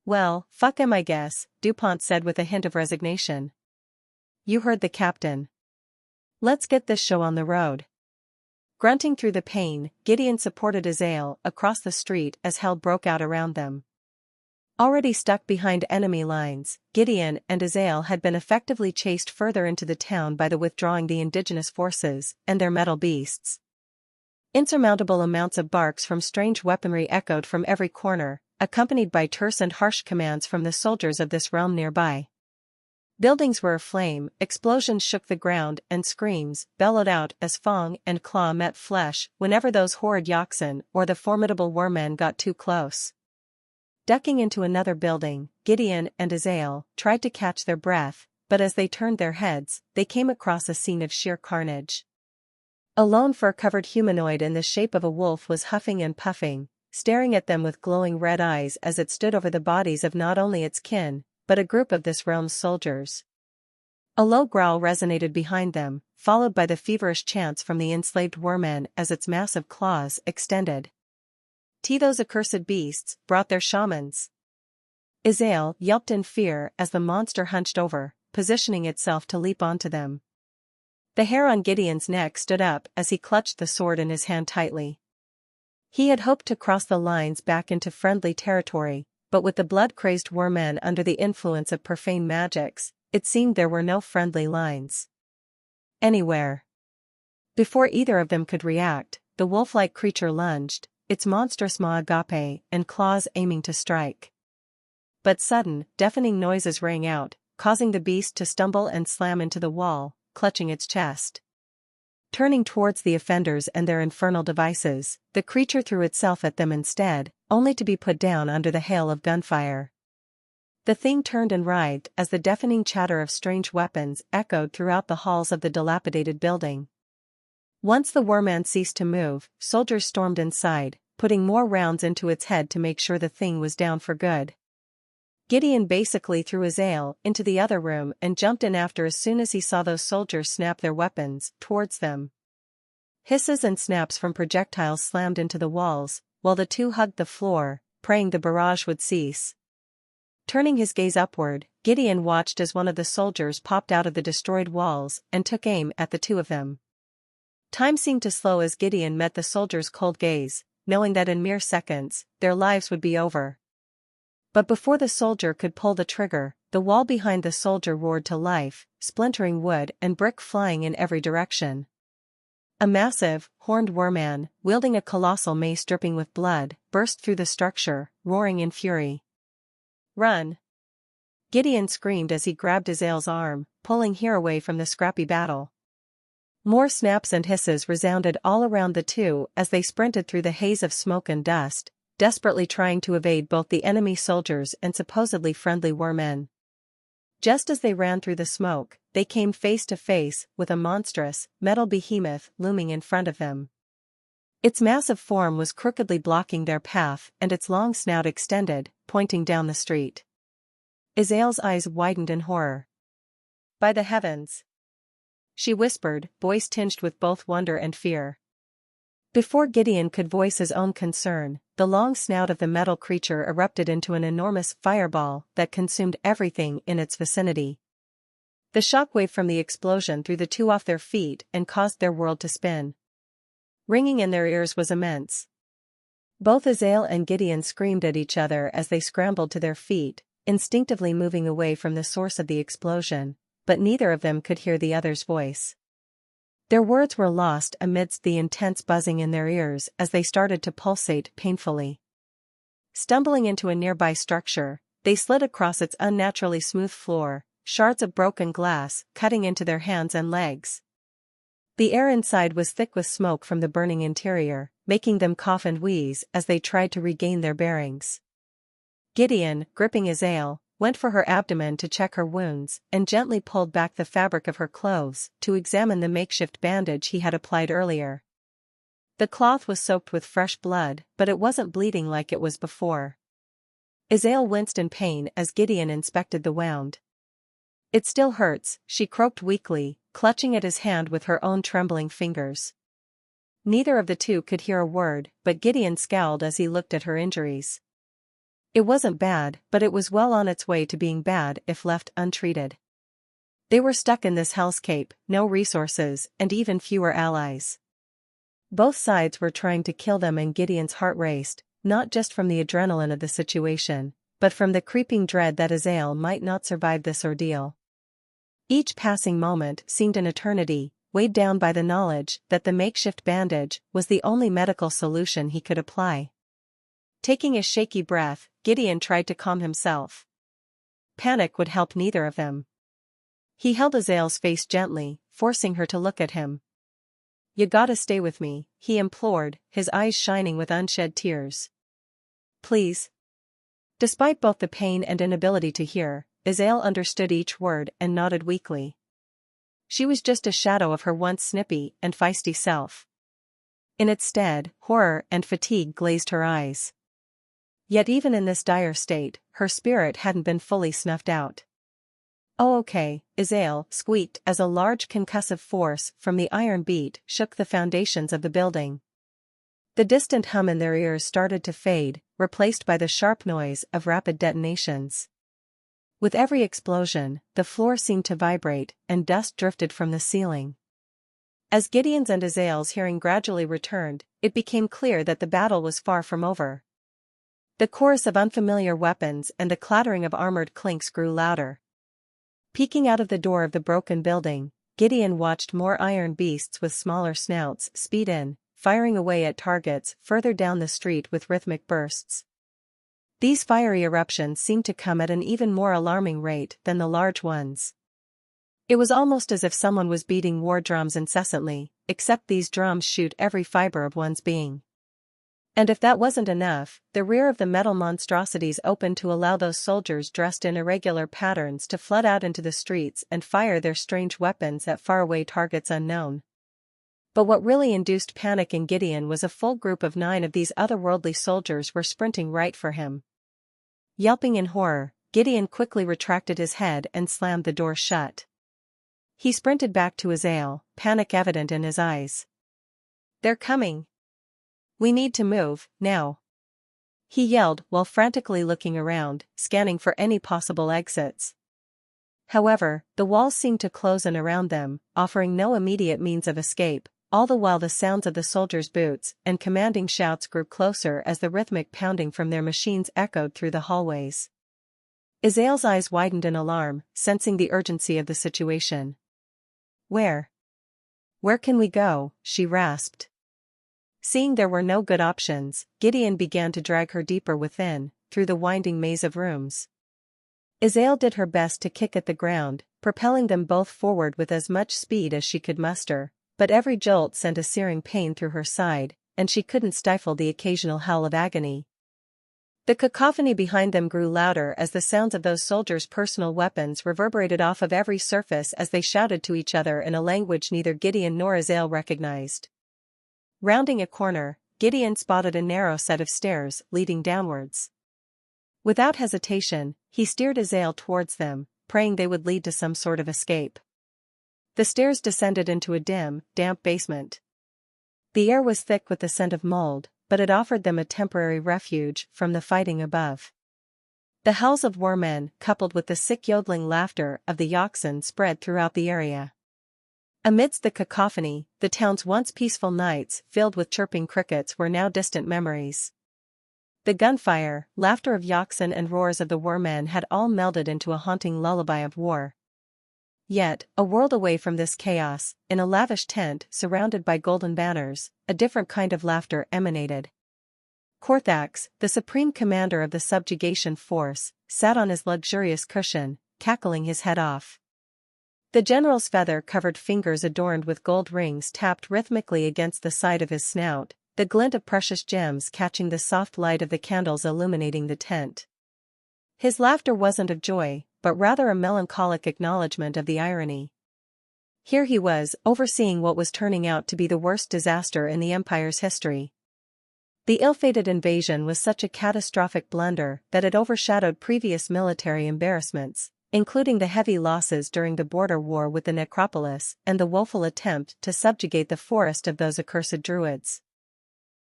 "Well, fuck 'em I guess," DuPont said with a hint of resignation. "You heard the captain. Let's get this show on the road." Grunting through the pain, Gideon supported Azael across the street as hell broke out around them. Already stuck behind enemy lines, Gideon and Azael had been effectively chased further into the town by the withdrawing the indigenous forces and their metal beasts. Insurmountable amounts of barks from strange weaponry echoed from every corner, accompanied by terse and harsh commands from the soldiers of this realm nearby. Buildings were aflame, explosions shook the ground and screams bellowed out as fang and claw met flesh whenever those horrid Yoksan or the formidable warmen got too close. Ducking into another building, Gideon and Azael tried to catch their breath, but as they turned their heads, they came across a scene of sheer carnage. A lone fur-covered humanoid in the shape of a wolf was huffing and puffing, staring at them with glowing red eyes as it stood over the bodies of not only its kin, but a group of this realm's soldiers. A low growl resonated behind them, followed by the feverish chants from the enslaved warmen as its massive claws extended. "Those accursed beasts brought their shamans." Azael yelped in fear as the monster hunched over, positioning itself to leap onto them. The hair on Gideon's neck stood up as he clutched the sword in his hand tightly. He had hoped to cross the lines back into friendly territory, but with the blood-crazed warmen under the influence of profane magics, it seemed there were no friendly lines anywhere. Before either of them could react, the wolf-like creature lunged, its monstrous maw agape and claws aiming to strike. But sudden, deafening noises rang out, causing the beast to stumble and slam into the wall, clutching its chest. Turning towards the offenders and their infernal devices, the creature threw itself at them instead, only to be put down under the hail of gunfire. The thing turned and writhed as the deafening chatter of strange weapons echoed throughout the halls of the dilapidated building. Once the Warman ceased to move, soldiers stormed inside, putting more rounds into its head to make sure the thing was down for good. Gideon basically threw Azael into the other room and jumped in after as soon as he saw those soldiers snap their weapons towards them. Hisses and snaps from projectiles slammed into the walls, while the two hugged the floor, praying the barrage would cease. Turning his gaze upward, Gideon watched as one of the soldiers popped out of the destroyed walls and took aim at the two of them. Time seemed to slow as Gideon met the soldier's cold gaze, knowing that in mere seconds, their lives would be over. But before the soldier could pull the trigger, the wall behind the soldier roared to life, splintering wood and brick flying in every direction. A massive, horned Warman, wielding a colossal mace dripping with blood, burst through the structure, roaring in fury. "Run!" Gideon screamed as he grabbed Azael's arm, pulling her away from the scrappy battle. More snaps and hisses resounded all around the two as they sprinted through the haze of smoke and dust, desperately trying to evade both the enemy soldiers and supposedly friendly Warmen. Just as they ran through the smoke, they came face to face with a monstrous, metal behemoth looming in front of them. Its massive form was crookedly blocking their path and its long snout extended, pointing down the street. Azael's eyes widened in horror. "By the heavens!" she whispered, voice tinged with both wonder and fear. Before Gideon could voice his own concern, the long snout of the metal creature erupted into an enormous fireball that consumed everything in its vicinity. The shockwave from the explosion threw the two off their feet and caused their world to spin. Ringing in their ears was immense. Both Azael and Gideon screamed at each other as they scrambled to their feet, instinctively moving away from the source of the explosion, but neither of them could hear the other's voice. Their words were lost amidst the intense buzzing in their ears as they started to pulsate painfully. Stumbling into a nearby structure, they slid across its unnaturally smooth floor, shards of broken glass cutting into their hands and legs. The air inside was thick with smoke from the burning interior, making them cough and wheeze as they tried to regain their bearings. Gideon, gripping Azael, went for her abdomen to check her wounds and gently pulled back the fabric of her clothes to examine the makeshift bandage he had applied earlier. The cloth was soaked with fresh blood, but it wasn't bleeding like it was before. Azael winced in pain as Gideon inspected the wound. "It still hurts," she croaked weakly, clutching at his hand with her own trembling fingers. Neither of the two could hear a word, but Gideon scowled as he looked at her injuries. It wasn't bad, but it was well on its way to being bad if left untreated. They were stuck in this hellscape, no resources, and even fewer allies. Both sides were trying to kill them and Gideon's heart raced, not just from the adrenaline of the situation, but from the creeping dread that Azael might not survive this ordeal. Each passing moment seemed an eternity, weighed down by the knowledge that the makeshift bandage was the only medical solution he could apply. Taking a shaky breath, Gideon tried to calm himself. Panic would help neither of them. He held Azael's face gently, forcing her to look at him. "You gotta stay with me," he implored, his eyes shining with unshed tears. "Please." Despite both the pain and inability to hear, Azael understood each word and nodded weakly. She was just a shadow of her once snippy and feisty self. In its stead, horror and fatigue glazed her eyes. Yet even in this dire state, her spirit hadn't been fully snuffed out. "Oh okay," Azael squeaked as a large concussive force from the iron beat shook the foundations of the building. The distant hum in their ears started to fade, replaced by the sharp noise of rapid detonations. With every explosion, the floor seemed to vibrate, and dust drifted from the ceiling. As Gideon's and Azael's hearing gradually returned, it became clear that the battle was far from over. The chorus of unfamiliar weapons and the clattering of armored clinks grew louder. Peeking out of the door of the broken building, Gideon watched more iron beasts with smaller snouts speed in, firing away at targets further down the street with rhythmic bursts. These fiery eruptions seemed to come at an even more alarming rate than the large ones. It was almost as if someone was beating war drums incessantly, except these drums shoot every fiber of one's being. And if that wasn't enough, the rear of the metal monstrosities opened to allow those soldiers dressed in irregular patterns to flood out into the streets and fire their strange weapons at faraway targets unknown. But what really induced panic in Gideon was a full group of 9 of these otherworldly soldiers were sprinting right for him. Yelping in horror, Gideon quickly retracted his head and slammed the door shut. He sprinted back to Azael, panic evident in his eyes. "They're coming! We need to move, now!" he yelled while frantically looking around, scanning for any possible exits. However, the walls seemed to close in around them, offering no immediate means of escape, all the while the sounds of the soldiers' boots and commanding shouts grew closer as the rhythmic pounding from their machines echoed through the hallways. Azael's eyes widened in alarm, sensing the urgency of the situation. Where can we go?" she rasped. Seeing there were no good options, Gideon began to drag her deeper within, through the winding maze of rooms. Azael did her best to kick at the ground, propelling them both forward with as much speed as she could muster, but every jolt sent a searing pain through her side, and she couldn't stifle the occasional howl of agony. The cacophony behind them grew louder as the sounds of those soldiers' personal weapons reverberated off of every surface as they shouted to each other in a language neither Gideon nor Azael recognized. Rounding a corner, Gideon spotted a narrow set of stairs leading downwards. Without hesitation, he steered Azael towards them, praying they would lead to some sort of escape. The stairs descended into a dim, damp basement. The air was thick with the scent of mold, but it offered them a temporary refuge from the fighting above. The howls of war men, coupled with the sick yodeling laughter of the Yoksan, spread throughout the area. Amidst the cacophony, the town's once peaceful nights filled with chirping crickets were now distant memories. The gunfire, laughter of Yoksan and roars of the war men had all melded into a haunting lullaby of war. Yet, a world away from this chaos, in a lavish tent surrounded by golden banners, a different kind of laughter emanated. Korthax, the supreme commander of the subjugation force, sat on his luxurious cushion, cackling his head off. The general's feather-covered fingers adorned with gold rings tapped rhythmically against the side of his snout, the glint of precious gems catching the soft light of the candles illuminating the tent. His laughter wasn't of joy, but rather a melancholic acknowledgement of the irony. Here he was, overseeing what was turning out to be the worst disaster in the Empire's history. The ill-fated invasion was such a catastrophic blunder that it overshadowed previous military embarrassments, including the heavy losses during the border war with the Necropolis and the woeful attempt to subjugate the forest of those accursed druids.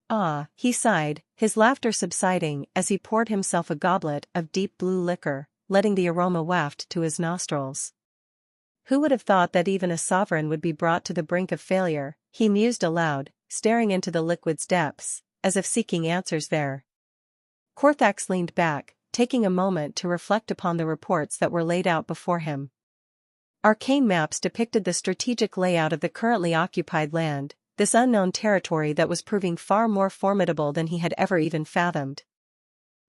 "Ah," he sighed, his laughter subsiding as he poured himself a goblet of deep blue liquor, letting the aroma waft to his nostrils. Who would have thought that even a sovereign would be brought to the brink of failure, he mused aloud, staring into the liquid's depths, as if seeking answers there. Korthax leaned back, taking a moment to reflect upon the reports that were laid out before him. Arcane maps depicted the strategic layout of the currently occupied land, this unknown territory that was proving far more formidable than he had ever even fathomed.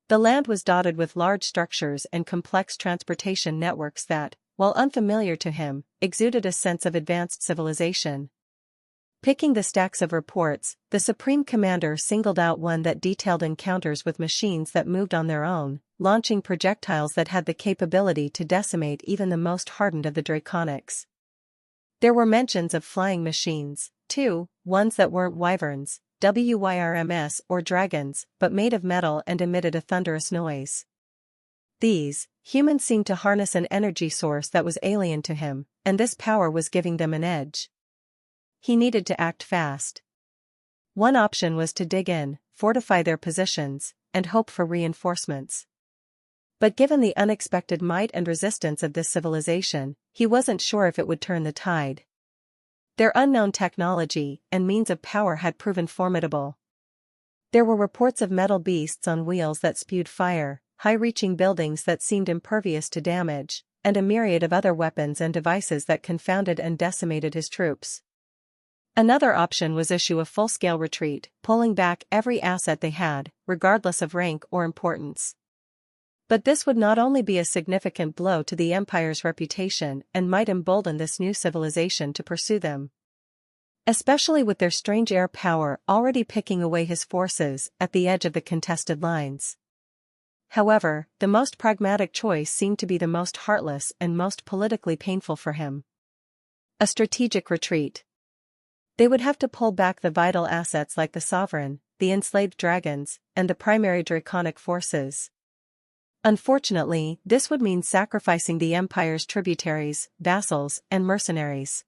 The land was dotted with large structures and complex transportation networks that, while unfamiliar to him, exuded a sense of advanced civilization. Picking the stacks of reports, the Supreme Commander singled out one that detailed encounters with machines that moved on their own, launching projectiles that had the capability to decimate even the most hardened of the Draconics. There were mentions of flying machines, too, ones that weren't wyverns, WYRMS or dragons, but made of metal and emitted a thunderous noise. These humans seemed to harness an energy source that was alien to him, and this power was giving them an edge. He needed to act fast. One option was to dig in, fortify their positions, and hope for reinforcements. But given the unexpected might and resistance of this civilization, he wasn't sure if it would turn the tide. Their unknown technology and means of power had proven formidable. There were reports of metal beasts on wheels that spewed fire, high-reaching buildings that seemed impervious to damage, and a myriad of other weapons and devices that confounded and decimated his troops. Another option was issue a full-scale retreat, pulling back every asset they had, regardless of rank or importance. But this would not only be a significant blow to the Empire's reputation and might embolden this new civilization to pursue them, especially with their strange air power already picking away his forces at the edge of the contested lines. However, the most pragmatic choice seemed to be the most heartless and most politically painful for him. A strategic retreat. They would have to pull back the vital assets like the Sovereign, the enslaved dragons, and the primary draconic forces. Unfortunately, this would mean sacrificing the Empire's tributaries, vassals, and mercenaries.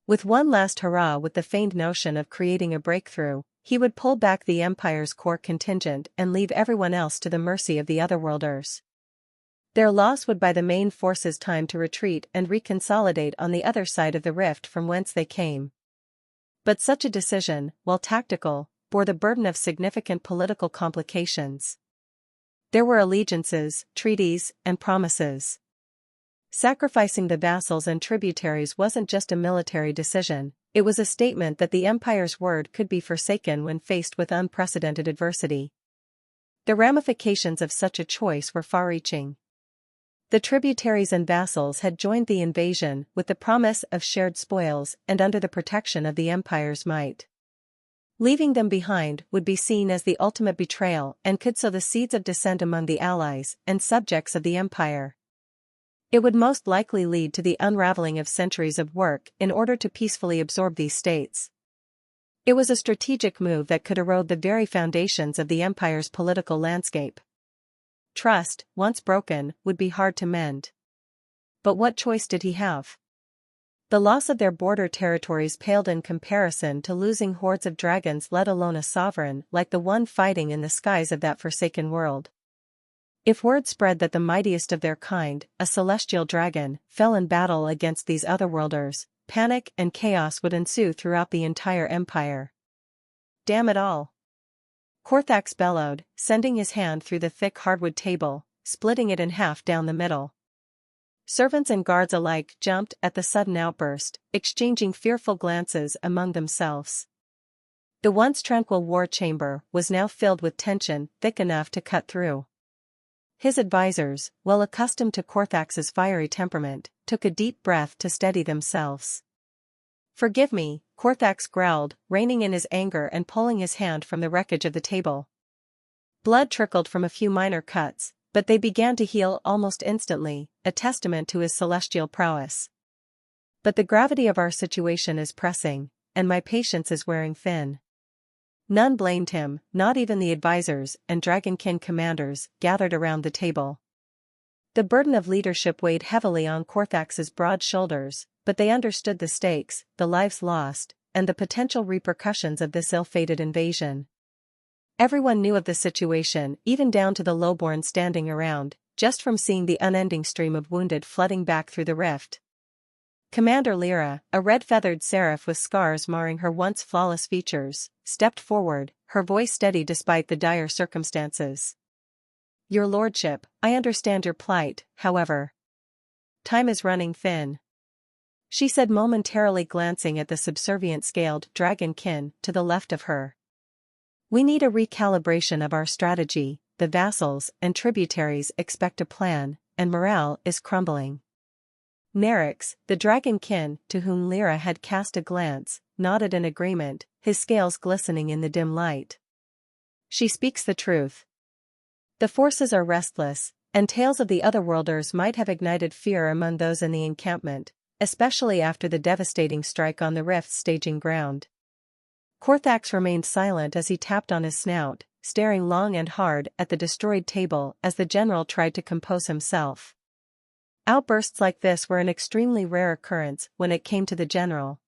With one last hurrah with the feigned notion of creating a breakthrough, he would pull back the Empire's core contingent and leave everyone else to the mercy of the Otherworlders. Their loss would buy the main forces time to retreat and reconsolidate on the other side of the rift from whence they came. But such a decision, while tactical, bore the burden of significant political complications. There were allegiances, treaties, and promises. Sacrificing the vassals and tributaries wasn't just a military decision, it was a statement that the Empire's word could be forsaken when faced with unprecedented adversity. The ramifications of such a choice were far-reaching. The tributaries and vassals had joined the invasion with the promise of shared spoils and under the protection of the Empire's might. Leaving them behind would be seen as the ultimate betrayal and could sow the seeds of dissent among the allies and subjects of the Empire. It would most likely lead to the unraveling of centuries of work in order to peacefully absorb these states. It was a strategic move that could erode the very foundations of the Empire's political landscape. Trust, once broken, would be hard to mend. But what choice did he have? The loss of their border territories paled in comparison to losing hordes of dragons, let alone a sovereign like the one fighting in the skies of that forsaken world. If word spread that the mightiest of their kind, a celestial dragon, fell in battle against these otherworlders, panic and chaos would ensue throughout the entire empire. Damn it all! Korthax bellowed, sending his hand through the thick hardwood table, splitting it in half down the middle. Servants and guards alike jumped at the sudden outburst, exchanging fearful glances among themselves. The once tranquil war chamber was now filled with tension thick enough to cut through. His advisors, well accustomed to Korthax's fiery temperament, took a deep breath to steady themselves. "Forgive me," Korthax growled, reining in his anger and pulling his hand from the wreckage of the table. Blood trickled from a few minor cuts, but they began to heal almost instantly, a testament to his celestial prowess. "But the gravity of our situation is pressing, and my patience is wearing thin." None blamed him, not even the advisors and Dragonkin commanders gathered around the table. The burden of leadership weighed heavily on Korthax's broad shoulders, but they understood the stakes, the lives lost, and the potential repercussions of this ill-fated invasion. Everyone knew of the situation, even down to the lowborn standing around, just from seeing the unending stream of wounded flooding back through the rift. Commander Lyra, a red-feathered seraph with scars marring her once flawless features, stepped forward, her voice steady despite the dire circumstances. "Your lordship, I understand your plight, however. Time is running thin," she said, momentarily glancing at the subservient scaled dragonkin to the left of her. "We need a recalibration of our strategy. The vassals and tributaries expect a plan, and morale is crumbling." Nerix, the dragonkin, to whom Lyra had cast a glance, nodded in agreement, his scales glistening in the dim light. "She speaks the truth. The forces are restless, and tales of the Otherworlders might have ignited fear among those in the encampment, especially after the devastating strike on the rift's staging ground." Korthax remained silent as he tapped on his snout, staring long and hard at the destroyed table as the general tried to compose himself. Outbursts like this were an extremely rare occurrence when it came to the general.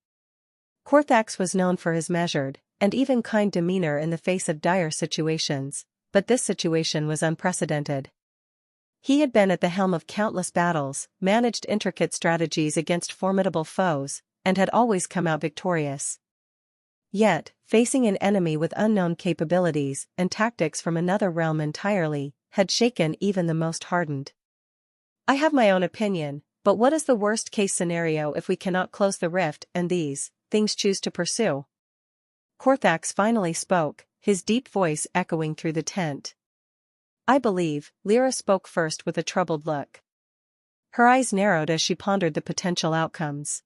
Korthax was known for his measured, and even kind demeanor in the face of dire situations, but this situation was unprecedented. He had been at the helm of countless battles, managed intricate strategies against formidable foes, and had always come out victorious. Yet, facing an enemy with unknown capabilities and tactics from another realm entirely, had shaken even the most hardened. "I have my own opinion, but what is the worst-case scenario if we cannot close the rift and these things choose to pursue?" Korthax finally spoke, his deep voice echoing through the tent. I believe, Lyra spoke first with a troubled look. Her eyes narrowed as she pondered the potential outcomes.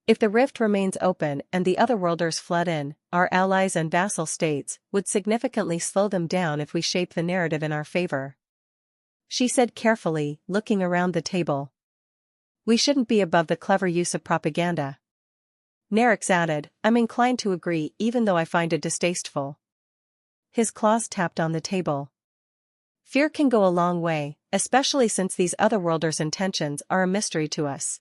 If the rift remains open and the otherworlders flood in, our allies and vassal states would significantly slow them down if we shape the narrative in our favor. She said carefully, looking around the table. We shouldn't be above the clever use of propaganda. Nerix added, I'm inclined to agree even though I find it distasteful. His claws tapped on the table. Fear can go a long way, especially since these otherworlders' intentions are a mystery to us.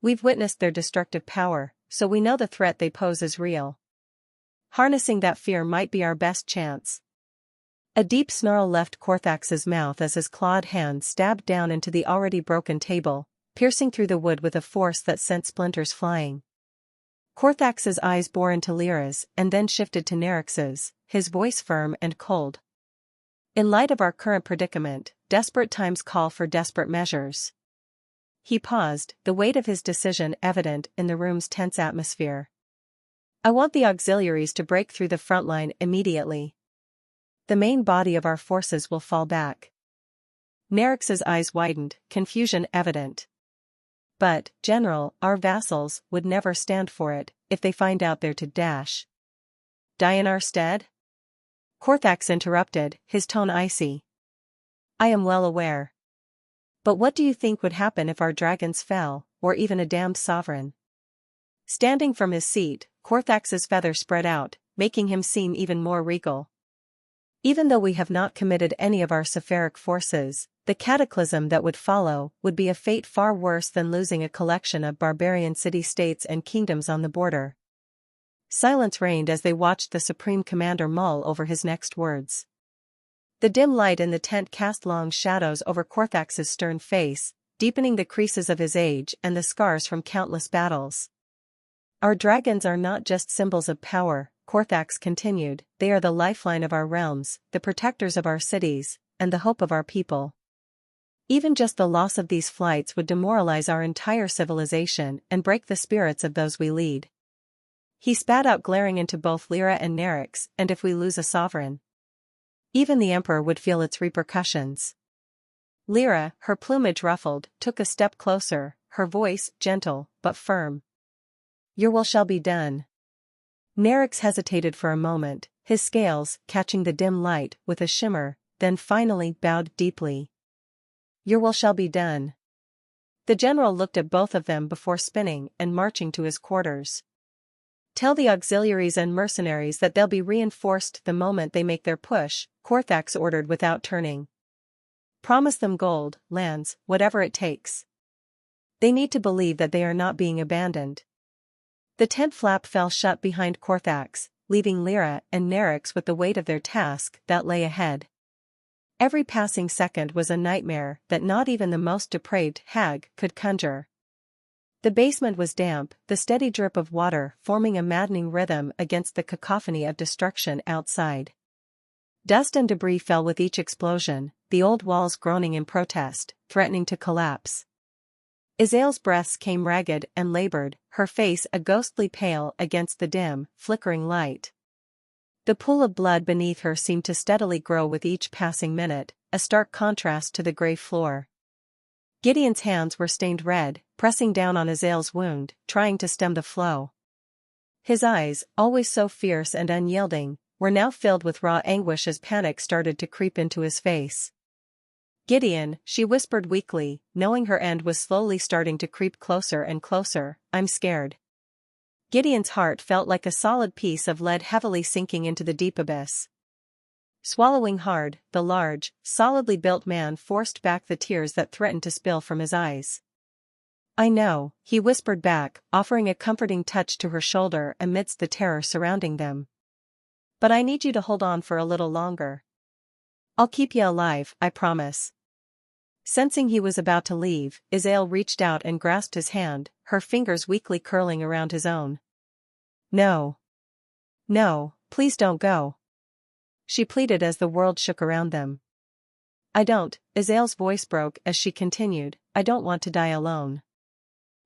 We've witnessed their destructive power, so we know the threat they pose is real. Harnessing that fear might be our best chance. A deep snarl left Korthax's mouth as his clawed hand stabbed down into the already broken table, piercing through the wood with a force that sent splinters flying. Korthax's eyes bore into Lyra's and then shifted to Nerix's, his voice firm and cold. In light of our current predicament, desperate times call for desperate measures. He paused, the weight of his decision evident in the room's tense atmosphere. I want the auxiliaries to break through the front line immediately. The main body of our forces will fall back. Nerix's eyes widened, confusion evident. But, General, our vassals would never stand for it, if they find out they're to dash. Die in our stead? Korthax interrupted, his tone icy. I am well aware. But what do you think would happen if our dragons fell, or even a damned sovereign? Standing from his seat, Korthax's feathers spread out, making him seem even more regal. Even though we have not committed any of our Sephiric forces, the cataclysm that would follow would be a fate far worse than losing a collection of barbarian city-states and kingdoms on the border. Silence reigned as they watched the Supreme Commander mull over his next words. The dim light in the tent cast long shadows over Korthax's stern face, deepening the creases of his age and the scars from countless battles. Our dragons are not just symbols of power, Korthax continued, they are the lifeline of our realms, the protectors of our cities, and the hope of our people. Even just the loss of these flights would demoralize our entire civilization and break the spirits of those we lead. He spat out, glaring into both Lyra and Nerix, and if we lose a sovereign, even the Emperor would feel its repercussions. Lyra, her plumage ruffled, took a step closer, her voice gentle but firm. Your will shall be done. Nerix hesitated for a moment, his scales catching the dim light with a shimmer, then finally bowed deeply. Your will shall be done. The general looked at both of them before spinning and marching to his quarters. Tell the auxiliaries and mercenaries that they'll be reinforced the moment they make their push, Korthax ordered without turning. Promise them gold, lands, whatever it takes. They need to believe that they are not being abandoned. The tent flap fell shut behind Korthax, leaving Lyra and Nerix with the weight of their task that lay ahead. Every passing second was a nightmare that not even the most depraved hag could conjure. The basement was damp, the steady drip of water forming a maddening rhythm against the cacophony of destruction outside. Dust and debris fell with each explosion, the old walls groaning in protest, threatening to collapse. Izael's breaths came ragged and labored, her face a ghostly pale against the dim, flickering light. The pool of blood beneath her seemed to steadily grow with each passing minute, a stark contrast to the gray floor. Gideon's hands were stained red, pressing down on Izael's wound, trying to stem the flow. His eyes, always so fierce and unyielding, were now filled with raw anguish as panic started to creep into his face. Gideon, she whispered weakly, knowing her end was slowly starting to creep closer and closer, I'm scared. Gideon's heart felt like a solid piece of lead heavily sinking into the deep abyss. Swallowing hard, the large, solidly built man forced back the tears that threatened to spill from his eyes. I know, he whispered back, offering a comforting touch to her shoulder amidst the terror surrounding them. But I need you to hold on for a little longer. I'll keep you alive, I promise. Sensing he was about to leave, Izael reached out and grasped his hand, her fingers weakly curling around his own. No. No, please don't go. She pleaded as the world shook around them. I don't, Izael's voice broke as she continued, I don't want to die alone.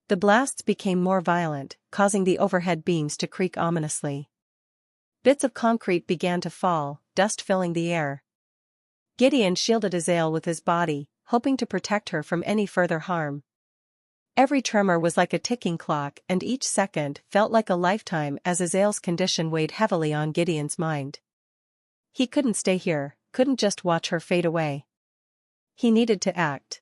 The blasts became more violent, causing the overhead beams to creak ominously. Bits of concrete began to fall, dust filling the air. Gideon shielded Azael with his body, hoping to protect her from any further harm. Every tremor was like a ticking clock, and each second felt like a lifetime as Azael's condition weighed heavily on Gideon's mind. He couldn't stay here, couldn't just watch her fade away. He needed to act.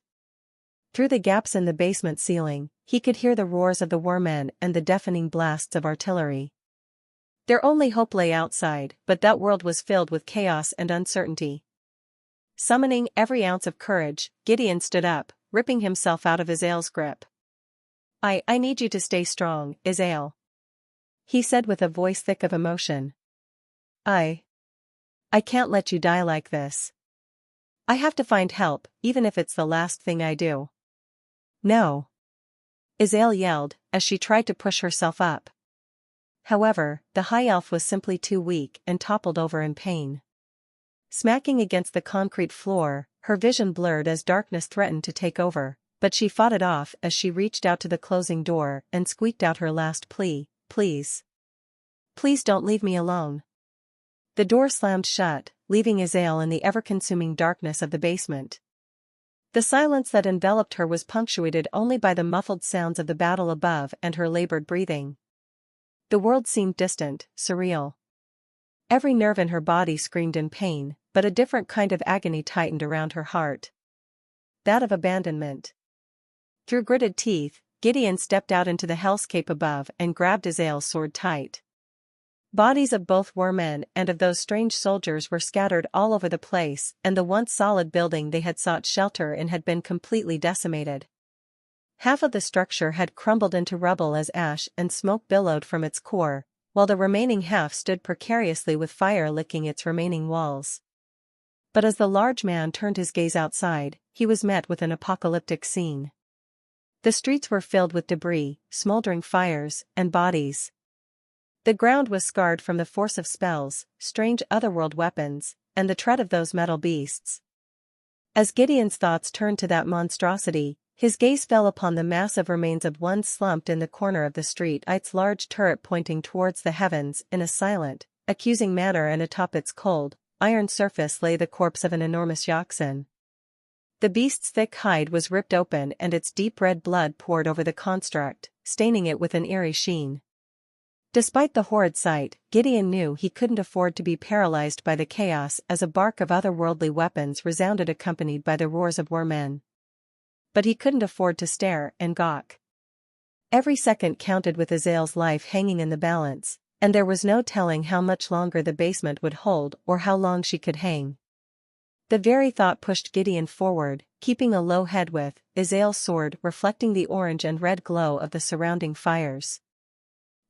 Through the gaps in the basement ceiling, he could hear the roars of the warmen and the deafening blasts of artillery. Their only hope lay outside, but that world was filled with chaos and uncertainty. Summoning every ounce of courage, Gideon stood up, ripping himself out of Azael's grip. I need you to stay strong, Azael," he said with a voice thick of emotion. I can't let you die like this. I have to find help, even if it's the last thing I do." "No," Azael yelled, as she tried to push herself up. However, the high elf was simply too weak and toppled over in pain. Smacking against the concrete floor, her vision blurred as darkness threatened to take over, but she fought it off as she reached out to the closing door and squeaked out her last plea, "Please. Please don't leave me alone." The door slammed shut, leaving Azael in the ever-consuming darkness of the basement. The silence that enveloped her was punctuated only by the muffled sounds of the battle above and her labored breathing. The world seemed distant, surreal. Every nerve in her body screamed in pain, but a different kind of agony tightened around her heart. That of abandonment. Through gritted teeth, Gideon stepped out into the hellscape above and grabbed Azael's sword tight. Bodies of both warmen and of those strange soldiers were scattered all over the place, and the once solid building they had sought shelter in had been completely decimated. Half of the structure had crumbled into rubble as ash and smoke billowed from its core, while the remaining half stood precariously with fire licking its remaining walls. But as the large man turned his gaze outside, he was met with an apocalyptic scene. The streets were filled with debris, smoldering fires, and bodies. The ground was scarred from the force of spells, strange otherworld weapons, and the tread of those metal beasts. As Gideon's thoughts turned to that monstrosity, his gaze fell upon the massive remains of one slumped in the corner of the street, its large turret pointing towards the heavens in a silent, accusing manner, and atop its cold, iron surface lay the corpse of an enormous Yogg-Saron. The beast's thick hide was ripped open and its deep red blood poured over the construct, staining it with an eerie sheen. Despite the horrid sight, Gideon knew he couldn't afford to be paralyzed by the chaos as a bark of otherworldly weapons resounded accompanied by the roars of warmen. But he couldn't afford to stare and gawk. Every second counted with Azael's life hanging in the balance, and there was no telling how much longer the basement would hold or how long she could hang. The very thought pushed Gideon forward, keeping a low head with Azael's sword reflecting the orange and red glow of the surrounding fires.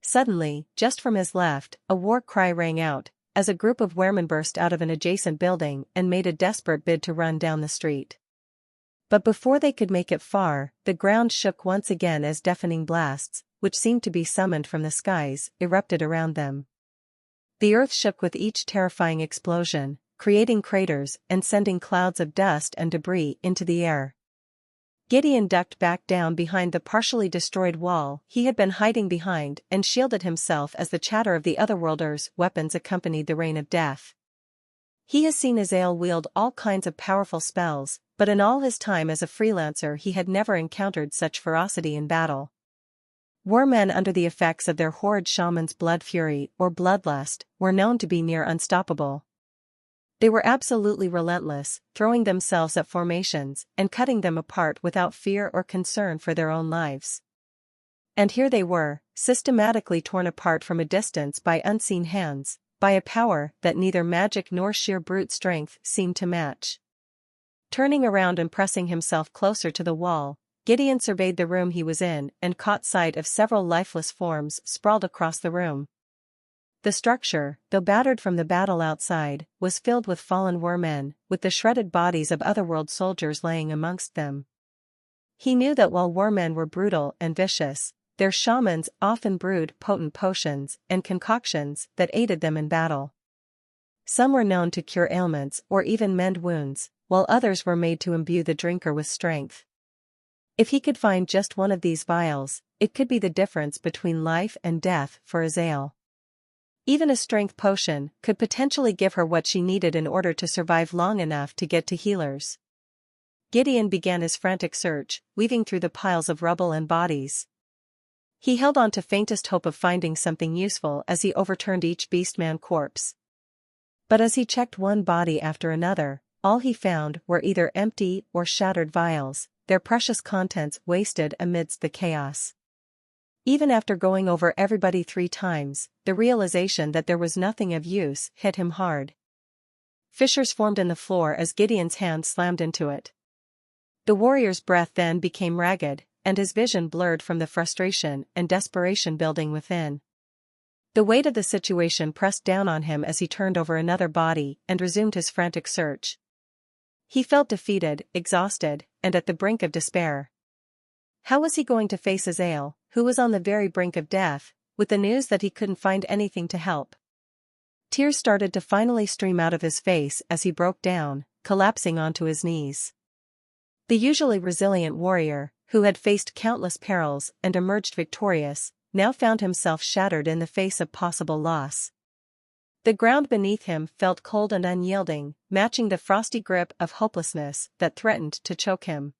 Suddenly, just from his left, a war cry rang out, as a group of weremen burst out of an adjacent building and made a desperate bid to run down the street. But before they could make it far, the ground shook once again as deafening blasts, which seemed to be summoned from the skies, erupted around them. The earth shook with each terrifying explosion, creating craters and sending clouds of dust and debris into the air. Gideon ducked back down behind the partially destroyed wall he had been hiding behind and shielded himself as the chatter of the otherworlders' weapons accompanied the rain of death. He has seen Azael wield all kinds of powerful spells, but in all his time as a freelancer he had never encountered such ferocity in battle. Warmen under the effects of their horrid shaman's blood fury or bloodlust were known to be near unstoppable. They were absolutely relentless, throwing themselves at formations and cutting them apart without fear or concern for their own lives. And here they were, systematically torn apart from a distance by unseen hands, by a power that neither magic nor sheer brute strength seemed to match. Turning around and pressing himself closer to the wall, Gideon surveyed the room he was in and caught sight of several lifeless forms sprawled across the room. The structure, though battered from the battle outside, was filled with fallen warmen, with the shredded bodies of otherworld soldiers laying amongst them. He knew that while warmen were brutal and vicious, their shamans often brewed potent potions and concoctions that aided them in battle. Some were known to cure ailments or even mend wounds, while others were made to imbue the drinker with strength. If he could find just one of these vials, it could be the difference between life and death for Azael. Even a strength potion could potentially give her what she needed in order to survive long enough to get to healers. Gideon began his frantic search, weaving through the piles of rubble and bodies. He held on to faintest hope of finding something useful as he overturned each beastman corpse. But as he checked one body after another, all he found were either empty or shattered vials, their precious contents wasted amidst the chaos. Even after going over everybody 3 times, the realization that there was nothing of use hit him hard. Fissures formed in the floor as Gideon's hand slammed into it. The warrior's breath then became ragged, and his vision blurred from the frustration and desperation building within. The weight of the situation pressed down on him as he turned over another body and resumed his frantic search. He felt defeated, exhausted, and at the brink of despair. How was he going to face Azael, who was on the very brink of death, with the news that he couldn't find anything to help? Tears started to finally stream out of his face as he broke down, collapsing onto his knees. The usually resilient warrior, who had faced countless perils and emerged victorious, now found himself shattered in the face of possible loss. The ground beneath him felt cold and unyielding, matching the frosty grip of hopelessness that threatened to choke him.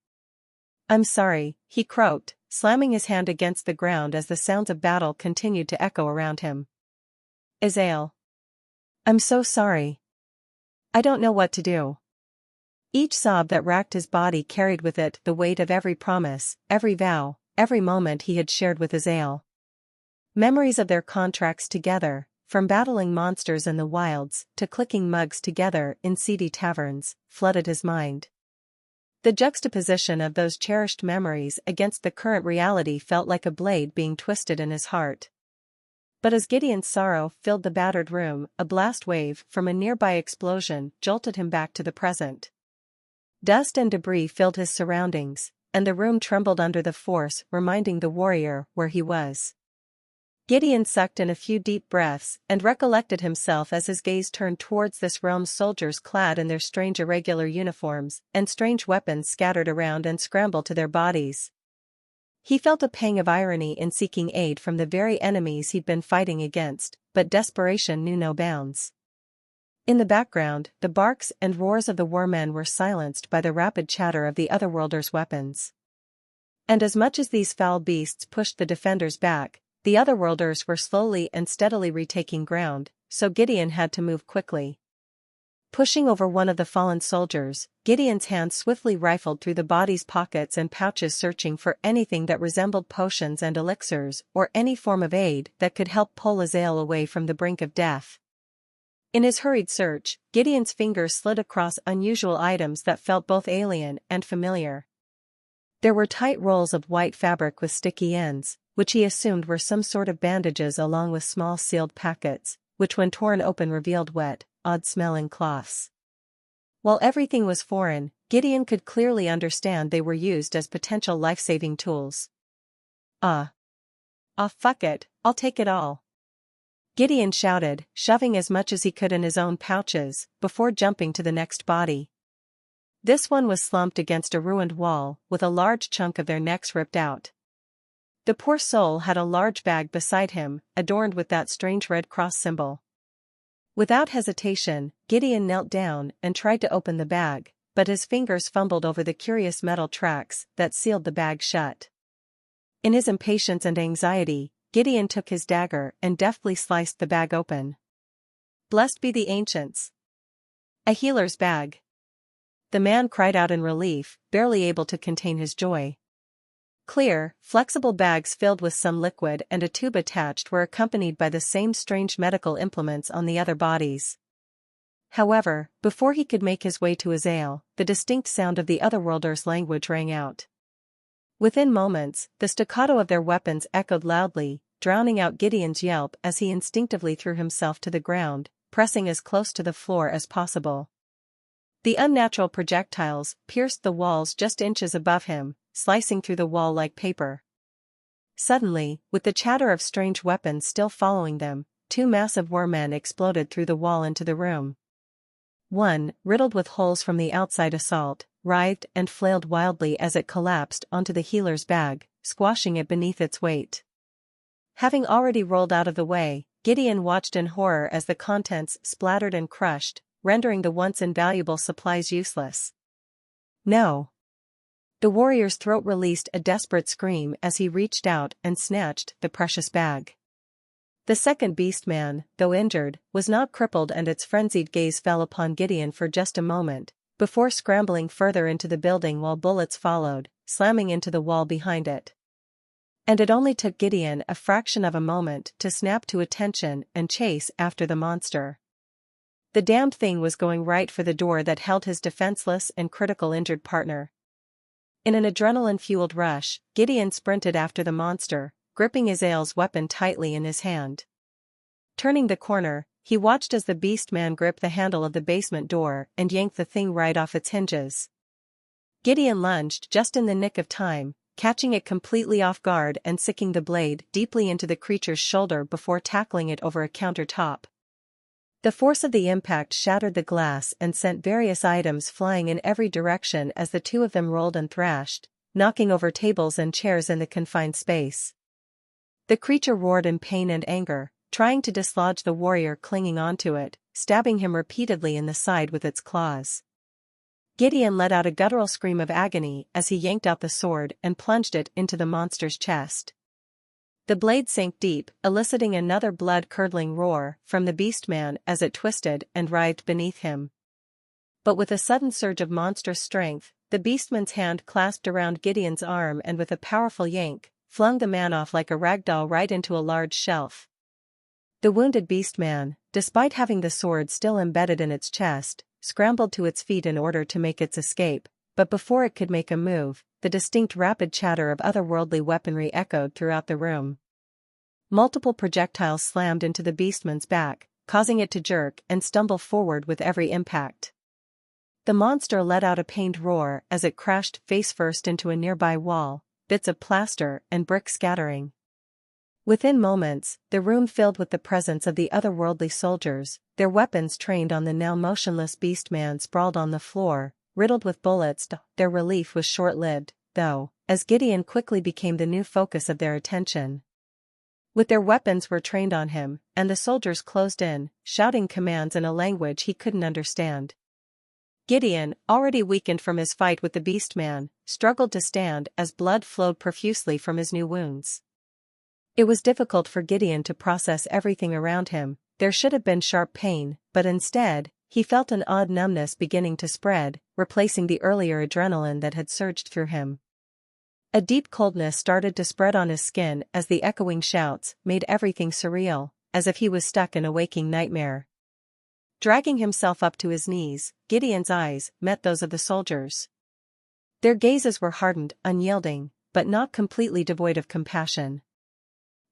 "I'm sorry," he croaked, slamming his hand against the ground as the sounds of battle continued to echo around him. "Azael. I'm so sorry. I don't know what to do." Each sob that racked his body carried with it the weight of every promise, every vow, every moment he had shared with Azael. Memories of their contracts together, from battling monsters in the wilds to clicking mugs together in seedy taverns, flooded his mind. The juxtaposition of those cherished memories against the current reality felt like a blade being twisted in his heart. But as Gideon's sorrow filled the battered room, a blast wave from a nearby explosion jolted him back to the present. Dust and debris filled his surroundings, and the room trembled under the force, reminding the warrior where he was. Gideon sucked in a few deep breaths and recollected himself as his gaze turned towards this realm's soldiers clad in their strange irregular uniforms and strange weapons scattered around and scrambled to their bodies. He felt a pang of irony in seeking aid from the very enemies he'd been fighting against, but desperation knew no bounds. In the background, the barks and roars of the warmen were silenced by the rapid chatter of the otherworlders' weapons. And as much as these foul beasts pushed the defenders back, the otherworlders were slowly and steadily retaking ground, so Gideon had to move quickly. Pushing over one of the fallen soldiers, Gideon's hand swiftly rifled through the body's pockets and pouches, searching for anything that resembled potions and elixirs or any form of aid that could help pull Azael away from the brink of death. In his hurried search, Gideon's fingers slid across unusual items that felt both alien and familiar. There were tight rolls of white fabric with sticky ends, which he assumed were some sort of bandages, along with small sealed packets, which when torn open revealed wet, odd-smelling cloths. While everything was foreign, Gideon could clearly understand they were used as potential life-saving tools. Fuck it, I'll take it all," Gideon shouted, shoving as much as he could in his own pouches, before jumping to the next body. This one was slumped against a ruined wall, with a large chunk of their necks ripped out. The poor soul had a large bag beside him, adorned with that strange Red Cross symbol. Without hesitation, Gideon knelt down and tried to open the bag, but his fingers fumbled over the curious metal tracks that sealed the bag shut. In his impatience and anxiety, Gideon took his dagger and deftly sliced the bag open. "Blessed be the ancients! A healer's bag!" the man cried out in relief, barely able to contain his joy. Clear, flexible bags filled with some liquid and a tube attached were accompanied by the same strange medical implements on the other bodies. However, before he could make his way to Azael, the distinct sound of the otherworlders' language rang out. Within moments, the staccato of their weapons echoed loudly, drowning out Gideon's yelp as he instinctively threw himself to the ground, pressing as close to the floor as possible. The unnatural projectiles pierced the walls just inches above him, slicing through the wall like paper. Suddenly, with the chatter of strange weapons still following them, 2 massive warmen exploded through the wall into the room. One, riddled with holes from the outside assault, writhed and flailed wildly as it collapsed onto the healer's bag, squashing it beneath its weight. Having already rolled out of the way, Gideon watched in horror as the contents splattered and crushed, rendering the once invaluable supplies useless. No! The warrior's throat released a desperate scream as he reached out and snatched the precious bag. The second beastman, though injured, was not crippled, and its frenzied gaze fell upon Gideon for just a moment, before scrambling further into the building while bullets followed, slamming into the wall behind it. And it only took Gideon a fraction of a moment to snap to attention and chase after the monster. The damned thing was going right for the door that held his defenseless and critical injured partner. In an adrenaline-fueled rush, Gideon sprinted after the monster, gripping Azrael's weapon tightly in his hand. Turning the corner, he watched as the beastman gripped the handle of the basement door and yanked the thing right off its hinges. Gideon lunged just in the nick of time, catching it completely off guard and sinking the blade deeply into the creature's shoulder before tackling it over a countertop. The force of the impact shattered the glass and sent various items flying in every direction as the two of them rolled and thrashed, knocking over tables and chairs in the confined space. The creature roared in pain and anger, trying to dislodge the warrior clinging onto it, stabbing him repeatedly in the side with its claws. Gideon let out a guttural scream of agony as he yanked out the sword and plunged it into the monster's chest. The blade sank deep, eliciting another blood-curdling roar from the beastman as it twisted and writhed beneath him. But with a sudden surge of monstrous strength, the beastman's hand clasped around Gideon's arm and with a powerful yank, flung the man off like a rag doll right into a large shelf. The wounded beastman, despite having the sword still embedded in its chest, scrambled to its feet in order to make its escape, but before it could make a move, the distinct rapid chatter of otherworldly weaponry echoed throughout the room. Multiple projectiles slammed into the beastman's back, causing it to jerk and stumble forward with every impact. The monster let out a pained roar as it crashed face-first into a nearby wall, bits of plaster and brick scattering. Within moments, the room filled with the presence of the otherworldly soldiers, their weapons trained on the now motionless beastman sprawled on the floor, riddled with bullets. Their relief was short-lived, though, as Gideon quickly became the new focus of their attention. With their weapons were trained on him, and the soldiers closed in, shouting commands in a language he couldn't understand. Gideon, already weakened from his fight with the beastman, struggled to stand as blood flowed profusely from his new wounds. It was difficult for Gideon to process everything around him. There should have been sharp pain, but instead, he felt an odd numbness beginning to spread, replacing the earlier adrenaline that had surged through him. A deep coldness started to spread on his skin as the echoing shouts made everything surreal, as if he was stuck in a waking nightmare. Dragging himself up to his knees, Gideon's eyes met those of the soldiers. Their gazes were hardened, unyielding, but not completely devoid of compassion.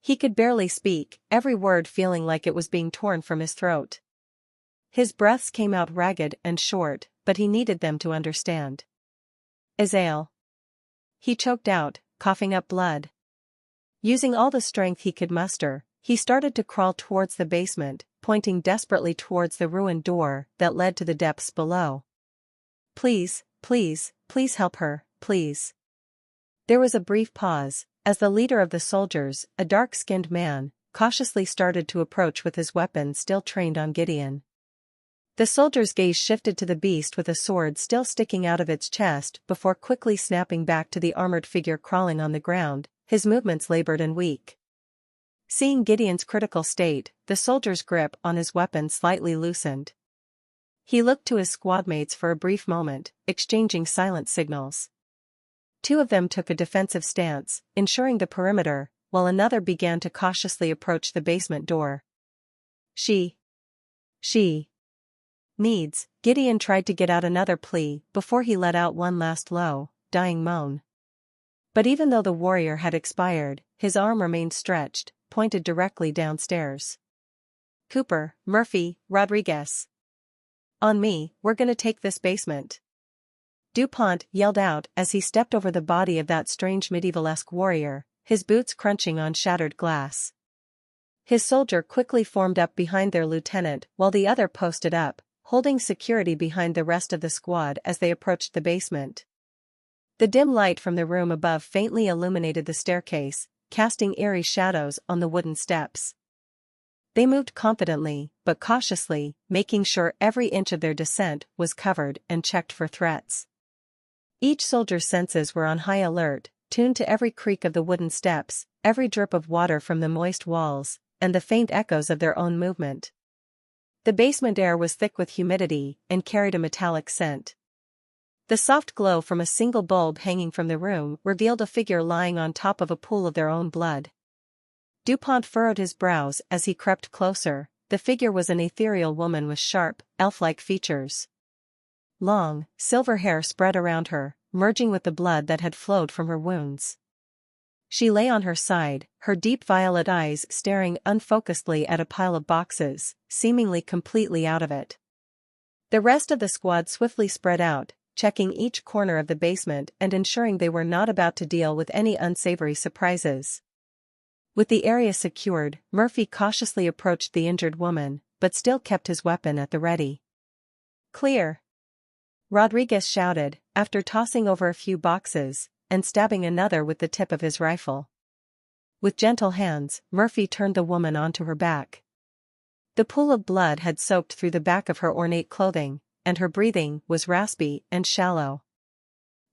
He could barely speak, every word feeling like it was being torn from his throat. His breaths came out ragged and short, but he needed them to understand. Azrael. He choked out, coughing up blood. Using all the strength he could muster, he started to crawl towards the basement, pointing desperately towards the ruined door that led to the depths below. Please, please, please help her, please. There was a brief pause, as the leader of the soldiers, a dark-skinned man, cautiously started to approach with his weapon still trained on Gideon. The soldier's gaze shifted to the beast with a sword still sticking out of its chest before quickly snapping back to the armored figure crawling on the ground, his movements labored and weak. Seeing Gideon's critical state, the soldier's grip on his weapon slightly loosened. He looked to his squadmates for a brief moment, exchanging silent signals. Two of them took a defensive stance, ensuring the perimeter, while another began to cautiously approach the basement door. She needs. Gideon tried to get out another plea before he let out one last low, dying moan. But even though the warrior had expired, his arm remained stretched, pointed directly downstairs. Cooper, Murphy, Rodriguez. On me, we're gonna take this basement. DuPont yelled out as he stepped over the body of that strange medievalesque warrior, his boots crunching on shattered glass. His soldier quickly formed up behind their lieutenant while the other posted up, holding security behind the rest of the squad as they approached the basement. The dim light from the room above faintly illuminated the staircase, casting eerie shadows on the wooden steps. They moved confidently, but cautiously, making sure every inch of their descent was covered and checked for threats. Each soldier's senses were on high alert, tuned to every creak of the wooden steps, every drip of water from the moist walls, and the faint echoes of their own movement. The basement air was thick with humidity and carried a metallic scent. The soft glow from a single bulb hanging from the room revealed a figure lying on top of a pool of their own blood. DuPont furrowed his brows as he crept closer. The figure was an ethereal woman with sharp, elf-like features. Long, silver hair spread around her, merging with the blood that had flowed from her wounds. She lay on her side, her deep violet eyes staring unfocusedly at a pile of boxes, seemingly completely out of it. The rest of the squad swiftly spread out, checking each corner of the basement and ensuring they were not about to deal with any unsavory surprises. With the area secured, Murphy cautiously approached the injured woman, but still kept his weapon at the ready. "Clear!" Rodriguez shouted, after tossing over a few boxes and stabbing another with the tip of his rifle. With gentle hands, Murphy turned the woman onto her back. The pool of blood had soaked through the back of her ornate clothing, and her breathing was raspy and shallow.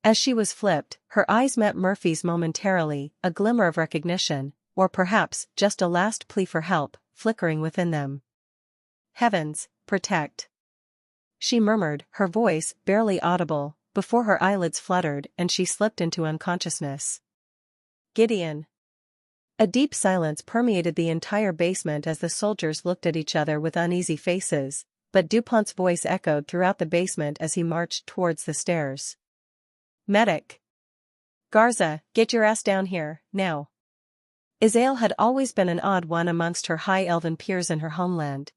As she was flipped, her eyes met Murphy's momentarily, a glimmer of recognition, or perhaps just a last plea for help, flickering within them. "Heavens, protect!" she murmured, her voice barely audible, before her eyelids fluttered and she slipped into unconsciousness. "Gideon!" A deep silence permeated the entire basement as the soldiers looked at each other with uneasy faces, but DuPont's voice echoed throughout the basement as he marched towards the stairs. "Medic! Garza, get your ass down here, now!" Isaelle had always been an odd one amongst her high elven peers in her homeland.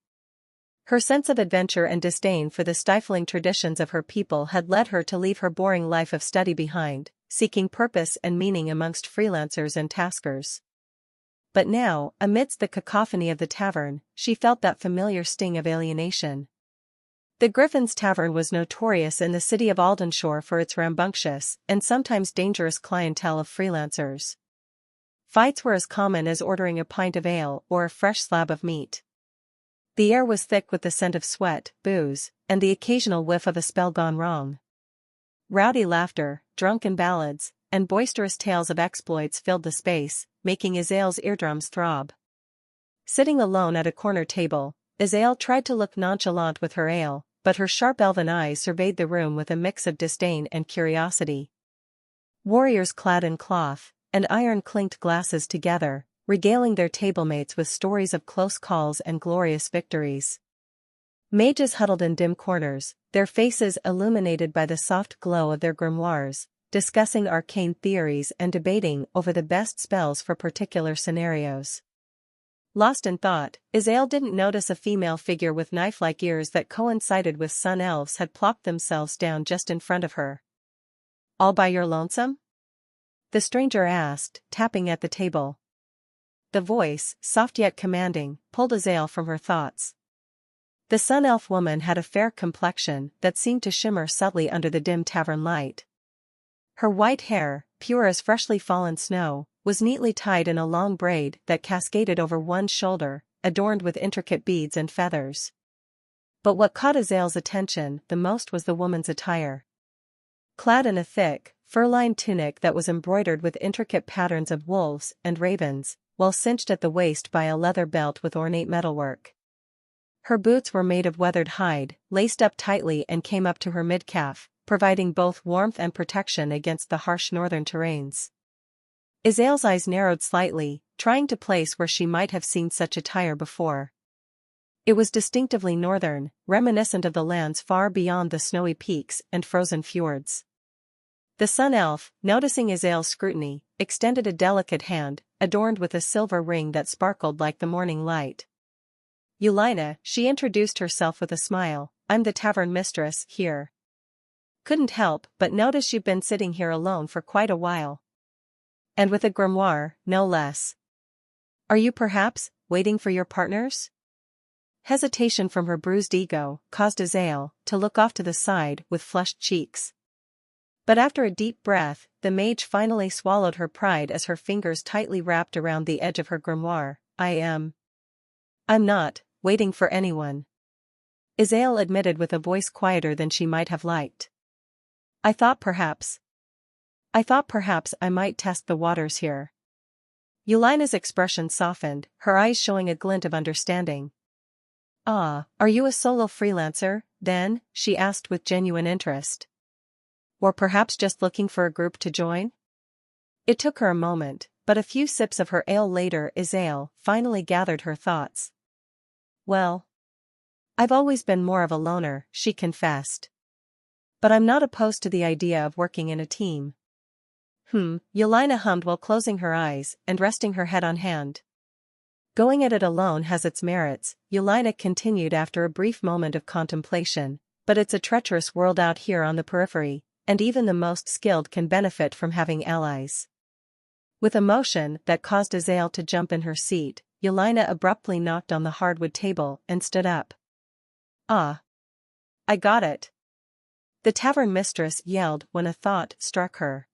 Her sense of adventure and disdain for the stifling traditions of her people had led her to leave her boring life of study behind, seeking purpose and meaning amongst freelancers and taskers. But now, amidst the cacophony of the tavern, she felt that familiar sting of alienation. The Griffin's Tavern was notorious in the city of Aldenshore for its rambunctious and sometimes dangerous clientele of freelancers. Fights were as common as ordering a pint of ale or a fresh slab of meat. The air was thick with the scent of sweat, booze, and the occasional whiff of a spell gone wrong. Rowdy laughter, drunken ballads, and boisterous tales of exploits filled the space, making Isaelle's eardrums throb. Sitting alone at a corner table, Isaelle tried to look nonchalant with her ale, but her sharp elven eyes surveyed the room with a mix of disdain and curiosity. Warriors clad in cloth and iron clinked glasses together, regaling their tablemates with stories of close calls and glorious victories. Mages huddled in dim corners, their faces illuminated by the soft glow of their grimoires, discussing arcane theories and debating over the best spells for particular scenarios. Lost in thought, Isaelle didn't notice a female figure with knife-like ears that coincided with sun elves had plopped themselves down just in front of her. "All by your lonesome?" the stranger asked, tapping at the table. The voice, soft yet commanding, pulled Isaelle from her thoughts. The sun elf woman had a fair complexion that seemed to shimmer subtly under the dim tavern light. Her white hair, pure as freshly fallen snow, was neatly tied in a long braid that cascaded over one shoulder, adorned with intricate beads and feathers. But what caught Isaelle's attention the most was the woman's attire. Clad in a thick, fur-lined tunic that was embroidered with intricate patterns of wolves and ravens, while cinched at the waist by a leather belt with ornate metalwork. Her boots were made of weathered hide, laced up tightly and came up to her mid-calf, providing both warmth and protection against the harsh northern terrains. Isaelle's eyes narrowed slightly, trying to place where she might have seen such attire before. It was distinctively northern, reminiscent of the lands far beyond the snowy peaks and frozen fjords. The sun elf, noticing Isaelle's scrutiny, extended a delicate hand, adorned with a silver ring that sparkled like the morning light. "Yulina," she introduced herself with a smile, "I'm the tavern mistress here. Couldn't help but notice you've been sitting here alone for quite a while. And with a grimoire, no less. Are you perhaps waiting for your partners?" Hesitation from her bruised ego caused Isaelle to look off to the side with flushed cheeks. But after a deep breath, the mage finally swallowed her pride as her fingers tightly wrapped around the edge of her grimoire. "I am." I'm not waiting for anyone, Isael admitted with a voice quieter than she might have liked. I thought perhaps I might test the waters here. Yelina's expression softened, her eyes showing a glint of understanding. Ah, are you a solo freelancer, then? She asked with genuine interest. Or perhaps just looking for a group to join? It took her a moment, but a few sips of her ale later Isael finally gathered her thoughts. Well, I've always been more of a loner, she confessed. But I'm not opposed to the idea of working in a team. Yelina hummed while closing her eyes and resting her head on hand. Going at it alone has its merits, Yelina continued after a brief moment of contemplation, but it's a treacherous world out here on the periphery, and even the most skilled can benefit from having allies. With a motion that caused Isael to jump in her seat, Yelina abruptly knocked on the hardwood table and stood up. Ah! I got it! The tavern mistress yelled when a thought struck her.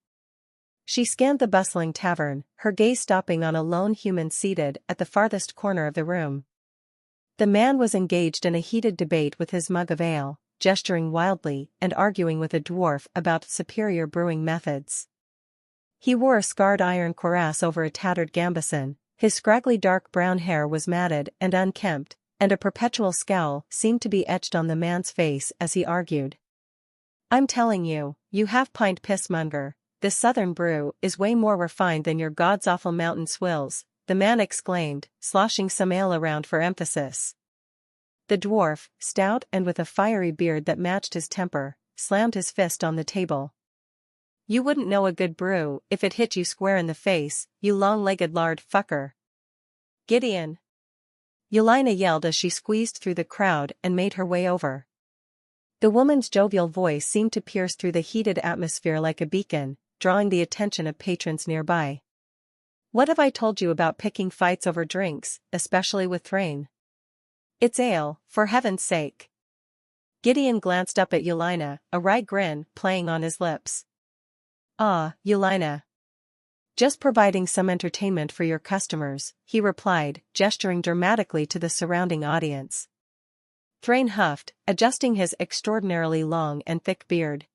She scanned the bustling tavern, her gaze stopping on a lone human seated at the farthest corner of the room. The man was engaged in a heated debate with his mug of ale, gesturing wildly and arguing with a dwarf about superior brewing methods. He wore a scarred iron cuirass over a tattered gambeson, his scraggly dark brown hair was matted and unkempt, and a perpetual scowl seemed to be etched on the man's face as he argued. I'm telling you, you half-pint pissmonger, this southern brew is way more refined than your god's-awful mountain swills, the man exclaimed, sloshing some ale around for emphasis. The dwarf, stout and with a fiery beard that matched his temper, slammed his fist on the table. You wouldn't know a good brew if it hit you square in the face, you long-legged lard fucker. Gideon! Yelina yelled as she squeezed through the crowd and made her way over. The woman's jovial voice seemed to pierce through the heated atmosphere like a beacon, drawing the attention of patrons nearby. What have I told you about picking fights over drinks, especially with Thrain? It's ale, for heaven's sake. Gideon glanced up at Yelina, a wry grin playing on his lips. Ah, Yelina. Just providing some entertainment for your customers, he replied, gesturing dramatically to the surrounding audience. Thrain huffed, adjusting his extraordinarily long and thick beard.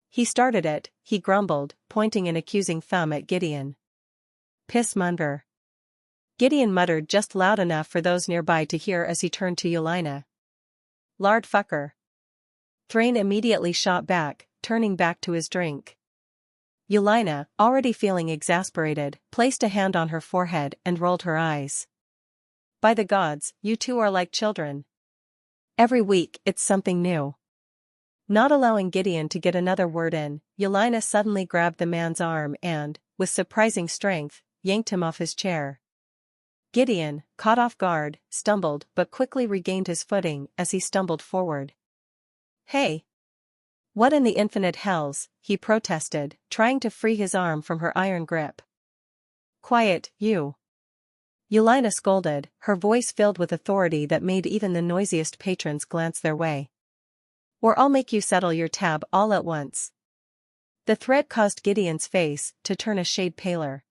He started it, he grumbled, pointing an accusing thumb at Gideon. Pissmonger. Gideon muttered just loud enough for those nearby to hear as he turned to Yelina. Lard fucker. Thrain immediately shot back, turning back to his drink. Yelina, already feeling exasperated, placed a hand on her forehead and rolled her eyes. By the gods, you two are like children. Every week it's something new. Not allowing Gideon to get another word in, Yelina suddenly grabbed the man's arm and, with surprising strength, yanked him off his chair. Gideon, caught off guard, stumbled but quickly regained his footing as he stumbled forward. Hey! What in the infinite hells, he protested, trying to free his arm from her iron grip. Quiet, you! Yelina scolded, her voice filled with authority that made even the noisiest patrons glance their way. Or I'll make you settle your tab all at once. The threat caused Gideon's face to turn a shade paler.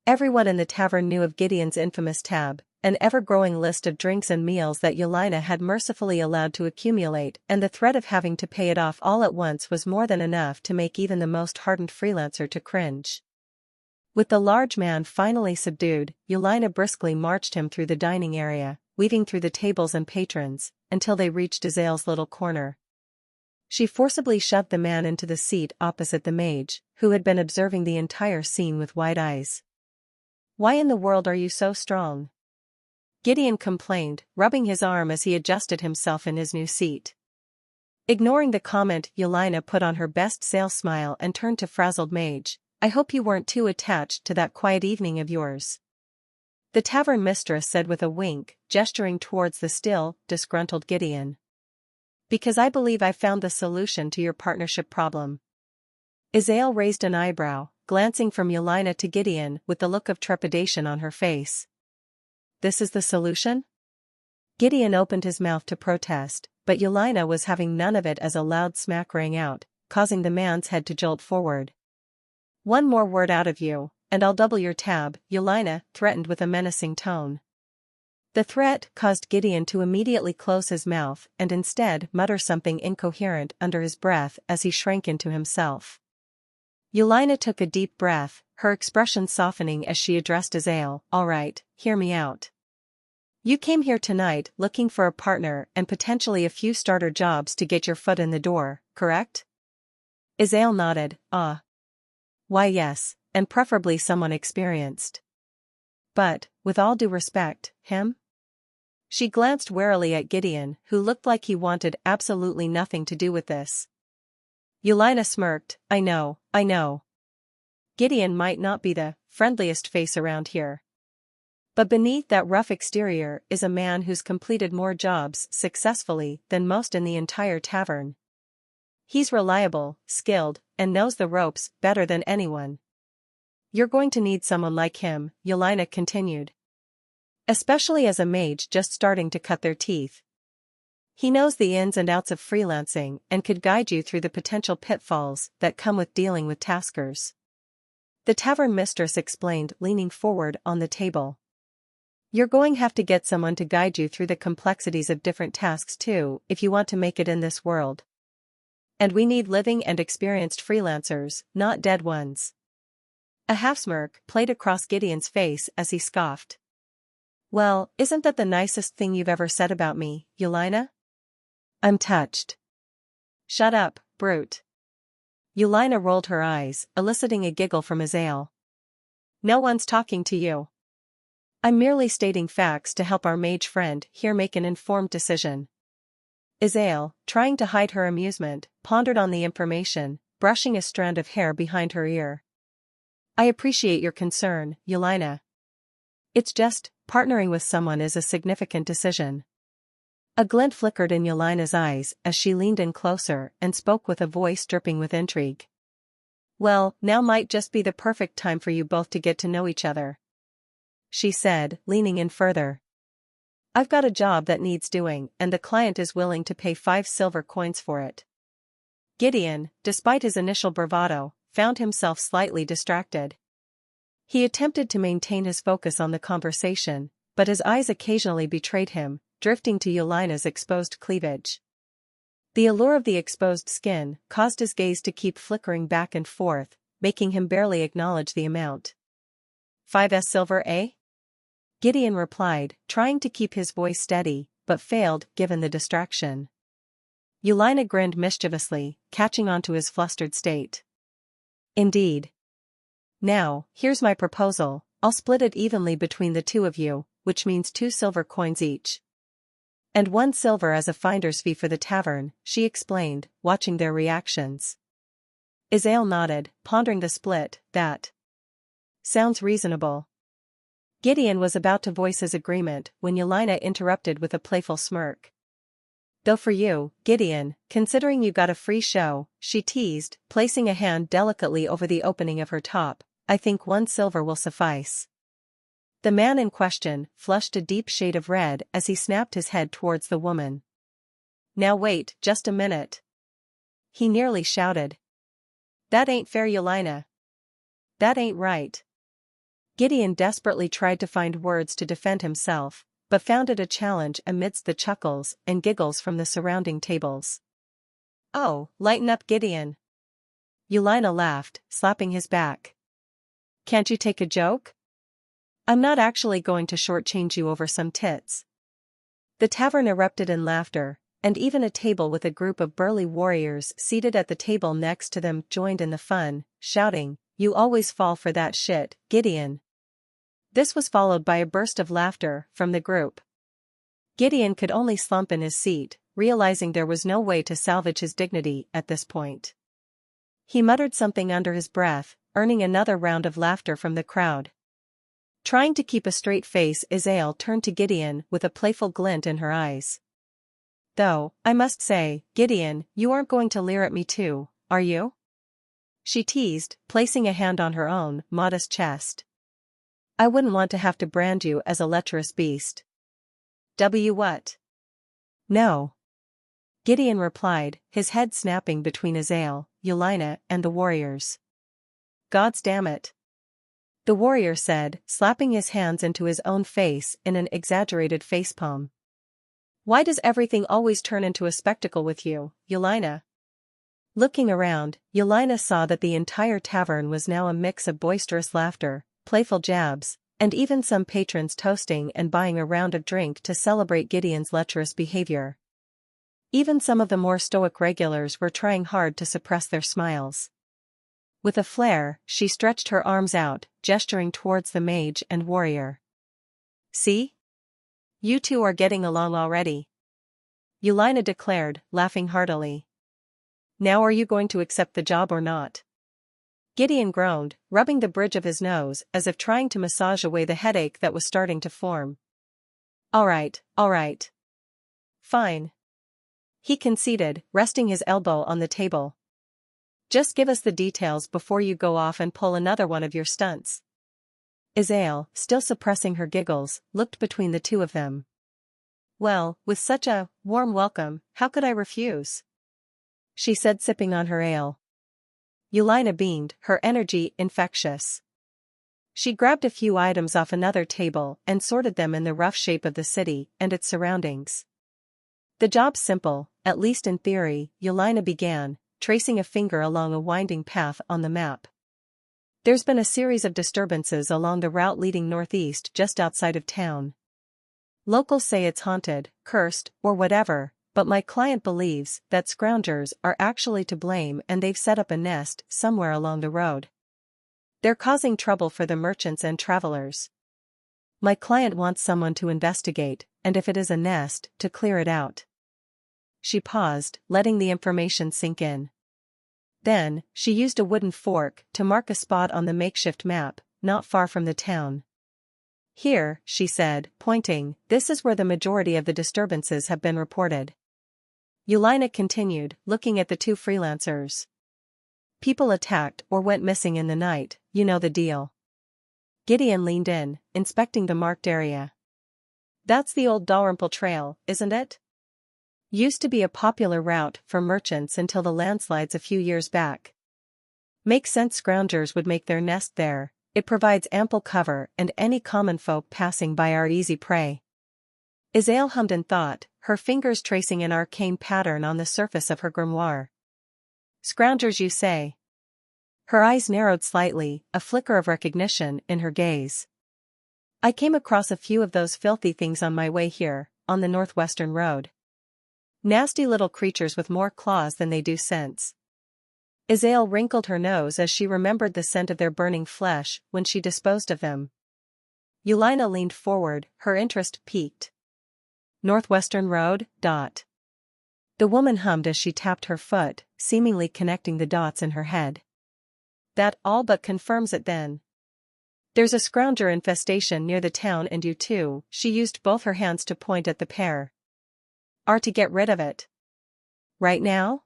Everyone in the tavern knew of Gideon's infamous tab, an ever-growing list of drinks and meals that Yelina had mercifully allowed to accumulate, and the threat of having to pay it off all at once was more than enough to make even the most hardened freelancer to cringe. With the large man finally subdued, Yelina briskly marched him through the dining area, weaving through the tables and patrons, until they reached Isael's little corner. She forcibly shoved the man into the seat opposite the mage, who had been observing the entire scene with wide eyes. Why in the world are you so strong? Gideon complained, rubbing his arm as he adjusted himself in his new seat. Ignoring the comment, Yelina put on her best sales smile and turned to frazzled mage. I hope you weren't too attached to that quiet evening of yours. The tavern mistress said with a wink, gesturing towards the still, disgruntled Gideon. Because I believe I found the solution to your partnership problem. Isael raised an eyebrow, glancing from Yelina to Gideon with the look of trepidation on her face. This is the solution? Gideon opened his mouth to protest, but Yelina was having none of it as a loud smack rang out, causing the man's head to jolt forward. One more word out of you, and I'll double your tab, Yelina threatened with a menacing tone. The threat caused Gideon to immediately close his mouth and instead mutter something incoherent under his breath as he shrank into himself. Yelena took a deep breath, her expression softening as she addressed Azael. "All right, hear me out. You came here tonight looking for a partner and potentially a few starter jobs to get your foot in the door, correct?" Azael nodded. Why yes, and preferably someone experienced. But, with all due respect, him? She glanced warily at Gideon, who looked like he wanted absolutely nothing to do with this. Yelena smirked. I know. Gideon might not be the friendliest face around here. But beneath that rough exterior is a man who's completed more jobs successfully than most in the entire tavern. He's reliable, skilled, and knows the ropes better than anyone. You're going to need someone like him, Yelena continued. Especially as a mage just starting to cut their teeth. He knows the ins and outs of freelancing and could guide you through the potential pitfalls that come with dealing with taskers. The tavern mistress explained, leaning forward on the table. You're going to have to get someone to guide you through the complexities of different tasks too, if you want to make it in this world. And we need living and experienced freelancers, not dead ones. A half-smirk played across Gideon's face as he scoffed. Well, isn't that the nicest thing you've ever said about me, Yelena? I'm touched. Shut up, brute. Yelena rolled her eyes, eliciting a giggle from Azael. No one's talking to you. I'm merely stating facts to help our mage friend here make an informed decision. Azael, trying to hide her amusement, pondered on the information, brushing a strand of hair behind her ear. I appreciate your concern, Yelena. It's just, partnering with someone is a significant decision. A glint flickered in Yelena's eyes as she leaned in closer and spoke with a voice dripping with intrigue. Well, now might just be the perfect time for you both to get to know each other, she said, leaning in further. I've got a job that needs doing, and the client is willing to pay 5 silver coins for it. Gideon, despite his initial bravado, found himself slightly distracted. He attempted to maintain his focus on the conversation, but his eyes occasionally betrayed him, drifting to Yelena's exposed cleavage. The allure of the exposed skin caused his gaze to keep flickering back and forth, making him barely acknowledge the amount. 5 silver, eh? Gideon replied, trying to keep his voice steady, but failed given the distraction. Yelena grinned mischievously, catching on to his flustered state. Indeed. Now, here's my proposal, I'll split it evenly between the two of you, which means 2 silver coins each. And 1 silver as a finder's fee for the tavern, she explained, watching their reactions. Azael nodded, pondering the split. That sounds reasonable. Gideon was about to voice his agreement when Yelena interrupted with a playful smirk. Though for you, Gideon, considering you got a free show, she teased, placing a hand delicately over the opening of her top, I think 1 silver will suffice. The man in question flushed a deep shade of red as he snapped his head towards the woman. Now wait, just a minute. He nearly shouted. That ain't fair, Yelena. That ain't right. Gideon desperately tried to find words to defend himself, but found it a challenge amidst the chuckles and giggles from the surrounding tables. Oh, lighten up, Gideon. Yelena laughed, slapping his back. Can't you take a joke? I'm not actually going to shortchange you over some tits. The tavern erupted in laughter, and even a table with a group of burly warriors seated at the table next to them joined in the fun, shouting, You always fall for that shit, Gideon. This was followed by a burst of laughter from the group. Gideon could only slump in his seat, realizing there was no way to salvage his dignity at this point. He muttered something under his breath, earning another round of laughter from the crowd. Trying to keep a straight face, Azael turned to Gideon with a playful glint in her eyes. Though, I must say, Gideon, you aren't going to leer at me too, are you? She teased, placing a hand on her own modest chest. I wouldn't want to have to brand you as a lecherous beast. What? No. Gideon replied, his head snapping between Azael, Yelena, and the warriors. Gods damn it. the warrior said, slapping his hands into his own face in an exaggerated facepalm. Why does everything always turn into a spectacle with you, Yelena? Looking around, Yelena saw that the entire tavern was now a mix of boisterous laughter, playful jabs, and even some patrons toasting and buying a round of drink to celebrate Gideon's lecherous behavior. Even some of the more stoic regulars were trying hard to suppress their smiles. With a flare, she stretched her arms out, gesturing towards the mage and warrior. See? You two are getting along already. Yelena declared, laughing heartily. Now are you going to accept the job or not? Gideon groaned, rubbing the bridge of his nose as if trying to massage away the headache that was starting to form. All right. Fine. He conceded, resting his elbow on the table. Just give us the details before you go off and pull another one of your stunts. Isaelle, still suppressing her giggles, looked between the two of them. Well, with such a warm welcome, how could I refuse? She said, sipping on her ale. Yelena beamed, her energy infectious. She grabbed a few items off another table and sorted them in the rough shape of the city and its surroundings. The job's simple, at least in theory, Yelena began, tracing a finger along a winding path on the map. There's been a series of disturbances along the route leading northeast just outside of town. Locals say it's haunted, cursed, or whatever, but my client believes that scroungers are actually to blame and they've set up a nest somewhere along the road. They're causing trouble for the merchants and travelers. My client wants someone to investigate, and if it is a nest, to clear it out. She paused, letting the information sink in. Then, she used a wooden fork to mark a spot on the makeshift map, not far from the town. Here, she said, pointing, this is where the majority of the disturbances have been reported. Yelena continued, looking at the two freelancers. People attacked or went missing in the night, you know the deal. Gideon leaned in, inspecting the marked area. That's the old Dalrymple Trail, isn't it? Used to be a popular route for merchants until the landslides a few years back. Makes sense scroungers would make their nest there, it provides ample cover and any common folk passing by are easy prey. Isaelle hummed in thought, her fingers tracing an arcane pattern on the surface of her grimoire. Scroungers, you say? Her eyes narrowed slightly, a flicker of recognition in her gaze. I came across a few of those filthy things on my way here, on the northwestern road. Nasty little creatures with more claws than they do sense. Isaelle wrinkled her nose as she remembered the scent of their burning flesh when she disposed of them. Yelena leaned forward, her interest piqued. Northwestern Road, ... The woman hummed as she tapped her foot, seemingly connecting the dots in her head. That all but confirms it then. There's a scrounger infestation near the town and you too, she used both her hands to point at the pair. Are to get rid of it. Right now?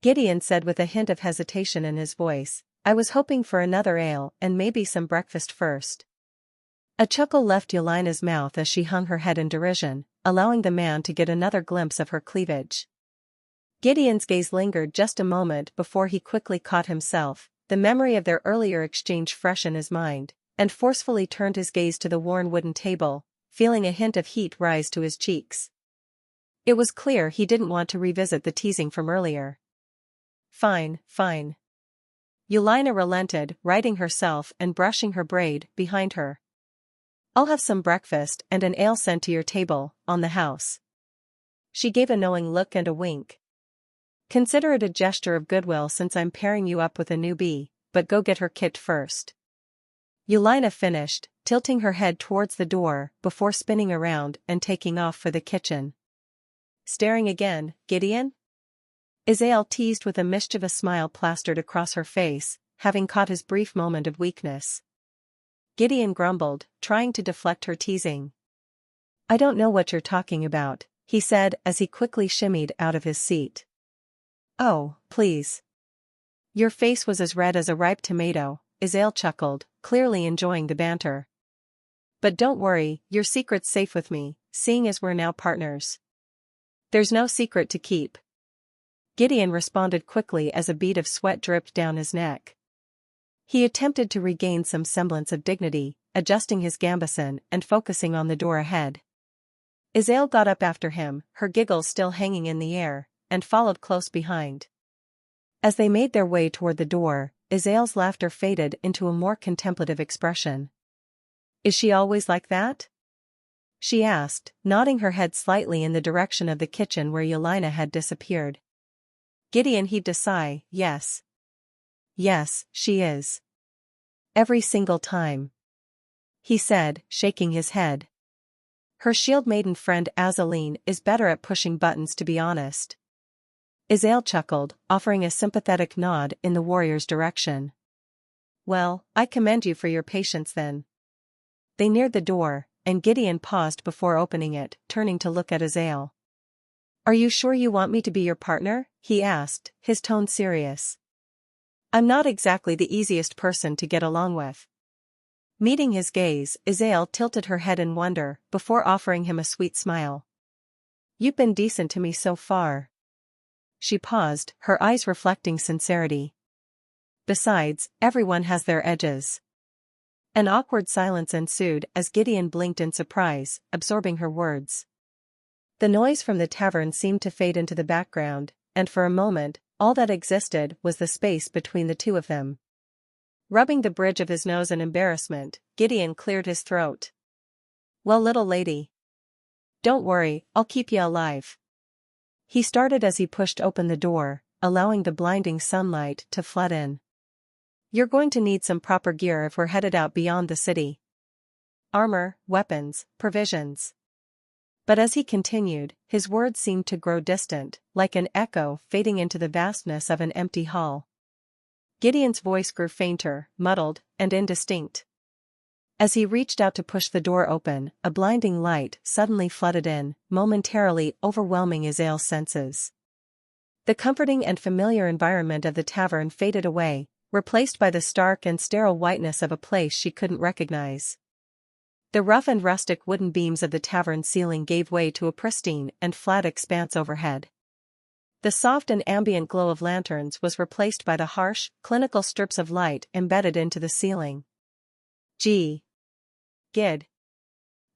Gideon said with a hint of hesitation in his voice, I was hoping for another ale and maybe some breakfast first. A chuckle left Yelena's mouth as she hung her head in derision, allowing the man to get another glimpse of her cleavage. Gideon's gaze lingered just a moment before he quickly caught himself, the memory of their earlier exchange fresh in his mind, and forcefully turned his gaze to the worn wooden table, feeling a hint of heat rise to his cheeks. It was clear he didn't want to revisit the teasing from earlier. Fine. Yelena relented, righting herself and brushing her braid behind her. I'll have some breakfast and an ale sent to your table, on the house. She gave a knowing look and a wink. Consider it a gesture of goodwill since I'm pairing you up with a newbie, but go get her kicked first. Yelena finished, tilting her head towards the door before spinning around and taking off for the kitchen. Staring again, Gideon? Isaelle teased with a mischievous smile plastered across her face, having caught his brief moment of weakness. Gideon grumbled, trying to deflect her teasing. I don't know what you're talking about, he said as he quickly shimmied out of his seat. Oh, please. Your face was as red as a ripe tomato, Isaelle chuckled, clearly enjoying the banter. But don't worry, your secret's safe with me, seeing as we're now partners. There's no secret to keep. Gideon responded quickly as a bead of sweat dripped down his neck. He attempted to regain some semblance of dignity, adjusting his gambeson and focusing on the door ahead. Isaelle got up after him, her giggles still hanging in the air, and followed close behind. As they made their way toward the door, Isaelle's laughter faded into a more contemplative expression. "Is she always like that?" she asked, nodding her head slightly in the direction of the kitchen where Yelena had disappeared. Gideon heaved a sigh. "Yes. Yes, she is. Every single time," he said, shaking his head. "Her shield maiden friend Azaleen is better at pushing buttons, to be honest." Isaelle chuckled, offering a sympathetic nod in the warrior's direction. "Well, I commend you for your patience then." They neared the door, and Gideon paused before opening it, turning to look at Isaelle. "Are you sure you want me to be your partner?" he asked, his tone serious. "I'm not exactly the easiest person to get along with." Meeting his gaze, Isaelle tilted her head in wonder, before offering him a sweet smile. "You've been decent to me so far." She paused, her eyes reflecting sincerity. "Besides, everyone has their edges." An awkward silence ensued as Gideon blinked in surprise, absorbing her words. The noise from the tavern seemed to fade into the background, and for a moment, all that existed was the space between the two of them. Rubbing the bridge of his nose in embarrassment, Gideon cleared his throat. "Well, little lady. Don't worry, I'll keep you alive." He started as he pushed open the door, allowing the blinding sunlight to flood in. "You're going to need some proper gear if we're headed out beyond the city. Armor, weapons, provisions." But as he continued, his words seemed to grow distant, like an echo fading into the vastness of an empty hall. Gideon's voice grew fainter, muddled, and indistinct. As he reached out to push the door open, a blinding light suddenly flooded in, momentarily overwhelming Isaelle's senses. The comforting and familiar environment of the tavern faded away, replaced by the stark and sterile whiteness of a place she couldn't recognize. The rough and rustic wooden beams of the tavern ceiling gave way to a pristine and flat expanse overhead. The soft and ambient glow of lanterns was replaced by the harsh, clinical strips of light embedded into the ceiling. "Gee. Gid."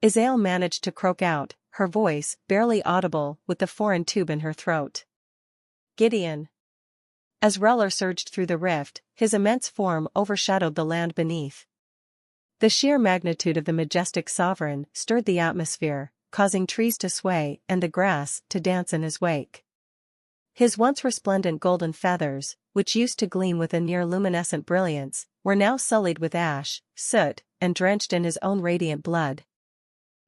Isaelle managed to croak out, her voice barely audible with the foreign tube in her throat. "Gideon." As Reller surged through the rift, his immense form overshadowed the land beneath. The sheer magnitude of the majestic sovereign stirred the atmosphere, causing trees to sway and the grass to dance in his wake. His once resplendent golden feathers, which used to gleam with a near-luminescent brilliance, were now sullied with ash, soot, and drenched in his own radiant blood.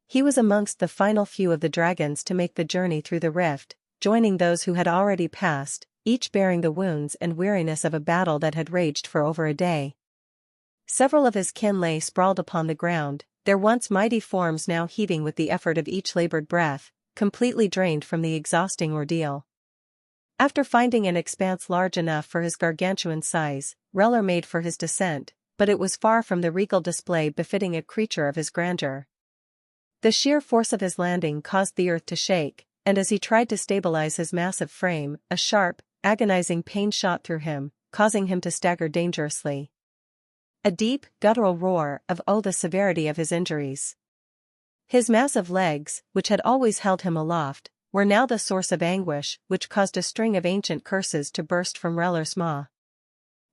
He was amongst the final few of the dragons to make the journey through the rift, joining those who had already passed, each bearing the wounds and weariness of a battle that had raged for over a day. Several of his kin lay sprawled upon the ground, their once mighty forms now heaving with the effort of each labored breath, completely drained from the exhausting ordeal. After finding an expanse large enough for his gargantuan size, Reller made for his descent, but it was far from the regal display befitting a creature of his grandeur. The sheer force of his landing caused the earth to shake, and as he tried to stabilize his massive frame, a sharp, agonizing pain shot through him, causing him to stagger dangerously. A deep, guttural roar of the severity of his injuries. His massive legs, which had always held him aloft, were now the source of anguish which caused a string of ancient curses to burst from Reller's maw.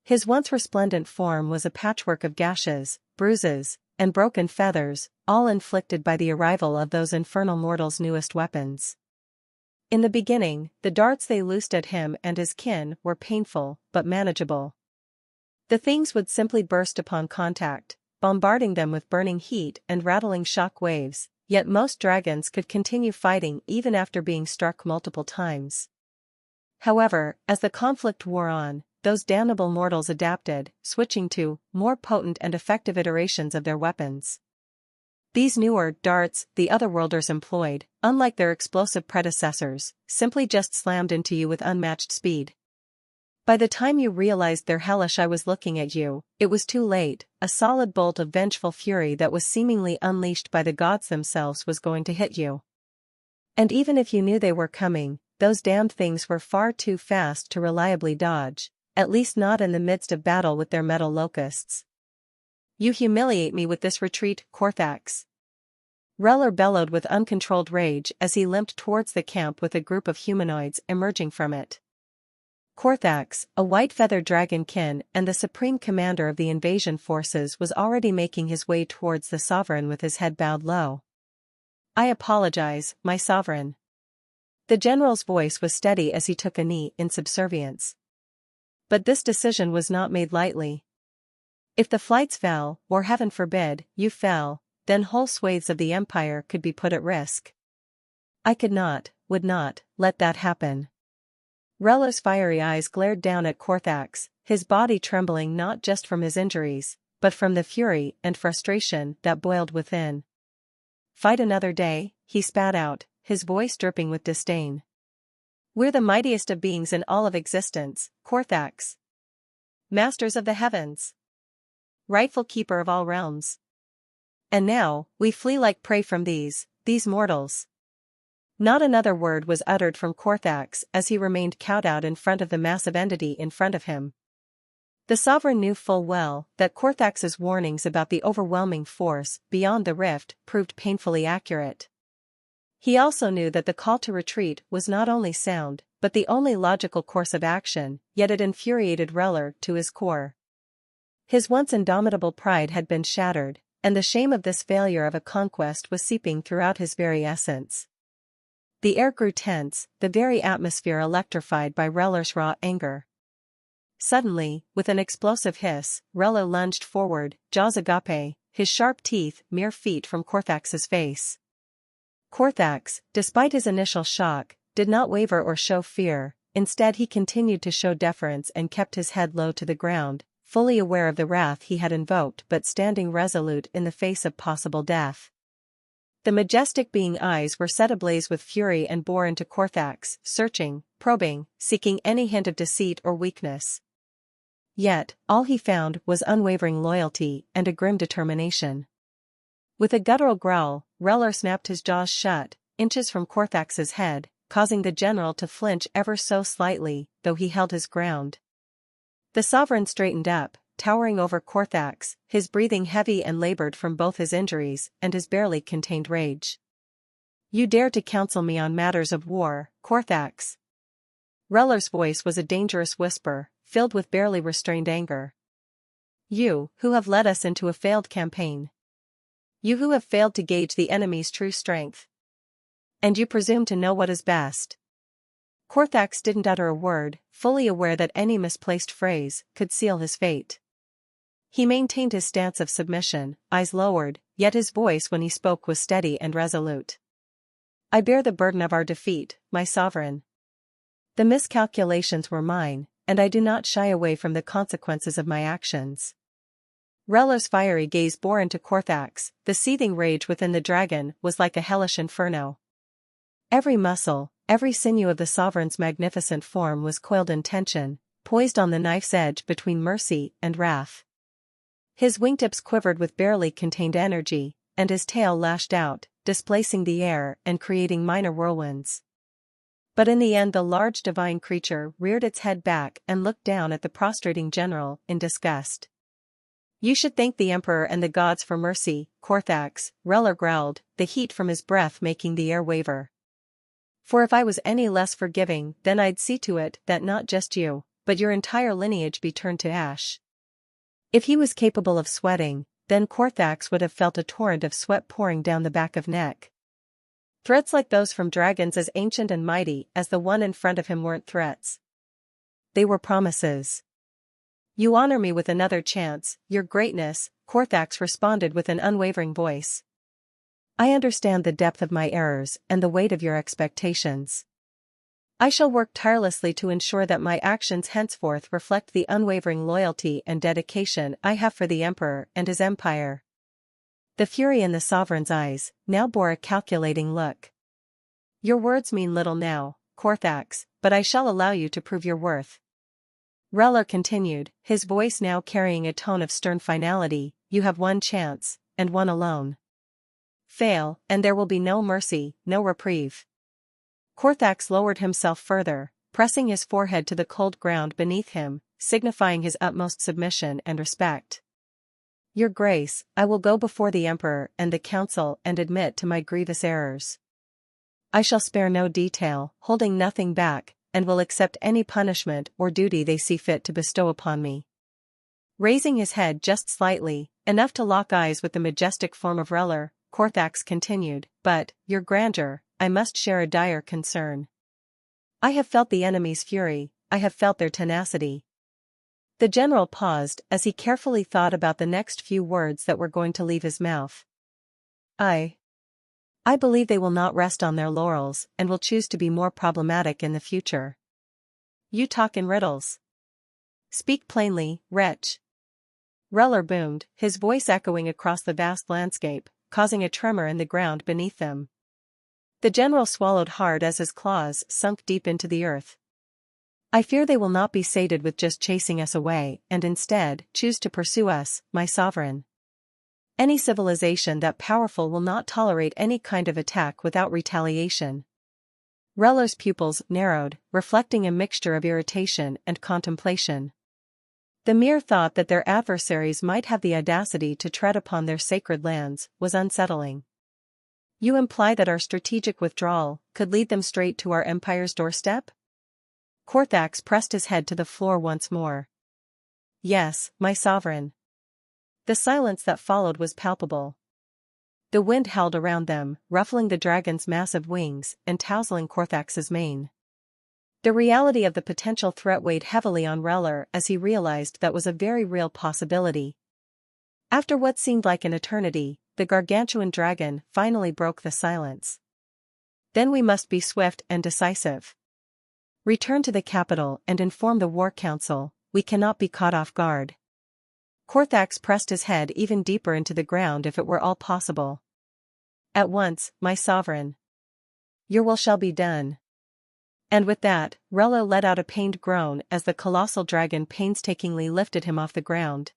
His once resplendent form was a patchwork of gashes, bruises, and broken feathers, all inflicted by the arrival of those infernal mortals' newest weapons. In the beginning, the darts they loosed at him and his kin were painful, but manageable. The things would simply burst upon contact, bombarding them with burning heat and rattling shock waves, yet most dragons could continue fighting even after being struck multiple times. However, as the conflict wore on, those damnable mortals adapted, switching to more potent and effective iterations of their weapons. These newer darts the Otherworlders employed, unlike their explosive predecessors, simply just slammed into you with unmatched speed. By the time you realized their hellish eye was looking at you, it was too late. A solid bolt of vengeful fury that was seemingly unleashed by the gods themselves was going to hit you. And even if you knew they were coming, those damned things were far too fast to reliably dodge, at least not in the midst of battle with their metal locusts. You humiliate me with this retreat, Korthax. Reller bellowed with uncontrolled rage as he limped towards the camp with a group of humanoids emerging from it. Korthax, a white-feathered dragonkin and the supreme commander of the invasion forces, was already making his way towards the sovereign with his head bowed low. I apologize, my sovereign. The general's voice was steady as he took a knee in subservience. But this decision was not made lightly. If the flights fell, or heaven forbid, you fell, then whole swathes of the empire could be put at risk. I could not, would not, let that happen. Reller's fiery eyes glared down at Korthax, his body trembling not just from his injuries, but from the fury and frustration that boiled within. Fight another day, he spat out, his voice dripping with disdain. We're the mightiest of beings in all of existence, Korthax. Masters of the heavens. Rightful keeper of all realms. And now, we flee like prey from these mortals. Not another word was uttered from Korthax as he remained cowed out in front of the massive entity in front of him. The sovereign knew full well that Korthax's warnings about the overwhelming force beyond the rift proved painfully accurate. He also knew that the call to retreat was not only sound, but the only logical course of action, yet it infuriated Reller to his core. His once indomitable pride had been shattered, and the shame of this failure of a conquest was seeping throughout his very essence. The air grew tense, the very atmosphere electrified by Reller's raw anger. Suddenly, with an explosive hiss, Reller lunged forward, jaws agape, his sharp teeth mere feet from Korthax's face. Korthax, despite his initial shock, did not waver or show fear. Instead he continued to show deference and kept his head low to the ground, fully aware of the wrath he had invoked but standing resolute in the face of possible death. The majestic being eyes were set ablaze with fury and bore into Korthax, searching, probing, seeking any hint of deceit or weakness. Yet, all he found was unwavering loyalty and a grim determination. With a guttural growl, Reller snapped his jaws shut, inches from Korthax's head, causing the general to flinch ever so slightly, though he held his ground. The sovereign straightened up, towering over Korthax, his breathing heavy and labored from both his injuries and his barely contained rage. You dare to counsel me on matters of war, Korthax? Reller's voice was a dangerous whisper, filled with barely restrained anger. You, who have led us into a failed campaign. You who have failed to gauge the enemy's true strength. And you presume to know what is best. Korthax didn't utter a word, fully aware that any misplaced phrase could seal his fate. He maintained his stance of submission, eyes lowered, yet his voice when he spoke was steady and resolute. I bear the burden of our defeat, my sovereign. The miscalculations were mine, and I do not shy away from the consequences of my actions. Reller's fiery gaze bore into Korthax, the seething rage within the dragon was like a hellish inferno. Every muscle, every sinew of the sovereign's magnificent form was coiled in tension, poised on the knife's edge between mercy and wrath. His wingtips quivered with barely contained energy, and his tail lashed out, displacing the air and creating minor whirlwinds. But in the end the large divine creature reared its head back and looked down at the prostrating general in disgust. You should thank the Emperor and the gods for mercy, Korthax, Reller growled, the heat from his breath making the air waver. For if I was any less forgiving, then I'd see to it that not just you, but your entire lineage be turned to ash. If he was capable of sweating, then Korthax would have felt a torrent of sweat pouring down the back of neck. Threats like those from dragons as ancient and mighty as the one in front of him weren't threats. They were promises. You honor me with another chance, your greatness, Korthax responded with an unwavering voice. I understand the depth of my errors and the weight of your expectations. I shall work tirelessly to ensure that my actions henceforth reflect the unwavering loyalty and dedication I have for the Emperor and his empire. The fury in the sovereign's eyes now bore a calculating look. Your words mean little now, Korthax, but I shall allow you to prove your worth. Reller continued, his voice now carrying a tone of stern finality, you have one chance, and one alone. Fail, and there will be no mercy, no reprieve. Korthax lowered himself further, pressing his forehead to the cold ground beneath him, signifying his utmost submission and respect. Your Grace, I will go before the Emperor and the Council and admit to my grievous errors. I shall spare no detail, holding nothing back, and will accept any punishment or duty they see fit to bestow upon me. Raising his head just slightly, enough to lock eyes with the majestic form of Reller, Korthax continued, but, Your Grandeur, I must share a dire concern. I have felt the enemy's fury, I have felt their tenacity. The general paused as he carefully thought about the next few words that were going to leave his mouth. I believe they will not rest on their laurels and will choose to be more problematic in the future. You talk in riddles. Speak plainly, wretch. Reller boomed, his voice echoing across the vast landscape, causing a tremor in the ground beneath them. The general swallowed hard as his claws sunk deep into the earth. I fear they will not be sated with just chasing us away and instead choose to pursue us, my sovereign. Any civilization that powerful will not tolerate any kind of attack without retaliation. Reller's pupils narrowed, reflecting a mixture of irritation and contemplation. The mere thought that their adversaries might have the audacity to tread upon their sacred lands was unsettling. You imply that our strategic withdrawal could lead them straight to our empire's doorstep? Korthax pressed his head to the floor once more. Yes, my sovereign. The silence that followed was palpable. The wind howled around them, ruffling the dragon's massive wings and tousling Korthax's mane. The reality of the potential threat weighed heavily on Reller as he realized that was a very real possibility. After what seemed like an eternity, the gargantuan dragon finally broke the silence. Then we must be swift and decisive. Return to the capital and inform the War Council, we cannot be caught off guard. Korthax pressed his head even deeper into the ground if it were all possible. At once, my sovereign. Your will shall be done. And with that, Reller let out a pained groan as the colossal dragon painstakingly lifted him off the ground.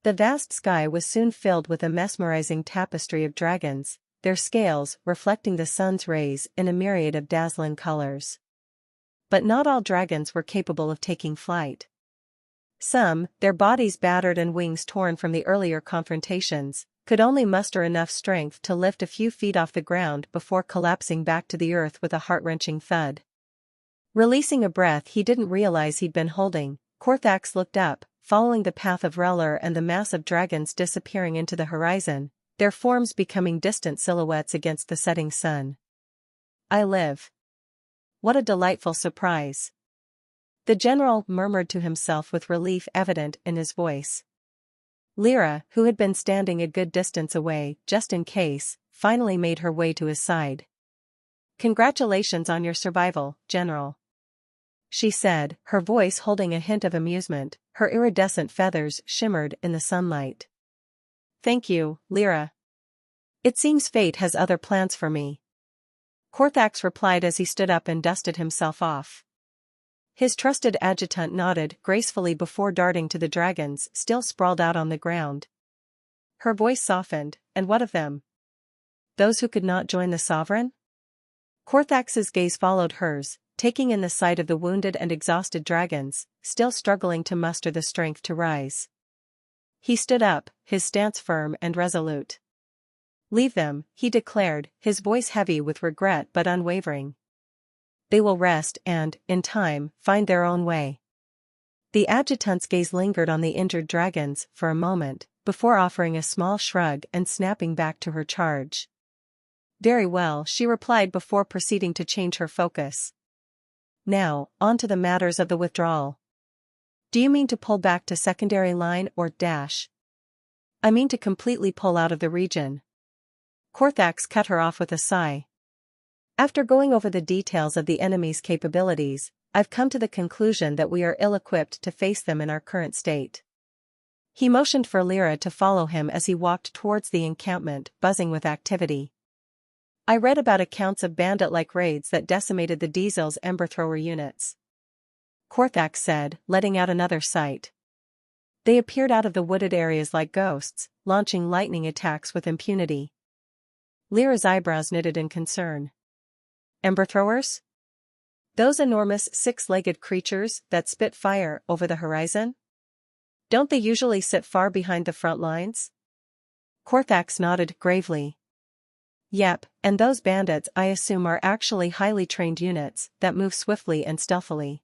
The vast sky was soon filled with a mesmerizing tapestry of dragons, their scales reflecting the sun's rays in a myriad of dazzling colors. But not all dragons were capable of taking flight. Some, their bodies battered and wings torn from the earlier confrontations, could only muster enough strength to lift a few feet off the ground before collapsing back to the earth with a heart-wrenching thud. Releasing a breath he didn't realize he'd been holding, Korthax looked up, following the path of Reller and the massive dragons disappearing into the horizon, their forms becoming distant silhouettes against the setting sun. I live. What a delightful surprise. The general murmured to himself with relief evident in his voice. Lyra, who had been standing a good distance away, just in case, finally made her way to his side. Congratulations on your survival, General. She said, her voice holding a hint of amusement, her iridescent feathers shimmered in the sunlight. Thank you, Lyra. It seems fate has other plans for me. Korthax replied as he stood up and dusted himself off. His trusted adjutant nodded gracefully before darting to the dragons still sprawled out on the ground. Her voice softened, and what of them? Those who could not join the sovereign? Korthax's gaze followed hers, taking in the sight of the wounded and exhausted dragons, still struggling to muster the strength to rise. He stood up, his stance firm and resolute. Leave them, he declared, his voice heavy with regret but unwavering. They will rest and, in time, find their own way. The adjutant's gaze lingered on the injured dragons for a moment, before offering a small shrug and snapping back to her charge. Very well, she replied before proceeding to change her focus. Now, on to the matters of the withdrawal. Do you mean to pull back to secondary line or dash? I mean to completely pull out of the region. Korthax cut her off with a sigh. After going over the details of the enemy's capabilities, I've come to the conclusion that we are ill-equipped to face them in our current state. He motioned for Lyra to follow him as he walked towards the encampment, buzzing with activity. I read about accounts of bandit-like raids that decimated the Diesel's Emberthrower units. Korthax said, letting out another sight. They appeared out of the wooded areas like ghosts, launching lightning attacks with impunity. Lyra's eyebrows knitted in concern. Emberthrowers? Those enormous six-legged creatures that spit fire over the horizon? Don't they usually sit far behind the front lines? Korthax nodded gravely. Yep, and those bandits I assume are actually highly trained units that move swiftly and stealthily.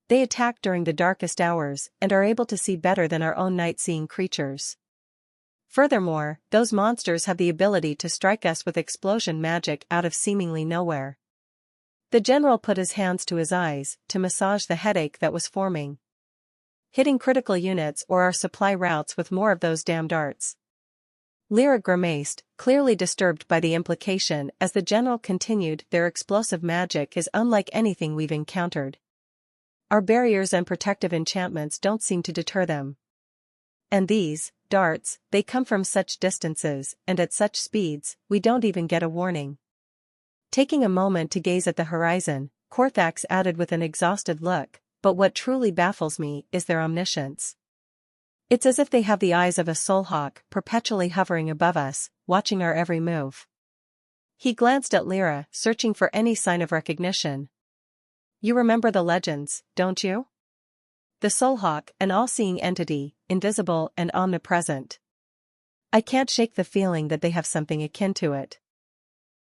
They attack during the darkest hours and are able to see better than our own night-seeing creatures. Furthermore, those monsters have the ability to strike us with explosion magic out of seemingly nowhere. The general put his hands to his eyes to massage the headache that was forming. Hitting critical units or our supply routes with more of those damned darts. Lyra grimaced, clearly disturbed by the implication as the general continued. Their explosive magic is unlike anything we've encountered. Our barriers and protective enchantments don't seem to deter them. And these darts, they come from such distances and at such speeds, we don't even get a warning. Taking a moment to gaze at the horizon, Korthax added with an exhausted look, but what truly baffles me is their omniscience. It's as if they have the eyes of a soul hawk perpetually hovering above us, watching our every move. He glanced at Lyra, searching for any sign of recognition. You remember the legends, don't you? The Soulhawk, an all-seeing entity, invisible and omnipresent. I can't shake the feeling that they have something akin to it.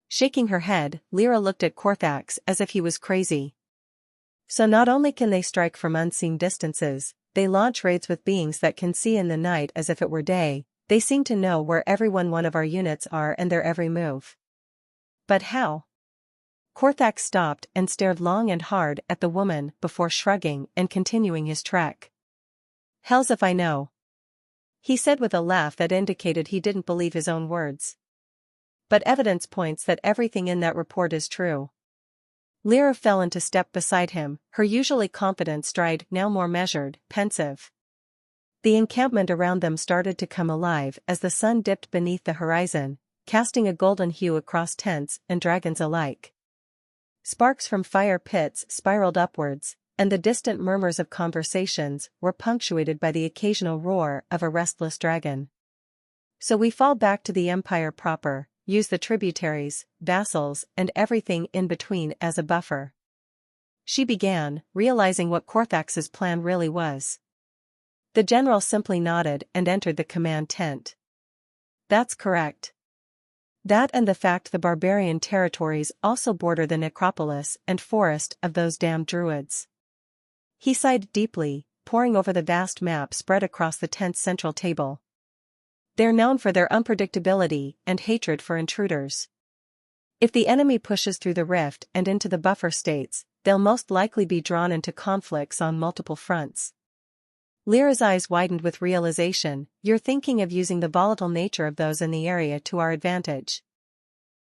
Shaking her head, Lyra looked at Korthax as if he was crazy. So not only can they strike from unseen distances, they launch raids with beings that can see in the night as if it were day. They seem to know where one of our units are and their every move. But how? Korthax stopped and stared long and hard at the woman before shrugging and continuing his trek. Hells if I know. He said with a laugh that indicated he didn't believe his own words. But evidence points that everything in that report is true. Lyra fell into step beside him, her usually confident stride now more measured, pensive. The encampment around them started to come alive as the sun dipped beneath the horizon, casting a golden hue across tents and dragons alike. Sparks from fire pits spiraled upwards, and the distant murmurs of conversations were punctuated by the occasional roar of a restless dragon. So we fall back to the Empire proper, use the tributaries, vassals, and everything in between as a buffer. She began, realizing what Korthax's plan really was. The general simply nodded and entered the command tent. That's correct. That and the fact the barbarian territories also border the necropolis and forest of those damned druids. He sighed deeply, poring over the vast map spread across the tent's central table. They're known for their unpredictability and hatred for intruders. If the enemy pushes through the rift and into the buffer states, they'll most likely be drawn into conflicts on multiple fronts. Lyra's eyes widened with realization. You're thinking of using the volatile nature of those in the area to our advantage.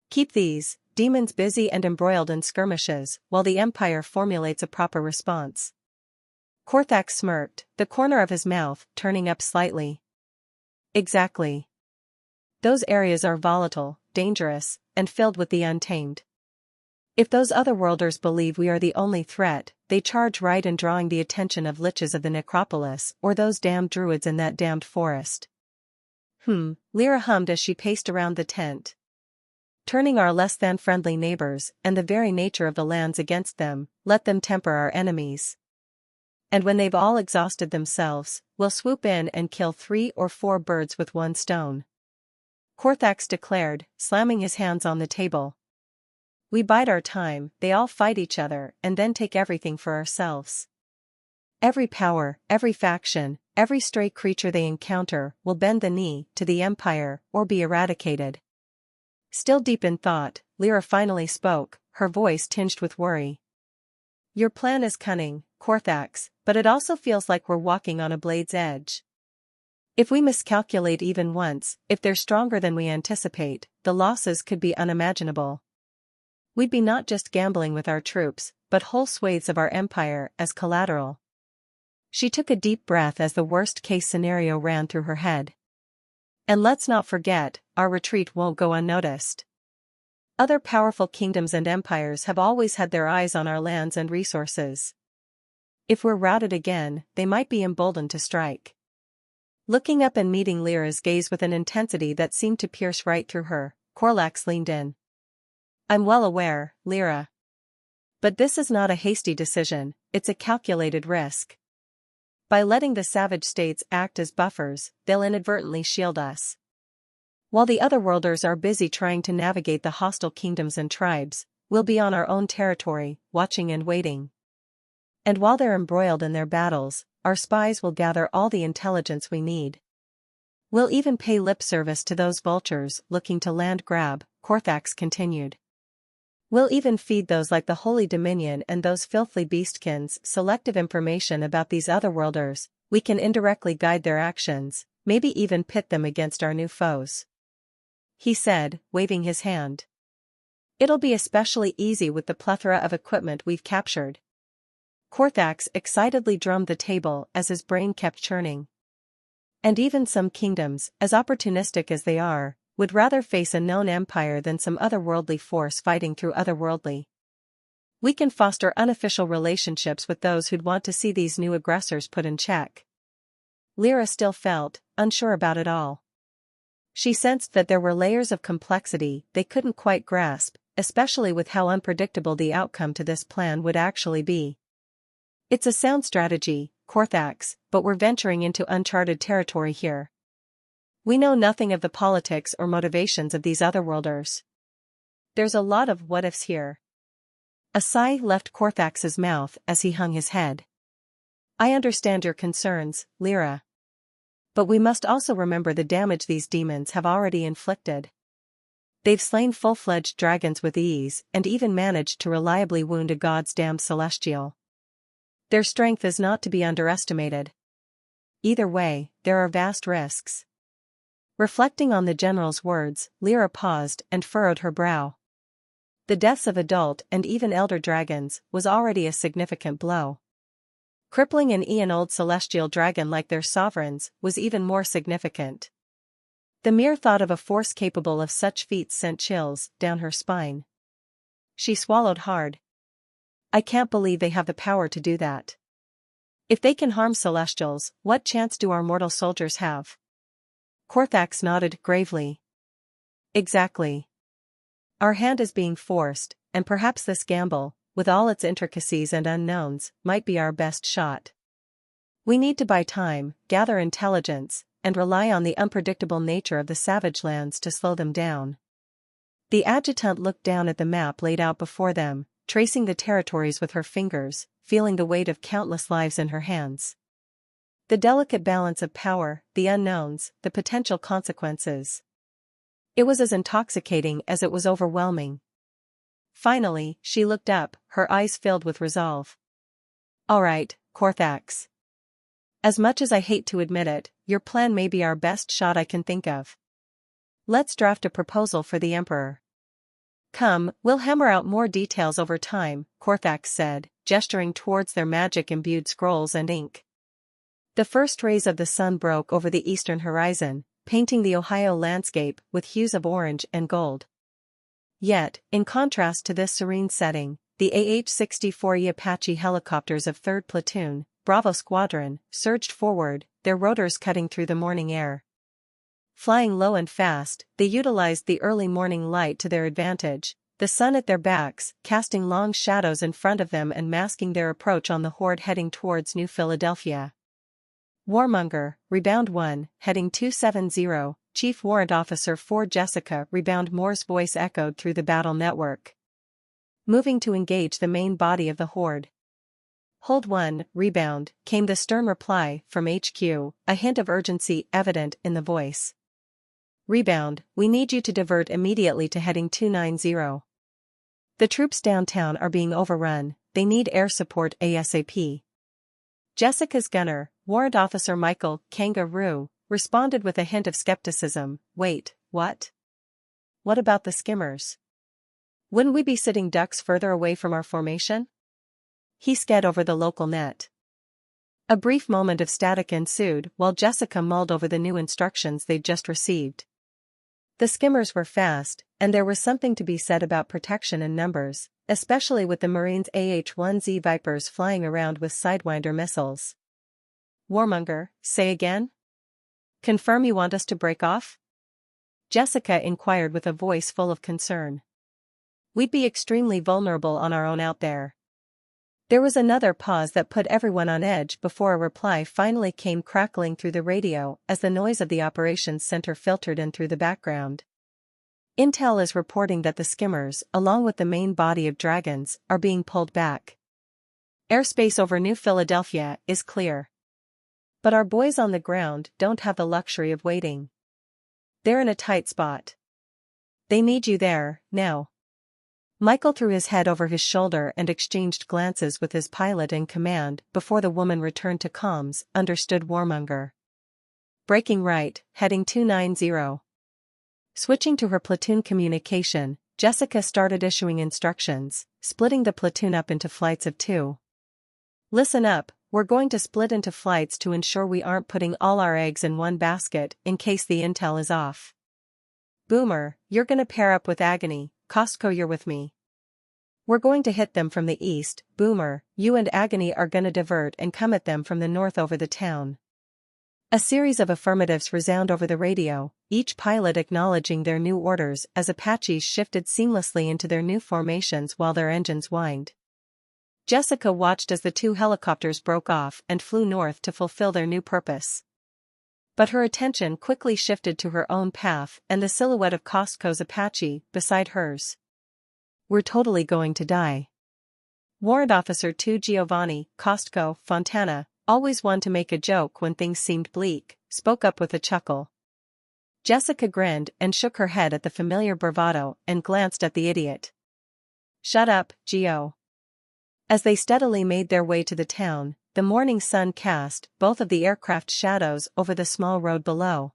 Keep these demons busy and embroiled in skirmishes while the Empire formulates a proper response. Korthax smirked, the corner of his mouth turning up slightly. Exactly. Those areas are volatile, dangerous, and filled with the untamed. If those otherworlders believe we are the only threat, they charge right in drawing the attention of liches of the necropolis or those damned druids in that damned forest. Lyra hummed as she paced around the tent. Turning our less-than-friendly neighbors and the very nature of the lands against them, let them temper our enemies. And when they've all exhausted themselves, we'll swoop in and kill 3 or 4 birds with one stone. Korthax declared, slamming his hands on the table. We bide our time, they all fight each other and then take everything for ourselves. Every power, every faction, every stray creature they encounter will bend the knee to the Empire or be eradicated. Still deep in thought, Lyra finally spoke, her voice tinged with worry. Your plan is cunning, Korthax, but it also feels like we're walking on a blade's edge. If we miscalculate even once, if they're stronger than we anticipate, the losses could be unimaginable. We'd be not just gambling with our troops, but whole swathes of our empire as collateral. She took a deep breath as the worst-case scenario ran through her head. And let's not forget, our retreat won't go unnoticed. Other powerful kingdoms and empires have always had their eyes on our lands and resources. If we're routed again, they might be emboldened to strike. Looking up and meeting Lyra's gaze with an intensity that seemed to pierce right through her, Korthax leaned in. I'm well aware, Lyra. But this is not a hasty decision, it's a calculated risk. By letting the savage states act as buffers, they'll inadvertently shield us. While the otherworlders are busy trying to navigate the hostile kingdoms and tribes, we'll be on our own territory, watching and waiting. And while they're embroiled in their battles, our spies will gather all the intelligence we need. We'll even pay lip service to those vultures looking to land grab, Korthax continued. We'll even feed those like the Holy Dominion and those filthy beastkins selective information about these otherworlders. We can indirectly guide their actions, maybe even pit them against our new foes. He said, waving his hand. It'll be especially easy with the plethora of equipment we've captured. Korthax excitedly drummed the table as his brain kept churning. And even some kingdoms, as opportunistic as they are, would rather face a known empire than some otherworldly force fighting through otherworldly. We can foster unofficial relationships with those who'd want to see these new aggressors put in check. Lyra still felt unsure about it all. She sensed that there were layers of complexity they couldn't quite grasp, especially with how unpredictable the outcome to this plan would actually be. It's a sound strategy, Korthax, but we're venturing into uncharted territory here. We know nothing of the politics or motivations of these otherworlders. There's a lot of what-ifs here. A sigh left Korthax's mouth as he hung his head. I understand your concerns, Lyra. But we must also remember the damage these demons have already inflicted. They've slain full-fledged dragons with ease and even managed to reliably wound a god's damned celestial. Their strength is not to be underestimated. Either way, there are vast risks. Reflecting on the general's words, Lyra paused and furrowed her brow. The deaths of adult and even elder dragons was already a significant blow. Crippling an eon-old celestial dragon like their sovereigns was even more significant. The mere thought of a force capable of such feats sent chills down her spine. She swallowed hard. I can't believe they have the power to do that. If they can harm celestials, what chance do our mortal soldiers have? Korthax nodded gravely. Exactly. Our hand is being forced, and perhaps this gamble, with all its intricacies and unknowns, might be our best shot. We need to buy time, gather intelligence, and rely on the unpredictable nature of the savage lands to slow them down. The adjutant looked down at the map laid out before them, tracing the territories with her fingers, feeling the weight of countless lives in her hands. The delicate balance of power, the unknowns, the potential consequences. It was as intoxicating as it was overwhelming. Finally, she looked up, her eyes filled with resolve. All right, Korthax. As much as I hate to admit it, your plan may be our best shot I can think of. Let's draft a proposal for the Emperor. Come, we'll hammer out more details over time, Korthax said, gesturing towards their magic-imbued scrolls and ink. The first rays of the sun broke over the eastern horizon, painting the Ohio landscape with hues of orange and gold. Yet, in contrast to this serene setting, the AH-64E Apache helicopters of 3rd Platoon, Bravo Squadron, surged forward, their rotors cutting through the morning air. Flying low and fast, they utilized the early morning light to their advantage, the sun at their backs, casting long shadows in front of them and masking their approach on the horde heading towards New Philadelphia. Warmonger, Rebound 1, heading 270, Chief Warrant Officer 4 Jessica Rebound Moore's voice echoed through the battle network. Moving to engage the main body of the horde. Hold 1, Rebound, came the stern reply from HQ, a hint of urgency evident in the voice. Rebound, we need you to divert immediately to heading 290. The troops downtown are being overrun, they need air support ASAP. Jessica's gunner, Warrant Officer Michael Kangaroo, responded with a hint of skepticism. Wait, what? What about the skimmers? Wouldn't we be sitting ducks further away from our formation? He sked over the local net. A brief moment of static ensued while Jessica mulled over the new instructions they'd just received. The skimmers were fast, and there was something to be said about protection in numbers, especially with the Marines' AH-1Z Vipers flying around with Sidewinder missiles. Warmonger, say again? Confirm you want us to break off? Jessica inquired with a voice full of concern. We'd be extremely vulnerable on our own out there. There was another pause that put everyone on edge before a reply finally came crackling through the radio as the noise of the operations center filtered in through the background. Intel is reporting that the skimmers, along with the main body of dragons, are being pulled back. Airspace over New Philadelphia is clear. But our boys on the ground don't have the luxury of waiting. They're in a tight spot. They need you there, now. Michael threw his head over his shoulder and exchanged glances with his pilot in command before the woman returned to comms. Understood, Warmonger. Breaking right, heading 290. Switching to her platoon communication, Jessica started issuing instructions, splitting the platoon up into flights of 2. Listen up, we're going to split into flights to ensure we aren't putting all our eggs in one basket in case the intel is off. Boomer, you're gonna pair up with Agony. Costco, you're with me. We're going to hit them from the east. Boomer, you and Agony are gonna divert and come at them from the north over the town. A series of affirmatives resound over the radio, each pilot acknowledging their new orders as Apaches shifted seamlessly into their new formations while their engines whined. Jessica watched as the 2 helicopters broke off and flew north to fulfill their new purpose. But her attention quickly shifted to her own path and the silhouette of Costco's Apache beside hers. We're totally going to die. Warrant Officer 2 Giovanni, Costco, Fontana, always one to make a joke when things seemed bleak, spoke up with a chuckle. Jessica grinned and shook her head at the familiar bravado and glanced at the idiot. Shut up, Gio. As they steadily made their way to the town, the morning sun cast both of the aircraft shadows over the small road below.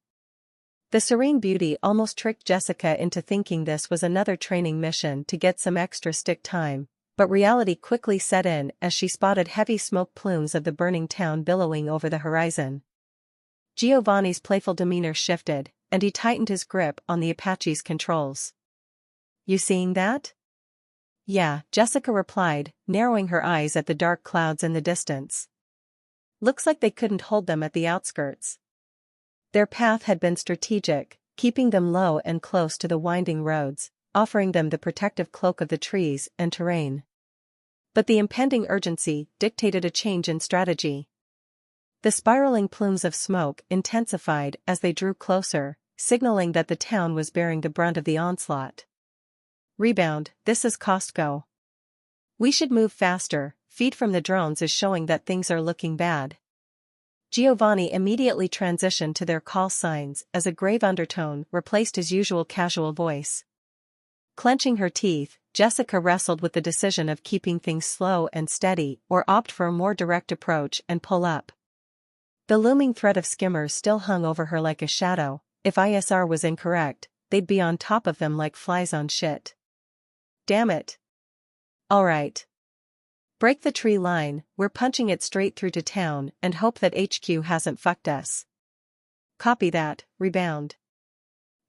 The serene beauty almost tricked Jessica into thinking this was another training mission to get some extra stick time, but reality quickly set in as she spotted heavy smoke plumes of the burning town billowing over the horizon. Giovanni's playful demeanor shifted, and he tightened his grip on the Apache's controls. You seeing that? Yeah, Jessica replied, narrowing her eyes at the dark clouds in the distance. Looks like they couldn't hold them at the outskirts. Their path had been strategic, keeping them low and close to the winding roads, offering them the protective cloak of the trees and terrain. But the impending urgency dictated a change in strategy. The spiraling plumes of smoke intensified as they drew closer, signaling that the town was bearing the brunt of the onslaught. Rebound, this is Costco. We should move faster, feed from the drones is showing that things are looking bad. Giovanni immediately transitioned to their call signs as a grave undertone replaced his usual casual voice. Clenching her teeth, Jessica wrestled with the decision of keeping things slow and steady or opt for a more direct approach and pull up. The looming threat of skimmers still hung over her like a shadow. If ISR was incorrect, they'd be on top of them like flies on shit. Damn it. All right. Break the tree line, we're punching it straight through to town and hope that HQ hasn't fucked us. Copy that, rebound.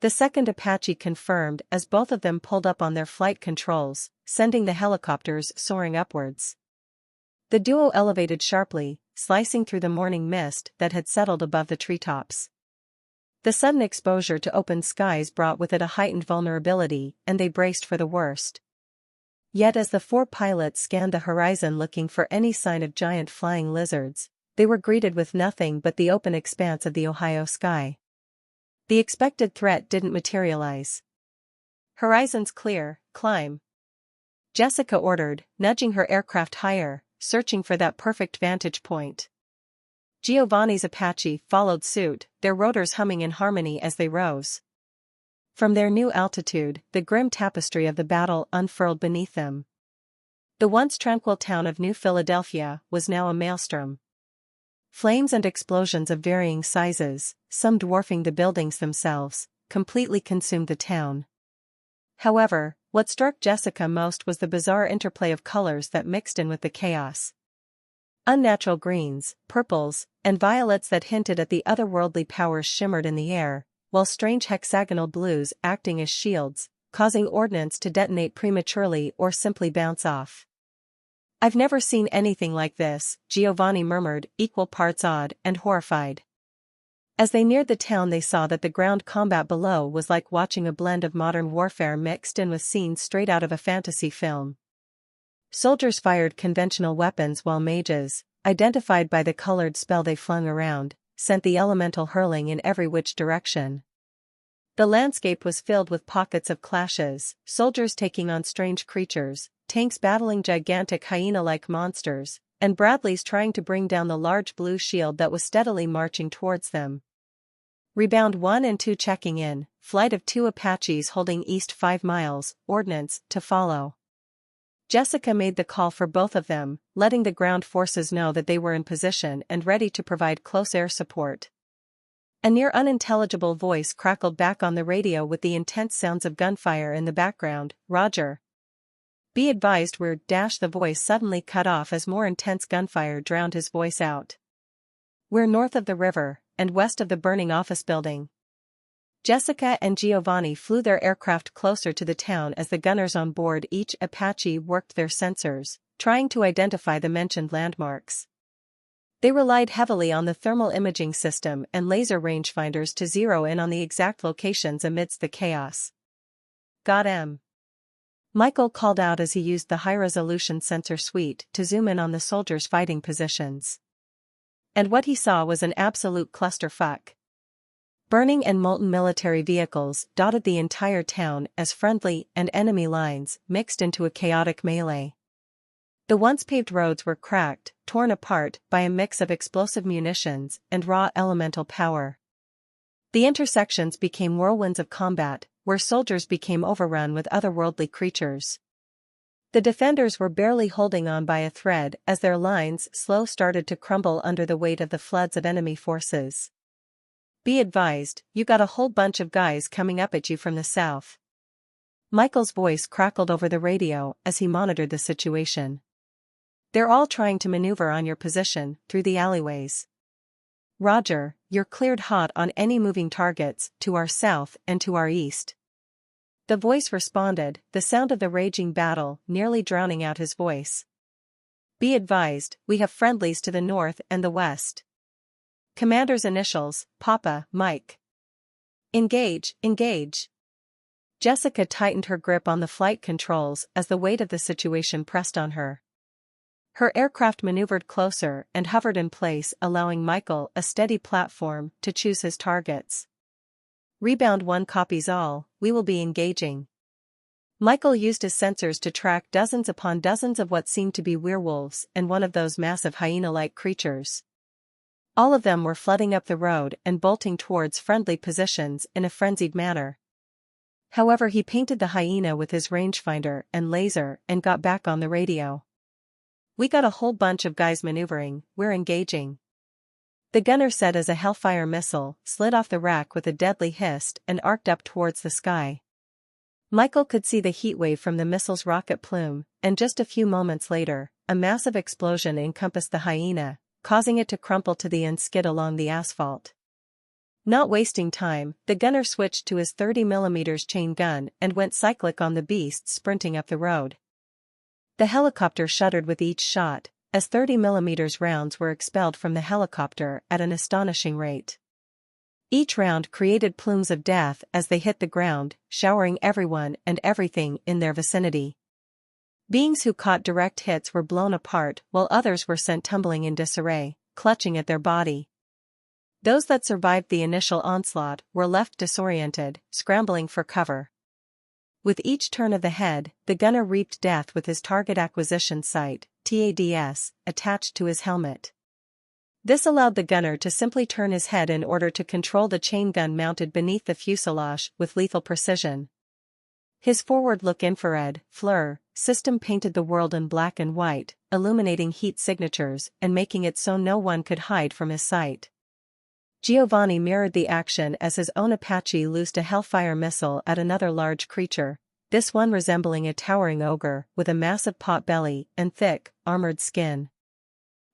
The second Apache confirmed as both of them pulled up on their flight controls, sending the helicopters soaring upwards. The duo elevated sharply, slicing through the morning mist that had settled above the treetops. The sudden exposure to open skies brought with it a heightened vulnerability, and they braced for the worst. Yet as the 4 pilots scanned the horizon looking for any sign of giant flying lizards, they were greeted with nothing but the open expanse of the Ohio sky. The expected threat didn't materialize. Horizon's clear, climb. Jessica ordered, nudging her aircraft higher, searching for that perfect vantage point. Giovanni's Apache followed suit, their rotors humming in harmony as they rose. From their new altitude, the grim tapestry of the battle unfurled beneath them. The once tranquil town of New Philadelphia was now a maelstrom. Flames and explosions of varying sizes, some dwarfing the buildings themselves, completely consumed the town. However, what struck Jessica most was the bizarre interplay of colors that mixed in with the chaos. Unnatural greens, purples, and violets that hinted at the otherworldly powers shimmered in the air, while strange hexagonal blues acting as shields, causing ordnance to detonate prematurely or simply bounce off. I've never seen anything like this, Giovanni murmured, equal parts awed and horrified. As they neared the town, they saw that the ground combat below was like watching a blend of modern warfare mixed in with scenes straight out of a fantasy film. Soldiers fired conventional weapons while mages, identified by the colored spell they flung around, sent the elemental hurling in every which direction. The landscape was filled with pockets of clashes, soldiers taking on strange creatures, tanks battling gigantic hyena-like monsters, and Bradleys trying to bring down the large blue shield that was steadily marching towards them. Rebound 1 and 2 checking in, flight of 2 Apaches holding east 5 miles, ordnance to follow. Jessica made the call for both of them, letting the ground forces know that they were in position and ready to provide close air support. A near unintelligible voice crackled back on the radio with the intense sounds of gunfire in the background. Roger. Be advised we're the voice suddenly cut off as more intense gunfire drowned his voice out. We're north of the river, and west of the burning office building. Jessica and Giovanni flew their aircraft closer to the town as the gunners on board each Apache worked their sensors, trying to identify the mentioned landmarks. They relied heavily on the thermal imaging system and laser rangefinders to zero in on the exact locations amidst the chaos. Got 'em. Michael called out as he used the high-resolution sensor suite to zoom in on the soldiers' fighting positions. And what he saw was an absolute clusterfuck. Burning and molten military vehicles dotted the entire town as friendly and enemy lines mixed into a chaotic melee. The once paved roads were cracked, torn apart by a mix of explosive munitions and raw elemental power. The intersections became whirlwinds of combat, where soldiers became overrun with otherworldly creatures. The defenders were barely holding on by a thread as their lines started to crumble under the weight of the floods of enemy forces. Be advised, you got a whole bunch of guys coming up at you from the south. Michael's voice crackled over the radio as he monitored the situation. They're all trying to maneuver on your position through the alleyways. Roger, you're cleared hot on any moving targets to our south and to our east. The voice responded, the sound of the raging battle nearly drowning out his voice. Be advised, we have friendlies to the north and the west. Commander's initials, Papa, Mike. Engage, engage. Jessica tightened her grip on the flight controls as the weight of the situation pressed on her. Her aircraft maneuvered closer and hovered in place, allowing Michael a steady platform to choose his targets. Rebound 1 copies all, we will be engaging. Michael used his sensors to track dozens upon dozens of what seemed to be werewolves and one of those massive hyena-like creatures. All of them were flooding up the road and bolting towards friendly positions in a frenzied manner. However, he painted the hyena with his rangefinder and laser and got back on the radio. We got a whole bunch of guys maneuvering, we're engaging. The gunner said as a Hellfire missile slid off the rack with a deadly hiss and arced up towards the sky. Michael could see the heatwave from the missile's rocket plume, and just a few moments later, a massive explosion encompassed the hyena, causing it to crumple to the end skid along the asphalt. Not wasting time, the gunner switched to his 30mm chain gun and went cyclic on the beast sprinting up the road. The helicopter shuddered with each shot, as 30mm rounds were expelled from the helicopter at an astonishing rate. Each round created plumes of death as they hit the ground, showering everyone and everything in their vicinity. Beings who caught direct hits were blown apart while others were sent tumbling in disarray, clutching at their body. Those that survived the initial onslaught were left disoriented, scrambling for cover. With each turn of the head, the gunner reaped death with his target acquisition sight, TADS, attached to his helmet. This allowed the gunner to simply turn his head in order to control the chain gun mounted beneath the fuselage with lethal precision. His forward-look infrared, FLIR, system painted the world in black and white, illuminating heat signatures and making it so no one could hide from his sight. Giovanni mirrored the action as his own Apache loosed a Hellfire missile at another large creature, this one resembling a towering ogre with a massive pot belly and thick, armored skin.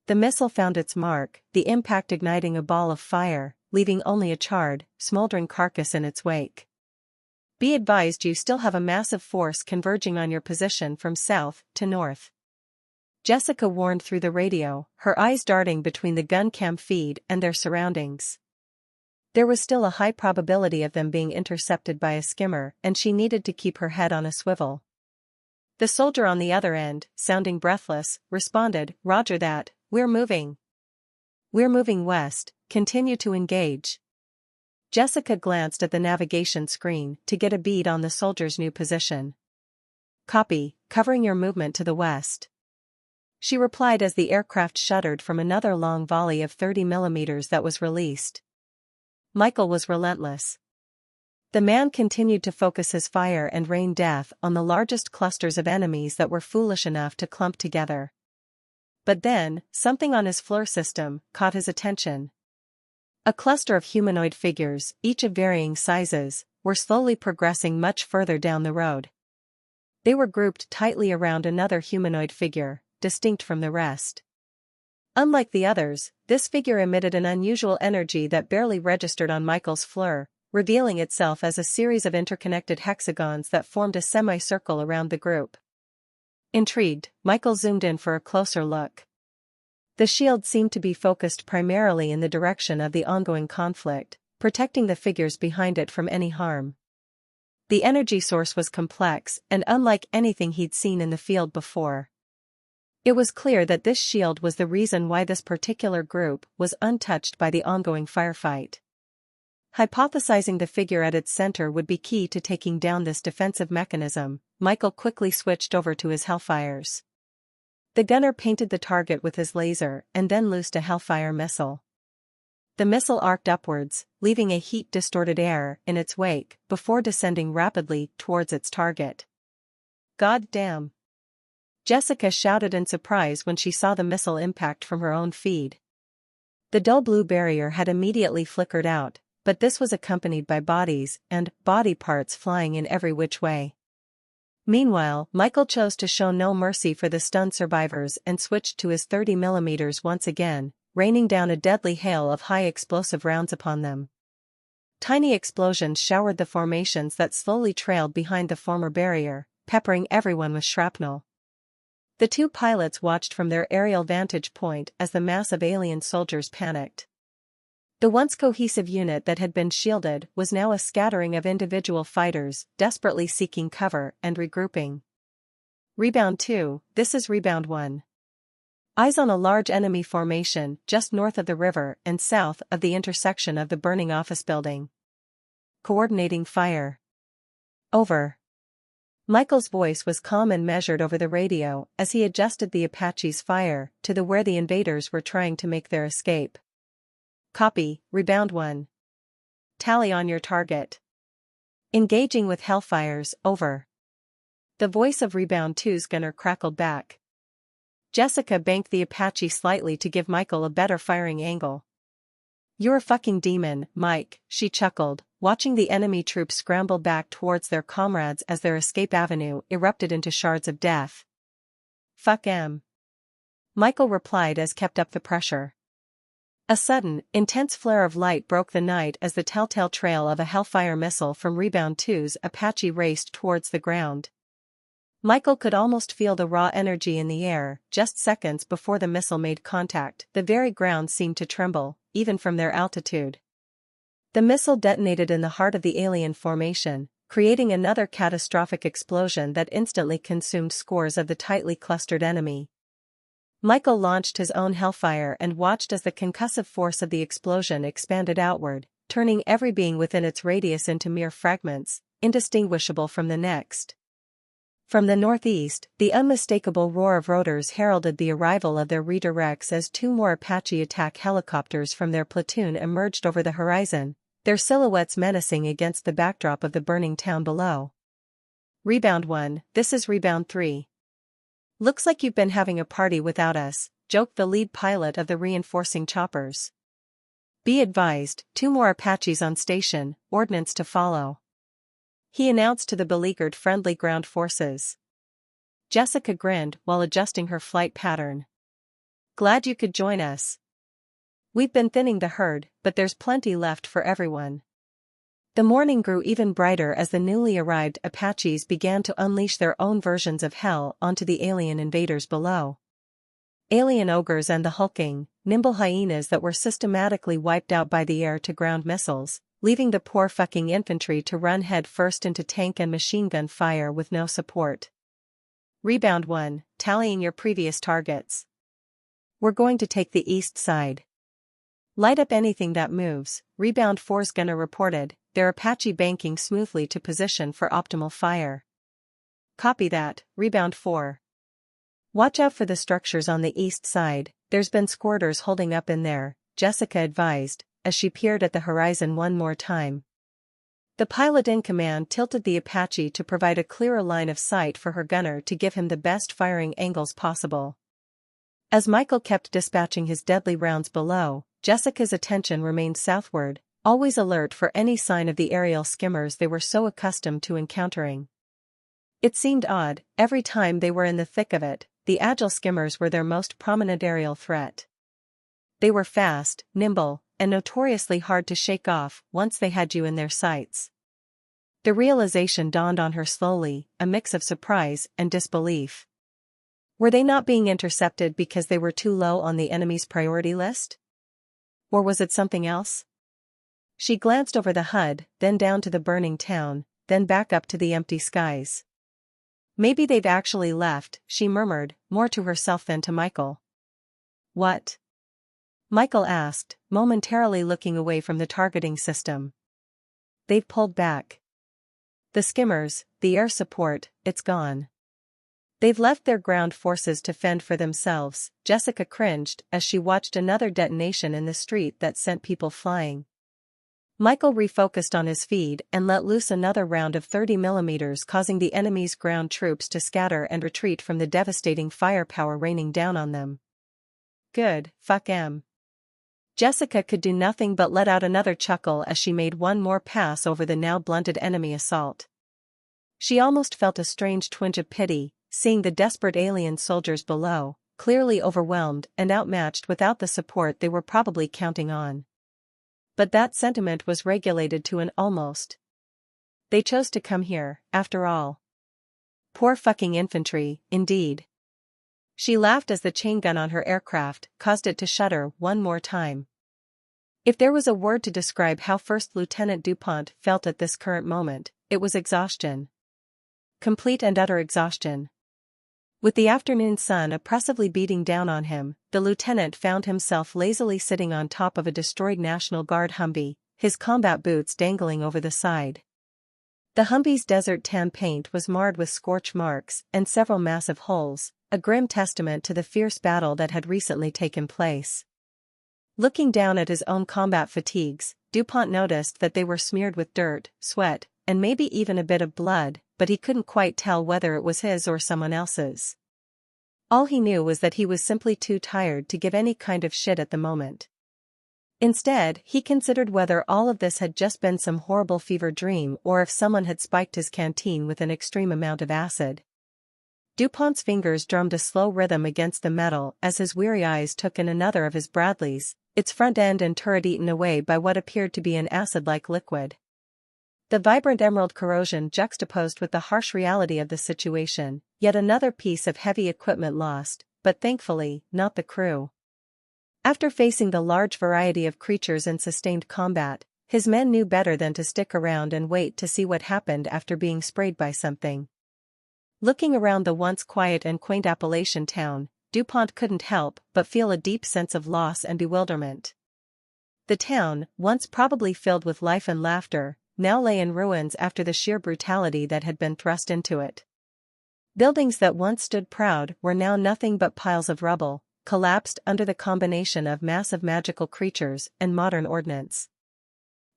The missile found its mark, the impact igniting a ball of fire, leaving only a charred, smoldering carcass in its wake. Be advised, you still have a massive force converging on your position from south to north. Jessica warned through the radio, her eyes darting between the gun cam feed and their surroundings. There was still a high probability of them being intercepted by a skimmer, and she needed to keep her head on a swivel. The soldier on the other end, sounding breathless, responded, "Roger that, we're moving. We're moving west, continue to engage." Jessica glanced at the navigation screen to get a bead on the soldier's new position. "Copy, covering your movement to the west," she replied as the aircraft shuddered from another long volley of 30mm that was released. Michael was relentless. The man continued to focus his fire and rain death on the largest clusters of enemies that were foolish enough to clump together. But then, something on his FLIR system caught his attention. A cluster of humanoid figures, each of varying sizes, were slowly progressing much further down the road. They were grouped tightly around another humanoid figure, distinct from the rest. Unlike the others, this figure emitted an unusual energy that barely registered on Michael's FLIR, revealing itself as a series of interconnected hexagons that formed a semicircle around the group. Intrigued, Michael zoomed in for a closer look. The shield seemed to be focused primarily in the direction of the ongoing conflict, protecting the figures behind it from any harm. The energy source was complex and unlike anything he'd seen in the field before. It was clear that this shield was the reason why this particular group was untouched by the ongoing firefight. Hypothesizing the figure at its center would be key to taking down this defensive mechanism, Michael quickly switched over to his Hellfires. The gunner painted the target with his laser and then loosed a Hellfire missile. The missile arced upwards, leaving a heat-distorted air in its wake before descending rapidly towards its target. "God damn!" Jessica shouted in surprise when she saw the missile impact from her own feed. The dull blue barrier had immediately flickered out, but this was accompanied by bodies and body parts flying in every which way. Meanwhile, Michael chose to show no mercy for the stunned survivors and switched to his 30mm once again, raining down a deadly hail of high explosive rounds upon them. Tiny explosions showered the formations that slowly trailed behind the former barrier, peppering everyone with shrapnel. The two pilots watched from their aerial vantage point as the mass of alien soldiers panicked. The once cohesive unit that had been shielded was now a scattering of individual fighters, desperately seeking cover and regrouping. Rebound 2, this is Rebound 1. Eyes on a large enemy formation just north of the river and south of the intersection of the burning office building. Coordinating fire. Over. Michael's voice was calm and measured over the radio as he adjusted the Apache's fire to where the invaders were trying to make their escape. "Copy, Rebound 1. Tally on your target. Engaging with Hellfires, over." The voice of Rebound 2's gunner crackled back. Jessica banked the Apache slightly to give Michael a better firing angle. "You're a fucking demon, Mike," she chuckled, watching the enemy troops scramble back towards their comrades as their escape avenue erupted into shards of death. "Fuck 'em," Michael replied as kept up the pressure. A sudden, intense flare of light broke the night as the telltale trail of a Hellfire missile from Rebound 2's Apache raced towards the ground. Michael could almost feel the raw energy in the air. Just seconds before the missile made contact, the very ground seemed to tremble, even from their altitude. The missile detonated in the heart of the alien formation, creating another catastrophic explosion that instantly consumed scores of the tightly clustered enemy. Michael launched his own Hellfire and watched as the concussive force of the explosion expanded outward, turning every being within its radius into mere fragments, indistinguishable from the next. From the northeast, the unmistakable roar of rotors heralded the arrival of their redirects as two more Apache attack helicopters from their platoon emerged over the horizon, their silhouettes menacing against the backdrop of the burning town below. "Rebound 1, this is Rebound 3. Looks like you've been having a party without us," joked the lead pilot of the reinforcing choppers. "Be advised, two more Apaches on station, ordnance to follow," he announced to the beleaguered friendly ground forces. Jessica grinned while adjusting her flight pattern. "Glad you could join us. We've been thinning the herd, but there's plenty left for everyone." The morning grew even brighter as the newly arrived Apaches began to unleash their own versions of hell onto the alien invaders below. alien ogres and the hulking, nimble hyenas that were systematically wiped out by the air-to-ground missiles, leaving the poor fucking infantry to run head first into tank and machine gun fire with no support. Rebound 1, tallying your previous targets. We're going to take the east side. Light up anything that moves, Rebound 4's gunner reported, their Apache banking smoothly to position for optimal fire. Copy that, Rebound 4. Watch out for the structures on the east side, there's been squirters holding up in there, Jessica advised, as she peered at the horizon one more time. The pilot in command tilted the Apache to provide a clearer line of sight for her gunner to give him the best firing angles possible. As Michael kept dispatching his deadly rounds below, Jessica's attention remained southward, always alert for any sign of the aerial skimmers they were so accustomed to encountering. It seemed odd, every time they were in the thick of it, the agile skimmers were their most prominent aerial threat. They were fast, nimble, and notoriously hard to shake off once they had you in their sights. The realization dawned on her slowly, a mix of surprise and disbelief. Were they not being intercepted because they were too low on the enemy's priority list? Or was it something else? She glanced over the HUD, then down to the burning town, then back up to the empty skies. Maybe they've actually left, she murmured, more to herself than to Michael. What? Michael asked, momentarily looking away from the targeting system. They've pulled back. The skimmers, the air support, it's gone. They've left their ground forces to fend for themselves, Jessica cringed as she watched another detonation in the street that sent people flying. Michael refocused on his feed and let loose another round of 30mm, causing the enemy's ground troops to scatter and retreat from the devastating firepower raining down on them. Good, fuck 'em. Jessica could do nothing but let out another chuckle as she made one more pass over the now blunted enemy assault. She almost felt a strange twinge of pity, seeing the desperate alien soldiers below, clearly overwhelmed and outmatched without the support they were probably counting on. But that sentiment was regulated to an almost. They chose to come here, after all. Poor fucking infantry, indeed. She laughed as the chain gun on her aircraft caused it to shudder one more time. If there was a word to describe how First Lieutenant DuPont felt at this current moment, it was exhaustion. Complete and utter exhaustion. With the afternoon sun oppressively beating down on him, the lieutenant found himself lazily sitting on top of a destroyed National Guard Humvee, his combat boots dangling over the side. The Humvee's desert tan paint was marred with scorch marks and several massive holes, a grim testament to the fierce battle that had recently taken place. Looking down at his own combat fatigues, DuPont noticed that they were smeared with dirt, sweat, and maybe even a bit of blood, but he couldn't quite tell whether it was his or someone else's. All he knew was that he was simply too tired to give any kind of shit at the moment. Instead, he considered whether all of this had just been some horrible fever dream or if someone had spiked his canteen with an extreme amount of acid. DuPont's fingers drummed a slow rhythm against the metal as his weary eyes took in another of his Bradleys, its front end and turret eaten away by what appeared to be an acid-like liquid. The vibrant emerald corrosion juxtaposed with the harsh reality of the situation, yet another piece of heavy equipment lost, but thankfully, not the crew. After facing the large variety of creatures in sustained combat, his men knew better than to stick around and wait to see what happened after being sprayed by something. Looking around the once quiet and quaint Appalachian town, DuPont couldn't help but feel a deep sense of loss and bewilderment. The town, once probably filled with life and laughter, now lay in ruins after the sheer brutality that had been thrust into it. Buildings that once stood proud were now nothing but piles of rubble, collapsed under the combination of massive magical creatures and modern ordnance.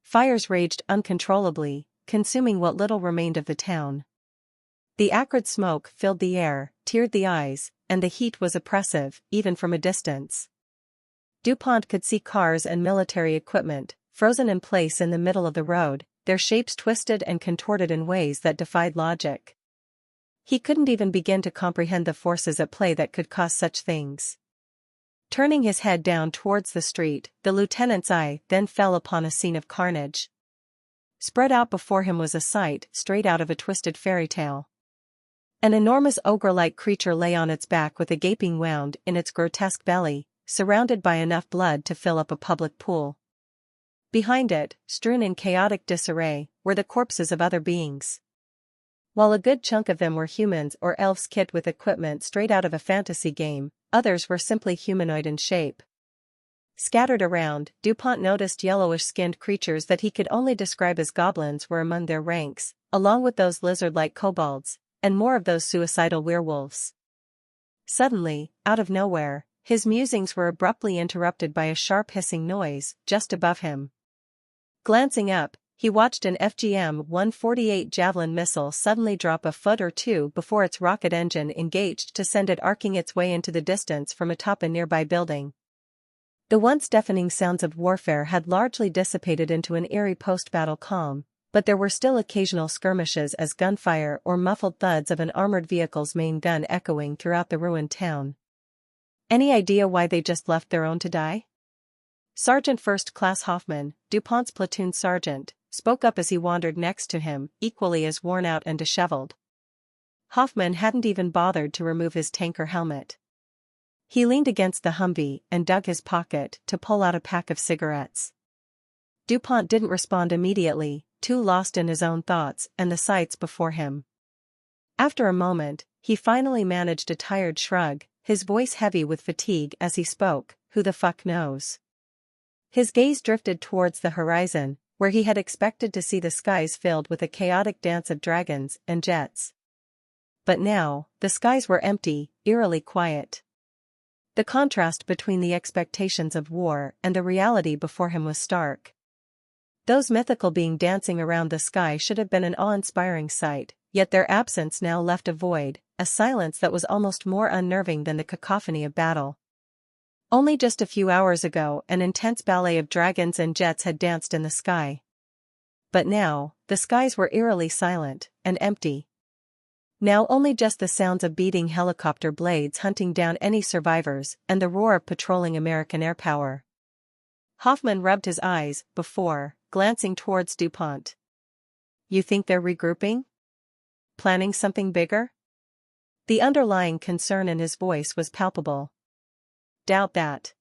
Fires raged uncontrollably, consuming what little remained of the town. The acrid smoke filled the air, teared the eyes, and the heat was oppressive, even from a distance. DuPont could see cars and military equipment, frozen in place in the middle of the road, their shapes twisted and contorted in ways that defied logic. He couldn't even begin to comprehend the forces at play that could cause such things. Turning his head down towards the street, the lieutenant's eye then fell upon a scene of carnage. Spread out before him was a sight straight out of a twisted fairy tale. An enormous ogre-like creature lay on its back with a gaping wound in its grotesque belly, surrounded by enough blood to fill up a public pool. Behind it, strewn in chaotic disarray, were the corpses of other beings. While a good chunk of them were humans or elves kit with equipment straight out of a fantasy game, others were simply humanoid in shape. Scattered around, DuPont noticed yellowish-skinned creatures that he could only describe as goblins were among their ranks, along with those lizard-like kobolds, and more of those suicidal werewolves. Suddenly, out of nowhere, his musings were abruptly interrupted by a sharp hissing noise just above him. Glancing up, he watched an FGM-148 Javelin missile suddenly drop a foot or two before its rocket engine engaged to send it arcing its way into the distance from atop a nearby building. The once deafening sounds of warfare had largely dissipated into an eerie post-battle calm, but there were still occasional skirmishes as gunfire or muffled thuds of an armored vehicle's main gun echoing throughout the ruined town. Any idea why they just left their own to die? Sergeant First Class Hoffman, DuPont's platoon sergeant, spoke up as he wandered next to him, equally as worn out and disheveled. Hoffman hadn't even bothered to remove his tanker helmet. He leaned against the Humvee and dug his pocket to pull out a pack of cigarettes. DuPont didn't respond immediately, too lost in his own thoughts and the sights before him. After a moment, he finally managed a tired shrug, his voice heavy with fatigue as he spoke, "Who the fuck knows?" His gaze drifted towards the horizon, where he had expected to see the skies filled with a chaotic dance of dragons and jets. But now, the skies were empty, eerily quiet. The contrast between the expectations of war and the reality before him was stark. Those mythical beings dancing around the sky should have been an awe-inspiring sight, yet their absence now left a void, a silence that was almost more unnerving than the cacophony of battle. Only just a few hours ago an intense ballet of dragons and jets had danced in the sky. But now, the skies were eerily silent and empty. Now only just the sounds of beating helicopter blades hunting down any survivors and the roar of patrolling American air power. Hoffman rubbed his eyes before glancing towards DuPont. "You think they're regrouping? Planning something bigger?" The underlying concern in his voice was palpable. "Doubt that,"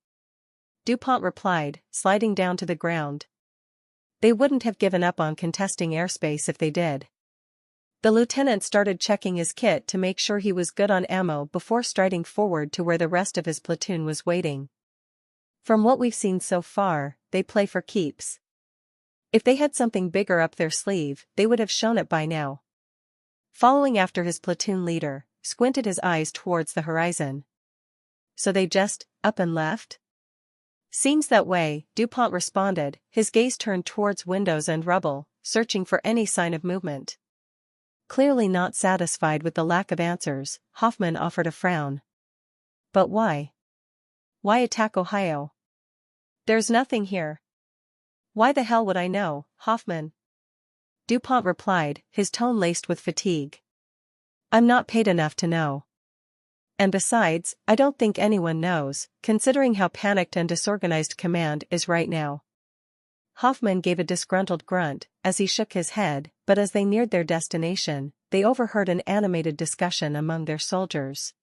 DuPont replied, sliding down to the ground. "They wouldn't have given up on contesting airspace if they did." The lieutenant started checking his kit to make sure he was good on ammo before striding forward to where the rest of his platoon was waiting. "From what we've seen so far, they play for keeps. If they had something bigger up their sleeve, they would have shown it by now." Following after his platoon leader, squinted his eyes towards the horizon. "So they just up and left?" "Seems that way," DuPont responded, his gaze turned towards windows and rubble, searching for any sign of movement. Clearly not satisfied with the lack of answers, Hoffman offered a frown. "But why? Why attack Ohio? There's nothing here." "Why the hell would I know, Hoffman?" DuPont replied, his tone laced with fatigue. "I'm not paid enough to know. And besides, I don't think anyone knows, considering how panicked and disorganized command is right now." Hoffman gave a disgruntled grunt as he shook his head, but as they neared their destination, they overheard an animated discussion among their soldiers.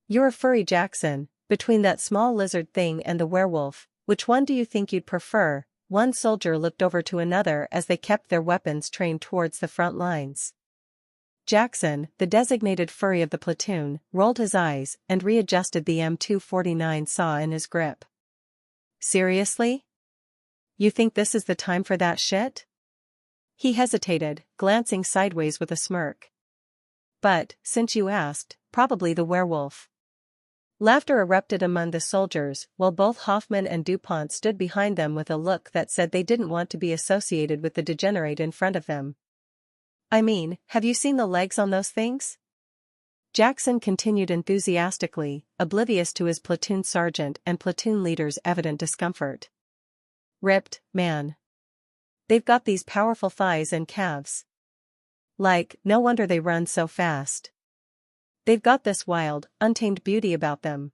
"You're a furry, Jackson. Between that small lizard thing and the werewolf, which one do you think you'd prefer?" One soldier looked over to another as they kept their weapons trained towards the front lines. Jackson, the designated furry of the platoon, rolled his eyes and readjusted the M249 saw in his grip. "Seriously? You think this is the time for that shit?" He hesitated, glancing sideways with a smirk. "But, since you asked, probably the werewolf." Laughter erupted among the soldiers, while both Hoffman and DuPont stood behind them with a look that said they didn't want to be associated with the degenerate in front of them. "I mean, have you seen the legs on those things?" Jackson continued enthusiastically, oblivious to his platoon sergeant and platoon leader's evident discomfort. "Ripped, man. They've got these powerful thighs and calves. Like, no wonder they run so fast. They've got this wild, untamed beauty about them."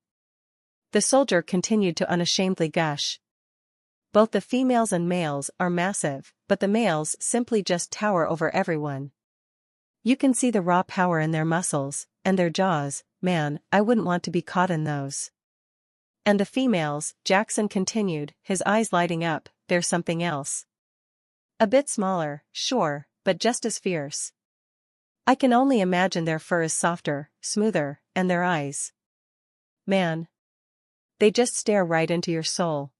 The soldier continued to unashamedly gush. "Both the females and males are massive, but the males simply just tower over everyone. You can see the raw power in their muscles, and their jaws. Man, I wouldn't want to be caught in those. And the females, Jackson continued, his eyes lighting up, there's something else. A bit smaller, sure, but just as fierce. I can only imagine their fur is softer, smoother, and their eyes. Man. They just stare right into your soul.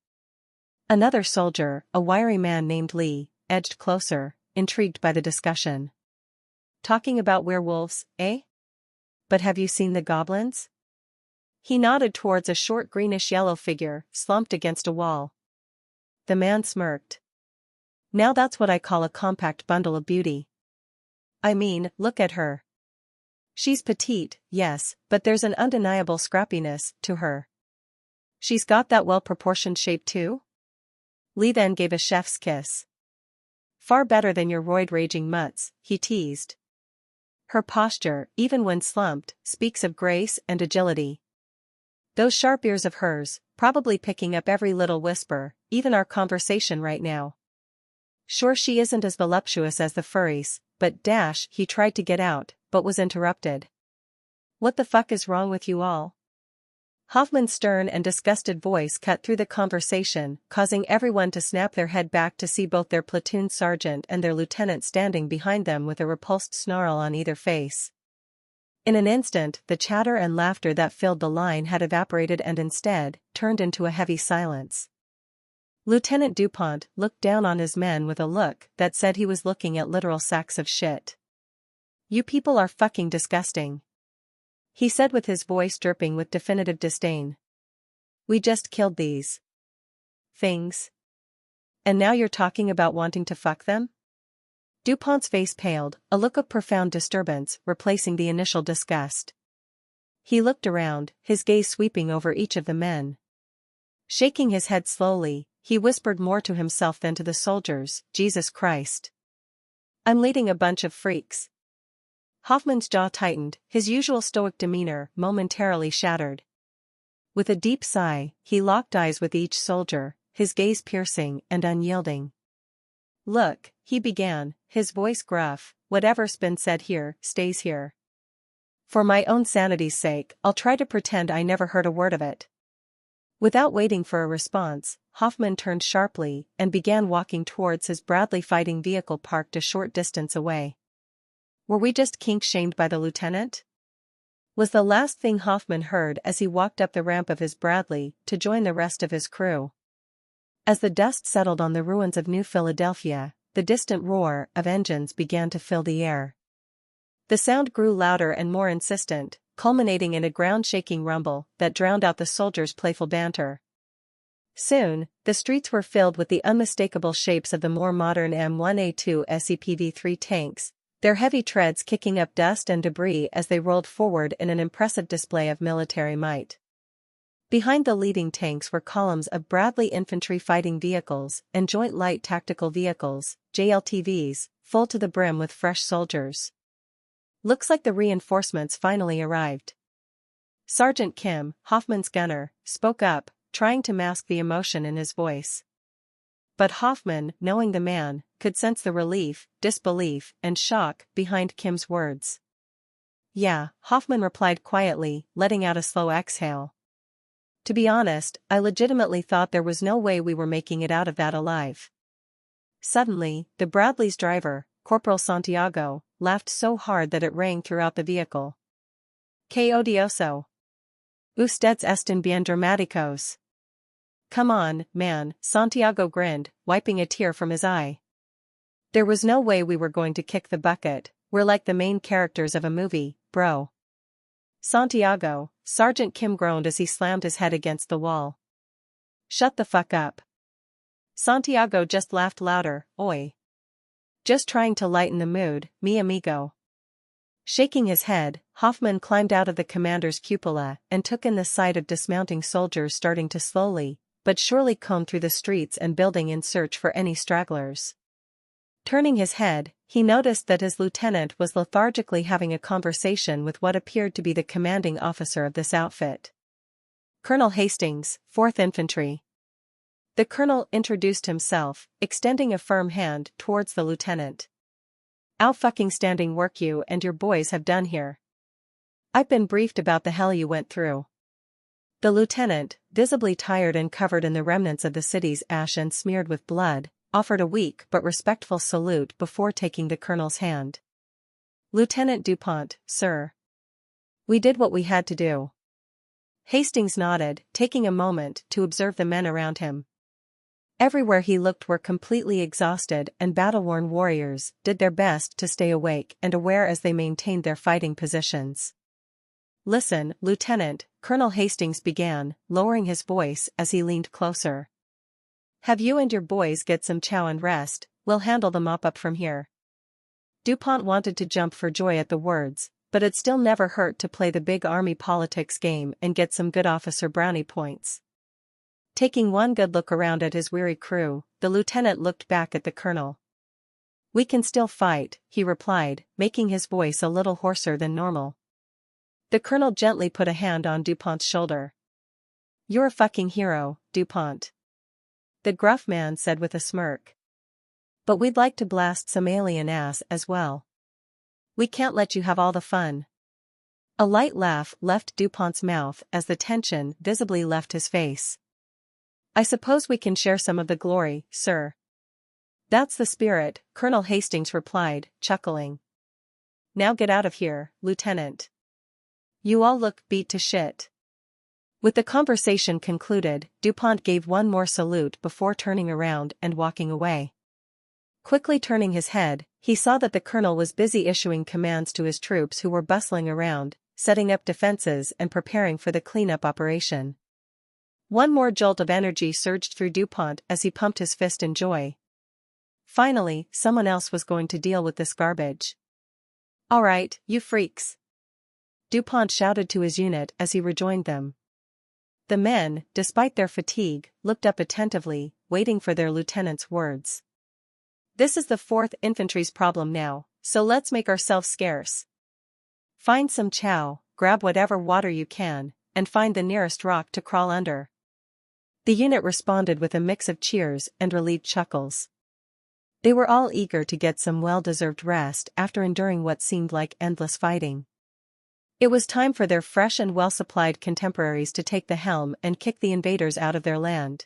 Another soldier, a wiry man named Lee, edged closer, intrigued by the discussion. Talking about werewolves, eh? But have you seen the goblins? He nodded towards a short greenish-yellow figure, slumped against a wall. The man smirked. Now that's what I call a compact bundle of beauty. I mean, look at her. She's petite, yes, but there's an undeniable scrappiness to her. She's got that well-proportioned shape too? Lee then gave a chef's kiss. Far better than your roid-raging mutts, he teased. Her posture, even when slumped, speaks of grace and agility. Those sharp ears of hers, probably picking up every little whisper, even our conversation right now. Sure she isn't as voluptuous as the furries, but dash, he tried to get out, but was interrupted. What the fuck is wrong with you all? Hoffman's stern and disgusted voice cut through the conversation, causing everyone to snap their head back to see both their platoon sergeant and their lieutenant standing behind them with a repulsed snarl on either face. In an instant, the chatter and laughter that filled the line had evaporated and instead, turned into a heavy silence. Lieutenant DuPont looked down on his men with a look that said he was looking at literal sacks of shit. You people are fucking disgusting. He said with his voice dripping with definitive disdain. We just killed these things. And now you're talking about wanting to fuck them? DuPont's face paled, a look of profound disturbance replacing the initial disgust. He looked around, his gaze sweeping over each of the men. Shaking his head slowly, he whispered more to himself than to the soldiers, Jesus Christ. I'm leading a bunch of freaks. Hoffman's jaw tightened, his usual stoic demeanor momentarily shattered. With a deep sigh, he locked eyes with each soldier, his gaze piercing and unyielding. Look, he began, his voice gruff, whatever's been said here, stays here. For my own sanity's sake, I'll try to pretend I never heard a word of it. Without waiting for a response, Hoffman turned sharply and began walking towards his Bradley fighting vehicle parked a short distance away. Were we just kink-shamed by the lieutenant? Was the last thing Hoffman heard as he walked up the ramp of his Bradley to join the rest of his crew. As the dust settled on the ruins of New Philadelphia, the distant roar of engines began to fill the air. The sound grew louder and more insistent, culminating in a ground-shaking rumble that drowned out the soldiers' playful banter. Soon, the streets were filled with the unmistakable shapes of the more modern M1A2 SEPV-3 tanks, their heavy treads kicking up dust and debris as they rolled forward in an impressive display of military might. Behind the leading tanks were columns of Bradley infantry fighting vehicles and Joint Light Tactical Vehicles, JLTVs, full to the brim with fresh soldiers. Looks like the reinforcements finally arrived. Sergeant Kim, Hoffman's gunner, spoke up, trying to mask the emotion in his voice. But Hoffman, knowing the man, could sense the relief, disbelief, and shock behind Kim's words. Yeah, Hoffman replied quietly, letting out a slow exhale. To be honest, I legitimately thought there was no way we were making it out of that alive. Suddenly, the Bradley's driver, Corporal Santiago, laughed so hard that it rang throughout the vehicle. Que odioso. Ustedes están bien dramáticos. Come on, man, Santiago grinned, wiping a tear from his eye. There was no way we were going to kick the bucket, we're like the main characters of a movie, bro. Santiago, Sergeant Kim groaned as he slammed his head against the wall. Shut the fuck up. Santiago just laughed louder, oi. Just trying to lighten the mood, mi amigo. Shaking his head, Hoffman climbed out of the commander's cupola and took in the sight of dismounting soldiers starting to slowly, but surely comb through the streets and building in search for any stragglers. Turning his head, he noticed that his lieutenant was lethargically having a conversation with what appeared to be the commanding officer of this outfit. Colonel Hastings, 4th Infantry. The colonel introduced himself, extending a firm hand towards the lieutenant. Out-fucking-standing work you and your boys have done here. I've been briefed about the hell you went through. The lieutenant, visibly tired and covered in the remnants of the city's ash and smeared with blood, offered a weak but respectful salute before taking the colonel's hand. Lieutenant DuPont, sir. We did what we had to do. Hastings nodded, taking a moment to observe the men around him. Everywhere he looked were completely exhausted and battle-worn warriors did their best to stay awake and aware as they maintained their fighting positions. Listen, Lieutenant, Colonel Hastings began, lowering his voice as he leaned closer. Have you and your boys get some chow and rest, we'll handle the mop-up from here. DuPont wanted to jump for joy at the words, but it still never hurt to play the big army politics game and get some good officer brownie points. Taking one good look around at his weary crew, the lieutenant looked back at the colonel. We can still fight, he replied, making his voice a little hoarser than normal. The colonel gently put a hand on DuPont's shoulder. You're a fucking hero, DuPont. The gruff man said with a smirk. But we'd like to blast some alien ass as well. We can't let you have all the fun. A light laugh left DuPont's mouth as the tension visibly left his face. I suppose we can share some of the glory, sir. That's the spirit, Colonel Hastings replied, chuckling. Now get out of here, Lieutenant. You all look beat to shit. With the conversation concluded, DuPont gave one more salute before turning around and walking away. Quickly turning his head, he saw that the colonel was busy issuing commands to his troops who were bustling around, setting up defenses and preparing for the cleanup operation. One more jolt of energy surged through DuPont as he pumped his fist in joy. Finally, someone else was going to deal with this garbage. All right, you freaks. DuPont shouted to his unit as he rejoined them. The men, despite their fatigue, looked up attentively, waiting for their lieutenant's words. This is the 4th Infantry's problem now, so let's make ourselves scarce. Find some chow, grab whatever water you can, and find the nearest rock to crawl under. The unit responded with a mix of cheers and relieved chuckles. They were all eager to get some well-deserved rest after enduring what seemed like endless fighting. It was time for their fresh and well-supplied contemporaries to take the helm and kick the invaders out of their land.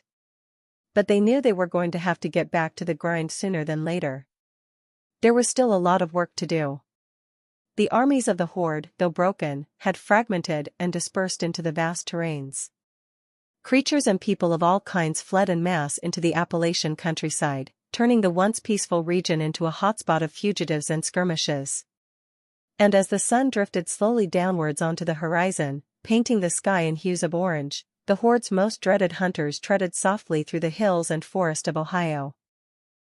But they knew they were going to have to get back to the grind sooner than later. There was still a lot of work to do. The armies of the Horde, though broken, had fragmented and dispersed into the vast terrains. Creatures and people of all kinds fled en masse into the Appalachian countryside, turning the once peaceful region into a hotspot of fugitives and skirmishes. And as the sun drifted slowly downwards onto the horizon, painting the sky in hues of orange, the Horde's most dreaded hunters treaded softly through the hills and forest of Ohio.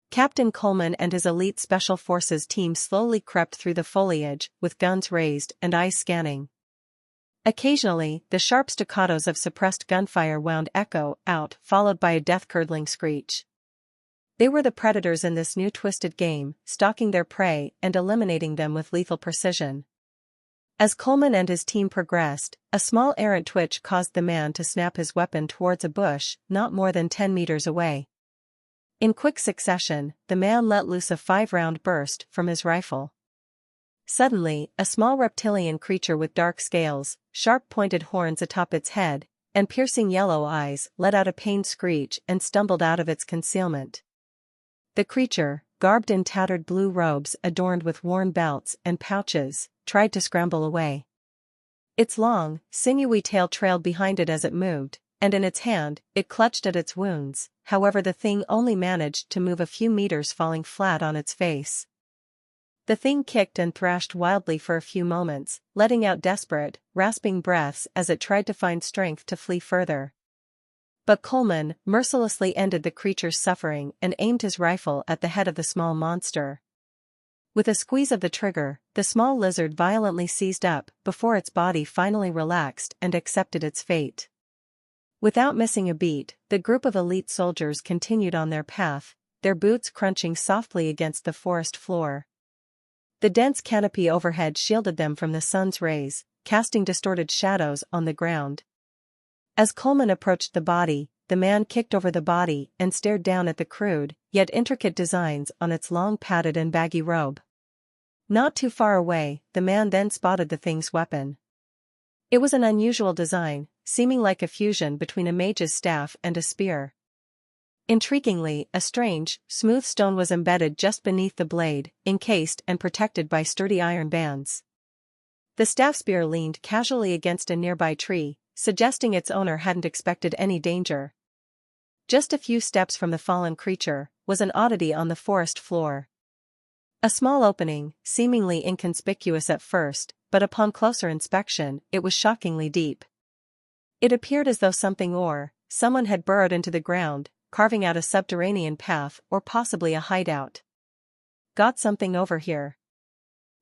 Captain Coleman and his elite Special Forces team slowly crept through the foliage, with guns raised and eyes scanning. Occasionally, the sharp staccatos of suppressed gunfire wound echo out, followed by a death-curdling screech. They were the predators in this new twisted game, stalking their prey and eliminating them with lethal precision. As Coleman and his team progressed, a small errant twitch caused the man to snap his weapon towards a bush not more than 10 meters away. In quick succession, the man let loose a 5-round burst from his rifle. Suddenly, a small reptilian creature with dark scales, sharp-pointed horns atop its head, and piercing yellow eyes let out a pained screech and stumbled out of its concealment. The creature, garbed in tattered blue robes adorned with worn belts and pouches, tried to scramble away. Its long, sinewy tail trailed behind it as it moved, and in its hand, it clutched at its wounds. However, the thing only managed to move a few meters, falling flat on its face. The thing kicked and thrashed wildly for a few moments, letting out desperate, rasping breaths as it tried to find strength to flee further. But Coleman mercilessly ended the creature's suffering and aimed his rifle at the head of the small monster. With a squeeze of the trigger, the small lizard violently seized up before its body finally relaxed and accepted its fate. Without missing a beat, the group of elite soldiers continued on their path, their boots crunching softly against the forest floor. The dense canopy overhead shielded them from the sun's rays, casting distorted shadows on the ground. As Coleman approached the body, the man kicked over the body and stared down at the crude, yet intricate designs on its long padded and baggy robe. Not too far away, the man then spotted the thing's weapon. It was an unusual design, seeming like a fusion between a mage's staff and a spear. Intriguingly, a strange, smooth stone was embedded just beneath the blade, encased and protected by sturdy iron bands. The staff spear leaned casually against a nearby tree, suggesting its owner hadn't expected any danger. Just a few steps from the fallen creature was an oddity on the forest floor. A small opening, seemingly inconspicuous at first, but upon closer inspection, it was shockingly deep. It appeared as though someone had burrowed into the ground, carving out a subterranean path or possibly a hideout. "Got something over here,"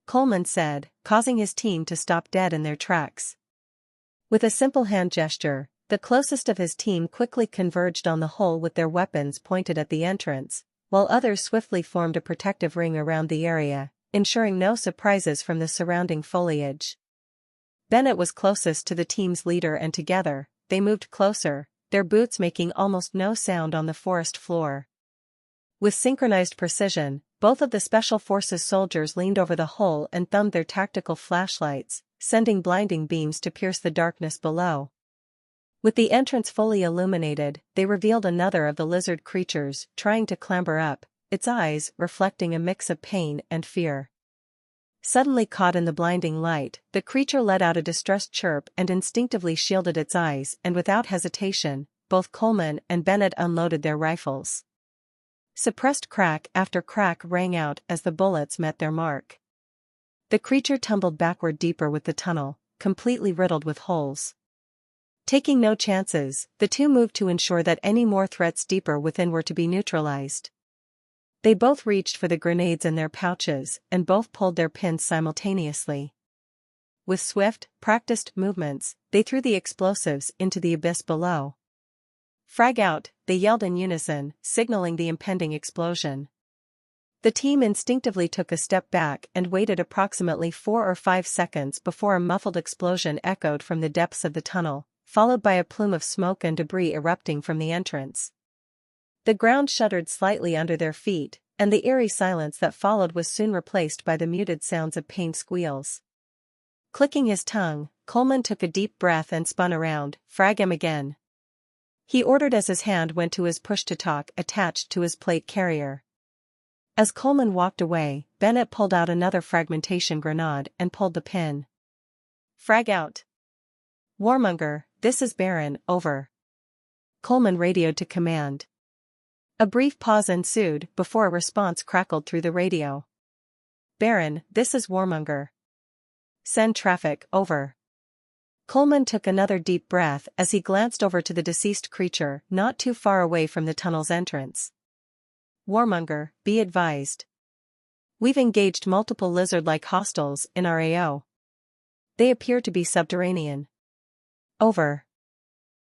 Coleman said, causing his team to stop dead in their tracks. With a simple hand gesture, the closest of his team quickly converged on the hole with their weapons pointed at the entrance, while others swiftly formed a protective ring around the area, ensuring no surprises from the surrounding foliage. Bennett was closest to the team's leader, and together, they moved closer, their boots making almost no sound on the forest floor. With synchronized precision, both of the Special Forces soldiers leaned over the hole and thumbed their tactical flashlights, sending blinding beams to pierce the darkness below. With the entrance fully illuminated, they revealed another of the lizard creatures trying to clamber up, its eyes reflecting a mix of pain and fear. Suddenly caught in the blinding light, the creature let out a distressed chirp and instinctively shielded its eyes, and without hesitation, both Coleman and Bennett unloaded their rifles. Suppressed crack after crack rang out as the bullets met their mark. The creature tumbled backward deeper with the tunnel, completely riddled with holes. Taking no chances, the two moved to ensure that any more threats deeper within were to be neutralized. They both reached for the grenades in their pouches, and both pulled their pins simultaneously. With swift, practiced movements, they threw the explosives into the abyss below. "Frag out," they yelled in unison, signaling the impending explosion. The team instinctively took a step back and waited approximately 4 or 5 seconds before a muffled explosion echoed from the depths of the tunnel, followed by a plume of smoke and debris erupting from the entrance. The ground shuddered slightly under their feet, and the eerie silence that followed was soon replaced by the muted sounds of pained squeals. Clicking his tongue, Coleman took a deep breath and spun around. "Frag him again," he ordered as his hand went to his push-to-talk attached to his plate carrier. As Coleman walked away, Bennett pulled out another fragmentation grenade and pulled the pin. "Frag out. Warmonger, this is Baron, over." Coleman radioed to command. A brief pause ensued before a response crackled through the radio. "Baron, this is Warmonger. Send traffic, over." Coleman took another deep breath as he glanced over to the deceased creature not too far away from the tunnel's entrance. "Warmonger, be advised. We've engaged multiple lizard-like hostiles in our AO. They appear to be subterranean. Over."